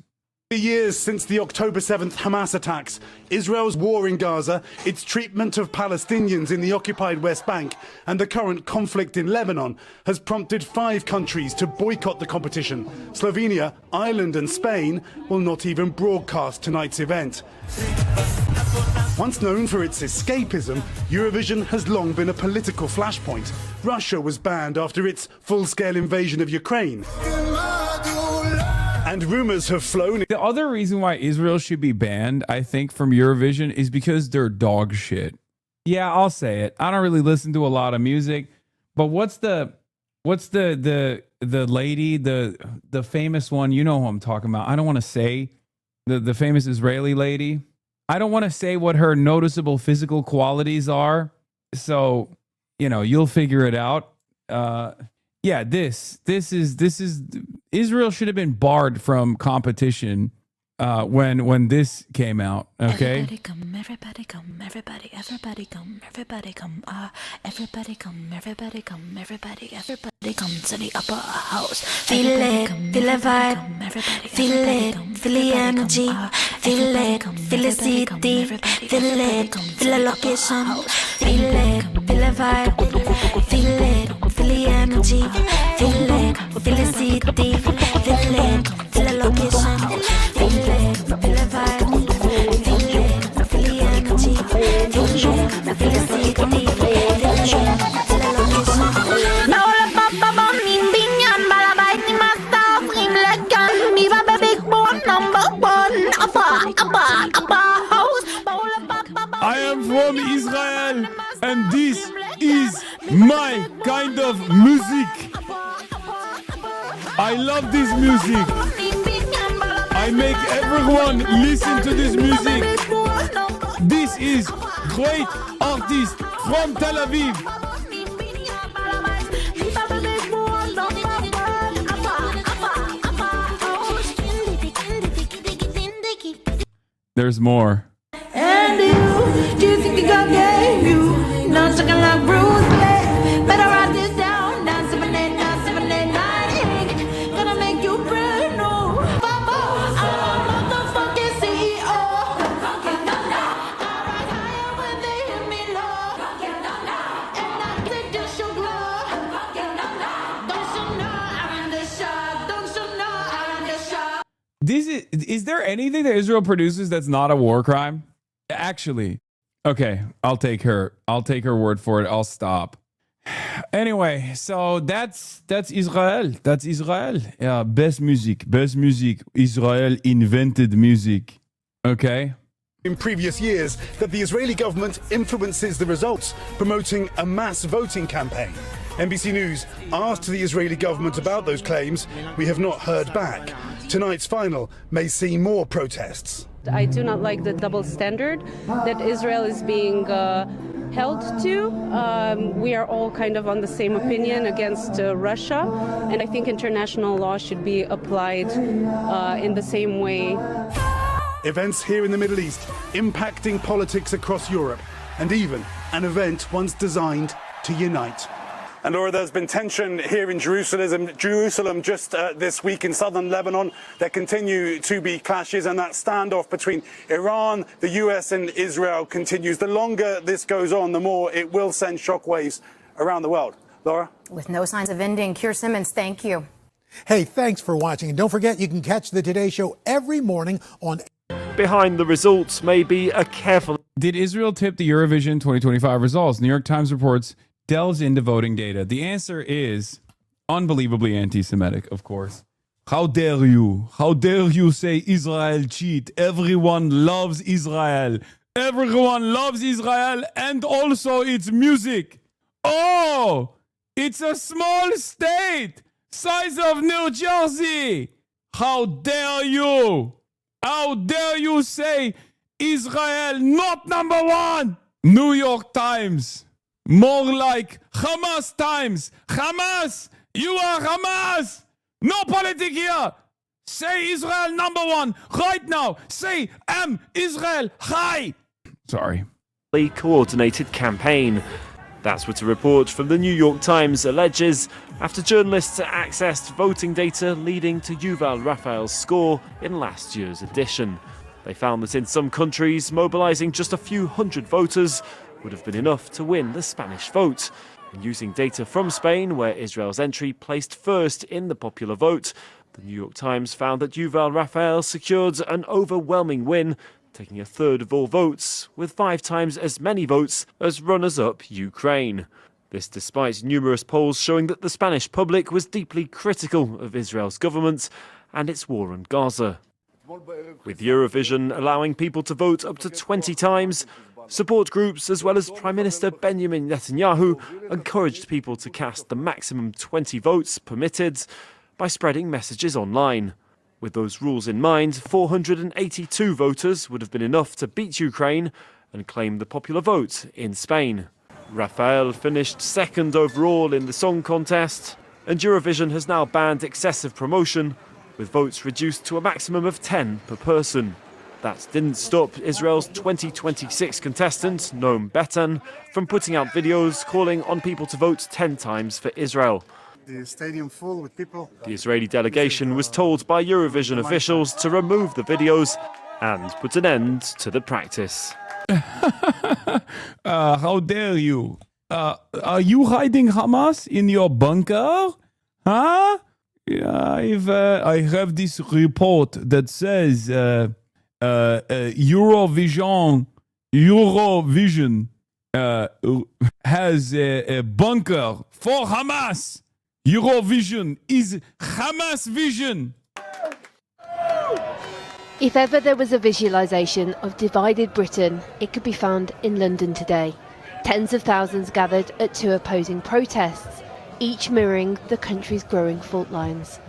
Years since the October 7th Hamas attacks, Israel's war in Gaza, its treatment of Palestinians in the occupied West Bank, and the current conflict in Lebanon has prompted 5 countries to boycott the competition. Slovenia, Ireland and Spain will not even broadcast tonight's event. Once known for its escapism, Eurovision has long been a political flashpoint. Russia was banned after its full-scale invasion of Ukraine. And rumors have flown. The other reason why Israel should be banned, I think, from Eurovision is because they're dog shit. Yeah, I'll say it. I don't really listen to a lot of music, But what's the lady, the famous one? You know who I'm talking about. I don't want to say the famous Israeli lady. I don't want to say what her noticeable physical qualities are. So, you'll figure it out. Yeah, this is Israel should have been barred from competition when this came out. Okay. Everybody come, everybody come, everybody come, everybody come, everybody come, everybody come to the upper house. Feel it, feel the vibe, feel it, feel the energy, feel it, feel the city, feel it, feel the location, feel it, feel the vibe, feel it, feel the energy, feel it, feel the city, feel it, feel the location, feel it, feel the vibe, feel it, feel the energy, feel it, feel the city, feel it, feel the location. Now let Papa Bombing Binyan Balabite in my star frame like gun. Me va big born #1 upper house. I am from Israel, and this is my kind of music. I love this music. I make everyone listen to this music. This is great artist from Tel Aviv. There's more. And you, do you think God gave you? Not sucking like Bruce Lee. Better write this down. 978, 978, gonna make you brand new. Papa, I'm a motherfucking CEO. I ride higher when they hit me low. And I take the sugar. Don't you know I'm in the shop? Don't you know I'm in the shop? Is there anything that Israel produces that's not a war crime? Actually, okay, I'll take her word for it. I'll stop. Anyway, so that's Israel. That's Israel. Yeah, best music. Israel invented music. Okay. In previous years, that the Israeli government influences the results, promoting a mass voting campaign. NBC News asked the Israeli government about those claims. We have not heard back. Tonight's final may see more protests. I do not like the double standard that Israel is being held to. We are all kind of on the same opinion against Russia, and I think international law should be applied in the same way. Events here in the Middle East impacting politics across Europe, and even an event once designed to unite. And Laura, there's been tension here in Jerusalem just this week in southern Lebanon. There continue to be clashes, and that standoff between Iran, the US and Israel continues. The longer this goes on, the more it will send shockwaves around the world. Laura? With no signs of ending, Keir Simmons, thank you. Hey, thanks for watching. And don't forget, you can catch the Today Show every morning on... Behind the results may be a careful... Did Israel tip the Eurovision 2025 results? New York Times reports delves into voting data. The answer is unbelievably anti-Semitic, of course. How dare you? How dare you say Israel cheat? Everyone loves Israel. Everyone loves Israel and also its music. Oh, it's a small state, size of New Jersey. How dare you? How dare you say Israel not #1? New York Times. More like Hamas Times. Hamas! You are Hamas! No politic here! Say Israel #1 right now! Say Israel High! Sorry. Coordinated campaign. That's what a report from the New York Times alleges after journalists accessed voting data leading to Yuval Raphael's score in last year's edition. They found that in some countries, mobilizing just a few hundred voters would have been enough to win the Spanish vote. And using data from Spain, where Israel's entry placed first in the popular vote, the New York Times found that Yuval Raphael secured an overwhelming win, taking a third of all votes, with 5 times as many votes as runners-up Ukraine. This despite numerous polls showing that the Spanish public was deeply critical of Israel's government and its war on Gaza. With Eurovision allowing people to vote up to 20 times, Support groups, as well as Prime Minister Benjamin Netanyahu, encouraged people to cast the maximum 20 votes permitted by spreading messages online. With those rules in mind, 482 voters would have been enough to beat Ukraine and claim the popular vote in Spain. Rafael finished second overall in the song contest, and Eurovision has now banned excessive promotion, with votes reduced to a maximum of 10 per person. That didn't stop Israel's 2026 contestant, Noam Betan, from putting out videos calling on people to vote 10 times for Israel. The stadium full with people. The Israeli delegation was told by Eurovision officials to remove the videos and put an end to the practice. How dare you? Are you hiding Hamas in your bunker? Huh? I have this report that says Eurovision has a bunker for Hamas. Eurovision is Hamas vision. If ever there was a visualisation of divided Britain, it could be found in London today. Tens of thousands gathered at two opposing protests, each mirroring the country's growing fault lines.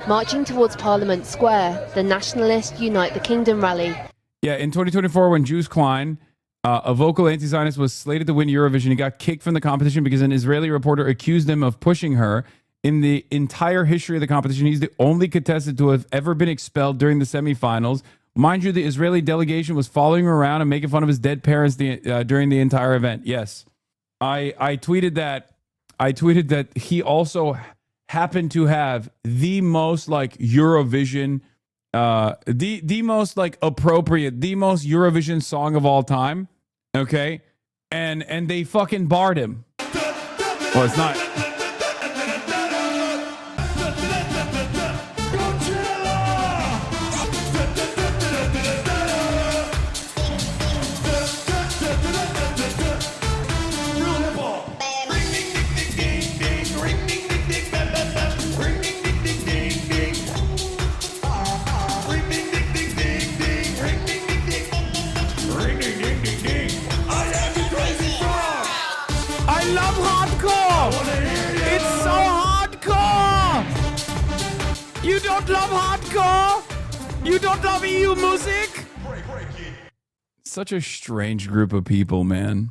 Marching towards Parliament Square, the Nationalist Unite the Kingdom rally. Yeah, in 2024, when Juice Klein, a vocal anti-Zionist, was slated to win Eurovision, he got kicked from the competition because an Israeli reporter accused him of pushing her. In the entire history of the competition, he's the only contestant to have ever been expelled during the semifinals. Mind you, the Israeli delegation was following him around and making fun of his dead parents during the entire event. Yes, I tweeted that. I tweeted that he also happened to have the most like Eurovision, the most like appropriate, the most Eurovision song of all time. Okay, and they fucking barred him. Well, it's not. You don't love hardcore? You don't love EU music? Such a strange group of people, man.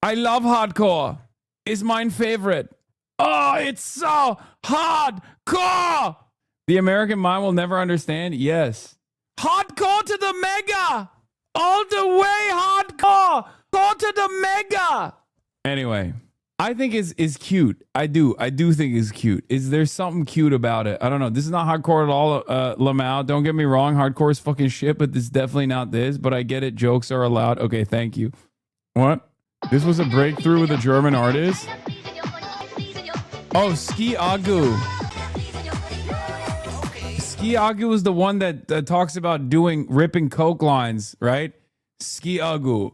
I love hardcore. It's my favorite. Oh, it's so hardcore. The American mind will never understand. Yes. Hardcore to the mega. All the way hardcore. Go to the mega. Anyway. I think is cute. I do think it's cute. There's something cute about it. I don't know. This is not hardcore at all, Lamau. Don't get me wrong. Hardcore is fucking shit, but this is definitely not this. But I get it. Jokes are allowed. Okay, thank you. What? This was a breakthrough with a German artist? Oh, Ski Agu. Ski Agu is the one that talks about ripping coke lines, right? Ski Agu.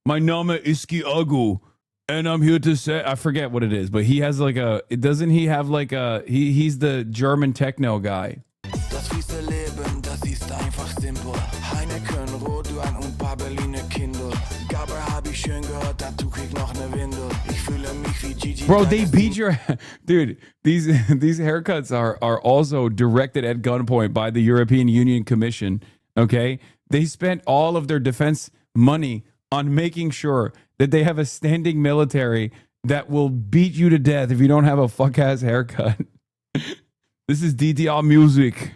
My name is Ski Agu. And I'm here to say, I forget what it is, but he has like he's the German techno guy. Bro, they beat your, dude, these haircuts are also directed at gunpoint by the European Union Commission, okay? They spent all of their defense money on making sure that they have a standing military that will beat you to death if you don't have a fuck-ass haircut. This is DTR music.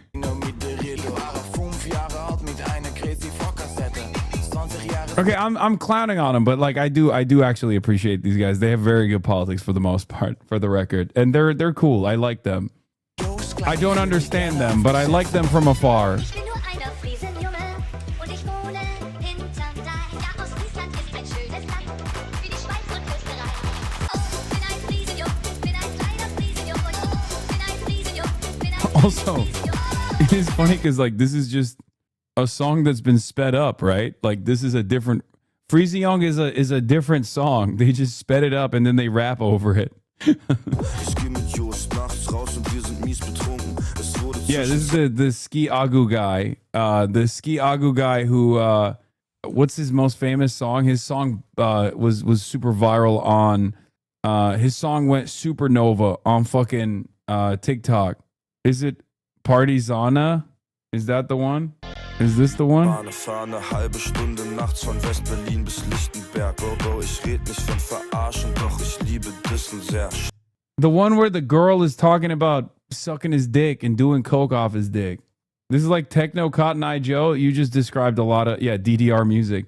Okay, I'm clowning on them, but like I do actually appreciate these guys. They have very good politics for the most part, for the record. And they're cool. I like them. I don't understand them, but I like them from afar. Also, it is funny because like this is just a song that's been sped up, right? Like this is a different Friesiong is a different song. They just sped it up and then they rap over it. Yeah, this is the Ski Agu guy. The Ski Agu guy who what's his most famous song? His song was super viral on his song went supernova on fucking TikTok. Is it Partizana? Is that the one? Is this the one? The one where the girl is talking about sucking his dick and doing coke off his dick. This is like Techno Cotton Eye Joe. You just described a lot of, DDR music.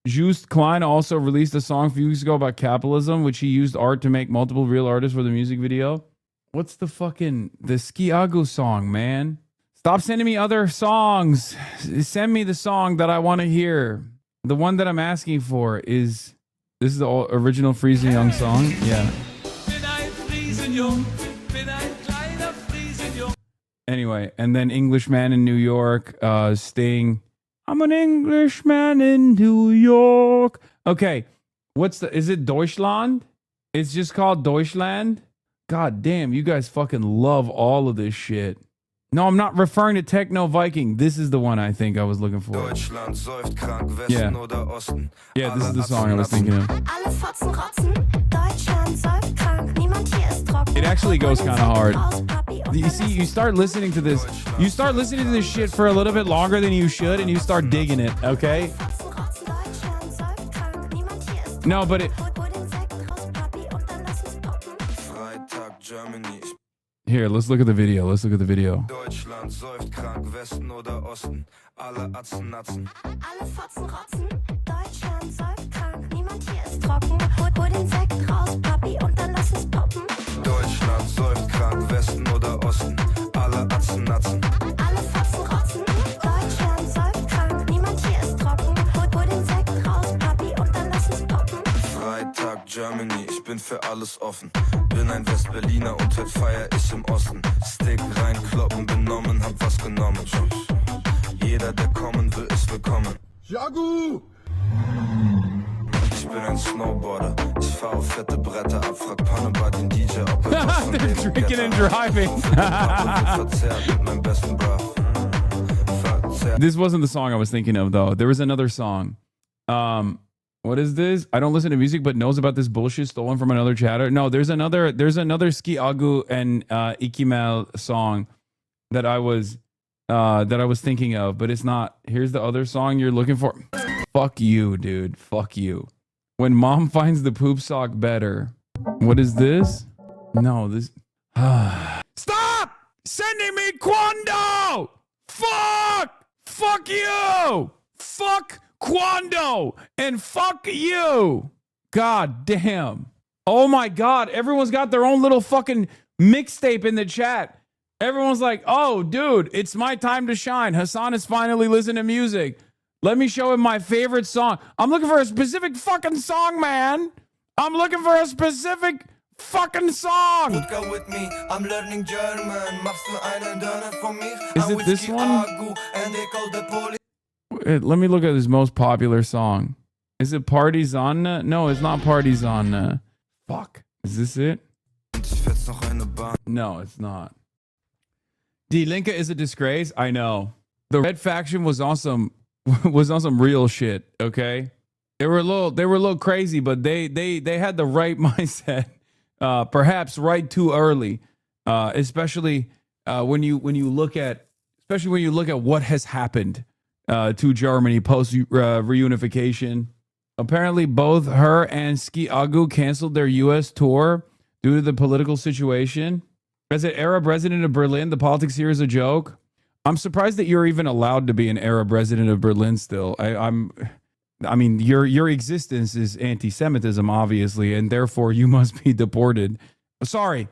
Joost Klein also released a song a few weeks ago about capitalism, which he used art to make multiple real artists for the music video. What's the Skiagu song, man? Stop sending me other songs. Send me the song that I want to hear. The one that I'm asking for is, this is the original Freezing Young song. Yeah. Anyway, and then Englishman in New York, Sting. I'm an Englishman in New York. Okay, is it Deutschland? It's just called Deutschland? God damn, you guys fucking love all of this shit. No, I'm not referring to Techno Viking. This is the one I think I was looking for. Yeah. Yeah, this is the song I was thinking of. It actually goes kind of hard. You see, you start listening to this. You start listening to this shit for a little bit longer than you should, and you start digging it, okay? No, but it... Here, let's look at the video. Let's look at the video. Germany, ich bin für alles offen. Bin ein Westberliner und heute feier ich im Osten. Stick reinkloppen, benommen, hab was genommen. Jeder, der kommen will, ist willkommen. Jagu! Ich bin ein Snowboarder. Ich fahr auf fette Bretter ab, frag Panne bei den DJ, ob er was von dem drinking and driving. This wasn't the song I was thinking of, though. There was another song. What is this? I don't listen to music, but knows about this bullshit stolen from another chatter. No, there's another Skiagu and Ikimel song that I was thinking of, but it's not. Here's the other song you're looking for. Fuck you, dude. Fuck you. When mom finds the poop sock better. What is this? No, this. Stop sending me Quando. Fuck you. Fuck Quando and fuck you. God damn. Oh my God. Everyone's got their own little fucking mixtape in the chat. Everyone's like, oh, dude, it's my time to shine. Hasan is finally listening to music. Let me show him my favorite song. I'm looking for a specific fucking song, man. I'm looking for a specific fucking song. With me. I'm learning German. Is it this one? Let me look at his most popular song. Is it Partizana? No, it's not Partizana. Fuck. Is this it? No, it's not. Die Linke is a disgrace. I know. The Red Faction was on some real shit, okay? They were a little crazy, but they had the right mindset. Perhaps right too early. Especially when you look at what has happened to Germany post reunification. Apparently, both her and Skiagu canceled their U.S. tour due to the political situation. As an Arab resident of Berlin, the politics here is a joke. I'm surprised that you're even allowed to be an Arab resident of Berlin still. I mean, your existence is anti-Semitism, obviously, and therefore you must be deported. Sorry,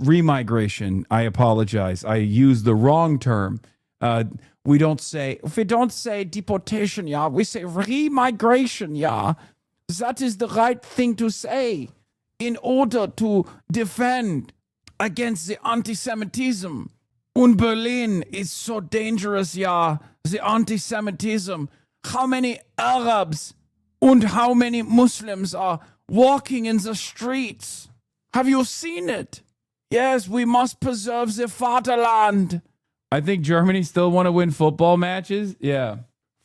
remigration. I apologize. I used the wrong term. We don't say deportation, yeah. We say remigration, yeah. That is the right thing to say in order to defend against the anti-Semitism. And Berlin is so dangerous, yeah. The anti-Semitism. How many Arabs and how many Muslims are walking in the streets? Have you seen it? Yes, we must preserve the Vaterland. I think Germany still want to win football matches. Yeah.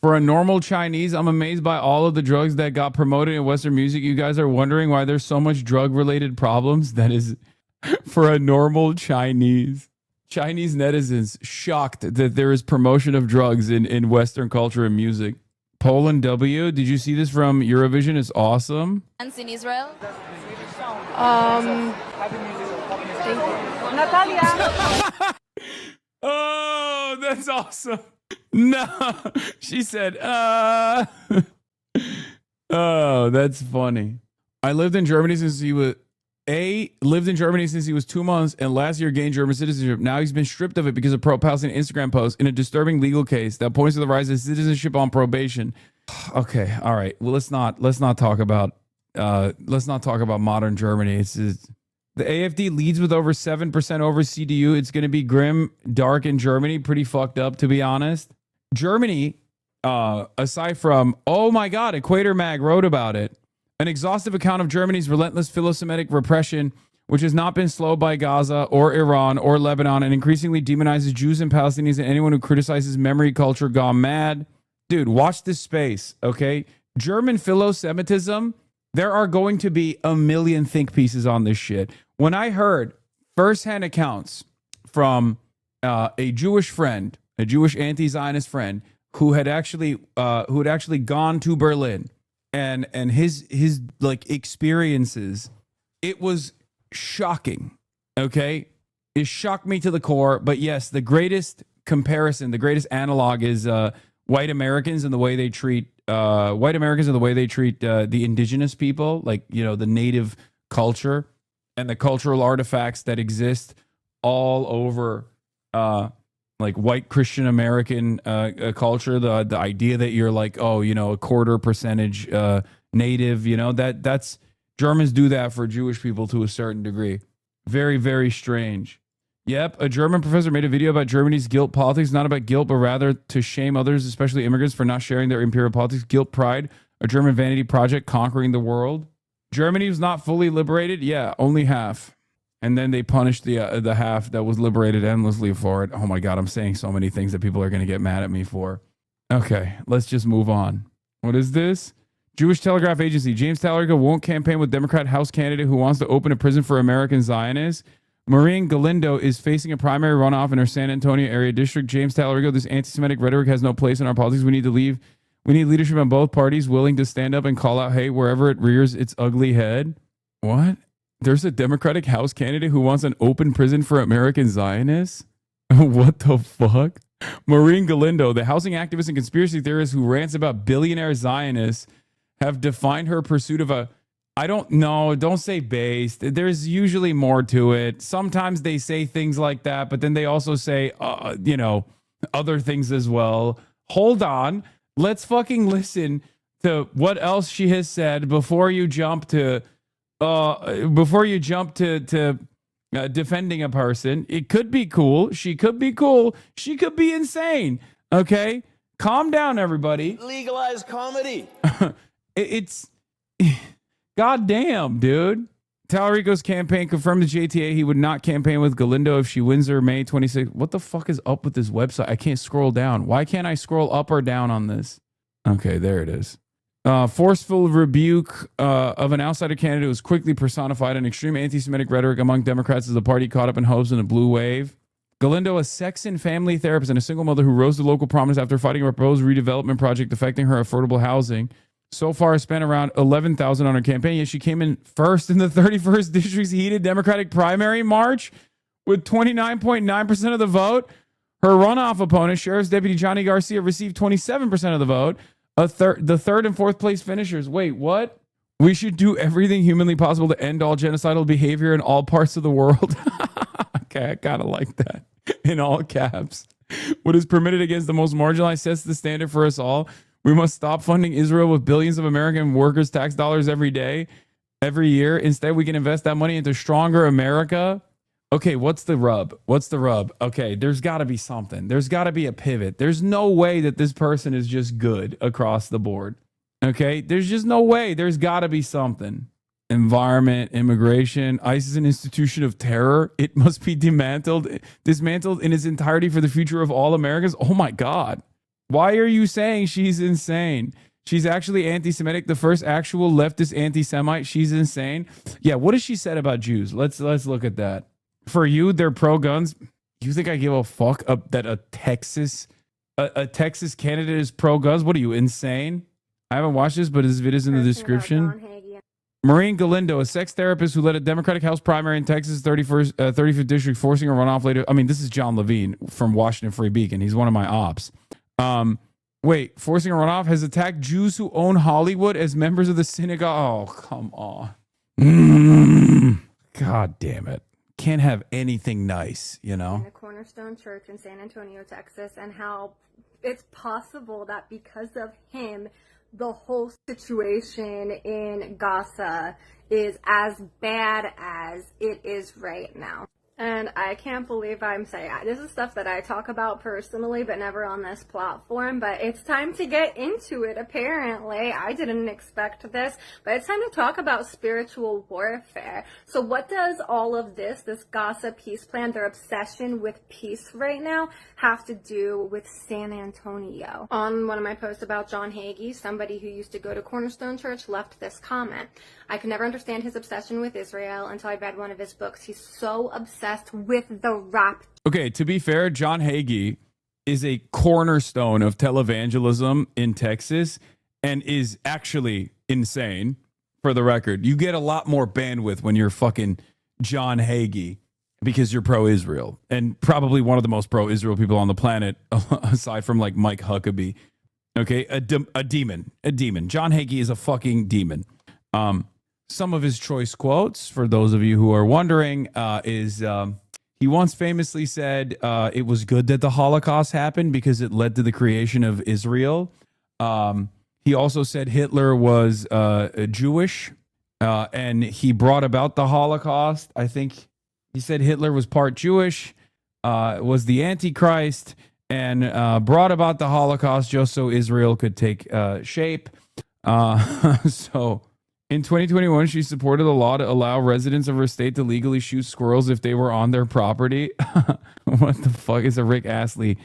For a normal Chinese, I'm amazed by all of the drugs that got promoted in Western music. You guys are wondering why there's so much drug-related problems. That is for a normal Chinese. Chinese netizens shocked that there is promotion of drugs in Western culture and music. Poland W, did you see this from Eurovision? It's awesome. In Israel? Natalia. Oh, that's awesome. No, she said, Oh, that's funny. I lived in Germany since he was 2 months and last year gained German citizenship. Now he's been stripped of it because of pro-Palestinian Instagram posts in a disturbing legal case that points to the rise of citizenship on probation. Okay, all right. Well, let's not talk about modern Germany. The AfD leads with over 7% over CDU. It's going to be grim, dark in Germany. Pretty fucked up, to be honest. Germany, aside from, oh my God, Equator Mag wrote about it. An exhaustive account of Germany's relentless philo-Semitic repression, which has not been slowed by Gaza or Iran or Lebanon, and increasingly demonizes Jews and Palestinians and anyone who criticizes memory culture gone mad. Dude, watch this space, okay? German philo-Semitism, there are going to be a million think pieces on this shit. When I heard firsthand accounts from a Jewish friend, a Jewish anti-Zionist friend, who had actually gone to Berlin, and his like experiences, it was shocking. Okay, it shocked me to the core. But yes, the greatest comparison, the greatest analog is white Americans and the way they treat the indigenous people, like, you know, the native culture and the cultural artifacts that exist all over like white Christian American culture. The idea that you're like, oh, you know, a quarter percentage native, you know, that's Germans do that for Jewish people to a certain degree. Very, very strange. Yep, a German professor made a video about Germany's guilt politics, not about guilt, but rather to shame others, especially immigrants, for not sharing their imperial politics. Guilt Pride, a German vanity project conquering the world. Germany was not fully liberated. Yeah, only half. And then they punished the half that was liberated endlessly for it. Oh my God, I'm saying so many things that people are going to get mad at me for. Okay, let's just move on. What is this? Jewish Telegraph Agency. James Talarico won't campaign with Democrat House candidate who wants to open a prison for American Zionists. Maureen Galindo is facing a primary runoff in her San Antonio area district. James Talarico, this anti-Semitic rhetoric has no place in our politics. We need leadership on both parties willing to stand up and call out hate wherever it rears its ugly head. What? There's a Democratic House candidate who wants an open prison for American Zionists? What the fuck? Maureen Galindo, the housing activist and conspiracy theorist who rants about billionaire Zionists, have defined her pursuit of a... I don't know. Don't say based. There's usually more to it. Sometimes they say things like that, but then they also say, you know, other things as well. Hold on. Let's fucking listen to what else she has said before you jump to defending a person. It could be cool. She could be cool. She could be insane. Okay? Calm down, everybody. Legalize comedy. It's... God damn, dude. Talarico's campaign confirmed to JTA he would not campaign with Galindo if she wins her May 26th. What the fuck is up with this website? I can't scroll down. Why can't I scroll up or down on this? Okay, there it is. Forceful rebuke of an outsider candidate was quickly personified in extreme anti-Semitic rhetoric among Democrats as the party caught up in hopes in a blue wave. Galindo, a sex and family therapist and a single mother who rose to local prominence after fighting a proposed redevelopment project affecting her affordable housing, so far spent around $11,000 on her campaign, yet she came in first in the 31st District's heated Democratic primary march with 29.9% of the vote. Her runoff opponent, Sheriff's Deputy Johnny Garcia, received 27% of the vote. The third and fourth place finishers. Wait, what? We should do everything humanly possible to end all genocidal behavior in all parts of the world. Okay, I kind of like that. In all caps. What is permitted against the most marginalized sets the standard for us all. We must stop funding Israel with billions of American workers' tax dollars every year. Instead, we can invest that money into stronger America. Okay, what's the rub? Okay, there's got to be something. There's got to be a pivot. There's no way that this person is just good across the board. Okay, there's just no way. There's got to be something. Environment, immigration, ISIS is an institution of terror. It must be dismantled in its entirety for the future of all Americans. Oh my God. Why are you saying she's insane? She's actually anti-Semitic, the first actual leftist anti-Semite. She's insane. Yeah, what has she said about Jews? Let's look at that. For you, they're pro-guns. You think I give a fuck that a Texas candidate is pro-guns? What are you, insane? I haven't watched this, but his video's in the description. Maureen Galindo, a sex therapist who led a Democratic House primary in Texas' 35th district, forcing a runoff later. I mean, this is John Levine from Washington Free Beacon. He's one of my ops. Wait, forcing a runoff has attacked Jews who own Hollywood as members of the synagogue. Oh, come on. God damn it. Can't have anything nice, you know? In a Cornerstone Church in San Antonio, Texas, and how it's possible that because of him, the whole situation in Gaza is as bad as it is right now. And I can't believe I'm saying this is stuff that I talk about personally, but never on this platform. But it's time to get into it, apparently. I didn't expect this, but it's time to talk about spiritual warfare. So what does all of this Gaza peace plan, their obsession with peace right now, have to do with San Antonio? On one of my posts about John Hagee, somebody who used to go to Cornerstone Church left this comment. I could never understand his obsession with Israel until I read one of his books. He's so obsessed with the rapture. Okay, to be fair, John Hagee is a cornerstone of televangelism in Texas and is actually insane, for the record. You get a lot more bandwidth when you're fucking John Hagee because you're pro-Israel and probably one of the most pro-Israel people on the planet aside from like Mike Huckabee. Okay, a demon. John Hagee is a fucking demon. Some of his choice quotes, for those of you who are wondering, is he once famously said it was good that the Holocaust happened because it led to the creation of Israel. He also said Hitler was Jewish and he brought about the Holocaust. I think he said Hitler was part Jewish, was the Antichrist, and brought about the Holocaust just so Israel could take shape. So in 2021, she supported a law to allow residents of her state to legally shoot squirrels if they were on their property. What the fuck is a Rick Astley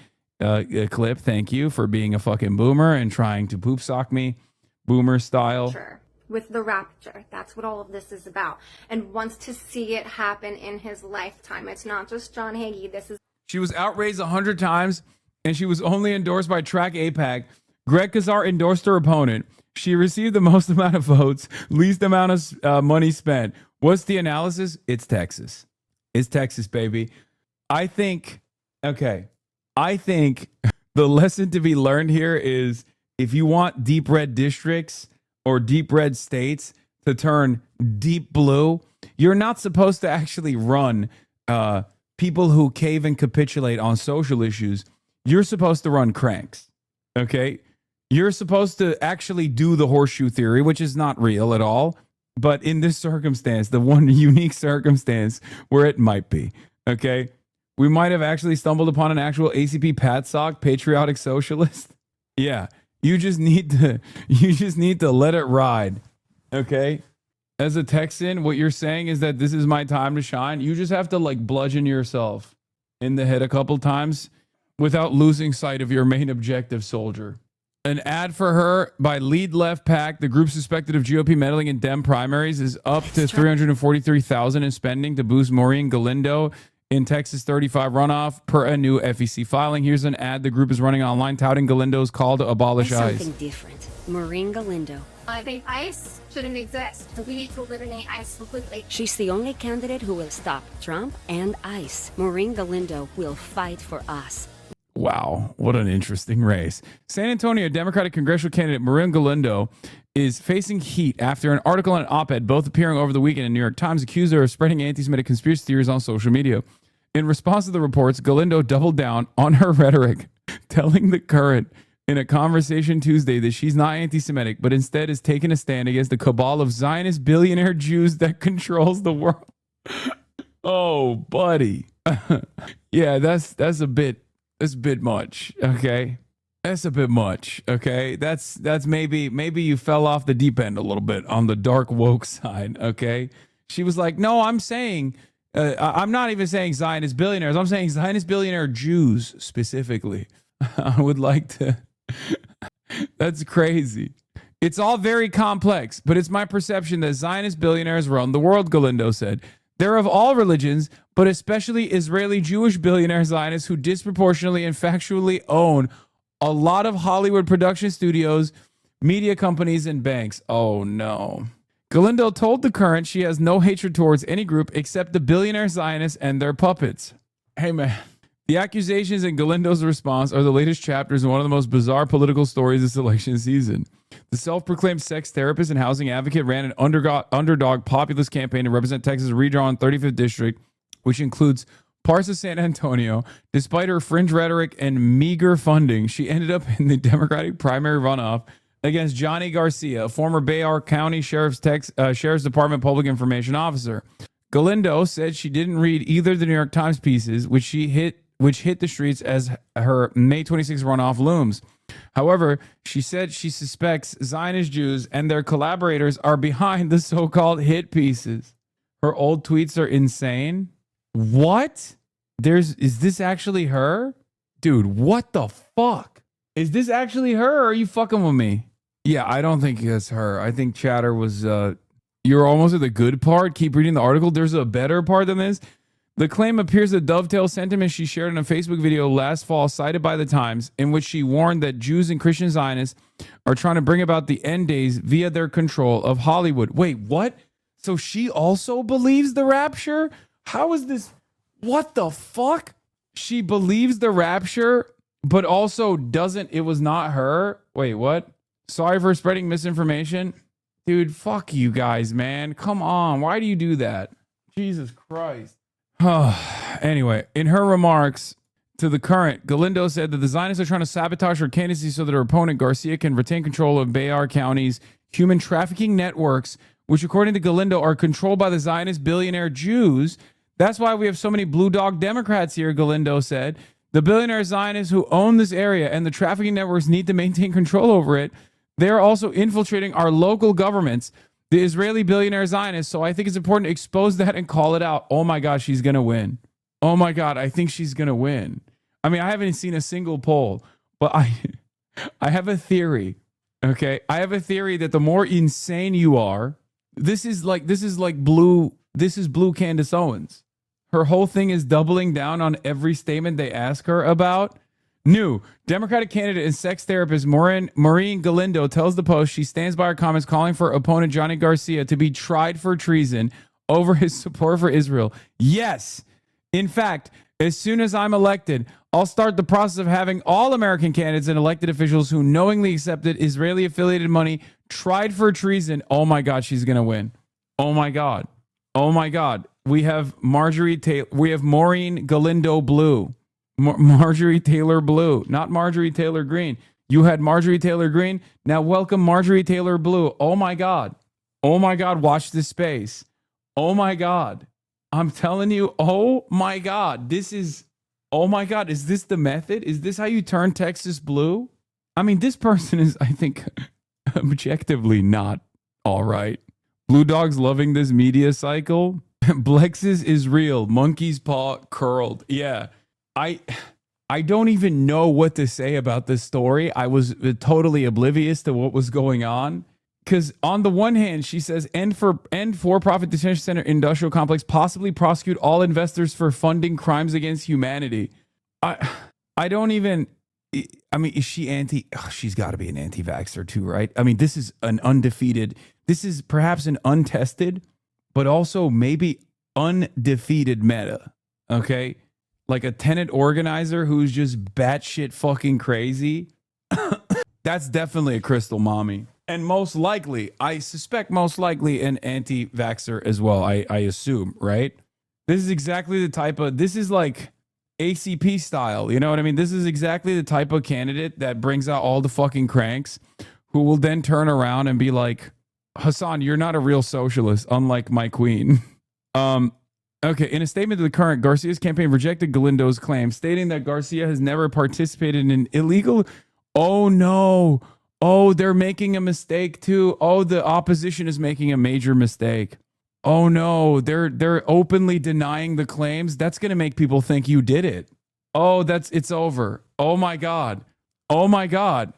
clip? Thank you for being a fucking boomer and trying to poop sock me, boomer style. Sure. With the rapture. That's what all of this is about. And wants to see it happen in his lifetime. It's not just John Hagee. This is. She was outraised 100 times and she was only endorsed by Track APAC. Greg Kazar endorsed her opponent. She received the most amount of votes, least amount of money spent. What's the analysis? It's Texas. It's Texas, baby. I think the lesson to be learned here is if you want deep red districts or deep red states to turn deep blue, you're not supposed to actually run people who cave and capitulate on social issues. You're supposed to run cranks, okay? You're supposed to actually do the horseshoe theory, which is not real at all. But in this circumstance, the one unique circumstance where it might be, okay, we might have actually stumbled upon an actual ACP PATSOC, patriotic socialist. Yeah, you just need to let it ride, okay? As a Texan, what you're saying is that this is my time to shine. You just have to like bludgeon yourself in the head a couple times without losing sight of your main objective, soldier. An ad for her by Lead Left PAC, the group suspected of GOP meddling in Dem primaries, is up to $343,000 in spending to boost Maureen Galindo in Texas 35 runoff per a new FEC filing. Here's an ad the group is running online touting Galindo's call to abolish ICE. Something different. Maureen Galindo. I think ICE shouldn't exist. We need to eliminate ICE completely. She's the only candidate who will stop Trump and ICE. Maureen Galindo will fight for us. Wow, what an interesting race. San Antonio Democratic congressional candidate Maureen Galindo is facing heat after an article and an op-ed, both appearing over the weekend in New York Times, accused her of spreading anti-Semitic conspiracy theories on social media. In response to the reports, Galindo doubled down on her rhetoric, telling The Current in a conversation Tuesday that she's not anti-Semitic, but instead is taking a stand against the cabal of Zionist billionaire Jews that controls the world. Oh, buddy. Yeah, that's a bit much, okay? That's a bit much, okay? That's maybe you fell off the deep end a little bit on the dark woke side, okay? She was like, no, I'm saying, I'm not even saying Zionist billionaires. I'm saying Zionist billionaire Jews specifically. I would like to That's crazy. It's all very complex, but it's my perception that Zionist billionaires run the world, Galindo said. They're of all religions, but especially Israeli Jewish billionaire Zionists who disproportionately and factually own a lot of Hollywood production studios, media companies, and banks. Oh, no. Galindo told The Current she has no hatred towards any group except the billionaire Zionists and their puppets. Hey, man. The accusations in Galindo's response are the latest chapters in one of the most bizarre political stories this election season. The self-proclaimed sex therapist and housing advocate ran an underdog populist campaign to represent Texas' redrawn 35th district, which includes parts of San Antonio. Despite her fringe rhetoric and meager funding, she ended up in the Democratic primary runoff against Johnny Garcia, a former Bayard County Sheriff's Department public information officer. Galindo said she didn't read either of the New York Times pieces, which hit the streets as her May 26 runoff looms. However, she said she suspects Zionist Jews and their collaborators are behind the so-called hit pieces. Her old tweets are insane. What? Is this actually her? Dude, what the fuck? Is this actually her or are you fucking with me? Yeah, I don't think it's her. I think Chatter was, you're almost at the good part. Keep reading the article. There's a better part than this. The claim appears to dovetail sentiments she shared in a Facebook video last fall cited by the Times, in which she warned that Jews and Christian Zionists are trying to bring about the end days via their control of Hollywood. Wait, what? So she also believes the rapture? How is this? What the fuck? She believes the rapture, but also doesn't. It was not her. Wait, what? Sorry for spreading misinformation. Dude, fuck you guys, man. Come on. Why do you do that? Jesus Christ. Anyway, in her remarks to The Current, Galindo said that the Zionists are trying to sabotage her candidacy so that her opponent, Garcia, can retain control of Bayard County's human trafficking networks, which, according to Galindo, are controlled by the Zionist billionaire Jews. That's why we have so many blue dog Democrats here, Galindo said. The billionaire Zionists who own this area and the trafficking networks need to maintain control over it. They are also infiltrating our local governments, the Israeli billionaire Zionists. So I think it's important to expose that and call it out. Oh my God, she's going to win. Oh my God, I think she's going to win. I mean, I haven't seen a single poll, but I have a theory. Okay. I have a theory that the more insane you are, this is blue Candace Owens. Her whole thing is doubling down on every statement they ask her about. New Democratic candidate and sex therapist Maureen Galindo tells the Post she stands by her comments calling for opponent Johnny Garcia to be tried for treason over his support for Israel. Yes. In fact, as soon as I'm elected, I'll start the process of having all American candidates and elected officials who knowingly accepted Israeli affiliated money tried for treason. Oh my God, she's going to win. Oh my God. Oh my God. We have Maureen Galindo Blue. Marjorie Taylor Blue, not Marjorie Taylor Greene. You had Marjorie Taylor Greene. Now welcome Marjorie Taylor Blue. Oh my God. Oh my God. Watch this space. Oh my God. I'm telling you. Oh my God. Oh my God. Is this the method? Is this how you turn Texas blue? I mean, this person is, I think, objectively not all right. Blue Dog's loving this media cycle. Blexus is real. Monkey's paw curled. Yeah. I don't even know what to say about this story. I was totally oblivious to what was going on. Because on the one hand, she says, end for-profit detention center industrial complex, possibly prosecute all investors for funding crimes against humanity. I don't even, I mean, is she she's got to be an anti-vaxxer too, right? I mean, this is this is perhaps an untested, but also maybe undefeated meta, okay? Like a tenant organizer who's just batshit fucking crazy. That's definitely a crystal mommy. And most likely, I suspect most likely an anti-vaxxer as well, I assume, right? This is exactly the type of, this is like ACP style, you know what I mean? This is exactly the type of candidate that brings out all the fucking cranks who will then turn around and be like, Hasan, you're not a real socialist, unlike my queen. Okay, in a statement to The Current, Garcia's campaign rejected Galindo's claim, stating that Garcia has never participated in an illegal... Oh, no. Oh, they're making a mistake, too. Oh, the opposition is making a major mistake. Oh, no. They're openly denying the claims. That's going to make people think you did it. Oh, it's over. Oh, my God. Oh, my God.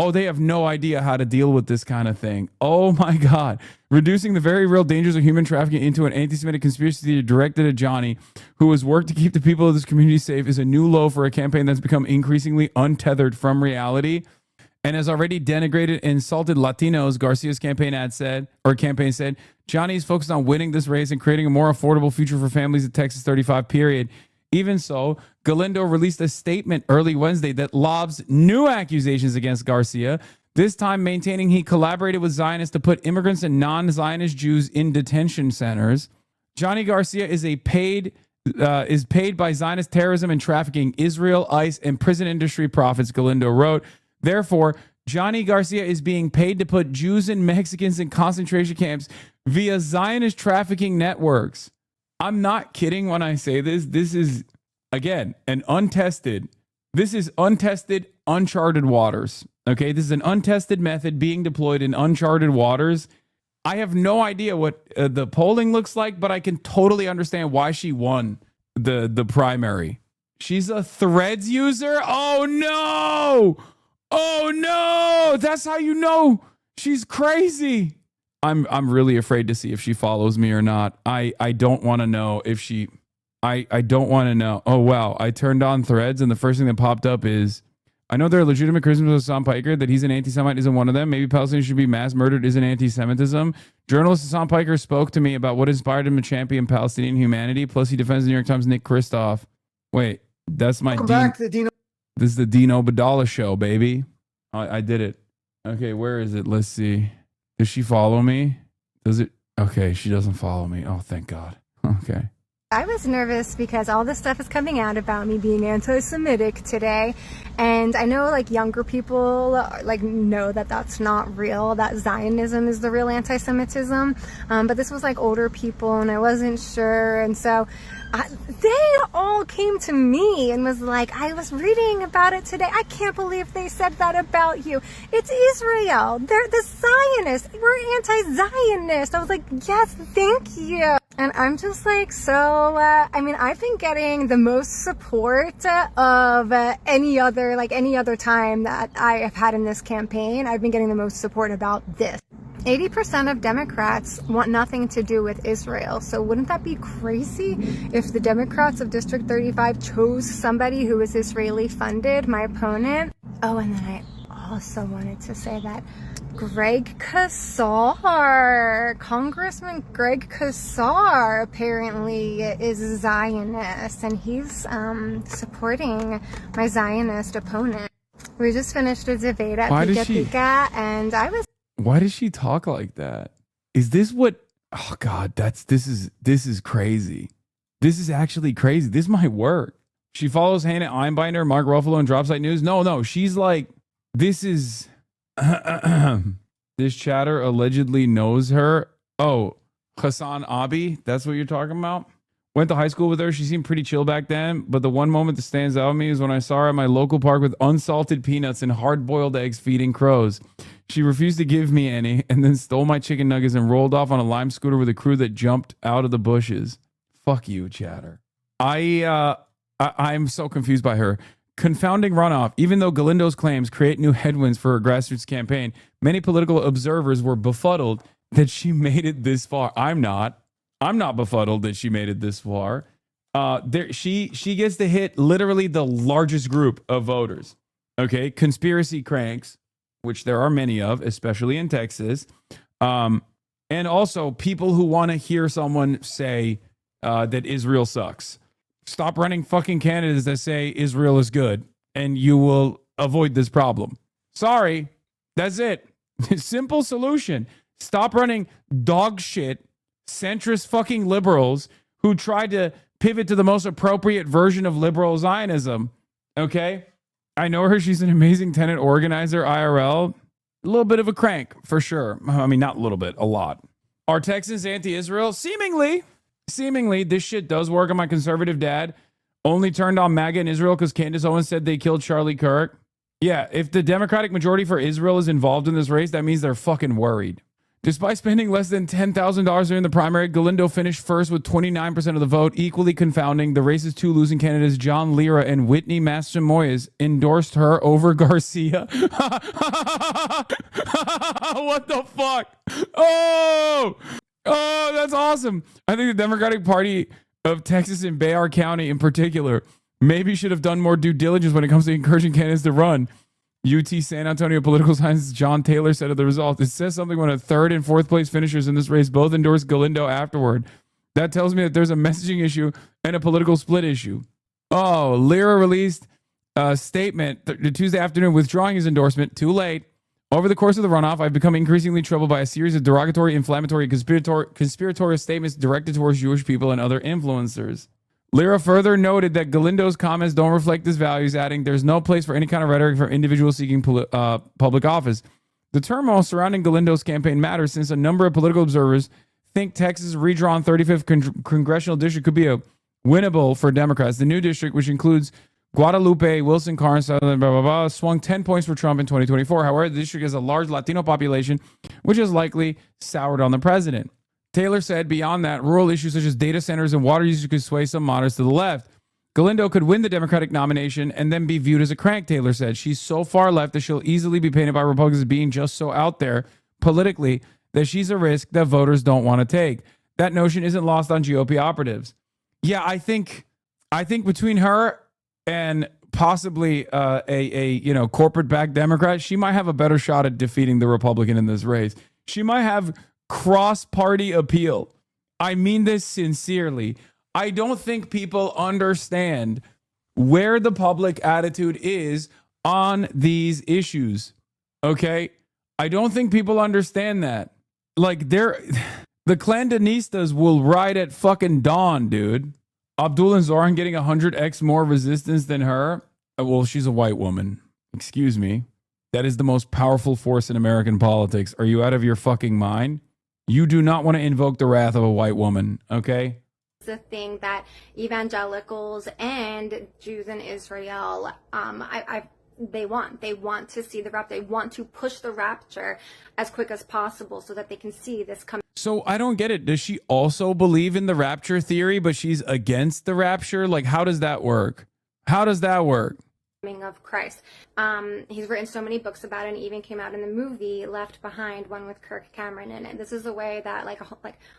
Oh, they have no idea how to deal with this kind of thing. Oh my God. Reducing the very real dangers of human trafficking into an anti-Semitic conspiracy theory directed at Johnny, who has worked to keep the people of this community safe, is a new low for a campaign that's become increasingly untethered from reality and has already denigrated and insulted Latinos, Garcia's campaign said, Johnny is focused on winning this race and creating a more affordable future for families at Texas 35, period. Even so, Galindo released a statement early Wednesday that lobs new accusations against Garcia, this time maintaining he collaborated with Zionists to put immigrants and non-Zionist Jews in detention centers. Johnny Garcia is paid by Zionist terrorism and trafficking, Israel, ICE, and prison industry profits, Galindo wrote. Therefore, Johnny Garcia is being paid to put Jews and Mexicans in concentration camps via Zionist trafficking networks. I'm not kidding when I say this. This is, again, untested, uncharted waters. Okay, this is an untested method being deployed in uncharted waters. I have no idea what the polling looks like, but I can totally understand why she won the primary. She's a Threads user? Oh, no! Oh, no! That's how you know she's crazy. I'm really afraid to see if she follows me or not. I don't want to know if she... I don't want to know. Oh, wow. I turned on Threads, and the first thing that popped up is, I know there are legitimate criticisms of Hassan Piker, that he's an anti-Semite isn't one of them. Maybe Palestinians should be mass murdered isn't anti-Semitism. Journalist Hassan Piker spoke to me about what inspired him to champion Palestinian humanity. Plus, he defends the New York Times' Nick Kristof. Wait, that's my... This is the Dino Badala show, baby. I did it. Okay, where is it? Let's see. Does she follow me? Does it? Okay, she doesn't follow me. Oh, thank God. Okay. I was nervous because all this stuff is coming out about me being anti-Semitic today, and I know like younger people like know that that's not real, that Zionism is the real anti-Semitism, but this was like older people and I wasn't sure, and so they all came to me and was like, I was reading about it today, I can't believe they said that about you. It's Israel, they're the Zionists, we're anti-Zionist. I was like, yes, thank you. And I'm just like, so, I mean, I've been getting the most support of any other time that I have had in this campaign. I've been getting the most support about this. 80% of Democrats want nothing to do with Israel. So wouldn't that be crazy if the Democrats of District 35 chose somebody who was Israeli funded, my opponent? Oh, and then I also wanted to say that Greg Casar, Congressman Greg Casar, apparently is a Zionist, and he's supporting my Zionist opponent. We just finished a debate at Pika, and I was... Why does she talk like that? Is this what... Oh, God, this is crazy. This is actually crazy. This might work. She follows Hannah Einbinder, Mark Ruffalo, and Dropsite News. No, she's like... This is... This chatter allegedly knows her. Oh, HasanAbi, that's what you're talking about? Went to high school with her. She seemed pretty chill back then, but the one moment that stands out to me is when I saw her at my local park with unsalted peanuts and hard-boiled eggs feeding crows. She refused to give me any and then stole my chicken nuggets and rolled off on a lime scooter with a crew that jumped out of the bushes. Fuck you, chatter. I'm so confused by her. Confounding runoff. Even though Galindo's claims create new headwinds for her grassroots campaign, many political observers were befuddled that she made it this far. I'm not befuddled that she made it this far. She gets to hit literally the largest group of voters. Okay, conspiracy cranks, which there are many of, especially in Texas, and also people who want to hear someone say that Israel sucks. Stop running fucking candidates that say Israel is good, and you will avoid this problem. Sorry, that's it. Simple solution. Stop running dog shit, centrist fucking liberals who tried to pivot to the most appropriate version of liberal Zionism. Okay? I know her. She's an amazing tenant organizer, IRL. A little bit of a crank, for sure. I mean, not a little bit, a lot. Are Texans anti-Israel? Seemingly, this shit does work on my conservative dad. Only turned on MAGA in Israel because Candace Owens said they killed Charlie Kirk. Yeah, if the Democratic majority for Israel is involved in this race, that means they're fucking worried. Despite spending less than $10,000 during the primary, Galindo finished first with 29% of the vote. Equally confounding, the race's two losing candidates, John Lira and Whitney Mastermoyes, endorsed her over Garcia. What the fuck? Oh, that's awesome. I think the Democratic Party of Texas and Bexar County in particular maybe should have done more due diligence when it comes to encouraging candidates to run. UT San Antonio political scientist John Taylor said of the result, it says something when a third and fourth place finishers in this race both endorsed Galindo afterward. That tells me that there's a messaging issue and a political split issue. Oh, Lira released a statement Tuesday afternoon withdrawing his endorsement. Too late. Over the course of the runoff, I've become increasingly troubled by a series of derogatory, inflammatory, conspiratorial statements directed towards Jewish people and other influencers. Lira further noted that Galindo's comments don't reflect his values, adding, there's no place for any kind of rhetoric for individuals seeking public office. The turmoil surrounding Galindo's campaign matters since a number of political observers think Texas' redrawn 35th congressional district could be a winnable for Democrats. The new district, which includes Guadalupe, Wilson, Karnes, swung 10 points for Trump in 2024. However, the district has a large Latino population, which has likely soured on the president. Taylor said beyond that, rural issues such as data centers and water usage could sway some moderates to the left. Galindo could win the Democratic nomination and then be viewed as a crank, Taylor said. She's so far left that she'll easily be painted by Republicans as being just so out there politically that she's a risk that voters don't want to take. That notion isn't lost on GOP operatives. Yeah, I think between her and possibly a corporate-backed Democrat, she might have a better shot at defeating the Republican in this race. She might have cross-party appeal. I mean this sincerely. I don't think people understand where the public attitude is on these issues. Okay? I don't think people understand that. Like, the Clandanistas will ride at fucking dawn, dude. Abdul and Zoran getting 100x more resistance than her. Well, she's a white woman. Excuse me. That is the most powerful force in American politics. Are you out of your fucking mind? You do not want to invoke the wrath of a white woman, okay? It's a thing that evangelicals and Jews in Israel, they want. They want to see the rapture. They want to push the rapture as quick as possible so that they can see this coming. So I don't get it. Does she also believe in the rapture theory, but she's against the rapture? Like, how does that work? How does that work? Of Christ. He's written so many books about it, and even came out in the movie Left Behind, one with Kirk Cameron in it. This is a way that like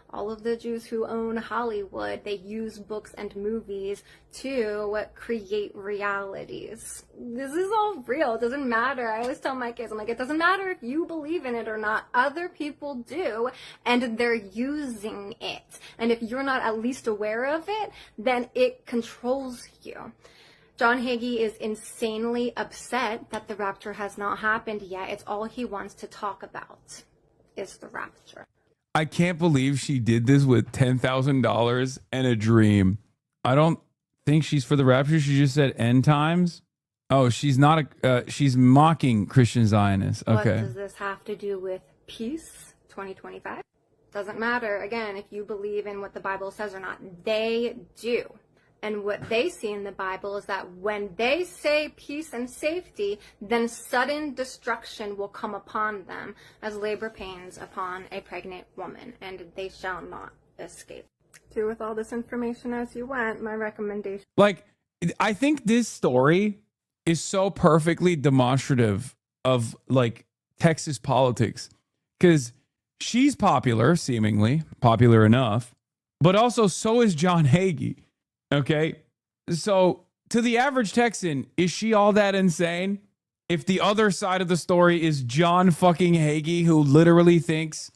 all of the Jews who own Hollywood, they use books and movies to create realities. This is all real. It doesn't matter. I always tell my kids, I'm like, it doesn't matter if you believe in it or not. Other people do, and they're using it. And if you're not at least aware of it, then it controls you. John Hagee is insanely upset that the rapture has not happened yet. It's all he wants to talk about is the rapture. I can't believe she did this with $10,000 and a dream. I don't think she's for the rapture. She just said end times. Oh, she's not she's mocking Christian Zionists. Okay. What does this have to do with peace 2025? Doesn't matter. Again, if you believe in what the Bible says or not, they do. And what they see in the Bible is that when they say peace and safety, then sudden destruction will come upon them as labor pains upon a pregnant woman, and they shall not escape. Do with all this information as you went, my recommendation. Like, I think this story is so perfectly demonstrative of like Texas politics, because she's popular, seemingly popular enough, but also so is John Hagee. Okay, so to the average Texan, is she all that insane? If the other side of the story is John fucking Hagee, who literally thinks,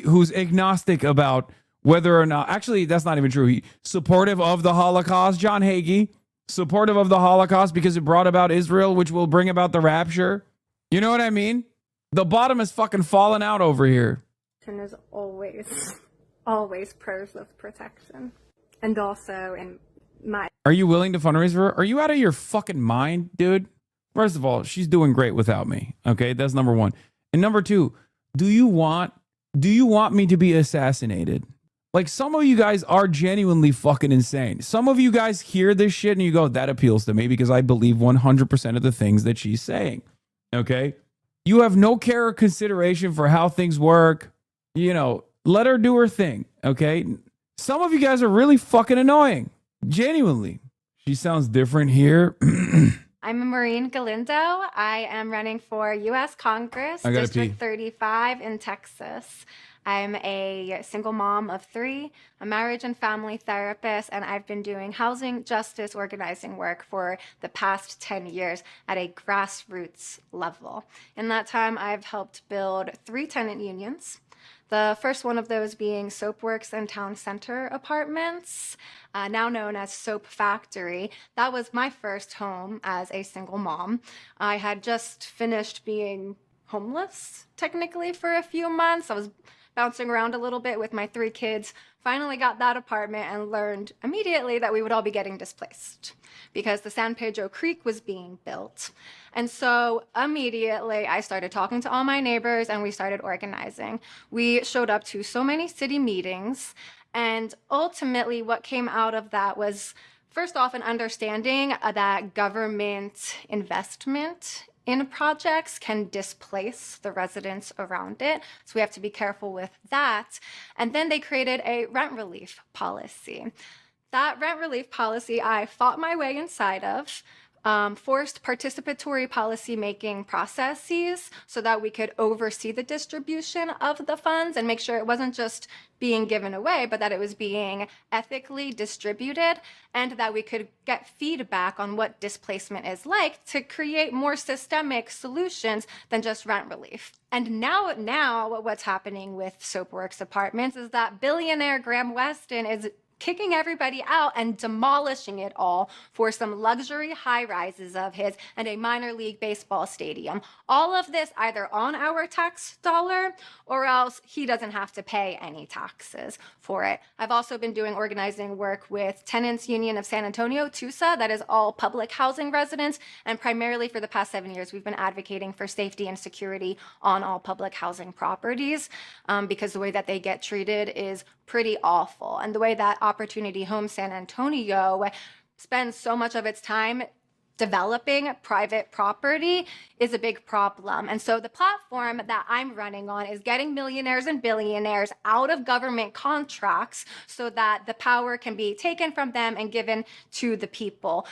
who's agnostic about whether or not, actually, that's not even true. Supportive of the Holocaust, John Hagee, supportive of the Holocaust because it brought about Israel, which will bring about the rapture. You know what I mean? The bottom is fucking falling out over here. And is always prayers of protection. And also in my... Are you willing to fundraise for her? Are you out of your fucking mind, dude? First of all, she's doing great without me. Okay, that's number one. And number two, do you want me to be assassinated? Like, some of you guys are genuinely fucking insane. Some of you guys hear this shit and you go, that appeals to me because I believe 100% of the things that she's saying. Okay? You have no care or consideration for how things work. You know, let her do her thing, okay? Some of you guys are really fucking annoying. Genuinely. She sounds different here. I'm Maureen Galindo. I am running for U.S. Congress, District 35 in Texas. I'm a single mom of 3, a marriage and family therapist, and I've been doing housing justice organizing work for the past 10 years at a grassroots level. In that time, I've helped build 3 tenant unions. The first one of those being Soapworks and Town Center Apartments, now known as Soap Factory. That was my first home as a single mom. I had just finished being homeless, technically, for a few months. I was bouncing around a little bit with my 3 kids, finally got that apartment and learned immediately that we would all be getting displaced because the San Pedro Creek was being built. And so immediately I started talking to all my neighbors and we started organizing. We showed up to so many city meetings, and ultimately what came out of that was, first off, an understanding that government investment in projects can displace the residents around it. So we have to be careful with that. And then they created a rent relief policy. That rent relief policy I fought my way inside of, forced participatory policy-making processes so that we could oversee the distribution of the funds and make sure it wasn't just being given away, but that it was being ethically distributed, and that we could get feedback on what displacement is like to create more systemic solutions than just rent relief. And now what's happening with Soapworks Apartments is that billionaire Graham Weston is kicking everybody out and demolishing it all for some luxury high-rises of his and a minor league baseball stadium. All of this either on our tax dollar or else he doesn't have to pay any taxes for it. I've also been doing organizing work with Tenants Union of San Antonio, TUSA, that is all public housing residents, and primarily for the past 7 years we've been advocating for safety and security on all public housing properties because the way that they get treated is pretty awful. And the way that Opportunity Home San Antonio spends so much of its time developing private property is a big problem. And so the platform that I'm running on is getting millionaires and billionaires out of government contracts so that the power can be taken from them and given to the people,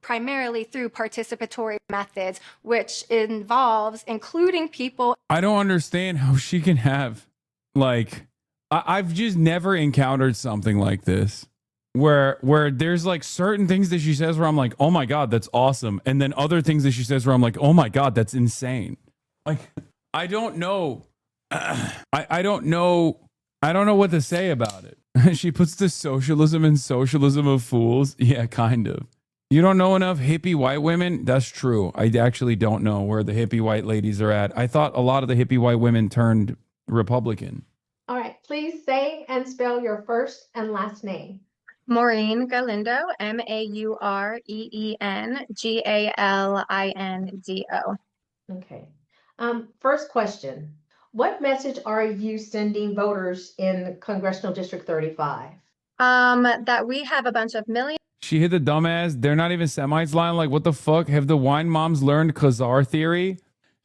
primarily through participatory methods, which involves including people. I don't understand how she can have, like, I've just never encountered something like this where there's like certain things that she says where I'm like, oh my God, that's awesome. And then other things that she says where I'm like, oh my God, that's insane. Like, I don't know. I don't know what to say about it. She puts the socialism of fools. Yeah, kind of. You don't know enough hippie white women? That's true. I actually don't know where the hippie white ladies are at. I thought a lot of the hippie white women turned Republican. All right, please say and spell your first and last name. Maureen Galindo, MaureenGalindo. Okay. First question. What message are you sending voters in Congressional District 35? That we have a bunch of million. She hit the dumbass. They're not even Semites line. Like, what the fuck? Have the wine moms learned Khazar theory?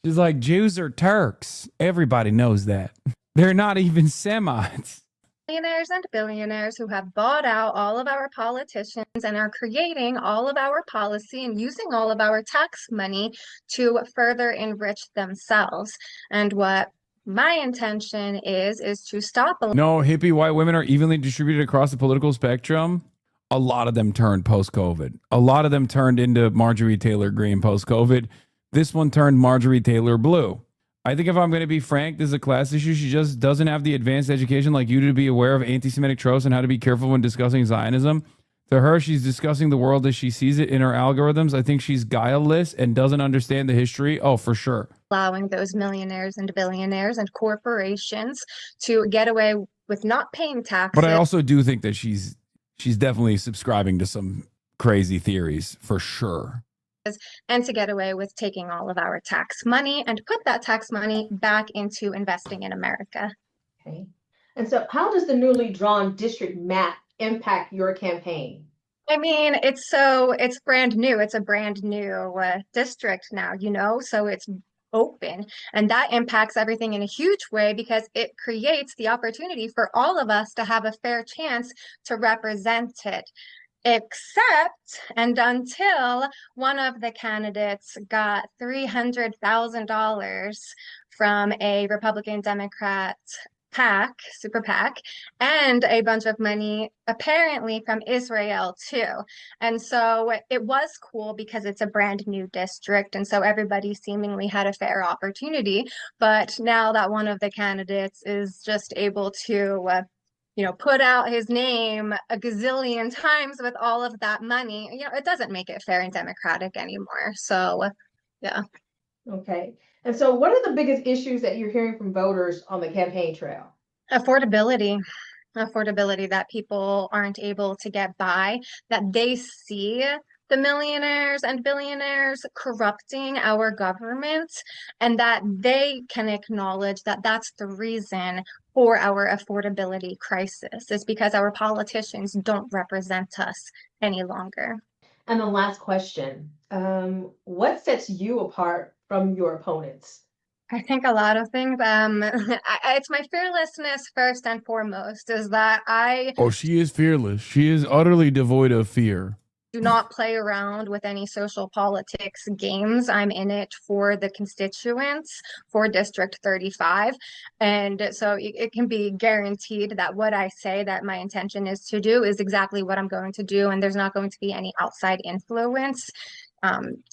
She's like, Jews are Turks. Everybody knows that. They're not even Semites. Millionaires and billionaires who have bought out all of our politicians and are creating all of our policy and using all of our tax money to further enrich themselves. And what my intention is to stop. No, hippie white women are evenly distributed across the political spectrum. A lot of them turned post-COVID. A lot of them turned into Marjorie Taylor Greene post-COVID. This one turned Marjorie Taylor Blue. I think if I'm going to be frank, this is a class issue. She just doesn't have the advanced education like you to be aware of anti-Semitic tropes and how to be careful when discussing Zionism. To her, she's discussing the world as she sees it in her algorithms. I think she's guileless and doesn't understand the history. Oh, for sure. Allowing those millionaires and billionaires and corporations to get away with not paying taxes. But I also do think that she's definitely subscribing to some crazy theories, for sure. And to get away with taking all of our tax money and put that tax money back into investing in America. Okay. And so how does the newly drawn district map impact your campaign? I mean, it's brand new. It's a brand new district now, so it's open. And that impacts everything in a huge way because it creates the opportunity for all of us to have a fair chance to represent it. Except and until one of the candidates got $300,000 from a Republican Democrat PAC, super PAC, and a bunch of money apparently from Israel too. And so it was cool because it's a brand new district. And so everybody seemingly had a fair opportunity. But now that one of the candidates is just able to put out his name a gazillion times with all of that money, it doesn't make it fair and democratic anymore. So, yeah. Okay. And so what are the biggest issues that you're hearing from voters on the campaign trail? Affordability, that people aren't able to get by, that they see the millionaires and billionaires corrupting our government, and that they can acknowledge that that's the reason for our affordability crisis, is because our politicians don't represent us any longer. And the last question, what sets you apart from your opponents? I think a lot of things. It's my fearlessness first and foremost, is that I Oh, she is fearless. She is utterly devoid of fear. do not play around with any social politics games. I'm in it for the constituents, for District 35. And so it can be guaranteed that what I say that my intention is to do is exactly what I'm going to do. And there's not going to be any outside influence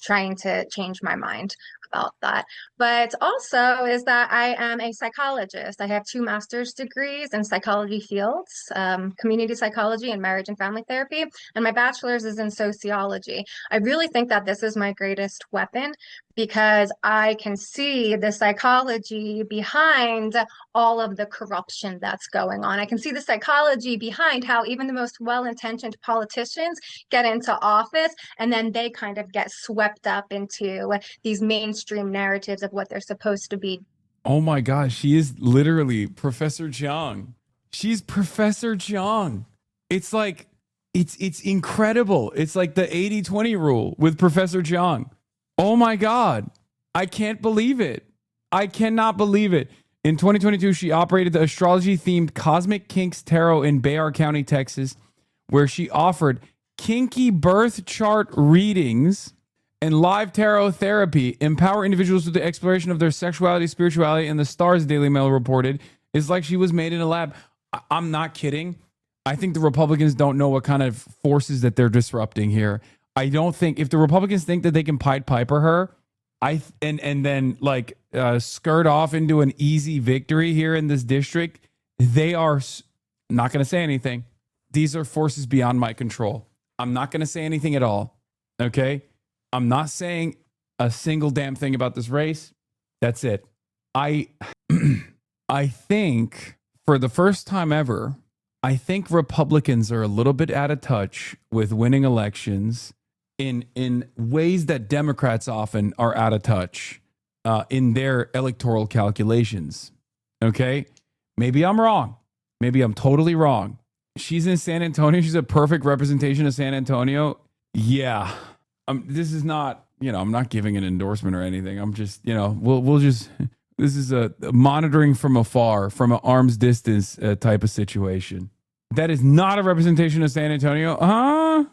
trying to change my mind about that. But also is that I am a psychologist. I have 2 master's degrees in psychology fields, community psychology and marriage and family therapy, and my bachelor's is in sociology. I really think that this is my greatest weapon because I can see the psychology behind all of the corruption that's going on. I can see the psychology behind how even the most well-intentioned politicians get into office and then they kind of get swept up into these mainstream narratives of what they're supposed to be. Oh my gosh, she is literally Professor Jiang. She's Professor Jiang. It's like, it's incredible. It's like the 80-20 rule with Professor Jiang. Oh my God. I can't believe it. I cannot believe it. In 2022, she operated the astrology-themed Cosmic Kinks Tarot in Bayard County, Texas, where she offered kinky birth chart readings and live tarot therapy, empower individuals with the exploration of their sexuality, spirituality, and the stars, Daily Mail reported. It's like she was made in a lab. I'm not kidding. I think the Republicans don't know what kind of forces that they're disrupting here. I don't think, if the Republicans think that they can Pied Piper her, and then like skirt off into an easy victory here in this district, they are not going to say anything. These are forces beyond my control. I'm not going to say anything at all. Okay? I'm not saying a single damn thing about this race. That's it. I think for the first time ever, I think Republicans are a little bit out of touch with winning elections in ways that Democrats often are out of touch in their electoral calculations. Okay? Maybe I'm wrong. Maybe I'm totally wrong. She's in San Antonio. She's a perfect representation of San Antonio. Yeah. This is not, I'm not giving an endorsement or anything. I'm just, we'll just, this is a monitoring from afar, from an arm's distance type of situation. That is not a representation of San Antonio.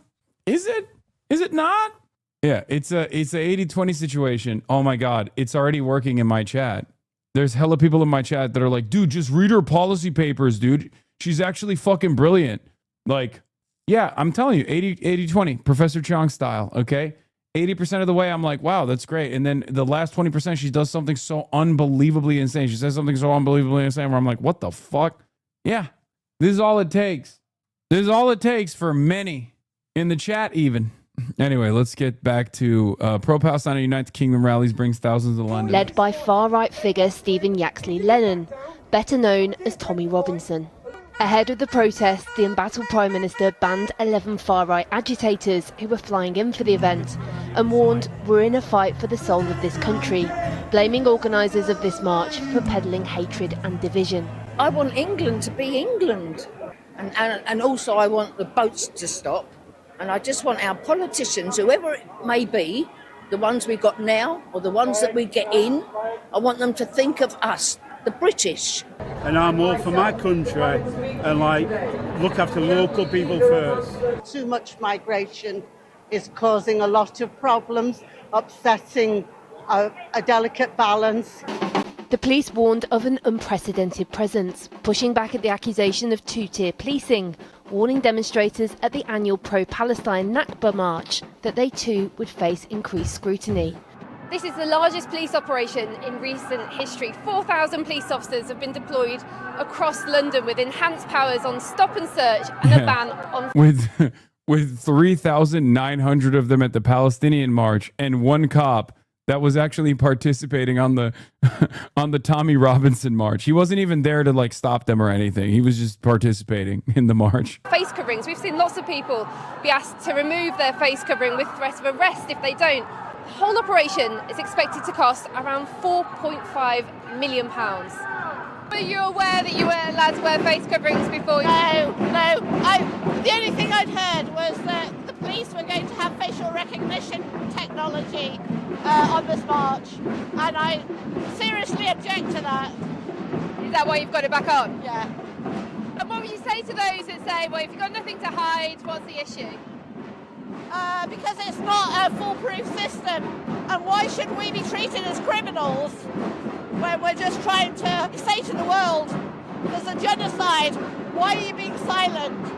Is it? Is it not? Yeah, it's a 80-20 situation. Oh my God. It's already working in my chat. There's hella people in my chat that are like, dude, just read her policy papers, dude. She's actually fucking brilliant. Like, yeah, I'm telling you, 80-20, Professor Chong style, okay? 80% of the way, I'm like, wow, that's great. And then the last 20%, she does something so unbelievably insane. She says something so unbelievably insane where I'm like, what the fuck? Yeah, this is all it takes. This is all it takes for many in the chat even. Anyway, let's get back to pro-Palestine United Kingdom rallies brings thousands to London. Led by far-right figure Stephen Yaxley Lennon, better known as Tommy Robinson. Ahead of the protest, the embattled Prime Minister banned 11 far-right agitators who were flying in for the event and warned we're in a fight for the soul of this country, blaming organisers of this march for peddling hatred and division. I want England to be England, and also I want the boats to stop, and I just want our politicians, whoever it may be, the ones we've got now or the ones that we get in. I want them to think of us, the British. And I'm all for my country and like look after local people first. Too much migration is causing a lot of problems, upsetting a delicate balance. The police warned of an unprecedented presence, pushing back at the accusation of two-tier policing, warning demonstrators at the annual pro-Palestine Nakba march that they too would face increased scrutiny. This is the largest police operation in recent history. 4,000 police officers have been deployed across London with enhanced powers on stop and search and a ban on... With 3,900 of them at the Palestinian march and one cop that was actually participating on the on the Tommy Robinson march. He wasn't even there to like stop them or anything. He was just participating in the march. Face coverings. We've seen lots of people be asked to remove their face covering with threat of arrest if they don't. The whole operation is expected to cost around £4.5 million. Were you aware that you were allowed to wear face coverings before? No. The only thing I'd heard was that the police were going to have facial recognition technology on this march, and I seriously object to that. Is that why you've got it back on? Yeah. And what would you say to those that say, well, if you've got nothing to hide, what's the issue? Because it's not a foolproof system, and why should we be treated as criminals when we're just trying to say to the world there's a genocide? Why are you being silent?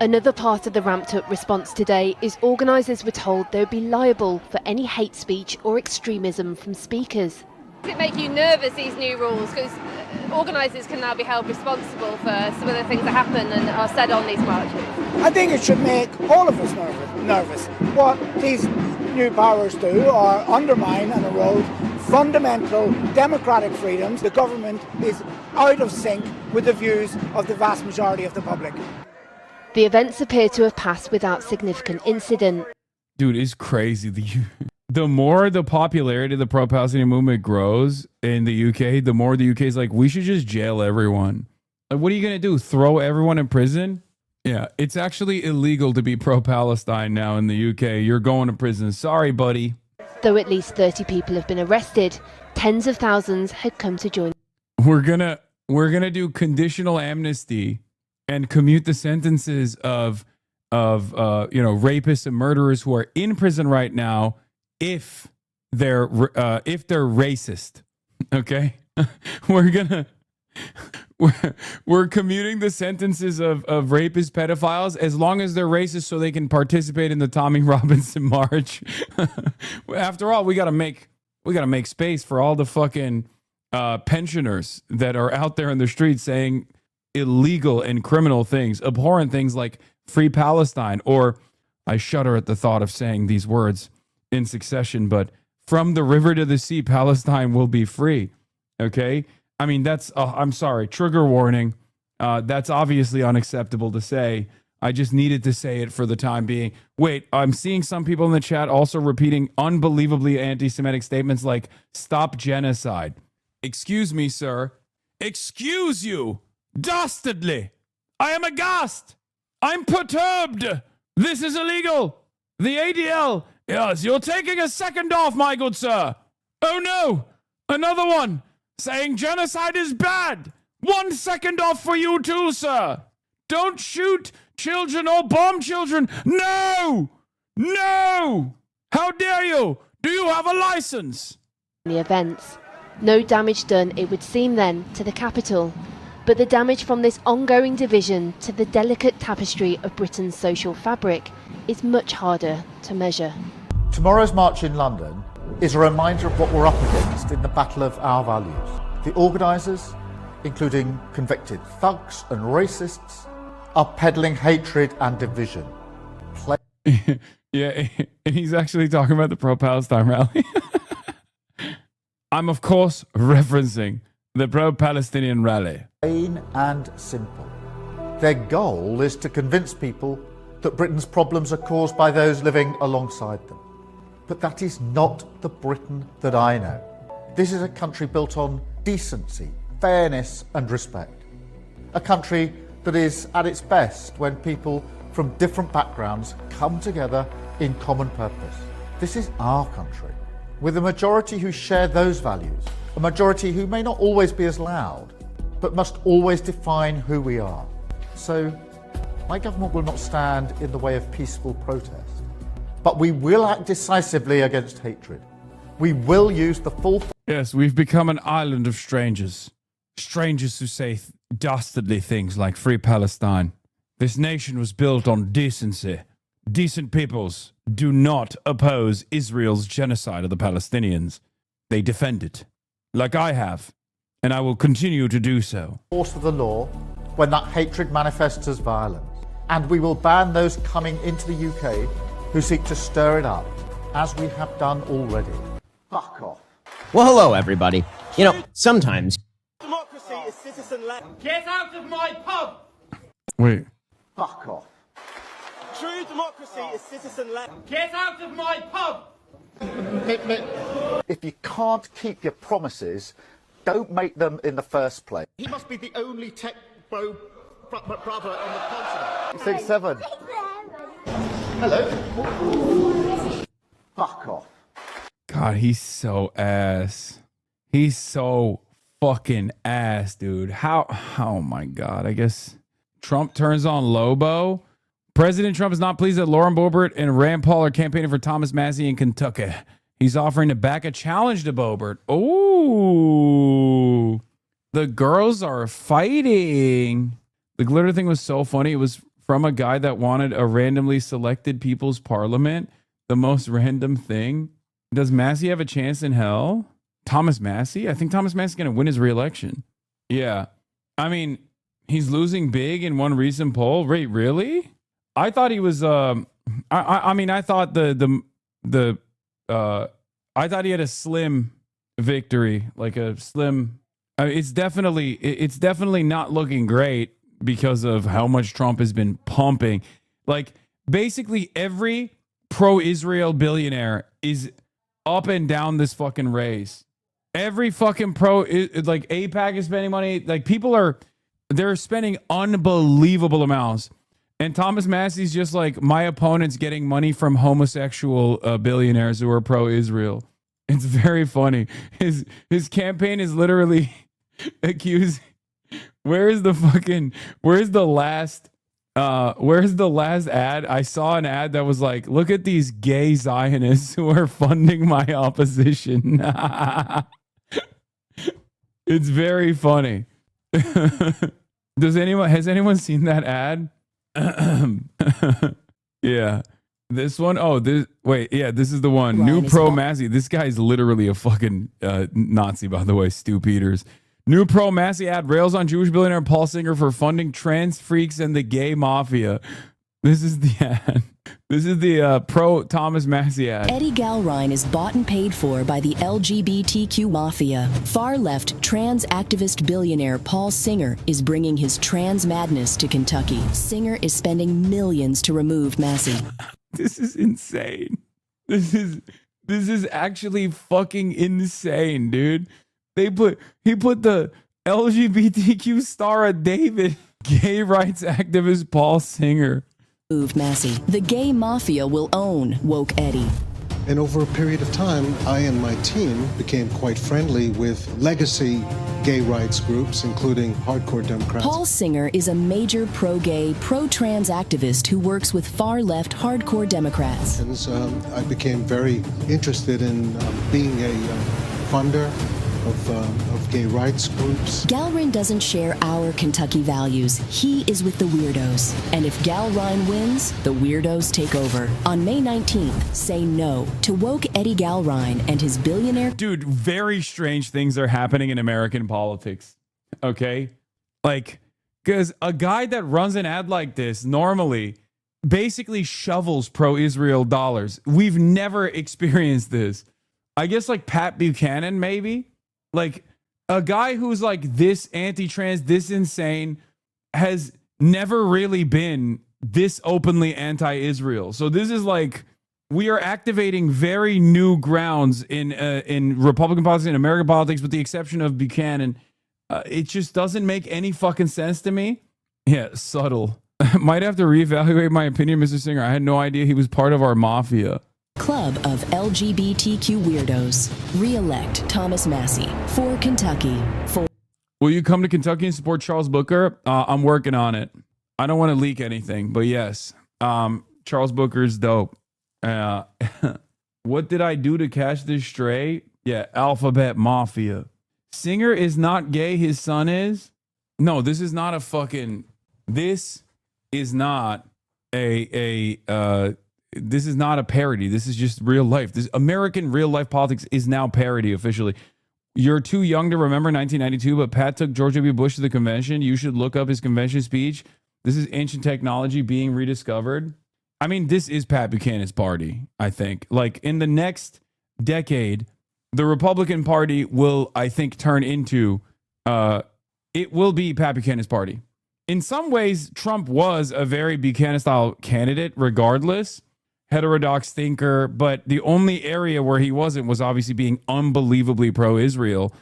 Another part of the ramped-up response today is organisers were told they would be liable for any hate speech or extremism from speakers. Does it make you nervous, these new rules? Because organisers can now be held responsible for some of the things that happen and are said on these marches. I think it should make all of us nervous. What these new powers do are undermine and erode fundamental democratic freedoms. The government is out of sync with the views of the vast majority of the public. The events appear to have passed without significant incident. Dude, it's crazy. The more the popularity of the pro-Palestinian movement grows in the UK, the more the UK is like, we should just jail everyone. Like, what are you going to do? Throw everyone in prison? Yeah, it's actually illegal to be pro-Palestine now in the UK. You're going to prison. Sorry, buddy. Though at least 30 people have been arrested, tens of thousands had come to join. We're gonna do conditional amnesty and commute the sentences of rapists and murderers who are in prison right now if they're racist. Okay, we're commuting the sentences of rapist pedophiles as long as they're racist, so they can participate in the Tommy Robinson march. After all, we gotta make space for all the fucking pensioners that are out there in the streets saying illegal and criminal things, abhorrent things like free Palestine, or I shudder at the thought of saying these words in succession, but from the river to the sea, Palestine will be free. Okay? I mean, that's, I'm sorry, trigger warning. That's obviously unacceptable to say. I just needed to say it for the time being. Wait, I'm seeing some people in the chat also repeating unbelievably anti-Semitic statements like, stop genocide. Excuse me, sir. Excuse you. Dastardly. I am aghast. I'm perturbed. This is illegal. The ADL. Yes, you're taking a second off, my good sir. Oh no. Another one. Saying genocide is bad. 1 second off for you too, sir. Don't shoot children or bomb children. No. No. How dare you? Do you have a license? The events. No damage done, it would seem then, to the capital. But the damage from this ongoing division to the delicate tapestry of Britain's social fabric is much harder to measure. Tomorrow's march in London is a reminder of what we're up against in the battle of our values. The organisers, including convicted thugs and racists, are peddling hatred and division. Yeah, and he's actually talking about the pro-Palestine rally. I'm, of course, referencing the pro-Palestinian rally. Plain and simple. Their goal is to convince people that Britain's problems are caused by those living alongside them. But that is not the Britain that I know. This is a country built on decency, fairness and respect. A country that is at its best when people from different backgrounds come together in common purpose. This is our country, with a majority who share those values, a majority who may not always be as loud, but must always define who we are. So, my government will not stand in the way of peaceful protest, but we will act decisively against hatred. We will use the full... Yes, we've become an island of strangers. Strangers who say dastardly things like Free Palestine. This nation was built on decency. Decent peoples do not oppose Israel's genocide of the Palestinians. They defend it, like I have, and I will continue to do so. Force of the law when that hatred manifests as violence. And we will ban those coming into the UK who seek to stir it up, as we have done already. Fuck off. Well, hello, everybody. You know, sometimes... Democracy is citizen-led. Get out of my pub! Wait. Fuck off. True democracy is citizen-led. Get out of my pub! If you can't keep your promises, don't make them in the first place. He must be the only tech bro brother on the continent. 6-7. Hello. Fuck off. God, he's so ass. He's so fucking ass, dude. How? Oh my God. I guess Trump turns on Lobo. President Trump is not pleased that Lauren Boebert and Rand Paul are campaigning for Thomas Massie in Kentucky. He's offering to back a challenge to Boebert. Oh, the girls are fighting. The glitter thing was so funny. It was from a guy that wanted a randomly selected people's parliament. The most random thing. Does Massie have a chance in hell? Thomas Massie? I think Thomas Massie's going to win his re-election. Yeah. I mean, he's losing big in one recent poll. Wait, really? I thought he was, I mean, I thought I thought he had a slim victory, like a slim, it's definitely not looking great because of how much Trump has been pumping. Like, basically every pro-Israel billionaire is up and down this fucking race. Every fucking like AIPAC is spending money. Like, they're spending unbelievable amounts. And Thomas Massie's just like, my opponent's getting money from homosexual billionaires who are pro-Israel. It's very funny. His campaign is literally accusing. Where's the last ad? I saw an ad that was like, look at these gay Zionists who are funding my opposition. It's very funny. Has anyone seen that ad? Yeah. This one? Oh, this is the one. Ryan, new pro Massie. This guy's literally a fucking Nazi, by the way, Stu Peters. New pro Massie ad rails on Jewish billionaire Paul Singer for funding trans freaks and the gay mafia. This is the ad. This is the pro Thomas Massie ad. Eddie Galrine is bought and paid for by the LGBTQ mafia. Far-left trans activist billionaire Paul Singer is bringing his trans madness to Kentucky. Singer is spending millions to remove Massie. This is insane. This is actually fucking insane, dude. He put the LGBTQ star of David, gay rights activist Paul Singer. Move Massie. The gay mafia will own woke Eddie. And over a period of time, I and my team became quite friendly with legacy gay rights groups, including hardcore Democrats. Paul Singer is a major pro-gay, pro-trans activist who works with far-left hardcore Democrats. And I became very interested in being a funder of gay rights groups. Galrine doesn't share our Kentucky values. He is with the weirdos. And if Galrine wins, the weirdos take over. On May 19th, say no to woke Eddie Galrine and his billionaire... Dude, very strange things are happening in American politics. Okay? Like, because a guy that runs an ad like this normally basically shovels pro-Israel dollars. We've never experienced this. I guess like Pat Buchanan, maybe? Like, a guy who's like this anti-trans, this insane, has never really been this openly anti-Israel. So this is like, we are activating very new grounds in Republican politics and American politics, with the exception of Buchanan. It just doesn't make any fucking sense to me. Yeah, subtle. Might have to reevaluate my opinion, Mr. Singer. I had no idea he was part of our mafia. Club of LGBTQ weirdos. Re-elect Thomas Massey for Kentucky. Will you come to Kentucky and support Charles Booker? I'm working on it. I don't want to leak anything, but yes, Charles Booker's dope. What did I do to catch this stray? Yeah, Alphabet Mafia. Singer is not gay, his son is? No, this is not a fucking... This is not this is not a parody. This is just real life. This American real life politics is now parody officially. You're too young to remember 1992, but Pat took George W. Bush to the convention. You should look up his convention speech. This is ancient technology being rediscovered. I mean, this is Pat Buchanan's party, I think. Like, in the next decade, the Republican Party will, I think, turn into, it will be Pat Buchanan's party. In some ways, Trump was a very Buchanan-style candidate, regardless. Heterodox thinker, but the only area where he wasn't was obviously being unbelievably pro-Israel.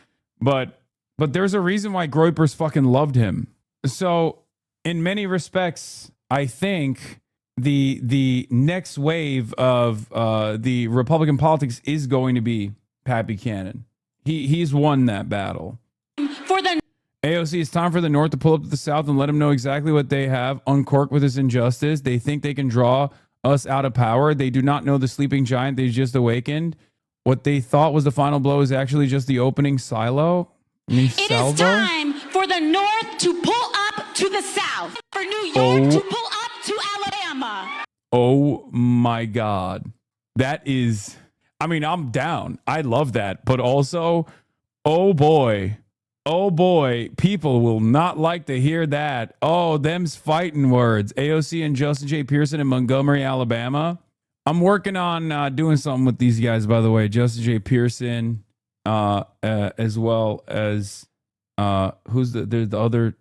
But there's a reason why Groypers fucking loved him. So, in many respects, I think the next wave of the Republican politics is going to be Pat Buchanan. He's won that battle. For the AOC, it's time for the North to pull up to the South and let them know exactly what they have. Uncork with this injustice. They think they can draw us out of power. They do not know the sleeping giant they just awakened. What they thought was the final blow is actually just the opening silo. It is time for the North to pull up to the South. For New York to pull up to Alabama. Oh my God. That is, I mean, I'm down. I love that. But also, oh boy, people will not like to hear that. Oh, them's fighting words. AOC and Justin J. Pearson in Montgomery, Alabama. I'm working on doing something with these guys, by the way. Justin J. Pearson, as well as who's the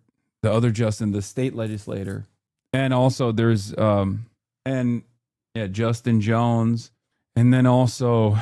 other Justin, the state legislator, and also there's Justin Jones, and then also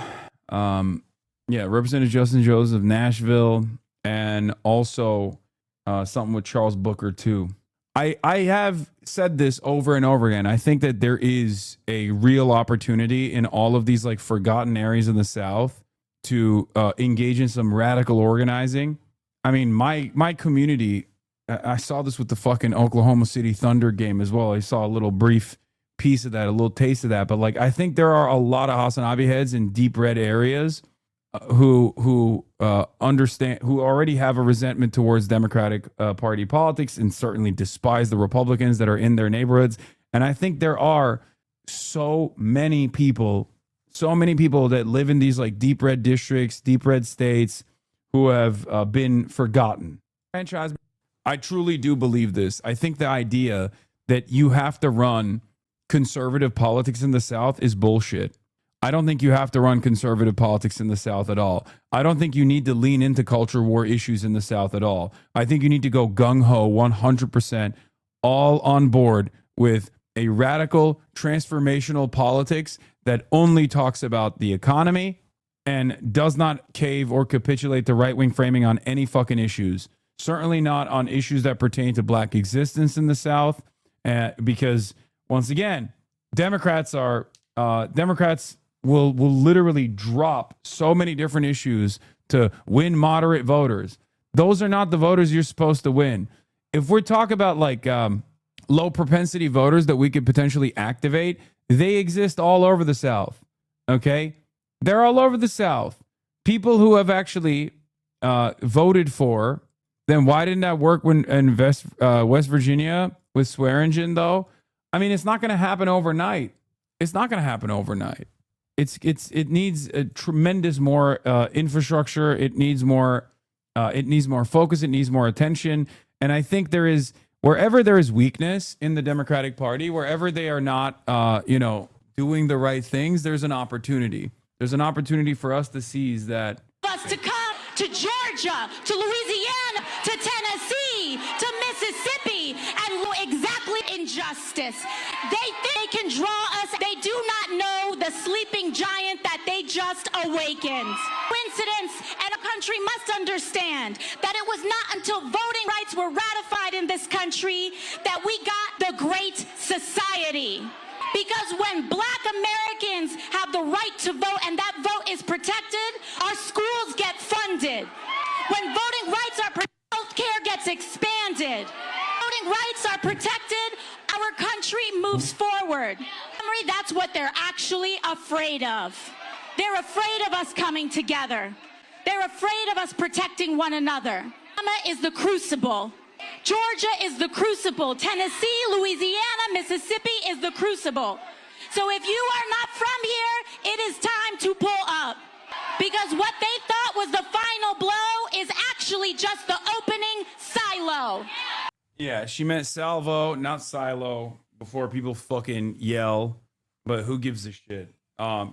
Representative Justin Jones of Nashville. And also something with Charles Booker, too. I have said this over and over again. I think that there is a real opportunity in all of these like forgotten areas in the South to engage in some radical organizing. I mean, my community, I saw this with the fucking Oklahoma City Thunder game as well. I saw a little brief piece of that, a little taste of that. But like, I think there are a lot of HasanAbi heads in deep red areas who understand, who already have a resentment towards Democratic Party politics and certainly despise the Republicans that are in their neighborhoods. And I think there are so many people that live in these like deep red districts, deep red states who have been forgotten. Franchise. I truly do believe this. I think the idea that you have to run conservative politics in the South is bullshit. I don't think you have to run conservative politics in the South at all. I don't think you need to lean into culture war issues in the South at all. I think you need to go gung-ho 100% all on board with a radical transformational politics that only talks about the economy and does not cave or capitulate to right-wing framing on any fucking issues. Certainly not on issues that pertain to black existence in the South, because once again, Democrats will literally drop so many different issues to win moderate voters. Those are not the voters you're supposed to win. If we're talking about like low propensity voters that we could potentially activate, they exist all over the South. Okay? They're all over the South. People who have actually voted for, then why didn't that work when in West Virginia with Swearingen though? I mean, it's not going to happen overnight. It's not going to happen overnight. It needs a tremendous more infrastructure. It needs more focus. It needs more attention. And I think wherever there is weakness in the Democratic Party, wherever they are not, doing the right things, there's an opportunity. There's an opportunity for us to seize that. Us to come to Georgia, to Louisiana, to Tennessee, to Mississippi, and exactly injustice. They think they can draw us. They do not know the sleeping giant that they just awakened. Coincidence, and a country must understand that it was not until voting rights were ratified in this country that we got the Great Society. Because when black Americans have the right to vote and that vote is protected, our schools get funded. When voting rights are protected, health care gets expanded. Voting rights are protected, our country moves forward. That's what they're actually afraid of. They're afraid of us coming together. They're afraid of us protecting one another. Alabama is the crucible. Georgia is the crucible. Tennessee, Louisiana, Mississippi is the crucible. So if you are not from here, it is time to pull up. Because what they thought was the final blow is actually just the opening silo. Yeah, she meant salvo, not silo, before people fucking yell. But who gives a shit?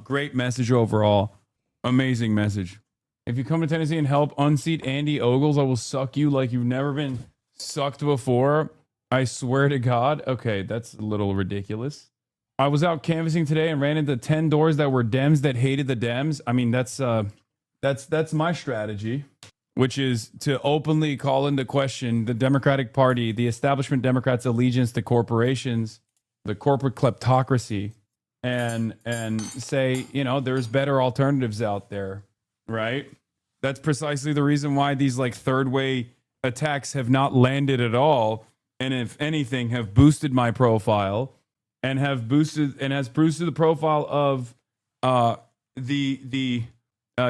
Great message overall. Amazing message. If you come to Tennessee and help unseat Andy Ogles, I will suck you like you've never been sucked before. I swear to God. Okay, that's a little ridiculous. I was out canvassing today and ran into 10 doors that were Dems that hated the Dems. I mean, that's my strategy, which is to openly call into question the Democratic Party, the establishment Democrats' allegiance to corporations, the corporate kleptocracy, and say, you know, there's better alternatives out there, right? That's precisely the reason why these like third way attacks have not landed at all, and if anything, have boosted my profile and has boosted the profile of the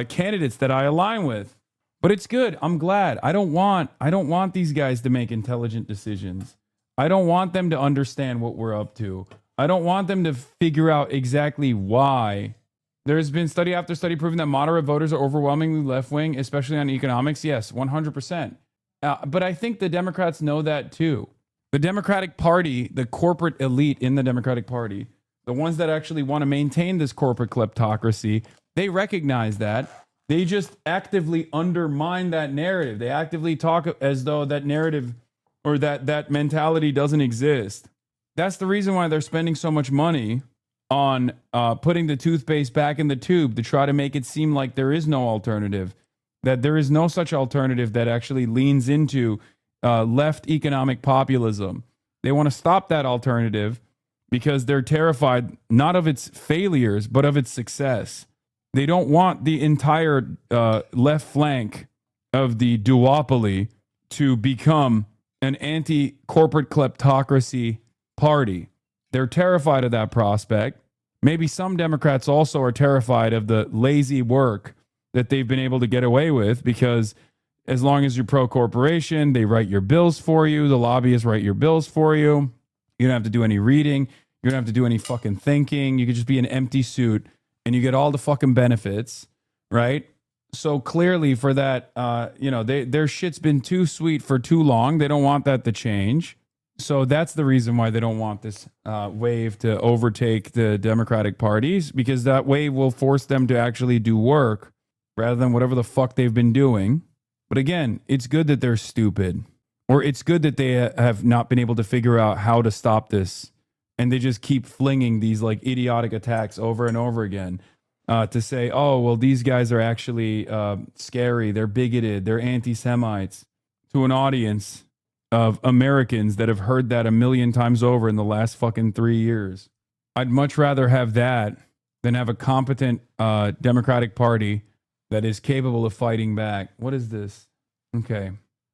candidates that I align with. But it's good. I'm glad. I don't want these guys to make intelligent decisions. I don't want them to understand what we're up to. I don't want them to figure out exactly why. There's been study after study proving that moderate voters are overwhelmingly left-wing, especially on economics. Yes, 100%. But I think the Democrats know that too. The Democratic Party, the corporate elite in the Democratic Party, the ones that actually want to maintain this corporate kleptocracy, they recognize that. They just actively undermine that narrative. They actively talk as though that narrative or that mentality doesn't exist. That's the reason why they're spending so much money on putting the toothpaste back in the tube to try to make it seem like there is no alternative, that there is no such alternative that actually leans into left economic populism. They want to stop that alternative because they're terrified not of its failures, but of its success. They don't want the entire left flank of the duopoly to become an anti-corporate kleptocracy party. They're terrified of that prospect. Maybe some Democrats also are terrified of the lazy work that they've been able to get away with, because as long as you're pro-corporation, they write your bills for you. The lobbyists write your bills for you. You don't have to do any reading. You don't have to do any fucking thinking. You could just be an empty suit and you get all the fucking benefits, right? So clearly for that, their shit's been too sweet for too long. They don't want that to change. So that's the reason why they don't want this wave to overtake the Democratic parties, because that wave will force them to actually do work rather than whatever the fuck they've been doing. But again, it's good that they're stupid, or it's good that they have not been able to figure out how to stop this. And they just keep flinging these like idiotic attacks over and over again to say, oh, well, these guys are actually scary. They're bigoted. They're anti-Semites, to an audience of Americans that have heard that a million times over in the last fucking 3 years. I'd much rather have that than have a competent Democratic Party that is capable of fighting back. What is this? Okay.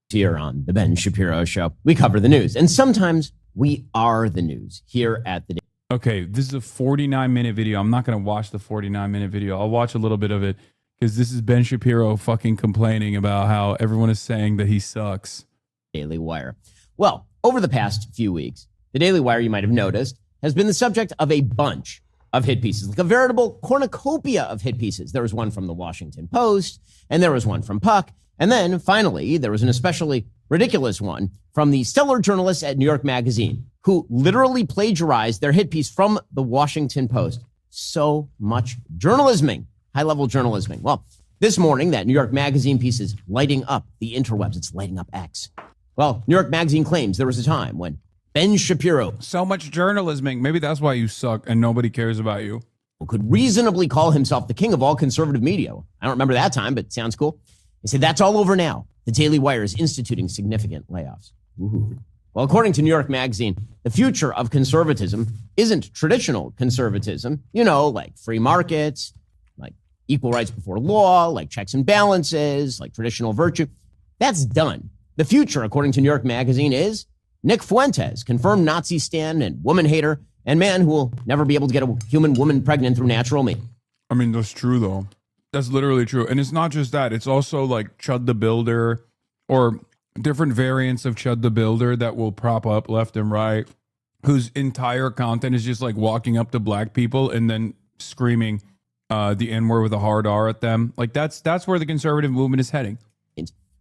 Here on The Ben Shapiro Show, we cover the news, and sometimes we are the news here at the... Okay, this is a 49-minute video. I'm not going to watch the 49-minute video. I'll watch a little bit of it, because this is Ben Shapiro fucking complaining about how everyone is saying that he sucks. Daily Wire. Well, over the past few weeks, the Daily Wire, you might have noticed, has been the subject of a bunch of hit pieces, like a veritable cornucopia of hit pieces. There was one from the Washington Post, and there was one from Puck, and then finally, there was an especially ridiculous one from the stellar journalists at New York Magazine, who literally plagiarized their hit piece from the Washington Post. So much journalisming, high-level journalisming. Well, this morning, that New York Magazine piece is lighting up the interwebs. It's lighting up X. Well, New York Magazine claims there was a time when Ben Shapiro... So much journalisming. Maybe that's why you suck and nobody cares about you. ...could reasonably call himself the king of all conservative media. I don't remember that time, but it sounds cool. They say that's all over now. The Daily Wire is instituting significant layoffs. Ooh. Well, according to New York Magazine, the future of conservatism isn't traditional conservatism, like free markets, like equal rights before law, like checks and balances, like traditional virtue. That's done. The future, according to New York Magazine, is Nick Fuentes, confirmed Nazi stan and woman hater, and man who will never be able to get a human woman pregnant through natural means. I mean, that's true, though. That's literally true. And it's not just that. It's also like Chud the Builder or different variants of Chud the Builder that will prop up left and right, whose entire content is just like walking up to black people and then screaming the N-word with a hard R at them. Like that's where the conservative movement is heading.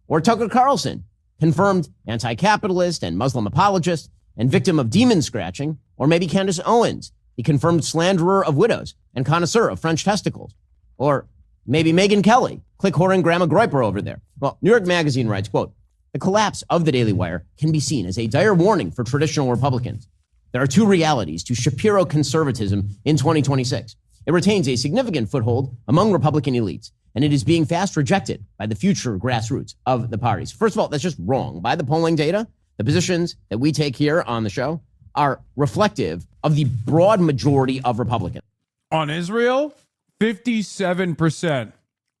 Or Tucker Carlson, confirmed anti-capitalist and Muslim apologist and victim of demon scratching. Or maybe Candace Owens, the confirmed slanderer of widows and connoisseur of French testicles. Or maybe Megyn Kelly, click-whoring Grandma Groiper over there. Well, New York Magazine writes, quote, the collapse of the Daily Wire can be seen as a dire warning for traditional Republicans. There are two realities to Shapiro conservatism in 2026. It retains a significant foothold among Republican elites, and it is being fast rejected by the future grassroots of the parties. First of all, that's just wrong. By the polling data, the positions that we take here on the show are reflective of the broad majority of Republicans. On Israel, 57%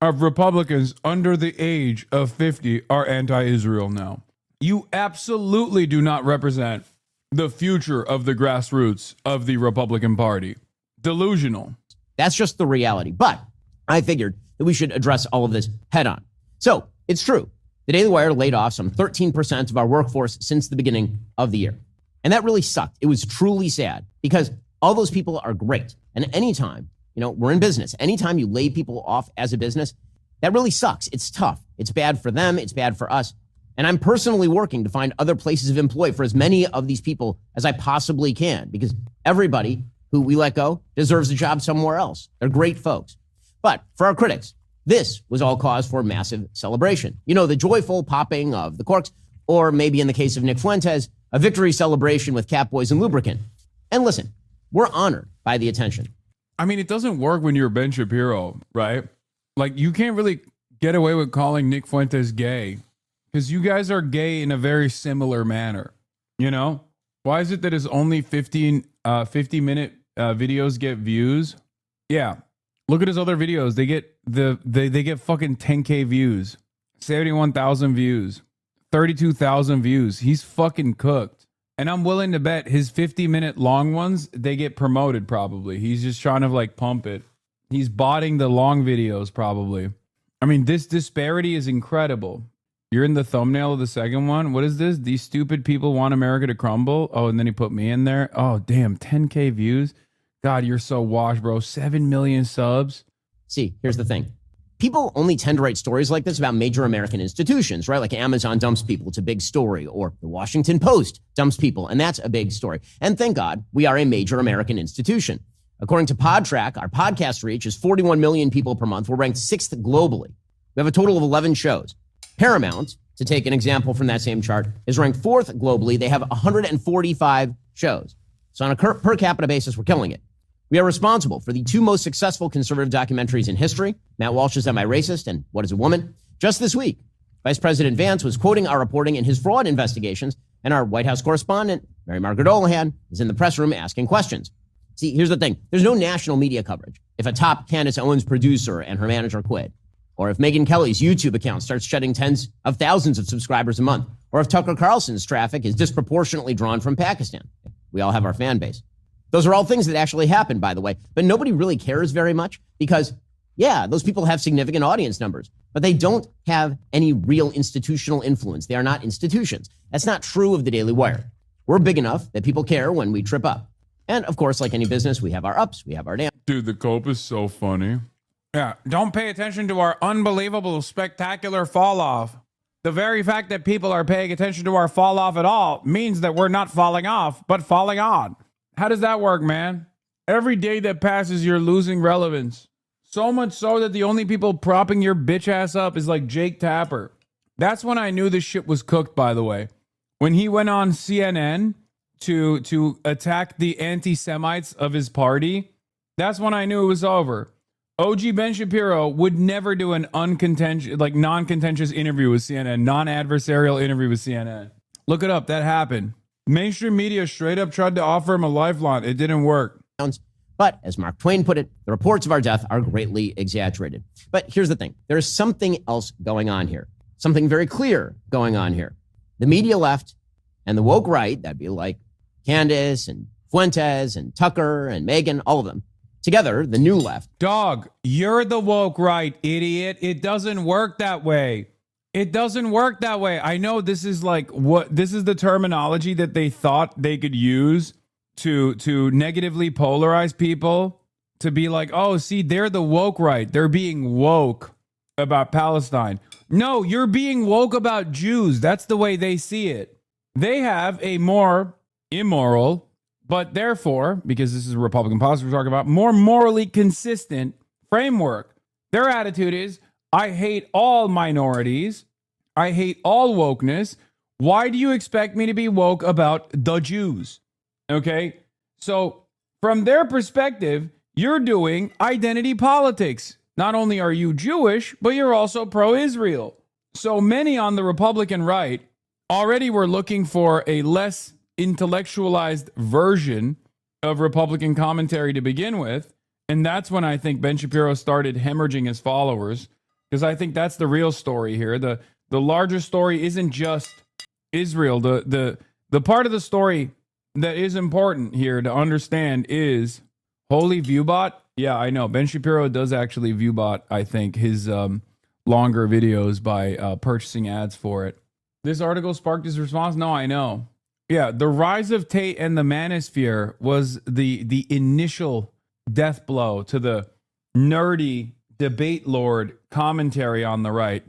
of Republicans under the age of 50 are anti-Israel now. You absolutely do not represent the future of the grassroots of the Republican Party. Delusional. That's just the reality. But I figured that we should address all of this head on. So it's true. The Daily Wire laid off some 13% of our workforce since the beginning of the year. And that really sucked. It was truly sad because all those people are great. And anytime, we're in business, anytime you lay people off as a business, that really sucks. It's tough. It's bad for them. It's bad for us. And I'm personally working to find other places of employ for as many of these people as I possibly can, because everybody who we let go deserves a job somewhere else. They're great folks. But for our critics, this was all cause for massive celebration. The joyful popping of the corks, or maybe in the case of Nick Fuentes, a victory celebration with Catboys and lubricant. And listen, we're honored by the attention. I mean, it doesn't work when you're Ben Shapiro, right? Like, you can't really get away with calling Nick Fuentes gay because you guys are gay in a very similar manner. Why is it that his only 50-minute videos get views? Yeah. Look at his other videos. They get they get fucking 10K views, 71,000 views, 32,000 views. He's fucking cooked. And I'm willing to bet his 50-minute long ones, they get promoted probably. He's just trying to like pump it. He's botting the long videos probably. I mean, this disparity is incredible. You're in the thumbnail of the second one. What is this? These stupid people want America to crumble. Oh, and then he put me in there. Oh, damn. 10K views. God, you're so washed, bro. 7 million subs. See, here's the thing. People only tend to write stories like this about major American institutions, right? Like Amazon dumps people. It's a big story. Or the Washington Post dumps people. And that's a big story. And thank God we are a major American institution. According to PodTrack, our podcast reach is 41 million people per month. We're ranked 6th globally. We have a total of 11 shows. Paramount, to take an example from that same chart, is ranked 4th globally. They have 145 shows. So on a per capita basis, we're killing it. We are responsible for the 2 most successful conservative documentaries in history, Matt Walsh's Am I Racist and What is a Woman? Just this week, Vice President Vance was quoting our reporting in his fraud investigations, and our White House correspondent, Mary Margaret Olahan, is in the press room asking questions. See, here's the thing. There's no national media coverage if a top Candace Owens producer and her manager quit, or if Megyn Kelly's YouTube account starts shedding tens of thousands of subscribers a month, or if Tucker Carlson's traffic is disproportionately drawn from Pakistan. We all have our fan base. Those are all things that actually happen, by the way, but nobody really cares very much because, yeah, those people have significant audience numbers, but they don't have any real institutional influence. They are not institutions. That's not true of the Daily Wire. We're big enough that people care when we trip up. And of course, like any business, we have our ups, we have our downs. Dude, the CUB is so funny. Yeah, don't pay attention to our unbelievable, spectacular fall off. The very fact that people are paying attention to our fall off at all means that we're not falling off, but falling on. How does that work, man? Every day that passes, you're losing relevance. So much so that the only people propping your bitch ass up is like Jake Tapper. That's when I knew this shit was cooked, by the way. When he went on CNN to attack the anti-Semites of his party, that's when I knew it was over. OG Ben Shapiro would never do an non-contentious interview with CNN, non-adversarial interview with CNN. Look it up. That happened. Mainstream media straight up tried to offer him a lifeline. It didn't work. But as Mark Twain put it, the reports of our death are greatly exaggerated. But here's the thing. There's something else going on here. Something very clear going on here. The media left and the woke right, that'd be like Candace and Fuentes and Tucker and Megan, all of them. Together, the new left. Dog, you're the woke right, idiot. It doesn't work that way. It doesn't work that way. I know this is this is the terminology that they thought they could use to negatively polarize people, to be like, oh, see, they're the woke right. They're being woke about Palestine. No, you're being woke about Jews. That's the way they see it. They have a more immoral, but therefore, because this is a Republican policy we're talking about, more morally consistent framework. Their attitude is, I hate all minorities. I hate all wokeness. Why do you expect me to be woke about the Jews? Okay? So from their perspective, you're doing identity politics. Not only are you Jewish, but you're also pro-Israel. So many on the Republican right already were looking for a less intellectualized version of Republican commentary to begin with. And that's when I think Ben Shapiro started hemorrhaging his followers, because I think that's the real story here. The larger story isn't just Israel. The part of the story that is important here to understand is Holy ViewBot. Yeah, I know. Ben Shapiro does actually ViewBot, I think, his longer videos by purchasing ads for it. This article sparked his response. No, I know. Yeah, the rise of Tate and the Manosphere was the initial death blow to the nerdy debate lord commentary on the right.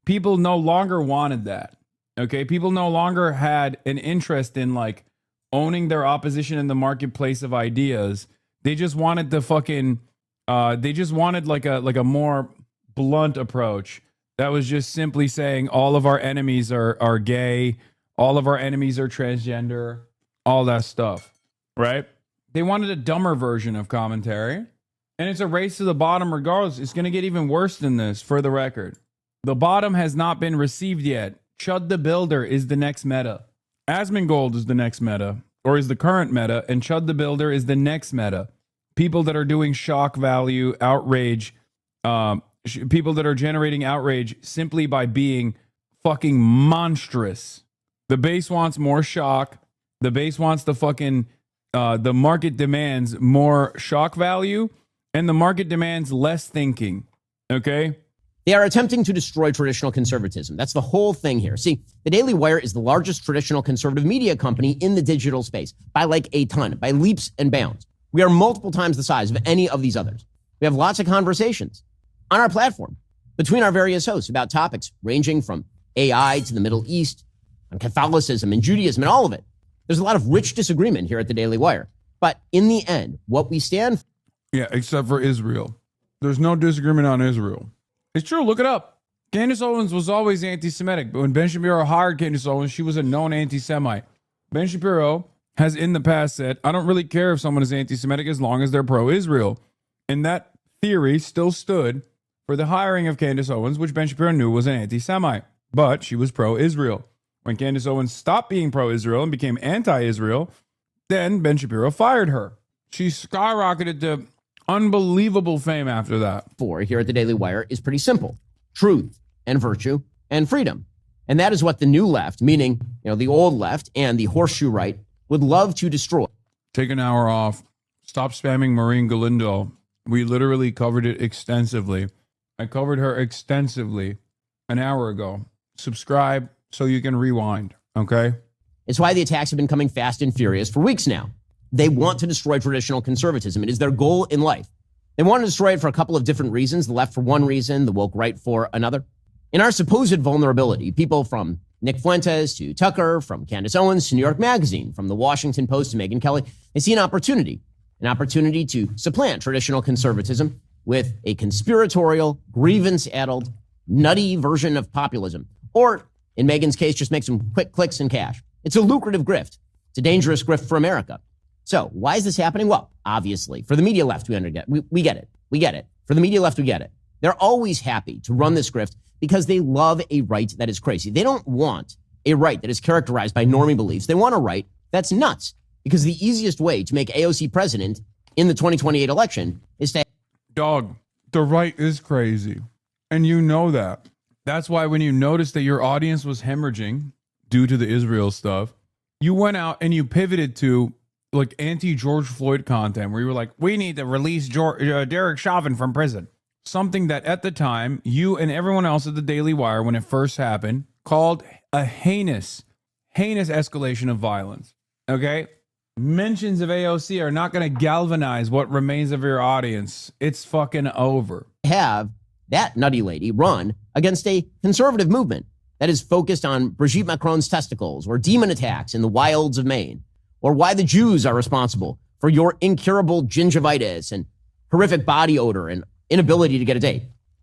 People no longer wanted that. Okay, people no longer had an interest in like owning their opposition in the marketplace of ideas. They just wanted the fucking they just wanted like a more blunt approach that was just simply saying all of our enemies are gay, all of our enemies are transgender, all that stuff, right? They wanted a dumber version of commentary, and it's a race to the bottom regardless. It's going to get even worse than this, for the record. The bottom has not been received yet. Chud the Builder is the next meta. Asmongold is the next meta, or is the current meta, and Chud the Builder is the next meta. People that are doing shock value, outrage, people that are generating outrage simply by being fucking monstrous. The base wants more shock. The base wants the fucking, the market demands more shock value, and the market demands less thinking. Okay? They are attempting to destroy traditional conservatism. That's the whole thing here. See, the Daily Wire is the largest traditional conservative media company in the digital space by like a ton, by leaps and bounds. We are multiple times the size of any of these others. We have lots of conversations on our platform between our various hosts about topics ranging from AI to the Middle East, on Catholicism and Judaism and all of it. There's a lot of rich disagreement here at the Daily Wire. But in the end, what we stand for... Yeah, except for Israel. There's no disagreement on Israel. It's true. Look it up. Candace Owens was always anti-Semitic, but when Ben Shapiro hired Candace Owens, she was a known anti-Semite. Ben Shapiro has in the past said, I don't really care if someone is anti-Semitic as long as they're pro-Israel. And that theory still stood for the hiring of Candace Owens, which Ben Shapiro knew was an anti-Semite, but she was pro-Israel. When Candace Owens stopped being pro-Israel and became anti-Israel, then Ben Shapiro fired her. She skyrocketed to unbelievable fame after that. For here at the Daily Wire is pretty simple. Truth and virtue and freedom. And that is what the new left, meaning, the old left and the horseshoe right, would love to destroy. Take an hour off. Stop spamming Maureen Galindo. We literally covered it extensively. I covered her extensively an hour ago. Subscribe so you can rewind, okay? It's why the attacks have been coming fast and furious for weeks now. They want to destroy traditional conservatism. It is their goal in life. They want to destroy it for a couple of different reasons. The left for one reason, the woke right for another. In our supposed vulnerability, people from Nick Fuentes to Tucker, from Candace Owens to New York Magazine, from the Washington Post to Megyn Kelly, they see an opportunity to supplant traditional conservatism with a conspiratorial, grievance-addled, nutty version of populism. Or, in Megyn's case, just make some quick clicks and cash. It's a lucrative grift. It's a dangerous grift for America. So why is this happening? Well, obviously, for the media left, we get it. We get it. For the media left, we get it. They're always happy to run this grift because they love a right that is crazy. They don't want a right that is characterized by normie beliefs. They want a right that's nuts, because the easiest way to make AOC president in the 2028 election is to... Dog, the right is crazy. And you know that. That's why when you noticed that your audience was hemorrhaging due to the Israel stuff, you went out and you pivoted to like anti-George Floyd content where you were like, we need to release Derek Chauvin from prison. Something that at the time, you and everyone else at the Daily Wire, when it first happened, called a heinous escalation of violence. Okay? Mentions of AOC are not going to galvanize what remains of your audience. It's fucking over. Have that nutty lady run against a conservative movement that is focused on Brigitte Macron's testicles or demon attacks in the wilds of Maine, or why the Jews are responsible for your incurable gingivitis and horrific body odor and inability to get a date.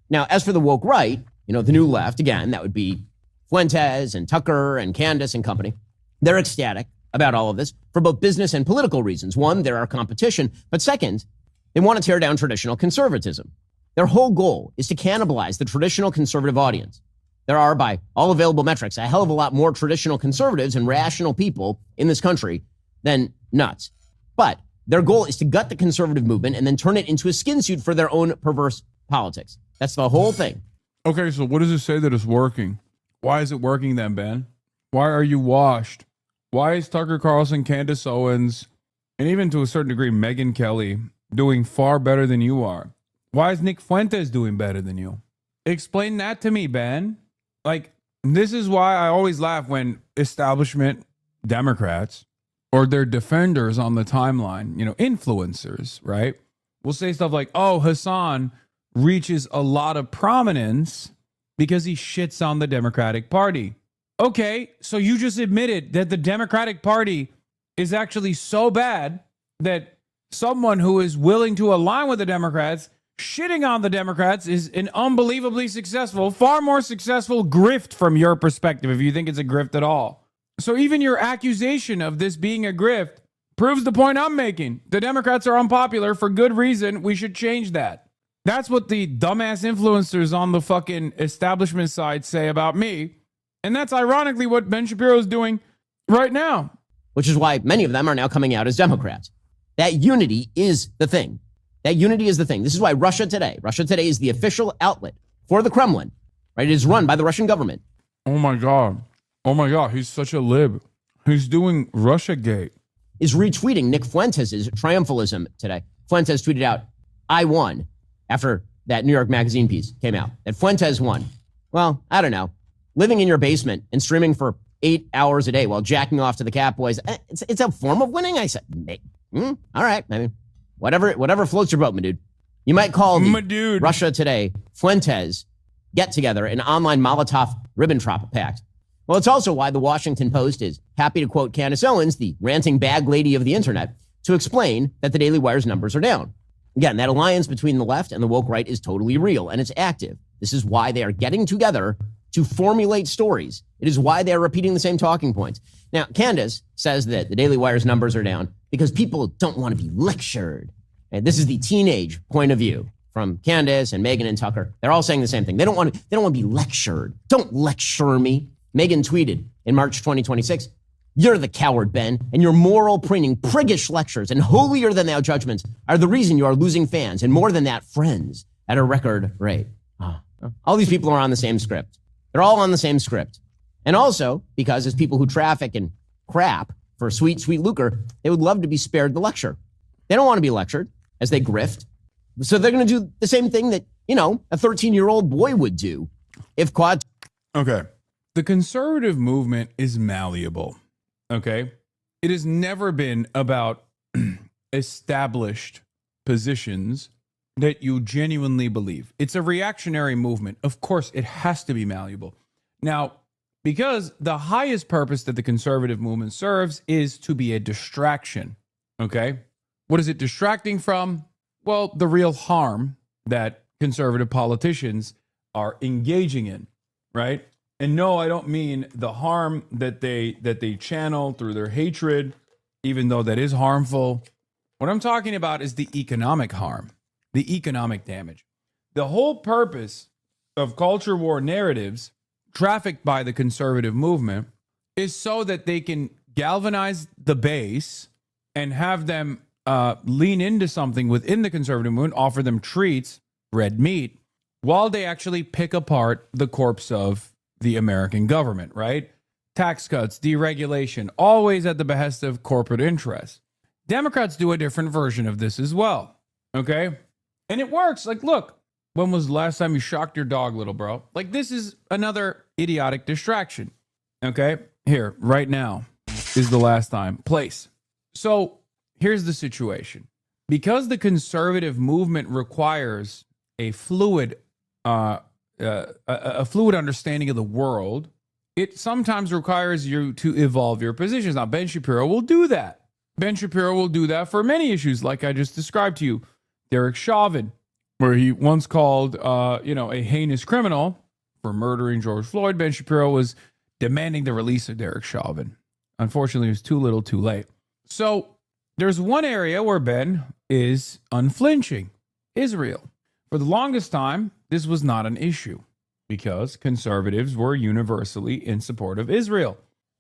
Now, as for the woke right, the new left, again, that would be Fuentes and Tucker and Candace and company. They're ecstatic about all of this for both business and political reasons. One, they're our competition. But second, they want to tear down traditional conservatism. Their whole goal is to cannibalize the traditional conservative audience. There are, by all available metrics, a hell of a lot more traditional conservatives and rational people in this country than nuts. But their goal is to gut the conservative movement and then turn it into a skin suit for their own perverse politics. That's the whole thing. Okay, so what does it say that it's working? Why is it working then, Ben? Why are you washed? Why is Tucker Carlson, Candace Owens, and even to a certain degree, Megyn Kelly doing far better than you are? Why is Nick Fuentes doing better than you? Explain that to me, Ben. Like, this is why I always laugh when establishment Democrats or their defenders on the timeline, influencers, right, will say stuff like, oh, Hasan reaches a lot of prominence because he shits on the Democratic Party. Okay, so you just admitted that the Democratic Party is actually so bad that someone who is willing to align with the Democrats shitting on the Democrats is an unbelievably successful, far more successful grift from your perspective, if you think it's a grift at all. So even your accusation of this being a grift proves the point I'm making. The Democrats are unpopular for good reason. We should change that. That's what the dumbass influencers on the fucking establishment side say about me. And that's ironically what Ben Shapiro is doing right now. Which is why many of them are now coming out as Democrats. That unity is the thing. That unity is the thing. This is why Russia Today is the official outlet for the Kremlin, right? It is run by the Russian government. Oh my God. He's such a lib. He's doing Russiagate. Is retweeting Nick Fuentes' triumphalism today. Fuentes tweeted out, I won, after that New York Magazine piece came out, that Fuentes won. Well, I don't know. Living in your basement and streaming for 8 hours a day while jacking off to the Catboys, it's a form of winning, I said. All right, I mean, whatever floats your boat, my dude. You might call the Russia Today Fuentes get-together an online Molotov-Ribbentrop pact. Well, it's also why the Washington Post is happy to quote Candace Owens, the ranting bag lady of the internet, to explain that the Daily Wire's numbers are down. Again, that alliance between the left and the woke right is totally real, and it's active. This is why they are getting together to formulate stories. It is why they're repeating the same talking points. Now, Candace says that the Daily Wire's numbers are down because people don't want to be lectured. And this is the teenage point of view from Candace and Megyn and Tucker. They're all saying the same thing. They don't want to be lectured. Don't lecture me. Megyn tweeted in March 2026, you're the coward, Ben, and your moral preening, priggish lectures and holier than thou judgments are the reason you are losing fans and more than that, friends at a record rate. All these people are on the same script. They're all on the same script. And also because as people who traffic in crap for sweet, sweet lucre, they would love to be spared the lecture. They don't want to be lectured as they grift. So they're going to do the same thing that, a 13-year-old boy would do if caught. Okay. The conservative movement is malleable. Okay. It has never been about established positions that you genuinely believe. It's a reactionary movement. Of course, it has to be malleable. Now, because the highest purpose that the conservative movement serves is to be a distraction. Okay. What is it distracting from? Well, the real harm that conservative politicians are engaging in, right? And no, I don't mean the harm that they channel through their hatred, even though that is harmful. What I'm talking about is the economic harm, the economic damage. The whole purpose of culture war narratives trafficked by the conservative movement is so that they can galvanize the base and have them lean into something within the conservative movement, offer them treats, red meat, while they actually pick apart the corpse of the American government, right? Tax cuts, deregulation, always at the behest of corporate interests. Democrats do a different version of this as well, okay? And it works. Like, look, when was the last time you shocked your dog, little bro? Like, this is another idiotic distraction, okay? Here, right now is the last time. Place. So here's the situation. Because the conservative movement requires a fluid understanding of the world, it sometimes requires you to evolve your positions. Now, Ben Shapiro will do that. Ben Shapiro will do that for many issues, like I just described to you. Derek Chauvin, where he once called, a heinous criminal for murdering George Floyd. Ben Shapiro was demanding the release of Derek Chauvin. Unfortunately, it was too little, too late. So there's one area where Ben is unflinching: Israel. For the longest time, this was not an issue because conservatives were universally in support of Israel.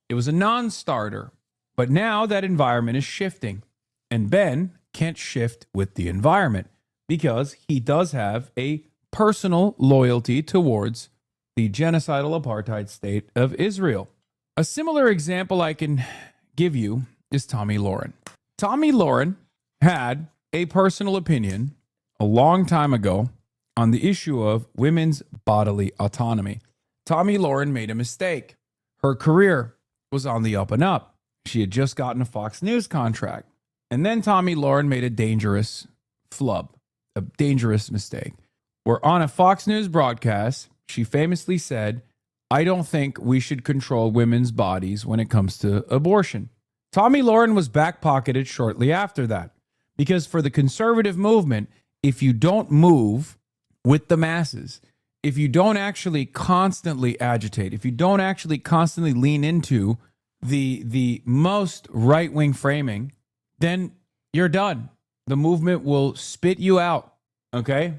It was a non-starter. But now that environment is shifting, and Ben can't shift with the environment because he does have a personal loyalty towards the genocidal apartheid state of Israel. A similar example I can give you is Tommy Lauren. Tommy Lauren had a personal opinion a long time ago on the issue of women's bodily autonomy. Tommy Lauren made a mistake. Her career was on the up and up. She had just gotten a Fox News contract. And then Tommy Lauren made a dangerous flub, a dangerous mistake, where on a Fox News broadcast, she famously said, "I don't think we should control women's bodies when it comes to abortion." Tommy Lauren was back-pocketed shortly after that, because for the conservative movement, if you don't move with the masses, if you don't actually constantly agitate, if you don't actually constantly lean into the most right-wing framing, then you're done. The movement will spit you out, okay?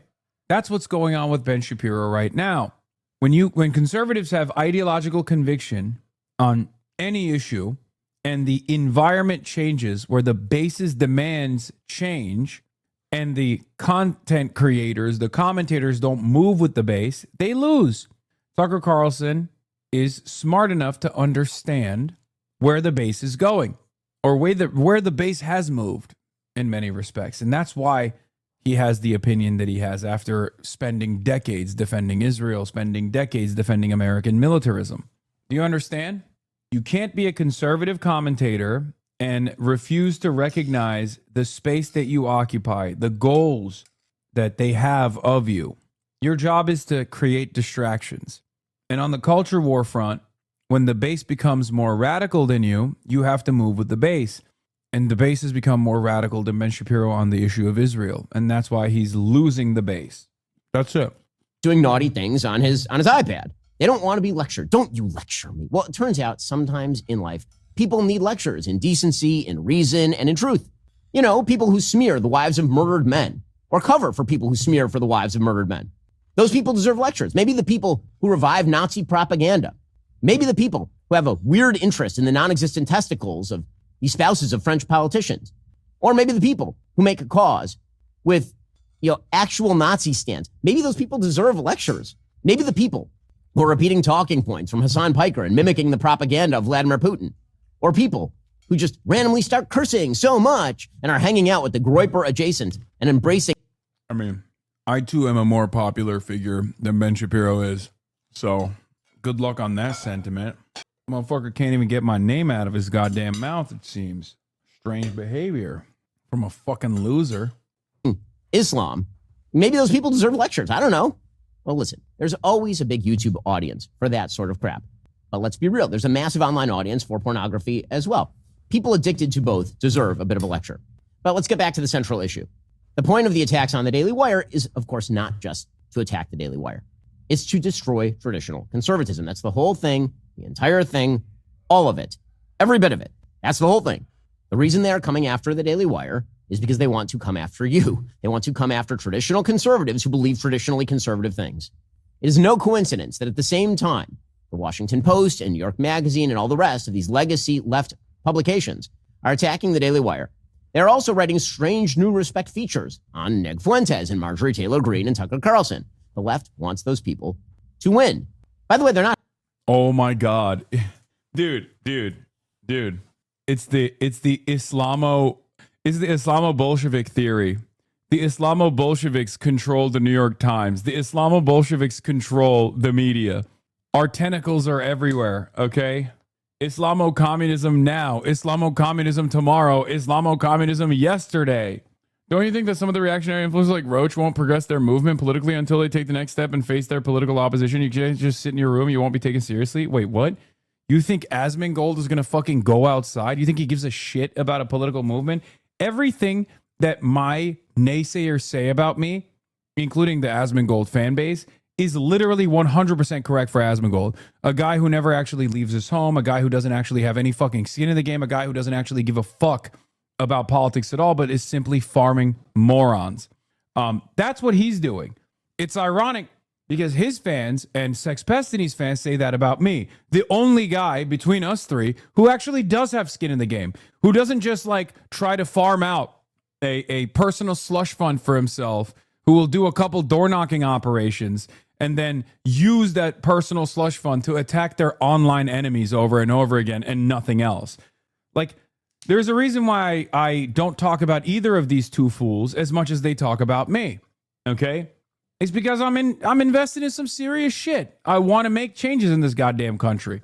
That's what's going on with Ben Shapiro right now. When conservatives have ideological conviction on any issue and the environment changes where the base's demands change and the content creators, the commentators don't move with the base, they lose. Tucker Carlson is smart enough to understand where the base is going, or where the base has moved in many respects. And that's why he has the opinion that he has after spending decades defending Israel, spending decades defending American militarism. Do you understand? You can't be a conservative commentator and refuse to recognize the space that you occupy, the goals that they have of you. Your job is to create distractions. And on the culture war front, when the base becomes more radical than you, you have to move with the base. And the base has become more radical than Ben Shapiro on the issue of Israel. And that's why he's losing the base. That's it. Doing naughty things on his iPad. They don't want to be lectured. Don't you lecture me. Well, it turns out sometimes in life, people need lectures in decency, in reason, and in truth. You know, people who smear the wives of murdered men, or cover for people who smear for the wives of murdered men. Those people deserve lectures. Maybe the people who revive Nazi propaganda. Maybe the people who have a weird interest in the non-existent testicles of the spouses of French politicians. Or maybe the people who make a cause with, actual Nazi stands. Maybe those people deserve lectures. Maybe the people who are repeating talking points from Hassan Piker and mimicking the propaganda of Vladimir Putin. Or people who just randomly start cursing so much and are hanging out with the Groyper adjacent and embracing. I mean, I too am a more popular figure than Ben Shapiro is. So good luck on that sentiment. Motherfucker can't even get my name out of his goddamn mouth, it seems. Strange behavior from a fucking loser. Islam. Maybe those people deserve lectures. I don't know. Well, listen, there's always a big YouTube audience for that sort of crap. But let's be real. There's a massive online audience for pornography as well. People addicted to both deserve a bit of a lecture. But let's get back to the central issue. The point of the attacks on the Daily Wire is, of course, not just to attack the Daily Wire. It's to destroy traditional conservatism. That's the whole thing, the entire thing, all of it, every bit of it. That's the whole thing. The reason they are coming after the Daily Wire is because they want to come after you. They want to come after traditional conservatives who believe traditionally conservative things. It is no coincidence that at the same time, the The Washington Post and New York Magazine and all the rest of these legacy left publications are attacking the Daily Wire. They're also writing strange new respect features on Ned Fuentes and Marjorie Taylor Greene and Tucker Carlson. The left wants those people to win. By the way, they're not. Oh my God. Dude. It's the Islamo-Bolshevik theory. The Islamo-Bolsheviks control the New York Times. The Islamo-Bolsheviks control the media. Our tentacles are everywhere, okay? Islamo-communism now, Islamo-communism tomorrow, Islamo-communism yesterday. Don't you think that some of the reactionary influences like Roach won't progress their movement politically until they take the next step and face their political opposition? You can't just sit in your room, you won't be taken seriously? Wait, what? You think Asmongold is going to fucking go outside? You think he gives a shit about a political movement? Everything that my naysayers say about me, including the Asmongold fan base, is literally 100% correct for Asmongold. A guy who never actually leaves his home, a guy who doesn't actually have any fucking skin in the game, a guy who doesn't actually give a fuck about politics at all, but is simply farming morons. That's what he's doing. It's ironic because his fans and Sex Pestini's fans say that about me. The only guy between us three who actually does have skin in the game, who doesn't just like try to farm out a personal slush fund for himself, who will do a couple door knocking operations and then use that personal slush fund to attack their online enemies over and over again and nothing else. Like, there's a reason why I don't talk about either of these two fools as much as they talk about me. Okay? It's because I'm invested in some serious shit. I want to make changes in this goddamn country.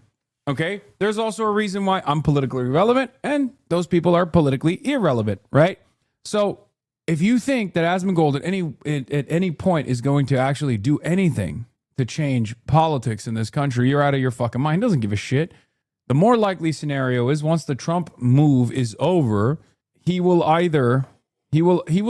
Okay? There's also a reason why I'm politically relevant and those people are politically irrelevant, right? So if you think that Asmongold at any point is going to actually do anything to change politics in this country, you're out of your fucking mind. He doesn't give a shit. The more likely scenario is once the Trump move is over, he will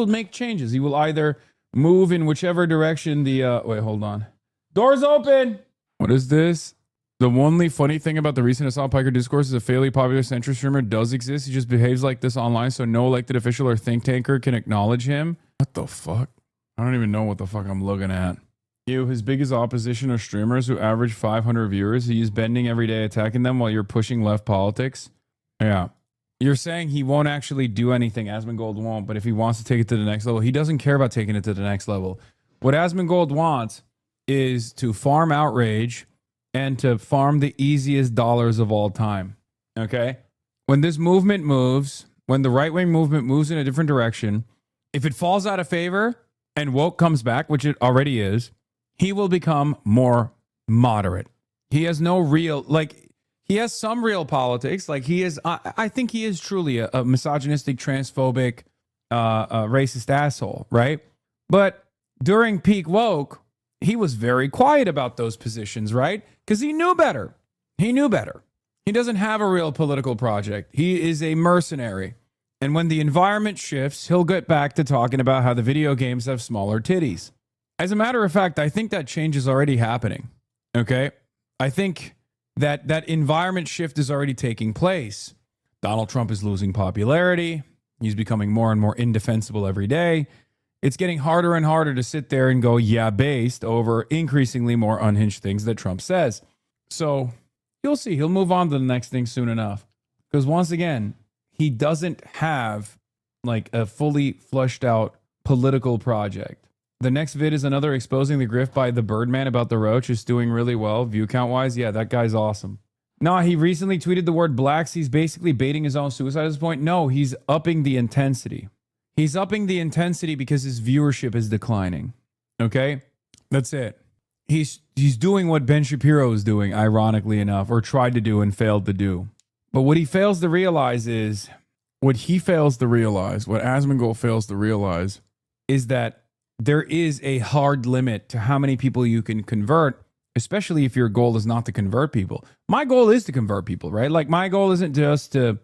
make changes. He will either move in whichever direction the wait, hold on. Doors open. What is this? The only funny thing about the recent Assault Piker discourse is a fairly popular centrist streamer does exist. He just behaves like this online, so no elected official or think tanker can acknowledge him. What the fuck? I don't even know what the fuck I'm looking at. His biggest opposition are streamers who average 500 viewers. He's bending every day, attacking them while you're pushing left politics. Yeah. You're saying he won't actually do anything. Asmongold won't, but if he wants to take it to the next level, he doesn't care about taking it to the next level. What Asmongold wants is to farm outrage and to farm the easiest dollars of all time. Okay? When this movement moves, when the right-wing movement moves in a different direction, if it falls out of favor and woke comes back, which it already is, he will become more moderate. He has no real, he has some real politics. Like he is, I think he is truly a misogynistic, transphobic, racist asshole, right? But during peak woke, he was very quiet about those positions, right? Because he knew better. He knew better. He doesn't have a real political project. He is a mercenary. And when the environment shifts, he'll get back to talking about how the video games have smaller titties. As a matter of fact, I think that change is already happening. Okay? I think that environment shift is already taking place. Donald Trump is losing popularity. He's becoming more and more indefensible every day. It's getting harder and harder to sit there and go, yeah, based over increasingly more unhinged things that Trump says. So you'll see. He'll move on to the next thing soon enough. Because once again, he doesn't have like a fully fleshed out political project. The next vid is another exposing the grift by the Birdman about the Roach, who's doing really well, view count wise. Yeah, that guy's awesome. No, he recently tweeted the word blacks. He's basically baiting his own suicide at this point. No, he's upping the intensity. He's upping the intensity because his viewership is declining. Okay? That's it. He's doing what Ben Shapiro is doing, ironically enough, or tried to do and failed to do. But what he fails to realize is, what Asmongold fails to realize is that there is a hard limit to how many people you can convert, especially if your goal is not to convert people. My goal is to convert people, right? Like my goal isn't just to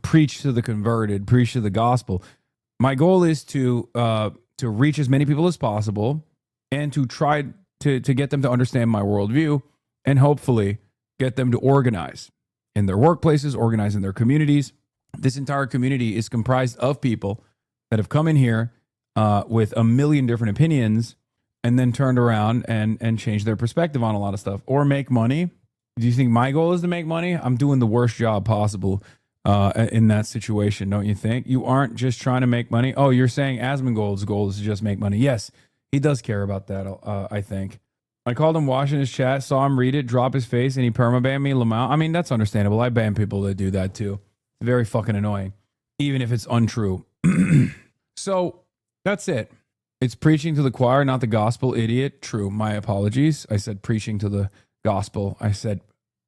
preach to the converted, preach to the gospel. My goal is to reach as many people as possible and to try to get them to understand my worldview and hopefully get them to organize in their workplaces, organize in their communities. This entire community is comprised of people that have come in here with a million different opinions and then turned around and changed their perspective on a lot of stuff or make money. Do you think my goal is to make money? I'm doing the worst job possible in that situation, don't you think? You aren't just trying to make money. Oh, you're saying Asmongold's goal is to just make money. Yes, he does care about that, I think. I called him watching his chat, saw him read it, drop his face, and he permabanned me, Lamau. I mean, that's understandable. I ban people that do that too. It's very fucking annoying, even if it's untrue. So that's it. It's preaching to the choir, not the gospel, idiot. True. My apologies. I said preaching to the gospel. I should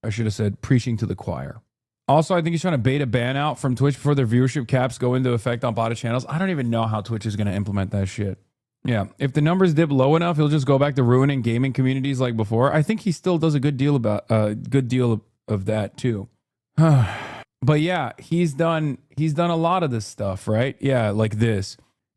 have said preaching to the choir. Also, I think he's trying to bait a ban out from Twitch before their viewership caps go into effect on botted channels. I don't even know how Twitch is going to implement that shit. Yeah, if the numbers dip low enough, he'll just go back to ruining gaming communities like before. I think he still does a good deal of that too. But yeah, he's done a lot of this stuff, right? Yeah, like this.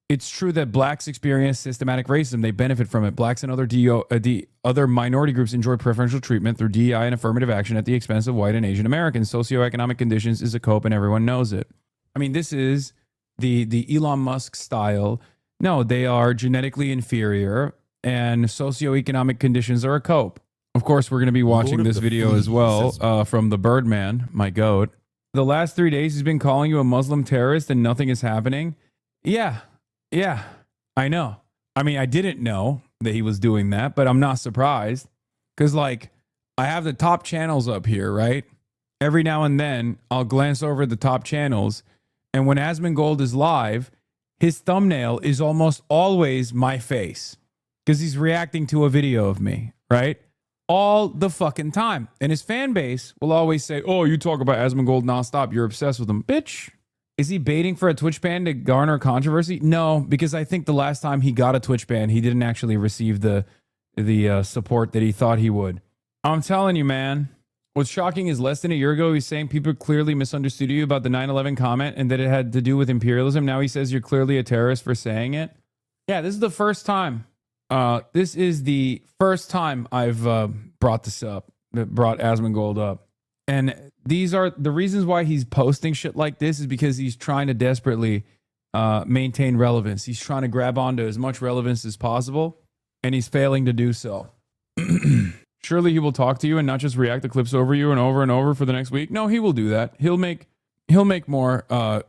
It's true that blacks experience systematic racism. They benefit from it. Blacks and other minority groups enjoy preferential treatment through DEI and affirmative action at the expense of white and Asian Americans. Socioeconomic conditions is a cope, and everyone knows it. I mean, this is the Elon Musk style. No, they are genetically inferior, and socioeconomic conditions are a cope. Of course, we're going to be watching this video as well from the Birdman, my goat. The last 3 days, he's been calling you a Muslim terrorist and nothing is happening. Yeah, I know. I mean, I didn't know that he was doing that, but I'm not surprised. Because, like, I have the top channels up here, right? Every now and then, I'll glance over the top channels, and when Asmongold is live, his thumbnail is almost always my face because he's reacting to a video of me, right? All the fucking time. And his fan base will always say, oh, you talk about Asmongold nonstop. You're obsessed with him. Bitch, is he baiting for a Twitch ban to garner controversy? No, because I think the last time he got a Twitch ban, he didn't actually receive the support that he thought he would. I'm telling you, man. What's shocking is less than a year ago, he's saying people clearly misunderstood you about the 9/11 comment and that it had to do with imperialism. Now he says you're clearly a terrorist for saying it. Yeah, this is the first time. This is the first time I've brought this up, brought Asmongold up. And these are the reasons why he's posting shit like this is because he's trying to desperately maintain relevance. He's trying to grab onto as much relevance as possible, and he's failing to do so. Surely he will talk to you and not just react to clips over you and over for the next week. No, he will do that. He'll make more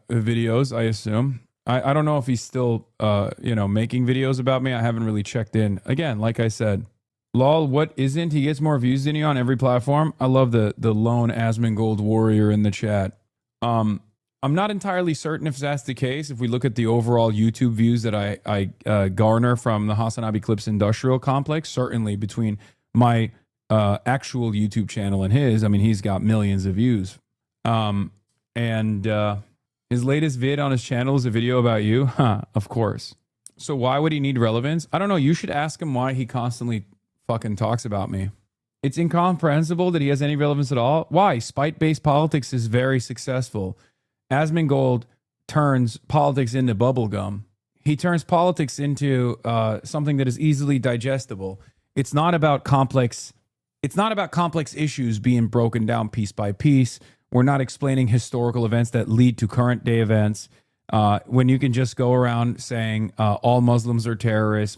videos, I assume. I don't know if he's still making videos about me. I haven't really checked in. Again, like I said, lol, what isn't? He gets more views than you on every platform. I love the lone Asmongold warrior in the chat. I'm not entirely certain if that's the case. If we look at the overall YouTube views that I garner from the HasanAbi Clips Industrial Complex, certainly between my actual YouTube channel and his, I mean, he's got millions of views. And his latest vid on his channel is a video about you. Of course. So why would he need relevance? I don't know. You should ask him why he constantly fucking talks about me. It's incomprehensible that he has any relevance at all. Why? Spite-based politics is very successful. Asmongold turns politics into bubblegum. He turns politics into something that is easily digestible. It's not about complex issues being broken down piece by piece. We're not explaining historical events that lead to current day events. When you can just go around saying all Muslims are terrorists,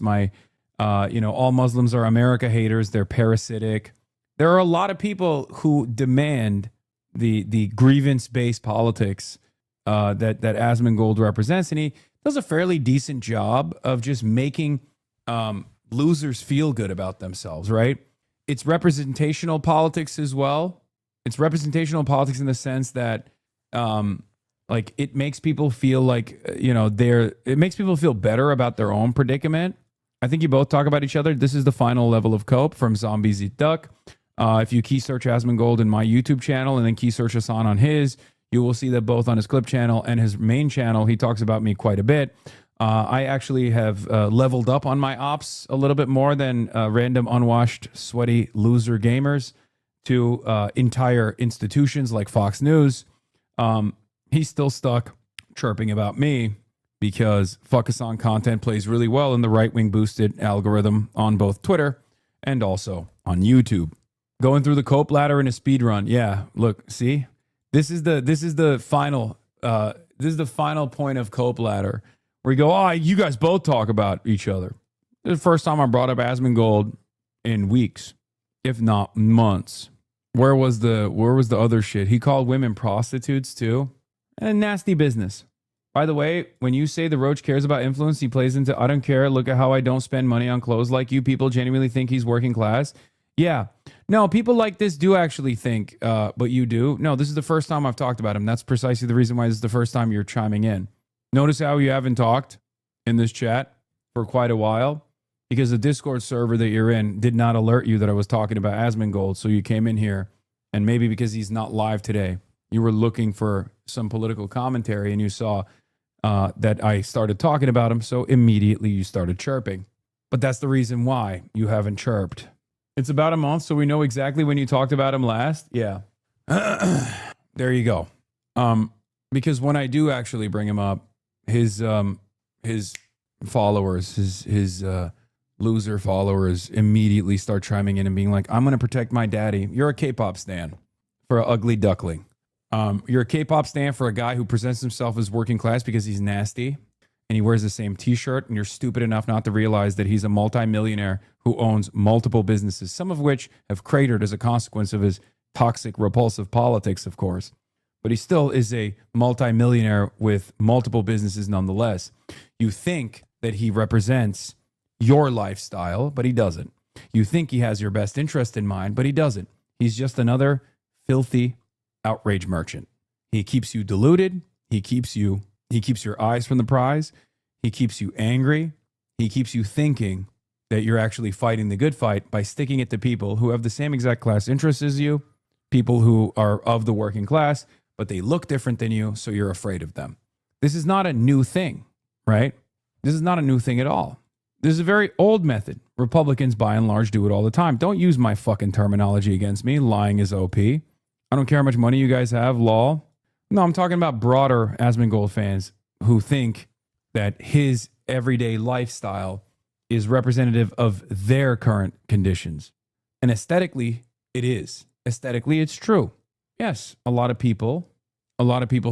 all Muslims are America haters, they're parasitic. There are a lot of people who demand the grievance-based politics that Asmongold represents, and he does a fairly decent job of just making losers feel good about themselves, right? It's representational politics as well. It's representational politics in the sense that it makes people feel like, it makes people feel better about their own predicament. I think you both talk about each other. This is the final level of cope from Zombies Eat Duck. If you key search Asmongold in my YouTube channel and then key search Hasan on his, you will see that both on his clip channel and his main channel, he talks about me quite a bit. I actually have leveled up on my ops a little bit more than random unwashed, sweaty loser gamers to entire institutions like Fox News. He's still stuck chirping about me because Fuck Hasan content plays really well in the right-wing boosted algorithm on both Twitter and also on YouTube. Going through the cope ladder in a speed run. Yeah, look, see? This is the final point of cope ladder where you go, oh, you guys both talk about each other. This is the first time I brought up Asmongold in weeks, if not months. Where was the other shit? He called women prostitutes too. And nasty business. By the way, when you say the Roach cares about influence, he plays into I don't care. Look at how I don't spend money on clothes like you. People genuinely think he's working class. Yeah. No, people like this do actually think, but you do. No, this is the first time I've talked about him. That's precisely the reason why this is the first time you're chiming in. Notice how you haven't talked in this chat for quite a while because the Discord server that you're in did not alert you that I was talking about Asmongold. So you came in here, and maybe because he's not live today, you were looking for some political commentary and you saw that I started talking about him. So immediately you started chirping. But that's the reason why you haven't chirped. It's about a month, so we know exactly when you talked about him last. Yeah. There you go. Because when I do actually bring him up, his followers, his loser followers immediately start chiming in and being like, I'm going to protect my daddy. You're a K-pop stan for an ugly duckling. You're a K-pop stan for a guy who presents himself as working class because he's nasty and he wears the same t-shirt, and you're stupid enough not to realize that he's a multimillionaire who owns multiple businesses, some of which have cratered as a consequence of his toxic, repulsive politics, of course. But he still is a multimillionaire with multiple businesses nonetheless. You think that he represents your lifestyle, but he doesn't. You think he has your best interest in mind, but he doesn't. He's just another filthy outrage merchant. He keeps you deluded. He keeps your eyes from the prize. He keeps you angry. He keeps you thinking that you're actually fighting the good fight by sticking it to people who have the same exact class interests as you, people who are of the working class, but they look different than you, so you're afraid of them. This is not a new thing, right? This is not a new thing at all. This is a very old method. Republicans, by and large, do it all the time. Don't use my fucking terminology against me. Lying is OP. I don't care how much money you guys have, lol. No, I'm talking about broader Asmongold fans who think that his everyday lifestyle is representative of their current conditions. And aesthetically, it is. Aesthetically, it's true. Yes, a lot of people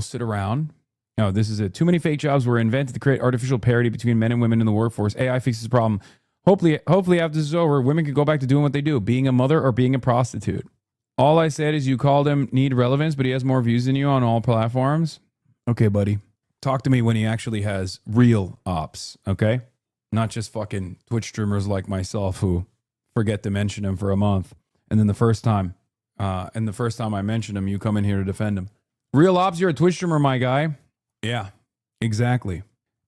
sit around. No, this is it. Too many fake jobs were invented to create artificial parity between men and women in the workforce. AI fixes the problem. Hopefully after this is over, women can go back to doing what they do, being a mother or being a prostitute. All I said is you called him need relevance, but he has more views than you on all platforms. Okay, buddy. Talk to me when he actually has real ops, okay? Not just fucking Twitch streamers like myself who forget to mention him for a month. And then the first time I mention him, you come in here to defend him. Real ops, you're a Twitch streamer, my guy. Yeah, exactly.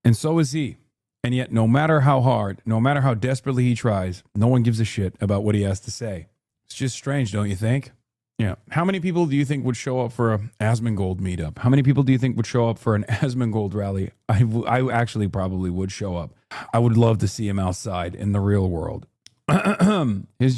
And so is he. And yet, no matter how hard, no matter how desperately he tries, no one gives a shit about what he has to say. It's just strange, don't you think? Yeah. How many people do you think would show up for a Asmongold meetup? How many people do you think would show up for an Asmongold rally? I actually probably would show up. I would love to see him outside in the real world. His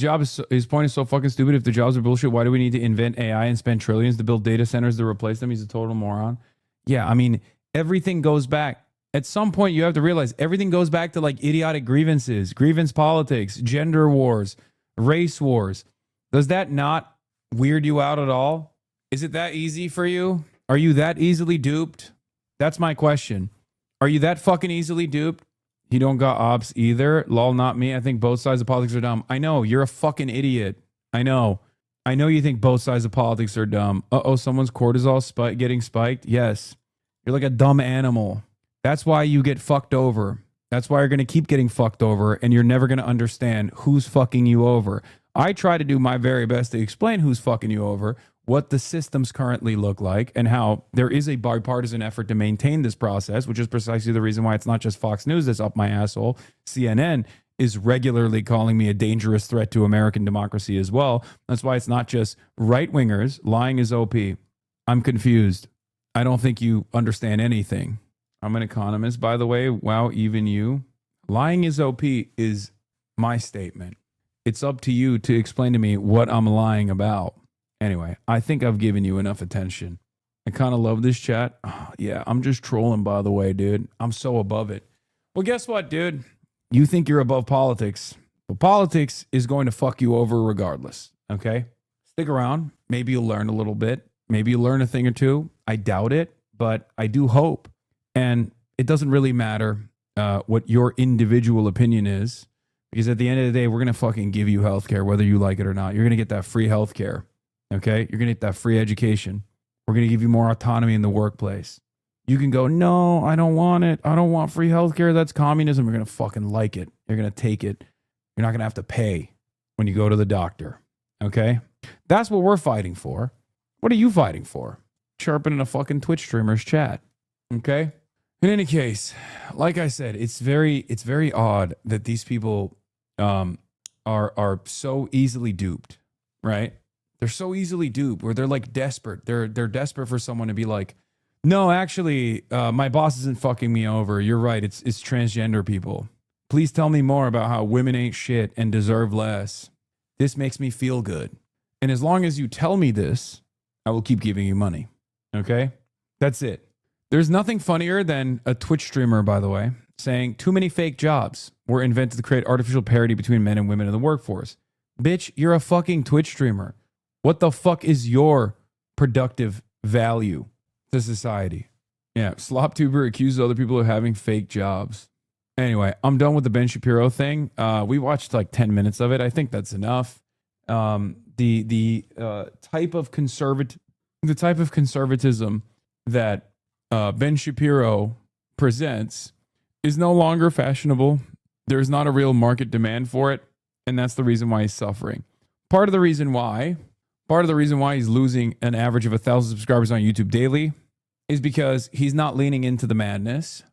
point is so fucking stupid. If the jobs are bullshit, why do we need to invent AI and spend trillions to build data centers to replace them? He's a total moron. Yeah, I mean, everything goes back. At some point, you have to realize everything goes back to like idiotic grievances, grievance politics, gender wars, race wars. Does that not weird you out at all? Is it that easy for you? Are you that easily duped? That's my question. Are you that fucking easily duped? He don't got ops either. Lol, not me. I think both sides of politics are dumb. I know. You're a fucking idiot. I know you think both sides of politics are dumb. Uh-oh, someone's cortisol getting spiked? Yes. You're like a dumb animal. That's why you get fucked over. That's why you're going to keep getting fucked over, and you're never going to understand who's fucking you over. I try to do my very best to explain who's fucking you over, what the systems currently look like, and how there is a bipartisan effort to maintain this process, which is precisely the reason why it's not just Fox News that's up my asshole. CNN is regularly calling me a dangerous threat to American democracy as well. That's why it's not just right-wingers. Lying is OP. I'm confused. I don't think you understand anything. I'm an economist, by the way. Wow, even you. Lying is OP is my statement. It's up to you to explain to me what I'm lying about. Anyway, I think I've given you enough attention. I kind of love this chat. Oh, yeah, I'm just trolling, by the way, dude. I'm so above it. Well, guess what, dude? You think you're above politics. But politics is going to fuck you over regardless, okay? Stick around. Maybe you'll learn a little bit. Maybe you'll learn a thing or two. I doubt it, but I do hope. And it doesn't really matter what your individual opinion is. Because at the end of the day, we're going to fucking give you healthcare, whether you like it or not. You're going to get that free healthcare. Okay? You're going to get that free education. We're going to give you more autonomy in the workplace. You can go, no, I don't want it. I don't want free healthcare. That's communism. You're going to fucking like it. You're going to take it. You're not going to have to pay when you go to the doctor. Okay? That's what we're fighting for. What are you fighting for? Chirping in a fucking Twitch streamer's chat. Okay? In any case, like I said, it's very odd that these people are so easily duped, right? They're so easily duped where they're like desperate. They're desperate for someone to be like, no, actually, my boss isn't fucking me over. You're right. It's transgender people. Please tell me more about how women ain't shit and deserve less. This makes me feel good. And as long as you tell me this, I will keep giving you money. Okay? That's it. There's nothing funnier than a Twitch streamer, by the way, saying too many fake jobs were invented to create artificial parity between men and women in the workforce. Bitch, you're a fucking Twitch streamer. What the fuck is your productive value to society? Yeah, SlopTuber accuses other people of having fake jobs. Anyway, I'm done with the Ben Shapiro thing. We watched like 10 minutes of it. I think that's enough. The type of conservatism that Ben Shapiro presents is no longer fashionable. There's not a real market demand for it, and that's the reason why he's suffering. Part of the reason why he's losing an average of 1,000 subscribers on YouTube daily is because he's not leaning into the madness,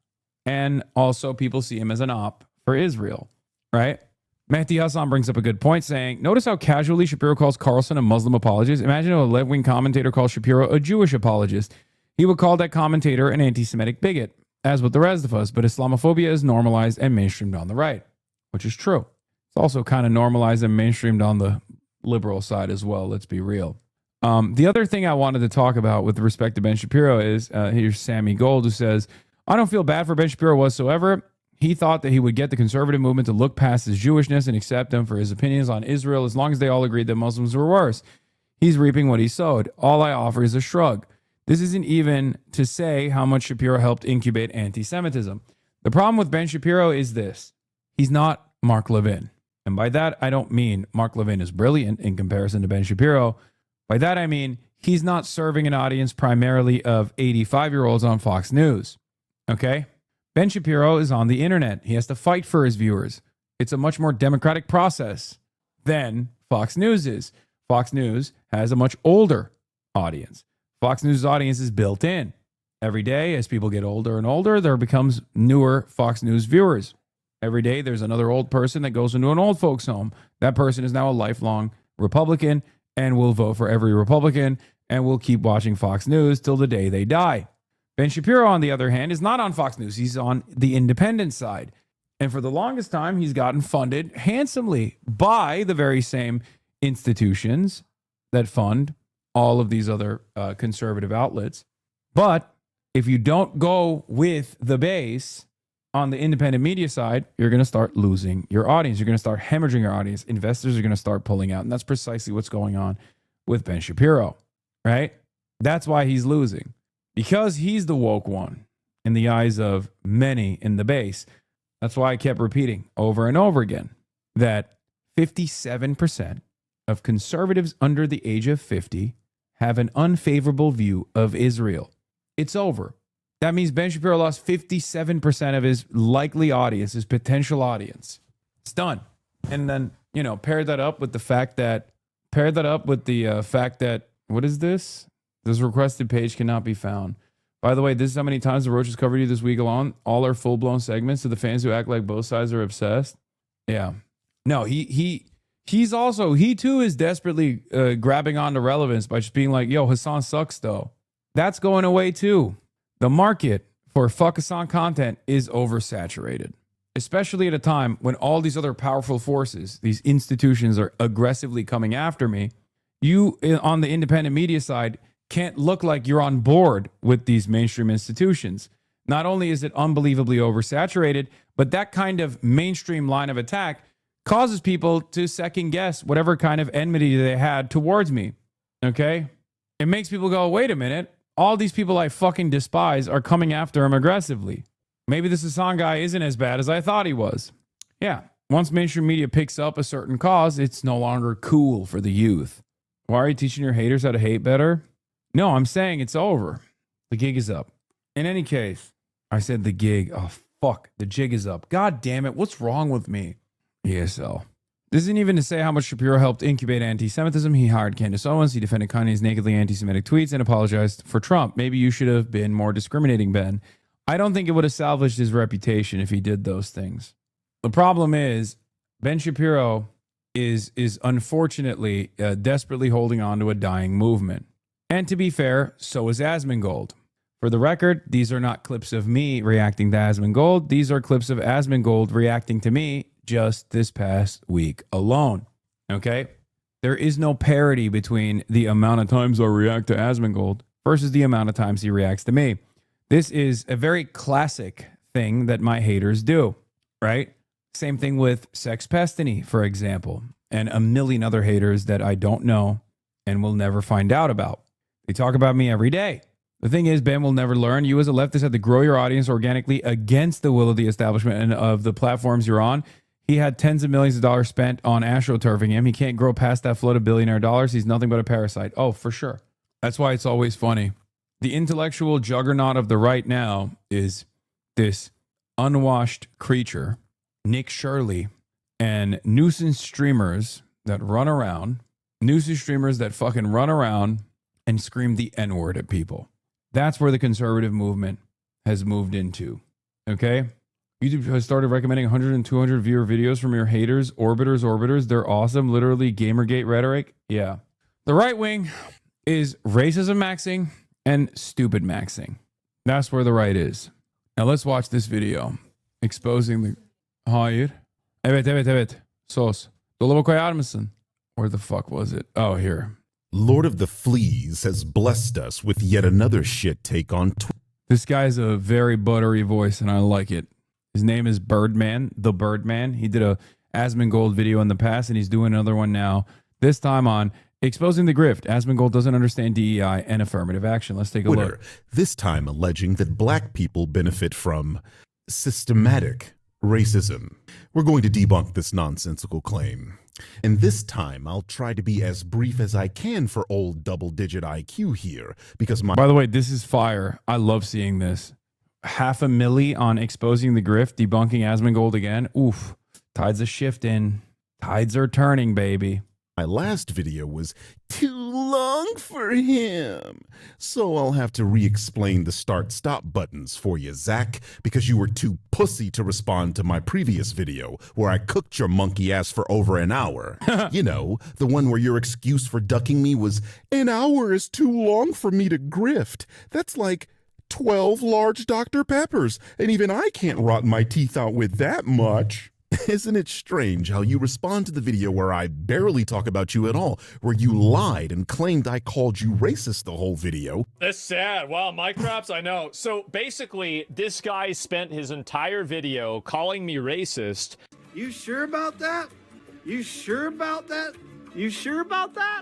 and also people see him as an op for Israel, right? Mehdi Hassan brings up a good point, saying, notice how casually Shapiro calls Carlson a Muslim apologist. Imagine if a left-wing commentator calls Shapiro a Jewish apologist. He would call that commentator an anti-Semitic bigot, as with the rest of us, but Islamophobia is normalized and mainstreamed on the right, which is true. It's also kind of normalized and mainstreamed on the liberal side as well, let's be real. The other thing I wanted to talk about with respect to Ben Shapiro is, here's Sammy Gold, who says, I don't feel bad for Ben Shapiro whatsoever. He thought that he would get the conservative movement to look past his Jewishness and accept him for his opinions on Israel as long as they all agreed that Muslims were worse. He's reaping what he sowed. All I offer is a shrug. This isn't even to say how much Shapiro helped incubate anti-Semitism. The problem with Ben Shapiro is this. He's not Mark Levin. And by that, I don't mean Mark Levin is brilliant in comparison to Ben Shapiro. By that, I mean he's not serving an audience primarily of 85-year-olds on Fox News. Okay? Ben Shapiro is on the internet. He has to fight for his viewers. It's a much more democratic process than Fox News is. Fox News has a much older audience. Fox News' audience is built in. Every day, as people get older and older, there becomes newer Fox News viewers. Every day, there's another old person that goes into an old folks' home. That person is now a lifelong Republican and will vote for every Republican and will keep watching Fox News till the day they die. Ben Shapiro, on the other hand, is not on Fox News. He's on the independent side. And for the longest time, he's gotten funded handsomely by the very same institutions that fund all of these other conservative outlets. But if you don't go with the base on the independent media side, you're going to start losing your audience. You're going to start hemorrhaging your audience. Investors are going to start pulling out. And that's precisely what's going on with Ben Shapiro, right? That's why he's losing. Because he's the woke one in the eyes of many in the base. That's why I kept repeating over and over again that 57% of conservatives under the age of 50 have an unfavorable view of Israel. It's over. That means Ben Shapiro lost 57% of his likely audience, his potential audience. It's done. And then, pair that up with the fact that, what is this? This requested page cannot be found. By the way, this is how many times the Roaches covered you this week alone. All are full-blown segments to the fans who act like both sides are obsessed. Yeah. No, he too is desperately grabbing onto relevance by just being like, yo, Hasan sucks though. That's going away too. The market for fuck Hasan content is oversaturated, especially at a time when all these other powerful forces, these institutions are aggressively coming after me. You on the independent media side can't look like you're on board with these mainstream institutions. Not only is it unbelievably oversaturated, but that kind of mainstream line of attack causes people to second guess whatever kind of enmity they had towards me. Okay? It makes people go, wait a minute. All these people I fucking despise are coming after him aggressively. Maybe this Hasan guy isn't as bad as I thought he was. Yeah. Once mainstream media picks up a certain cause, it's no longer cool for the youth. Why are you teaching your haters how to hate better? No, I'm saying it's over. The gig is up. In any case, I said the gig. Oh, fuck. The jig is up. God damn it. What's wrong with me? ESL. This isn't even to say how much Shapiro helped incubate anti-Semitism. He hired Candace Owens. He defended Kanye's nakedly anti-Semitic tweets and apologized for Trump. Maybe you should have been more discriminating, Ben. I don't think it would have salvaged his reputation if he did those things. The problem is Ben Shapiro is unfortunately desperately holding on to a dying movement. And to be fair, so is Asmongold. For the record, these are not clips of me reacting to Asmongold. These are clips of Asmongold reacting to me just this past week alone. Okay? There is no parity between the amount of times I react to Asmongold versus the amount of times he reacts to me. This is a very classic thing that my haters do, right? Same thing with Sex Pestiny, for example, and a million other haters that I don't know and will never find out about. They talk about me every day. The thing is, Ben will never learn. You as a leftist have to grow your audience organically against the will of the establishment and of the platforms you're on. He had tens of millions of dollars spent on astroturfing him. He can't grow past that float of billionaire dollars. He's nothing but a parasite. Oh, for sure. That's why it's always funny. The intellectual juggernaut of the right now is this unwashed creature, Nick Shirley, and nuisance streamers that run around, fucking run around and scream the N-word at people. That's where the conservative movement has moved into. Okay? YouTube has started recommending 100 and 200 viewer videos from your haters, orbiters. They're awesome. Literally Gamergate rhetoric. Yeah. The right wing is racism maxing and stupid maxing. That's where the right is. Now let's watch this video exposing the... Hayır. Evet. Sos. Dolaba koyar mısın? Where the fuck was it? Oh, here. Lord of the Fleas has blessed us with yet another shit take on Twitter. This guy's a very buttery voice, and I like it. His name is Birdman, the Birdman. He did a Asmongold video in the past, and he's doing another one now. This time on exposing the grift. Asmongold doesn't understand DEI and affirmative action. Let's take a look. This time alleging that black people benefit from systematic racism. We're going to debunk this nonsensical claim. And this time, I'll try to be as brief as I can for old double-digit IQ here, because my... By the way, this is fire. I love seeing this. $500,000 on exposing the grift, debunking Asmongold again. Oof. Tides are shifting. Tides are turning, baby. My last video was too long for him. So I'll have to re-explain the start-stop buttons for you, Zach, because you were too pussy to respond to my previous video where I cooked your monkey ass for over an hour. You know, the one where your excuse for ducking me was, an hour is too long for me to grift. That's like 12 large Dr. Peppers, and even I can't rot my teeth out with that much. Isn't it strange how you respond to the video where I barely talk about you at all, where you lied and claimed I called you racist the whole video? That's sad. Wow, mic drops, I know. So basically, this guy spent his entire video calling me racist. You sure about that? You sure about that? You sure about that?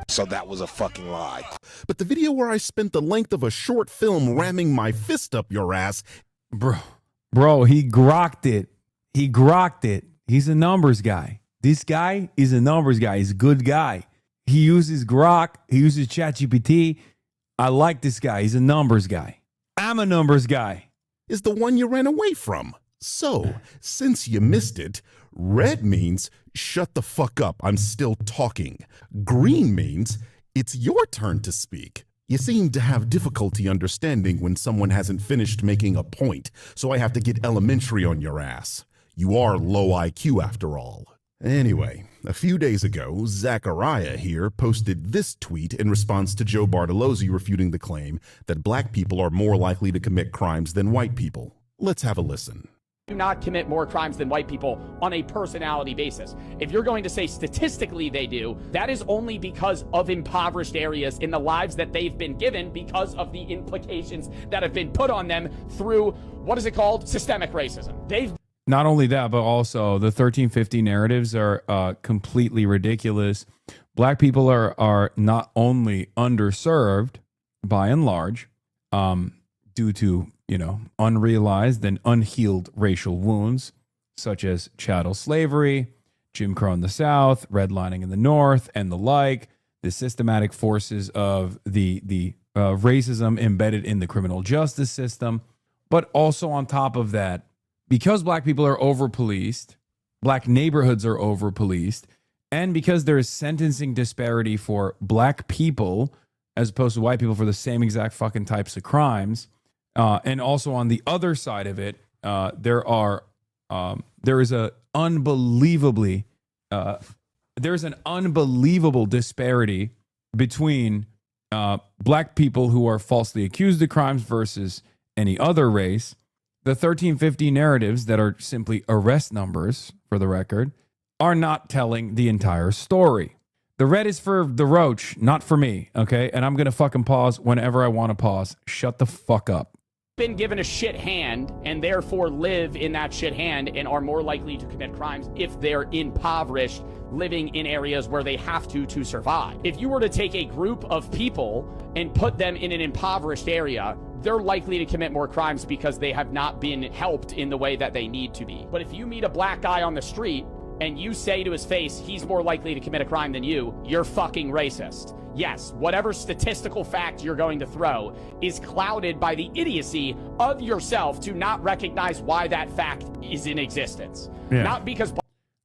So that was a fucking lie. But the video where I spent the length of a short film ramming my fist up your ass... Bro, he grokked it. He grokked it. He's a numbers guy. This guy is a numbers guy. He's a good guy. He uses Grok. He uses ChatGPT. I like this guy. He's a numbers guy. I'm a numbers guy. Is the one you ran away from. So, since you missed it, red means shut the fuck up. I'm still talking. Green means it's your turn to speak. You seem to have difficulty understanding when someone hasn't finished making a point, so I have to get elementary on your ass. You are low IQ after all. Anyway, a few days ago, Zachariah here posted this tweet in response to Joe Bartolozzi refuting the claim that black people are more likely to commit crimes than white people. Let's have a listen. Do not commit more crimes than white people on a personality basis. If you're going to say statistically they do, that is only because of impoverished areas in the lives that they've been given because of the implications that have been put on them through, what is it called? Systemic racism. Not only that, but also the 1350 narratives are completely ridiculous. Black people are not only underserved by and large due to, unrealized and unhealed racial wounds, such as chattel slavery, Jim Crow in the South, redlining in the North, and the like, the systematic forces of the racism embedded in the criminal justice system. But also on top of that, because black people are over-policed, black neighborhoods are over-policed, and because there is sentencing disparity for black people as opposed to white people for the same exact fucking types of crimes, and also on the other side of it, there is an unbelievable disparity between black people who are falsely accused of crimes versus any other race. The 1350 narratives that are simply arrest numbers, for the record, are not telling the entire story. The red is for the roach, not for me, okay? And I'm going to fucking pause whenever I want to pause. Shut the fuck up. Been given a shit hand and therefore live in that shit hand and are more likely to commit crimes if they're impoverished, living in areas where they have to survive. If you were to take a group of people and put them in an impoverished area, they're likely to commit more crimes because they have not been helped in the way that they need to be. But if you meet a black guy on the street and you say to his face, he's more likely to commit a crime than you're fucking racist. Yes, whatever statistical fact you're going to throw is clouded by the idiocy of yourself to not recognize why that fact is in existence. Yeah. Not because...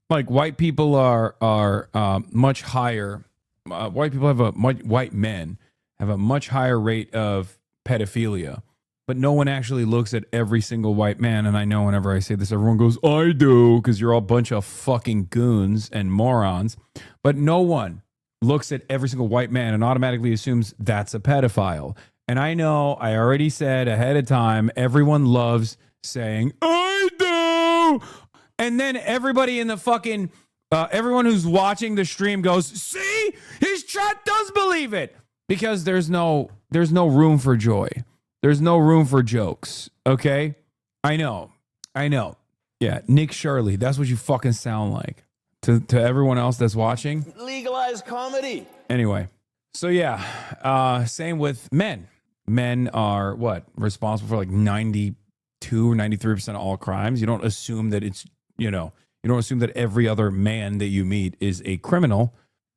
Like, white people are much higher. White men have a much higher rate of pedophilia, but no one actually looks at every single white man. And I know whenever I say this, everyone goes, I do, because you're all a bunch of fucking goons and morons. But no one looks at every single white man and automatically assumes that's a pedophile. And I know I already said ahead of time, everyone loves saying, I do. And then everybody in the fucking, everyone who's watching the stream goes, see, his chat does believe it. Because there's no room for joy. There's no room for jokes. Okay? I know. Yeah, Nick Shirley, that's what you fucking sound like. To everyone else that's watching. Legalize comedy. Anyway, so yeah, same with men. Men are what? Responsible for like 92 or 93% of all crimes. You don't assume that it's, you don't assume that every other man that you meet is a criminal.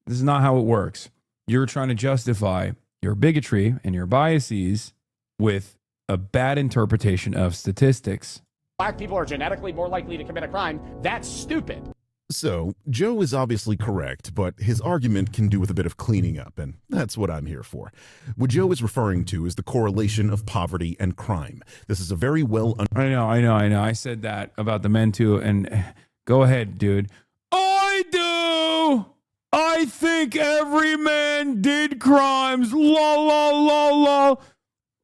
This is not how it works. You're trying to justify your bigotry and your biases with a bad interpretation of statistics. Black people are genetically more likely to commit a crime. That's stupid. So, Joe is obviously correct, but his argument can do with a bit of cleaning up, and that's what I'm here for. What Joe is referring to is the correlation of poverty and crime. This is a very well... I know. I said that about the men too, and go ahead, dude. I do! I think every man did crimes. La.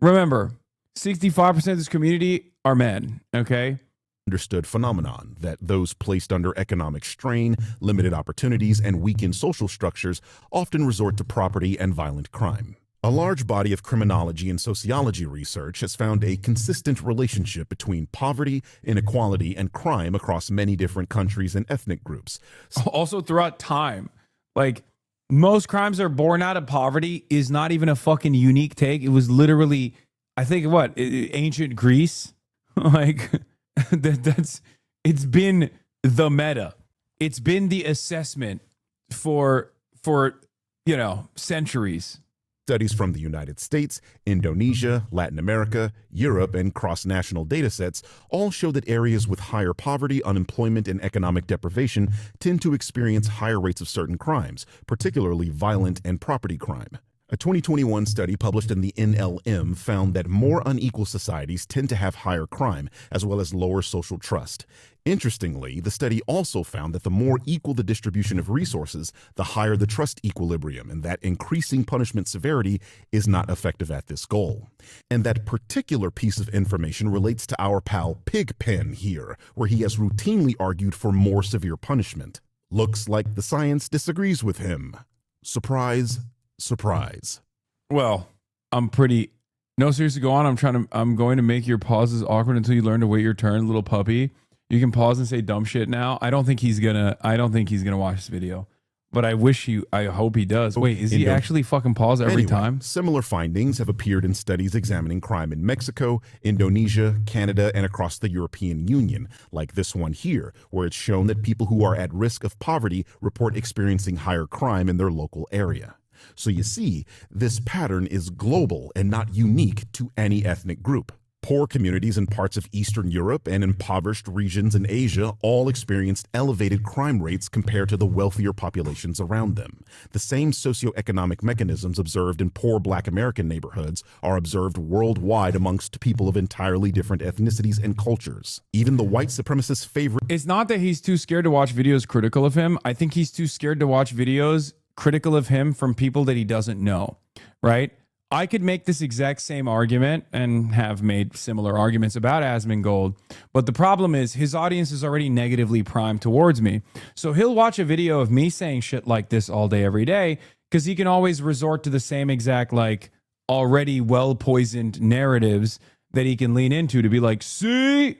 Remember, 65% of this community are men, okay? Understood phenomenon that those placed under economic strain, limited opportunities, and weakened social structures often resort to property and violent crime. A large body of criminology and sociology research has found a consistent relationship between poverty, inequality, and crime across many different countries and ethnic groups. Also throughout time, like most crimes are born out of poverty is not even a fucking unique take. It was literally, I think, ancient Greece, like... it's been the meta. It's been the assessment for centuries. Studies from the United States, Indonesia, Latin America, Europe, and cross-national data sets all show that areas with higher poverty, unemployment, and economic deprivation tend to experience higher rates of certain crimes, particularly violent and property crime. A 2021 study published in the NLM found that more unequal societies tend to have higher crime, as well as lower social trust. Interestingly, the study also found that the more equal the distribution of resources, the higher the trust equilibrium, and that increasing punishment severity is not effective at this goal. And that particular piece of information relates to our pal Pigpen here, where he has routinely argued for more severe punishment. Looks like the science disagrees with him. Surprise. Surprise. Well, no, seriously, go on. I'm going to make your pauses awkward until you learn to wait your turn, little puppy. You can pause and say dumb shit now. I don't think he's gonna watch this video. but I hope he does. Wait, is he actually fucking pause every time? Similar findings have appeared in studies examining crime in Mexico, Indonesia, Canada, and across the European Union, like this one here, where it's shown that people who are at risk of poverty report experiencing higher crime in their local area. So you see, this pattern is global and not unique to any ethnic group. Poor communities in parts of Eastern Europe and impoverished regions in Asia all experienced elevated crime rates compared to the wealthier populations around them. The same socioeconomic mechanisms observed in poor Black American neighborhoods are observed worldwide amongst people of entirely different ethnicities and cultures. Even the white supremacist favorite... It's not that he's too scared to watch videos critical of him. I think he's too scared to watch videos critical of him from people that he doesn't know, right? I could make this exact same argument and have made similar arguments about Asmongold, but the problem is his audience is already negatively primed towards me. So he'll watch a video of me saying shit like this all day, every day, because he can always resort to the same exact, like, already well-poisoned narratives that he can lean into to be like, see,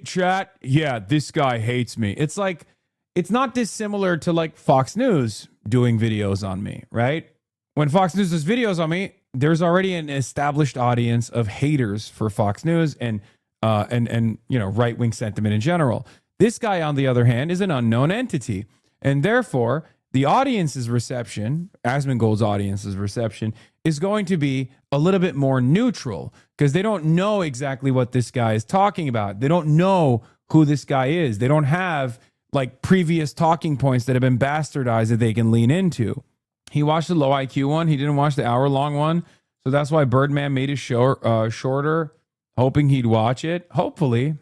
chat, yeah, this guy hates me. It's like, it's not dissimilar to like Fox News doing videos on me, right? When Fox News does videos on me, there's already an established audience of haters for Fox News and you know, right-wing sentiment in general. This guy, on the other hand, is an unknown entity, and therefore the audience's reception, Asmongold's audience's reception, is going to be a little bit more neutral because they don't know exactly what this guy is talking about. They don't know who this guy is. They don't have like previous talking points that have been bastardized that they can lean into. He watched the low IQ one. He didn't watch the hour-long one. So that's why Birdman made it shorter, hoping he'd watch it. Hopefully.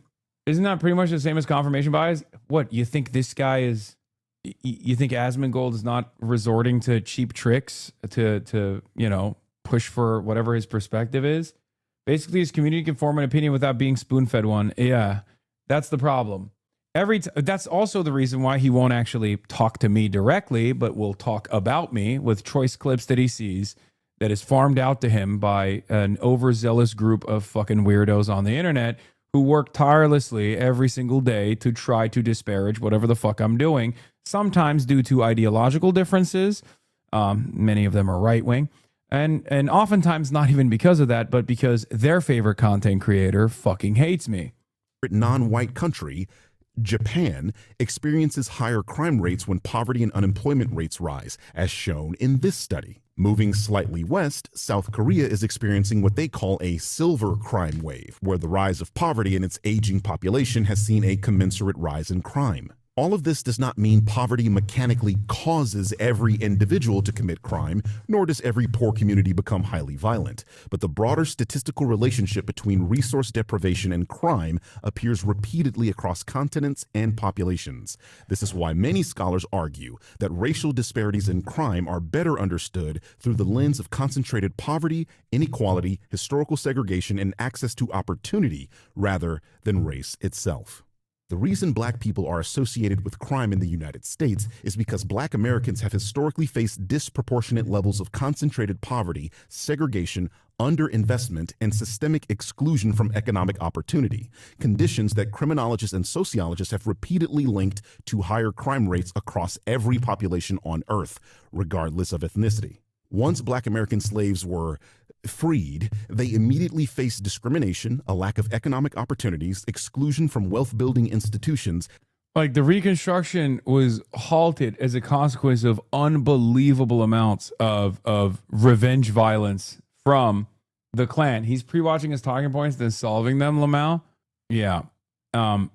Isn't that pretty much the same as confirmation bias? What, you think this guy is... You think Asmongold is not resorting to cheap tricks to you know, push for whatever his perspective is? Basically, his community can form an opinion without being spoon-fed one. Yeah, that's the problem. That's also the reason why he won't actually talk to me directly, but will talk about me with choice clips that he sees that is farmed out to him by an overzealous group of fucking weirdos on the internet who work tirelessly every single day to try to disparage whatever the fuck I'm doing, sometimes due to ideological differences. Many of them are right-wing. And oftentimes not even because of that, but because their favorite content creator fucking hates me. Non-white country, Japan, experiences higher crime rates when poverty and unemployment rates rise, as shown in this study. Moving slightly west, South Korea is experiencing what they call a silver crime wave, where the rise of poverty and its aging population has seen a commensurate rise in crime. All of this does not mean poverty mechanically causes every individual to commit crime, nor does every poor community become highly violent. But the broader statistical relationship between resource deprivation and crime appears repeatedly across continents and populations. This is why many scholars argue that racial disparities in crime are better understood through the lens of concentrated poverty, inequality, historical segregation, and access to opportunity, rather than race itself. The reason Black people are associated with crime in the United States is because Black Americans have historically faced disproportionate levels of concentrated poverty, segregation, underinvestment, and systemic exclusion from economic opportunity, conditions that criminologists and sociologists have repeatedly linked to higher crime rates across every population on Earth, regardless of ethnicity. Once Black American slaves were freed, they immediately faced discrimination, a lack of economic opportunities, exclusion from wealth-building institutions. Like, the Reconstruction was halted as a consequence of unbelievable amounts of revenge violence from the Klan. He's pre-watching his talking points, then solving them, Lamau. Yeah. I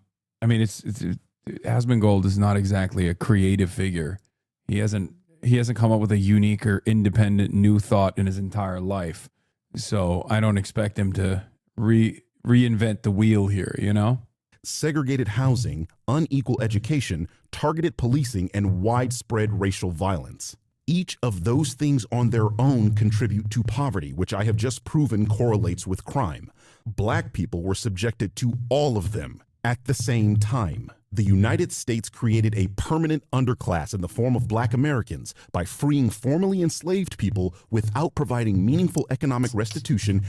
mean, Asmongold is not exactly a creative figure. He hasn't come up with a unique or independent new thought in his entire life. So I don't expect him to reinvent the wheel here, you know? Segregated housing, unequal education, targeted policing, and widespread racial violence. Each of those things on their own contribute to poverty, which I have just proven correlates with crime. Black people were subjected to all of them at the same time. The United States created a permanent underclass in the form of Black Americans by freeing formerly enslaved people without providing meaningful economic restitution.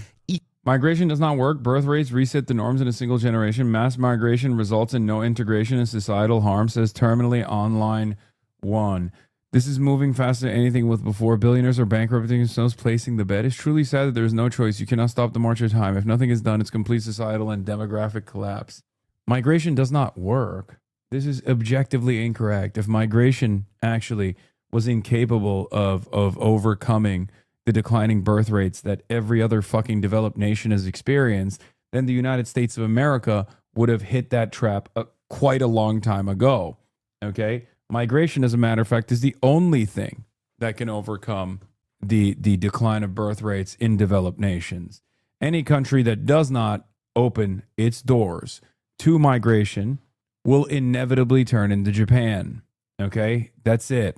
Migration does not work. Birth rates reset the norms in a single generation. Mass migration results in no integration and societal harm, says Terminally Online 1. This is moving faster than anything with before. Billionaires are bankrupting themselves, placing the bet. It's truly sad that there is no choice. You cannot stop the march of time. If nothing is done, it's complete societal and demographic collapse. Migration does not work. This is objectively incorrect. If migration actually was incapable of overcoming the declining birth rates that every other fucking developed nation has experienced, then the United States of America would have hit that trap quite a long time ago. Okay? Migration, as a matter of fact, is the only thing that can overcome the decline of birth rates in developed nations. Any country that does not open its doors to migration will inevitably turn into Japan. Okay? That's it.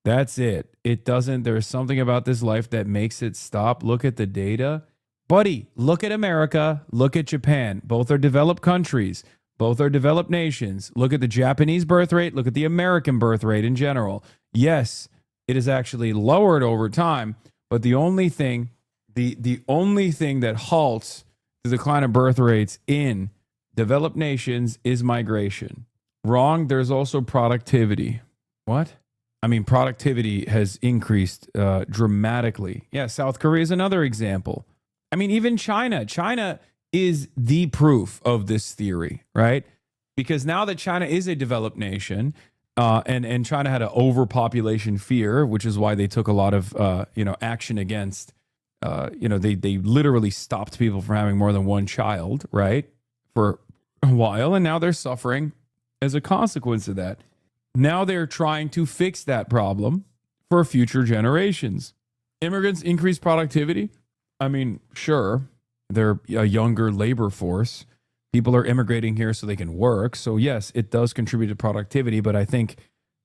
That's it. It doesn't, there's something about this life that makes it stop. Look at the data. Buddy, look at America. Look at Japan. Both are developed countries. Both are developed nations. Look at the Japanese birth rate. Look at the American birth rate in general. Yes, it is actually lowered over time, but the only thing, the only thing that halts the decline of birth rates in developed nations is migration. Wrong. There's also productivity. What? I mean, productivity has increased dramatically. Yeah, South Korea is another example. I mean, even China. China is the proof of this theory, right? Because now that China is a developed nation, and China had an overpopulation fear, which is why they took a lot of action against, they literally stopped people from having more than one child, right, for a while, and now they're suffering as a consequence of that. Now they're trying to fix that problem for future generations. Immigrants increase productivity. I mean, sure. They're a younger labor force. People are immigrating here so they can work. So yes, it does contribute to productivity, but I think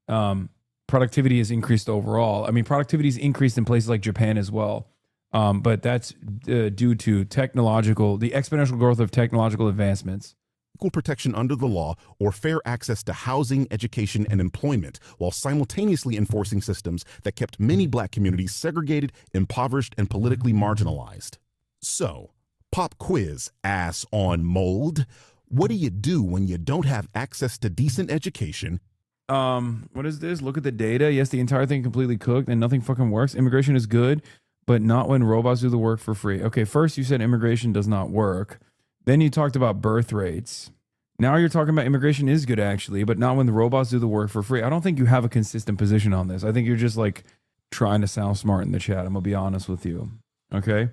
productivity has increased overall. I mean, productivity has increased in places like Japan as well. But that's due to the exponential growth of technological advancements. Equal protection under the law or fair access to housing, education, and employment, while simultaneously enforcing systems that kept many black communities segregated, impoverished, and politically marginalized. So, pop quiz, ass on mold. What do you do when you don't have access to decent education? What is this? Look at the data. Yes, the entire thing completely cooked and nothing fucking works. Immigration is good, but not when robots do the work for free. Okay, first you said immigration does not work. Then you talked about birth rates. Now you're talking about immigration is good actually, but not when the robots do the work for free. I don't think you have a consistent position on this. I think you're just like trying to sound smart in the chat. I'm going to be honest with you. Okay?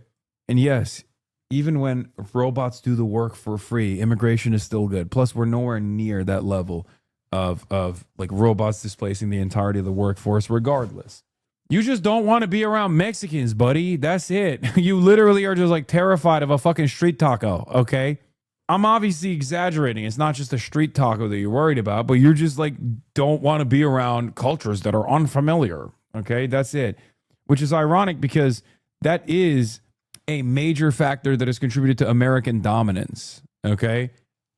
And yes, even when robots do the work for free, immigration is still good. Plus, we're nowhere near that level of like robots displacing the entirety of the workforce regardless. You just don't want to be around Mexicans, buddy. That's it. You literally are just like terrified of a fucking street taco, okay? I'm obviously exaggerating. It's not just a street taco that you're worried about, but you're just like don't want to be around cultures that are unfamiliar, okay? That's it. Which is ironic because that is a major factor that has contributed to American dominance, okay?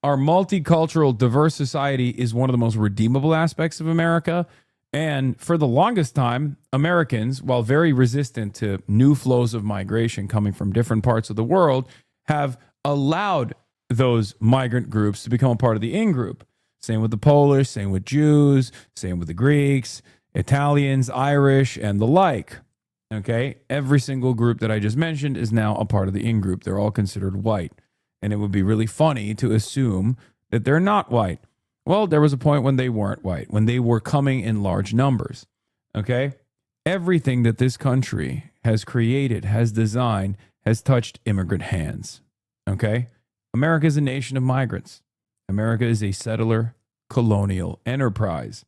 Our multicultural, diverse society is one of the most redeemable aspects of America. And for the longest time, Americans, while very resistant to new flows of migration coming from different parts of the world, have allowed those migrant groups to become a part of the in-group. Same with the Polish, same with Jews, same with the Greeks, Italians, Irish, and the like. Okay? Every single group that I just mentioned is now a part of the in-group. They're all considered white. And it would be really funny to assume that they're not white. Well, there was a point when they weren't white, when they were coming in large numbers, okay? Everything that this country has created, has designed, has touched immigrant hands, okay? America is a nation of migrants. America is a settler colonial enterprise.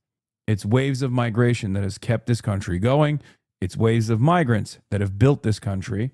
It's waves of migration that has kept this country going. It's waves of migrants that have built this country.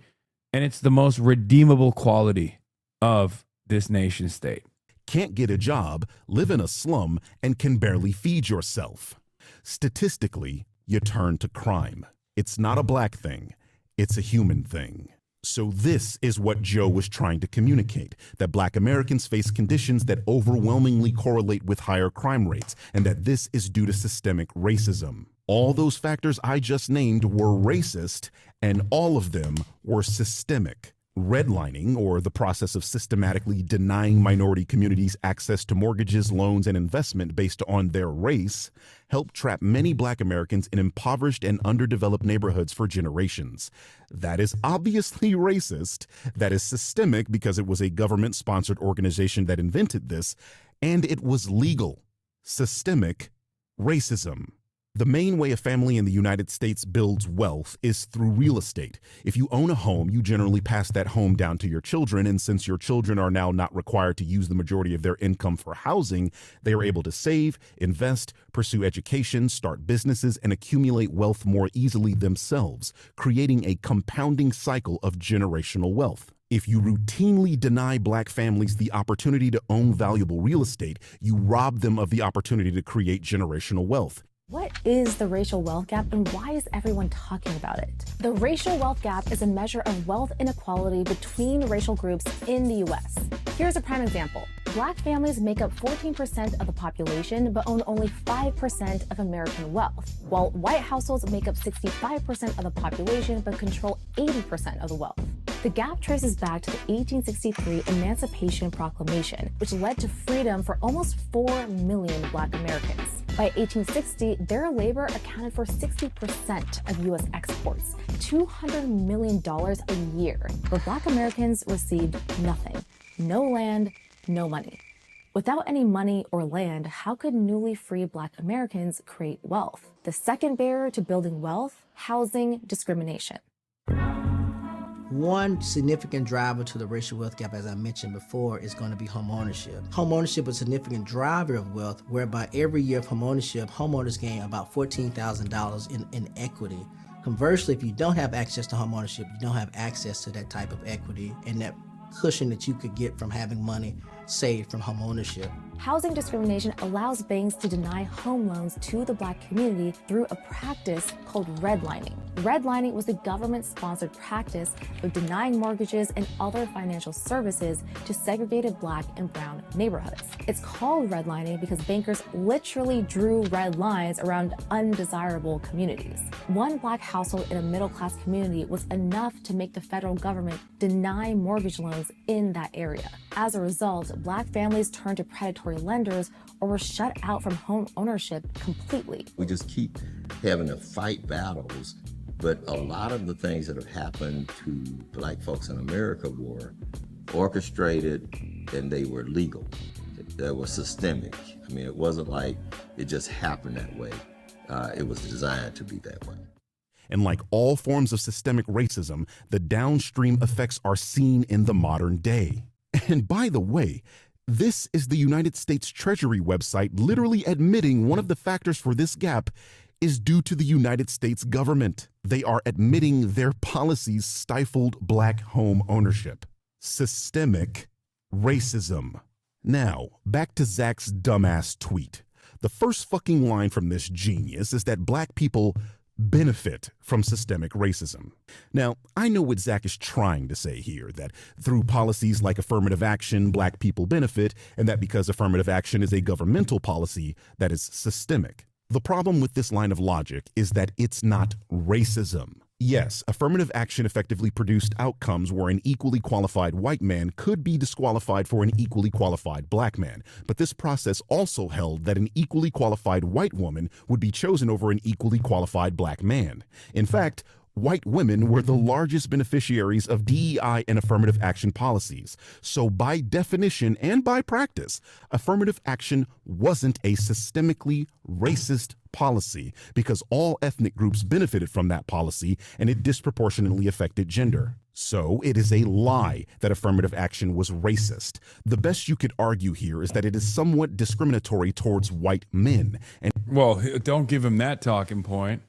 And it's the most redeemable quality of this nation state. Can't get a job, live in a slum, and can barely feed yourself. Statistically, you turn to crime. It's not a black thing, it's a human thing. So this is what Joe was trying to communicate, that black Americans face conditions that overwhelmingly correlate with higher crime rates, and that this is due to systemic racism. All those factors I just named were racist, and all of them were systemic Redlining, or the process of systematically denying minority communities access to mortgages, loans, and investment based on their race, helped trap many Black Americans in impoverished and underdeveloped neighborhoods for generations. That is obviously racist. That is systemic because it was a government-sponsored organization that invented this, and it was legal. Systemic racism. The main way a family in the United States builds wealth is through real estate. If you own a home, you generally pass that home down to your children, and since your children are now not required to use the majority of their income for housing, they are able to save, invest, pursue education, start businesses, and accumulate wealth more easily themselves, creating a compounding cycle of generational wealth. If you routinely deny Black families the opportunity to own valuable real estate, you rob them of the opportunity to create generational wealth. What is the racial wealth gap and why is everyone talking about it? The racial wealth gap is a measure of wealth inequality between racial groups in the U.S. Here's a prime example. Black families make up 14% of the population but own only 5% of American wealth, while white households make up 65% of the population but control 80% of the wealth. The gap traces back to the 1863 Emancipation Proclamation, which led to freedom for almost 4 million Black Americans. By 1860, their labor accounted for 60% of U.S. exports, $200 million a year, where Black Americans received nothing. No land, no money. Without any money or land, how could newly free Black Americans create wealth? The second barrier to building wealth, housing discrimination. One significant driver to the racial wealth gap, as I mentioned before, is going to be homeownership. Homeownership is a significant driver of wealth, whereby every year of homeownership, homeowners gain about $14,000 in equity. Conversely, if you don't have access to homeownership, you don't have access to that type of equity and that cushion that you could get from having money saved from homeownership. Housing discrimination allows banks to deny home loans to the Black community through a practice called redlining. Redlining was a government-sponsored practice of denying mortgages and other financial services to segregated Black and brown neighborhoods. It's called redlining because bankers literally drew red lines around undesirable communities. One Black household in a middle-class community was enough to make the federal government deny mortgage loans in that area. As a result, Black families turned to predatory lenders or were shut out from home ownership completely. We just keep having to fight battles, but a lot of the things that have happened to Black folks in America were orchestrated and they were legal. They were systemic. I mean, it wasn't like it just happened that way. It was designed to be that way. And like all forms of systemic racism, the downstream effects are seen in the modern day. And by the way, this is the United States Treasury website literally admitting one of the factors for this gap is due to the United States government. They are admitting their policies stifled Black home ownership. Systemic racism. Now, back to Zach's dumbass tweet. The first fucking line from this genius is that Black people benefit from systemic racism. Now, I know what Zach is trying to say here, that through policies like affirmative action, Black people benefit, and that because affirmative action is a governmental policy, that is systemic. The problem with this line of logic is that it's not racism. Yes, affirmative action effectively produced outcomes where an equally qualified white man could be disqualified for an equally qualified Black man, but this process also held that an equally qualified white woman would be chosen over an equally qualified Black man. In fact, white women were the largest beneficiaries of DEI and affirmative action policies. So by definition and by practice, affirmative action wasn't a systemically racist policy because all ethnic groups benefited from that policy and it disproportionately affected gender. So it is a lie that affirmative action was racist. The best you could argue here is that it is somewhat discriminatory towards white men. And well, don't give him that talking point.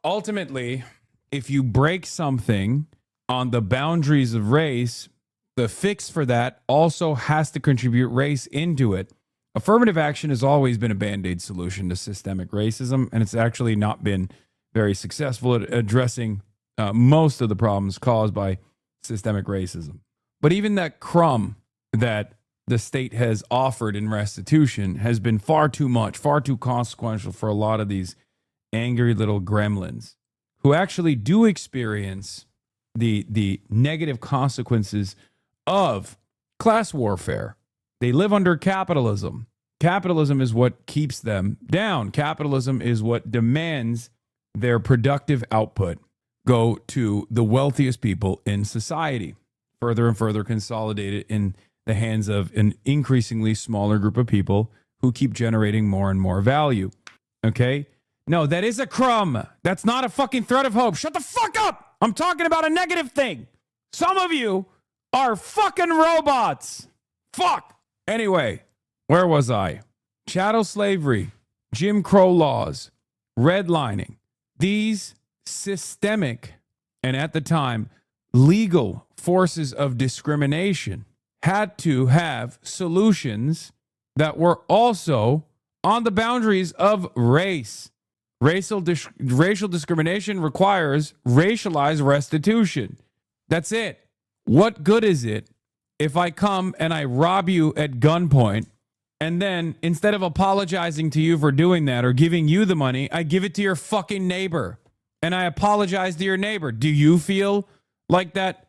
Ultimately, if you break something on the boundaries of race, the fix for that also has to contribute race into it. Affirmative action has always been a band-aid solution to systemic racism, and it's actually not been very successful at addressing most of the problems caused by systemic racism. But even that crumb that the state has offered in restitution has been far too much, far too consequential for a lot of these angry little gremlins who actually do experience the negative consequences of class warfare. They live under capitalism. Capitalism is what keeps them down. Capitalism is what demands their productive output go to the wealthiest people in society, further and further consolidated in the hands of an increasingly smaller group of people who keep generating more and more value. Okay? No, that is a crumb. That's not a fucking thread of hope. Shut the fuck up. I'm talking about a negative thing. Some of you are fucking robots. Fuck. Anyway, where was I? Chattel slavery, Jim Crow laws, redlining. These systemic and at the time legal forces of discrimination had to have solutions that were also on the boundaries of race. Racial discrimination requires racialized restitution. That's it. What good is it if I come and I rob you at gunpoint, and then instead of apologizing to you for doing that or giving you the money, I give it to your fucking neighbor and I apologize to your neighbor? Do you feel like that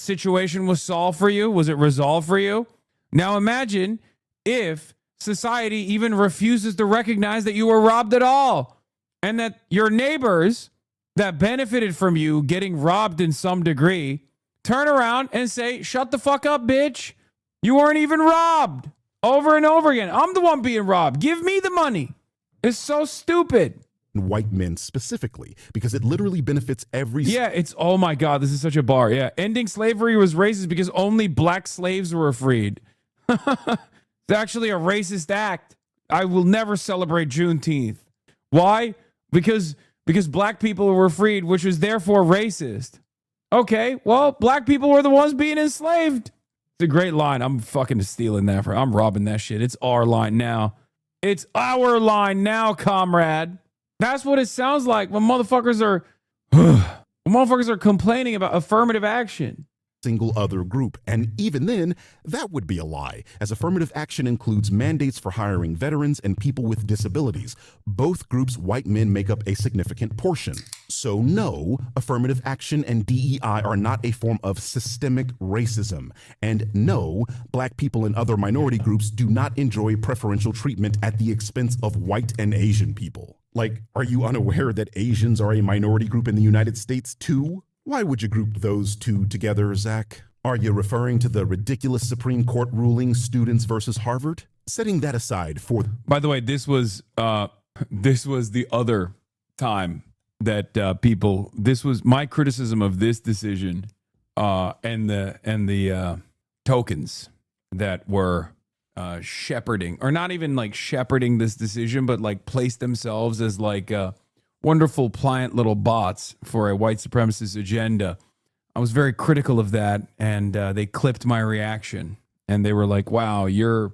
situation was solved for you? Was it resolved for you? Now imagine if society even refuses to recognize that you were robbed at all, and that your neighbors that benefited from you getting robbed in some degree turn around and say, shut the fuck up, bitch. You weren't even robbed. Over and over again. I'm the one being robbed. Give me the money. It's so stupid. White men specifically, because it literally benefits every... Yeah, it's, oh my God, this is such a bar. Yeah, ending slavery was racist because only black slaves were freed. It's actually a racist act. I will never celebrate Juneteenth. Why? Because black people were freed, which was therefore racist. Okay, well, black people were the ones being enslaved. It's a great line. I'm fucking stealing that. I'm robbing that shit. It's our line now. It's our line now, comrade. That's what it sounds like when motherfuckers are complaining about affirmative action. Single other group, and even then, that would be a lie, as affirmative action includes mandates for hiring veterans and people with disabilities. Both groups, white men make up a significant portion. So no, affirmative action and DEI are not a form of systemic racism. And no, black people and other minority groups do not enjoy preferential treatment at the expense of white and Asian people. Like, are you unaware that Asians are a minority group in the United States too? Why would you group those two together, Zach? Are you referring to the ridiculous Supreme Court ruling Students versus Harvard? Setting that aside for... By the way, this was the other time that this was my criticism of this decision and the tokens that were shepherding, or not even like shepherding this decision, but like placed themselves as like wonderful, pliant little bots for a white supremacist agenda. I was very critical of that, and they clipped my reaction, and they were like, "Wow, you're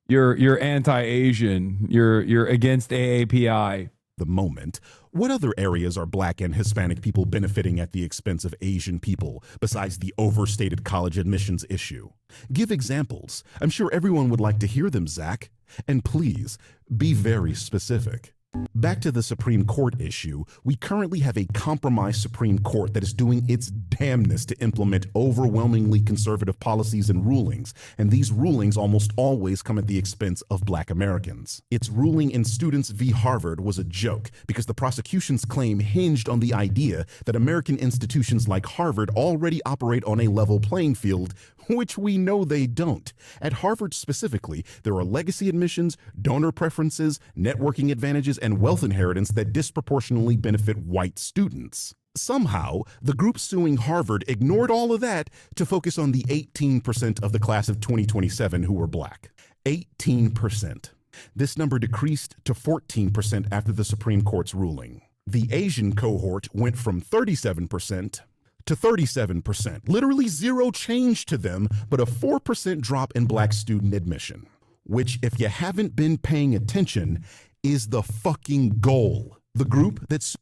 you're anti-Asian. You're against AAPI." The moment. What other areas are black and Hispanic people benefiting at the expense of Asian people besides the overstated college admissions issue? Give examples. I'm sure everyone would like to hear them, Zach. And please, be very specific. Back to the Supreme Court issue, we currently have a compromised Supreme Court that is doing its damnness to implement overwhelmingly conservative policies and rulings, and these rulings almost always come at the expense of black Americans. Its ruling in Students v. Harvard was a joke because the prosecution's claim hinged on the idea that American institutions like Harvard already operate on a level playing field, which we know they don't. At Harvard specifically, there are legacy admissions, donor preferences, networking advantages, and wealth inheritance that disproportionately benefit white students. Somehow, the group suing Harvard ignored all of that to focus on the 18% of the class of 2027 who were black. 18%. This number decreased to 14% after the Supreme Court's ruling. The Asian cohort went from 37% to 37%. Literally zero change to them, but a 4% drop in black student admission, which, if you haven't been paying attention, is the fucking goal. The group that's...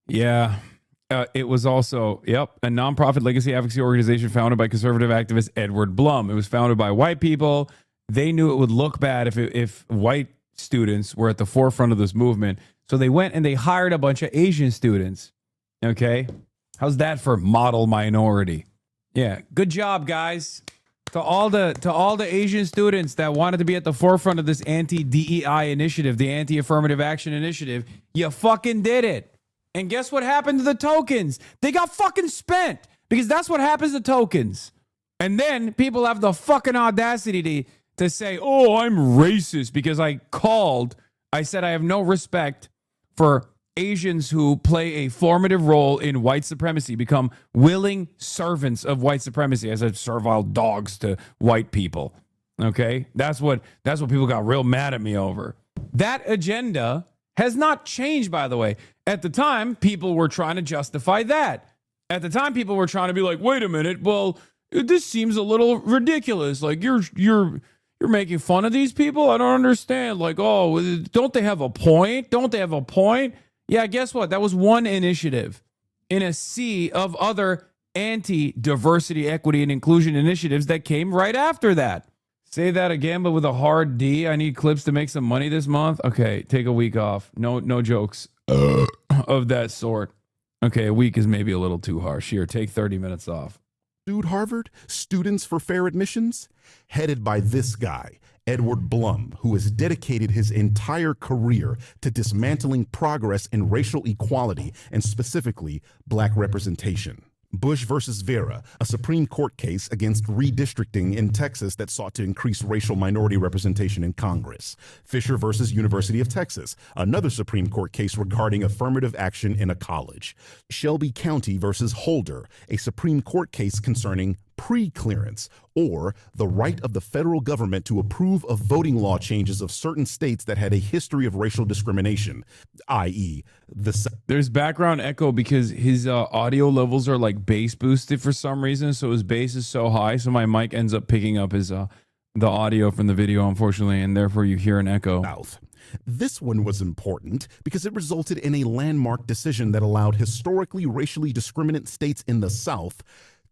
Yeah. It was also, a nonprofit legacy advocacy organization founded by conservative activist Edward Blum. It was founded by white people. They knew it would look bad if white students were at the forefront of this movement. So they went and they hired a bunch of Asian students. Okay. How's that for model minority? Yeah, good job, guys. To all the Asian students that wanted to be at the forefront of this anti-DEI initiative, the anti-affirmative action initiative, you fucking did it. And guess what happened to the tokens? They got fucking spent, because that's what happens to tokens. And then people have the fucking audacity to say, oh, I'm racist because I said I have no respect for Asians who play a formative role in white supremacy, become willing servants of white supremacy. I said servile dogs to white people. Okay? That's what people got real mad at me over. That agenda has not changed, by the way. At the time, people were trying to justify that. At the time, people were trying to be like, wait a minute, well, this seems a little ridiculous. Like, you're making fun of these people? I don't understand. Like, oh, don't they have a point? Don't they have a point? Yeah, guess what? That was one initiative in a sea of other anti-diversity, equity, and inclusion initiatives that came right after that. Say that again, but with a hard D. I need clips to make some money this month. Okay, take a week off. No jokes of that sort. Okay, a week is maybe a little too harsh. Here, take 30 minutes off. Sued Harvard, Students for Fair Admissions, headed by this guy, Edward Blum, who has dedicated his entire career to dismantling progress in racial equality and specifically black representation. Bush versus Vera, a Supreme Court case against redistricting in Texas that sought to increase racial minority representation in Congress. Fisher versus University of Texas, another Supreme Court case regarding affirmative action in a college. Shelby County versus Holder, a Supreme Court case concerning pre-clearance, or the right of the federal government to approve of voting law changes of certain states that had a history of racial discrimination, i.e. There's background echo because his audio levels are like bass boosted for some reason, so his bass is so high, so my mic ends up picking up his the audio from the video, unfortunately, and therefore you hear an echo. This one was important because it resulted in a landmark decision that allowed historically racially discriminant states in the South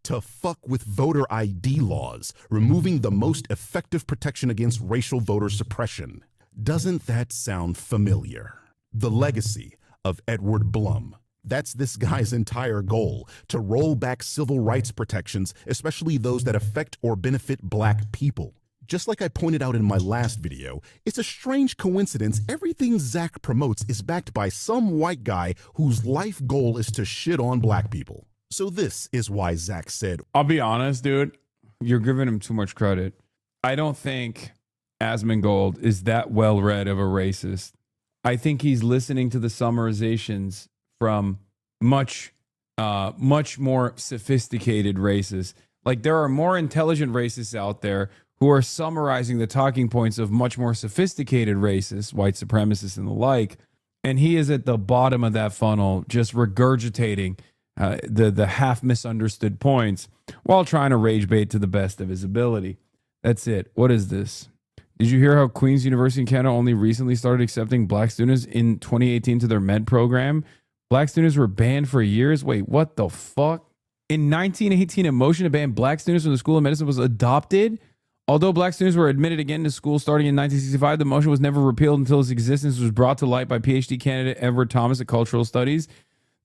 to fuck with voter ID laws, removing the most effective protection against racial voter suppression. Doesn't that sound familiar? The legacy of Edward Blum. That's this guy's entire goal, to roll back civil rights protections, especially those that affect or benefit black people. Just like I pointed out in my last video, it's a strange coincidence everything Zach promotes is backed by some white guy whose life goal is to shit on black people. So this is why Zach said, I'll be honest, dude, you're giving him too much credit. I don't think Asmongold is that well read of a racist. I think he's listening to the summarizations from much more sophisticated racists. Like, there are more intelligent racists out there who are summarizing the talking points of much more sophisticated racists, white supremacists and the like. And he is at the bottom of that funnel, just regurgitating the half misunderstood points while trying to rage bait to the best of his ability. That's it. What is this? Did you hear how Queen's University in Canada only recently started accepting black students in 2018 to their med program? Black students were banned for years. Wait, what the fuck? In 1918, a motion to ban black students from the School of Medicine was adopted. Although black students were admitted again to school starting in 1965, the motion was never repealed until its existence was brought to light by PhD candidate Everett Thomas of Cultural Studies.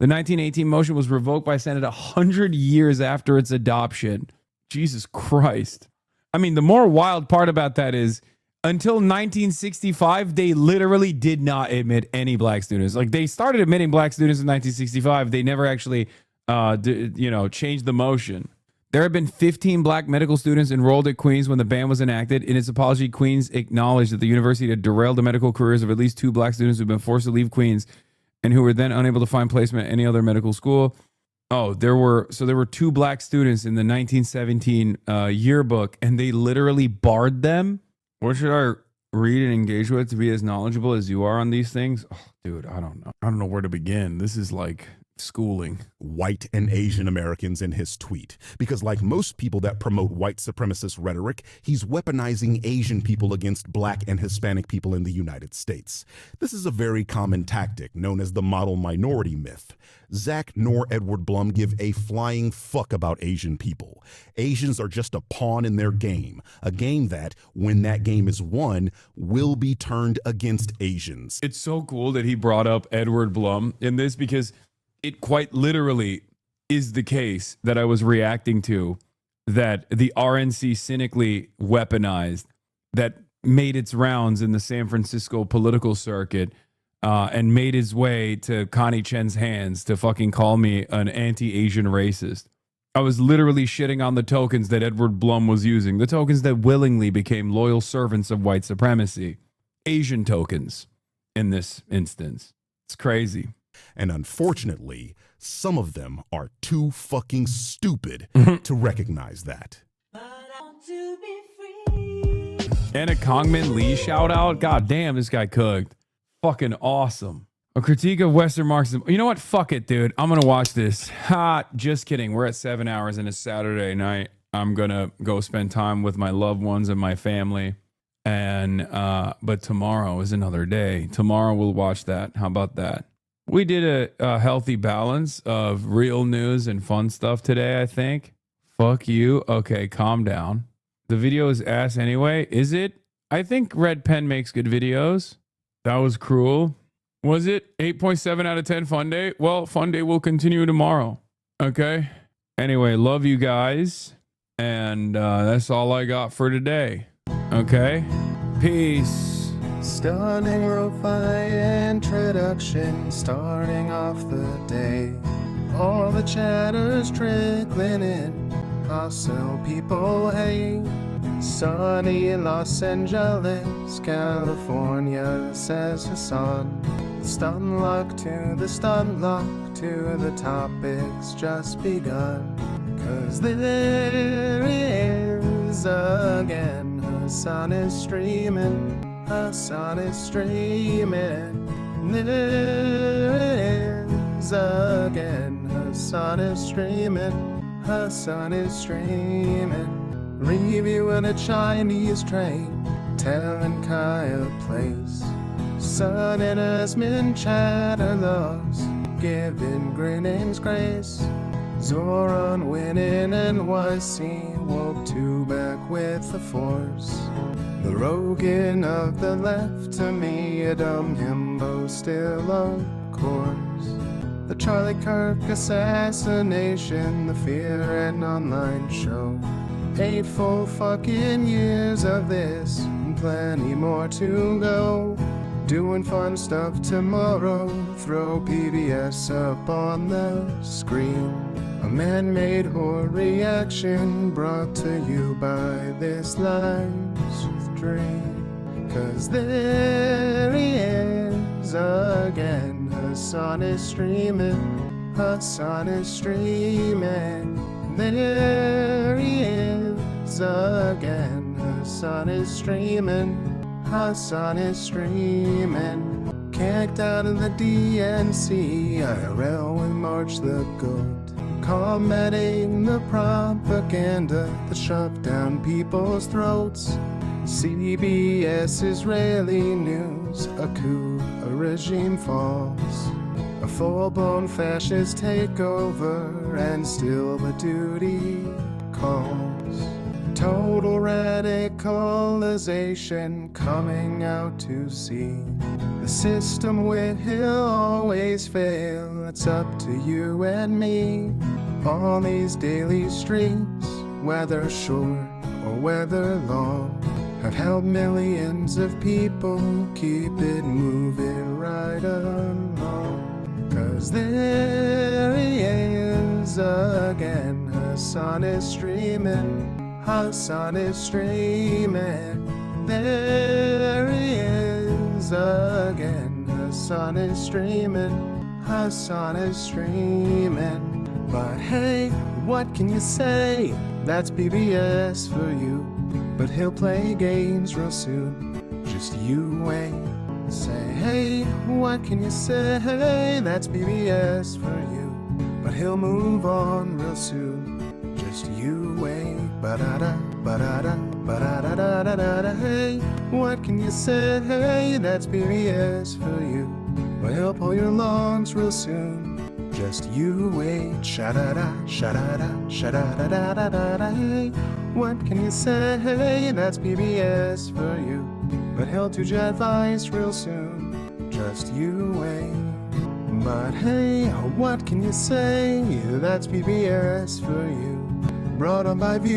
The 1918 motion was revoked by Senate 100 years after its adoption. Jesus Christ. I mean, the more wild part about that is until 1965, they literally did not admit any black students. Like, they started admitting black students in 1965. They never actually, changed the motion. There have been 15 black medical students enrolled at Queens when the ban was enacted. In its apology, Queens acknowledged that the university had derailed the medical careers of at least 2 black students who've been forced to leave Queens and who were then unable to find placement at any other medical school. Oh, there were 2 black students in the 1917 yearbook, and they literally barred them. What should I read and engage with to be as knowledgeable as you are on these things? Oh, dude, I don't know. I don't know where to begin. This is like schooling. White and Asian Americans in his tweet, because like most people that promote white supremacist rhetoric, he's weaponizing Asian people against black and Hispanic people in the United States. This is a very common tactic known as the model minority myth. Zach nor Edward Blum give a flying fuck about Asian people. Asians are just a pawn in their game, a game that, when that game is won, will be turned against Asians. It's so cool that he brought up Edward Blum in this, because it quite literally is the case that I was reacting to, that the RNC cynically weaponized, that made its rounds in the San Francisco political circuit, and made his way to Connie Chen's hands to fucking call me an anti-Asian racist. I was literally shitting on the tokens that Edward Blum was using, the tokens that willingly became loyal servants of white supremacy. Asian tokens in this instance. It's crazy. And unfortunately, some of them are too fucking stupid to recognize that. And a Kongmin Lee shout out. God damn, this guy cooked. Fucking awesome. A critique of Western Marxism. You know what? Fuck it, dude. I'm going to watch this. Ha, just kidding. We're at 7 hours and it's Saturday night. I'm going to go spend time with my loved ones and my family. And, but tomorrow is another day. Tomorrow we'll watch that. How about that? We did a healthy balance of real news and fun stuff today, I think. Fuck you. Okay, calm down. The video is ass anyway. Is it? I think Red Pen makes good videos. That was cruel. Was it 8.7 out of 10 fun day? Well, fun day will continue tomorrow. Okay. Anyway, love you guys. And that's all I got for today. Okay. Peace. Stunning lo-fi introduction, starting off the day. All the chatter's trickling in. Hostile people hate. Sunny Los Angeles, California, says Hasan. Stun luck to the stun luck to the topics just begun. 'Cause there he is again. Hasan is streaming. Hasan is streaming. There is again. Hasan is streaming. Hasan is streaming. Reviewing a Chinese train, telling Kaya place. Sun and Asmin chatter lost, giving greetings grace. Zoran winning NYC, woke two back with the force. The Rogan of the left, to me a dumb himbo still of course. The Charlie Kirk assassination, the Fear and Online show. 8 full fucking years of this, and plenty more to go. Doing fun stuff tomorrow, throw PBS up on the screen. A man-made horror reaction brought to you by this live stream. 'Cause there he is again, Hasan is streaming. Hasan is streaming. There he is again. Hasan is streaming. Hasan is streaming. Kicked out of the DNC, IRL with March the Goat. Combating the propaganda that shoved down people's throats. CBS Israeli news, a coup, a regime falls. A full-blown fascist takeover, and still the duty calls. Total radicalization coming out to see. The system will always fail, it's up to you and me. On these daily streets, whether short or whether long, have helped millions of people keep it moving right along. 'Cause there he is again, Hasan is streaming. Hasan is streaming. There he is again, Hasan is streaming. Hasan is streaming. But hey, what can you say? That's PBS for you. But he'll play games real soon. Just you wait. Say, hey, what can you say? That's PBS for you. But he'll move on real soon. Just you wait. Ba-da-da, ba-da-da, ba-da-da-da-da-da. Hey, what can you say? That's PBS for you. But he'll pull your lungs real soon. Just you wait. Sha-da-da, sha-da-da, sha-da-da-da-da-da. Hey, what can you say? That's PBS for you. But he'll do jet advice real soon. Just you wait. But hey, what can you say? That's PBS for you. Brought on by View.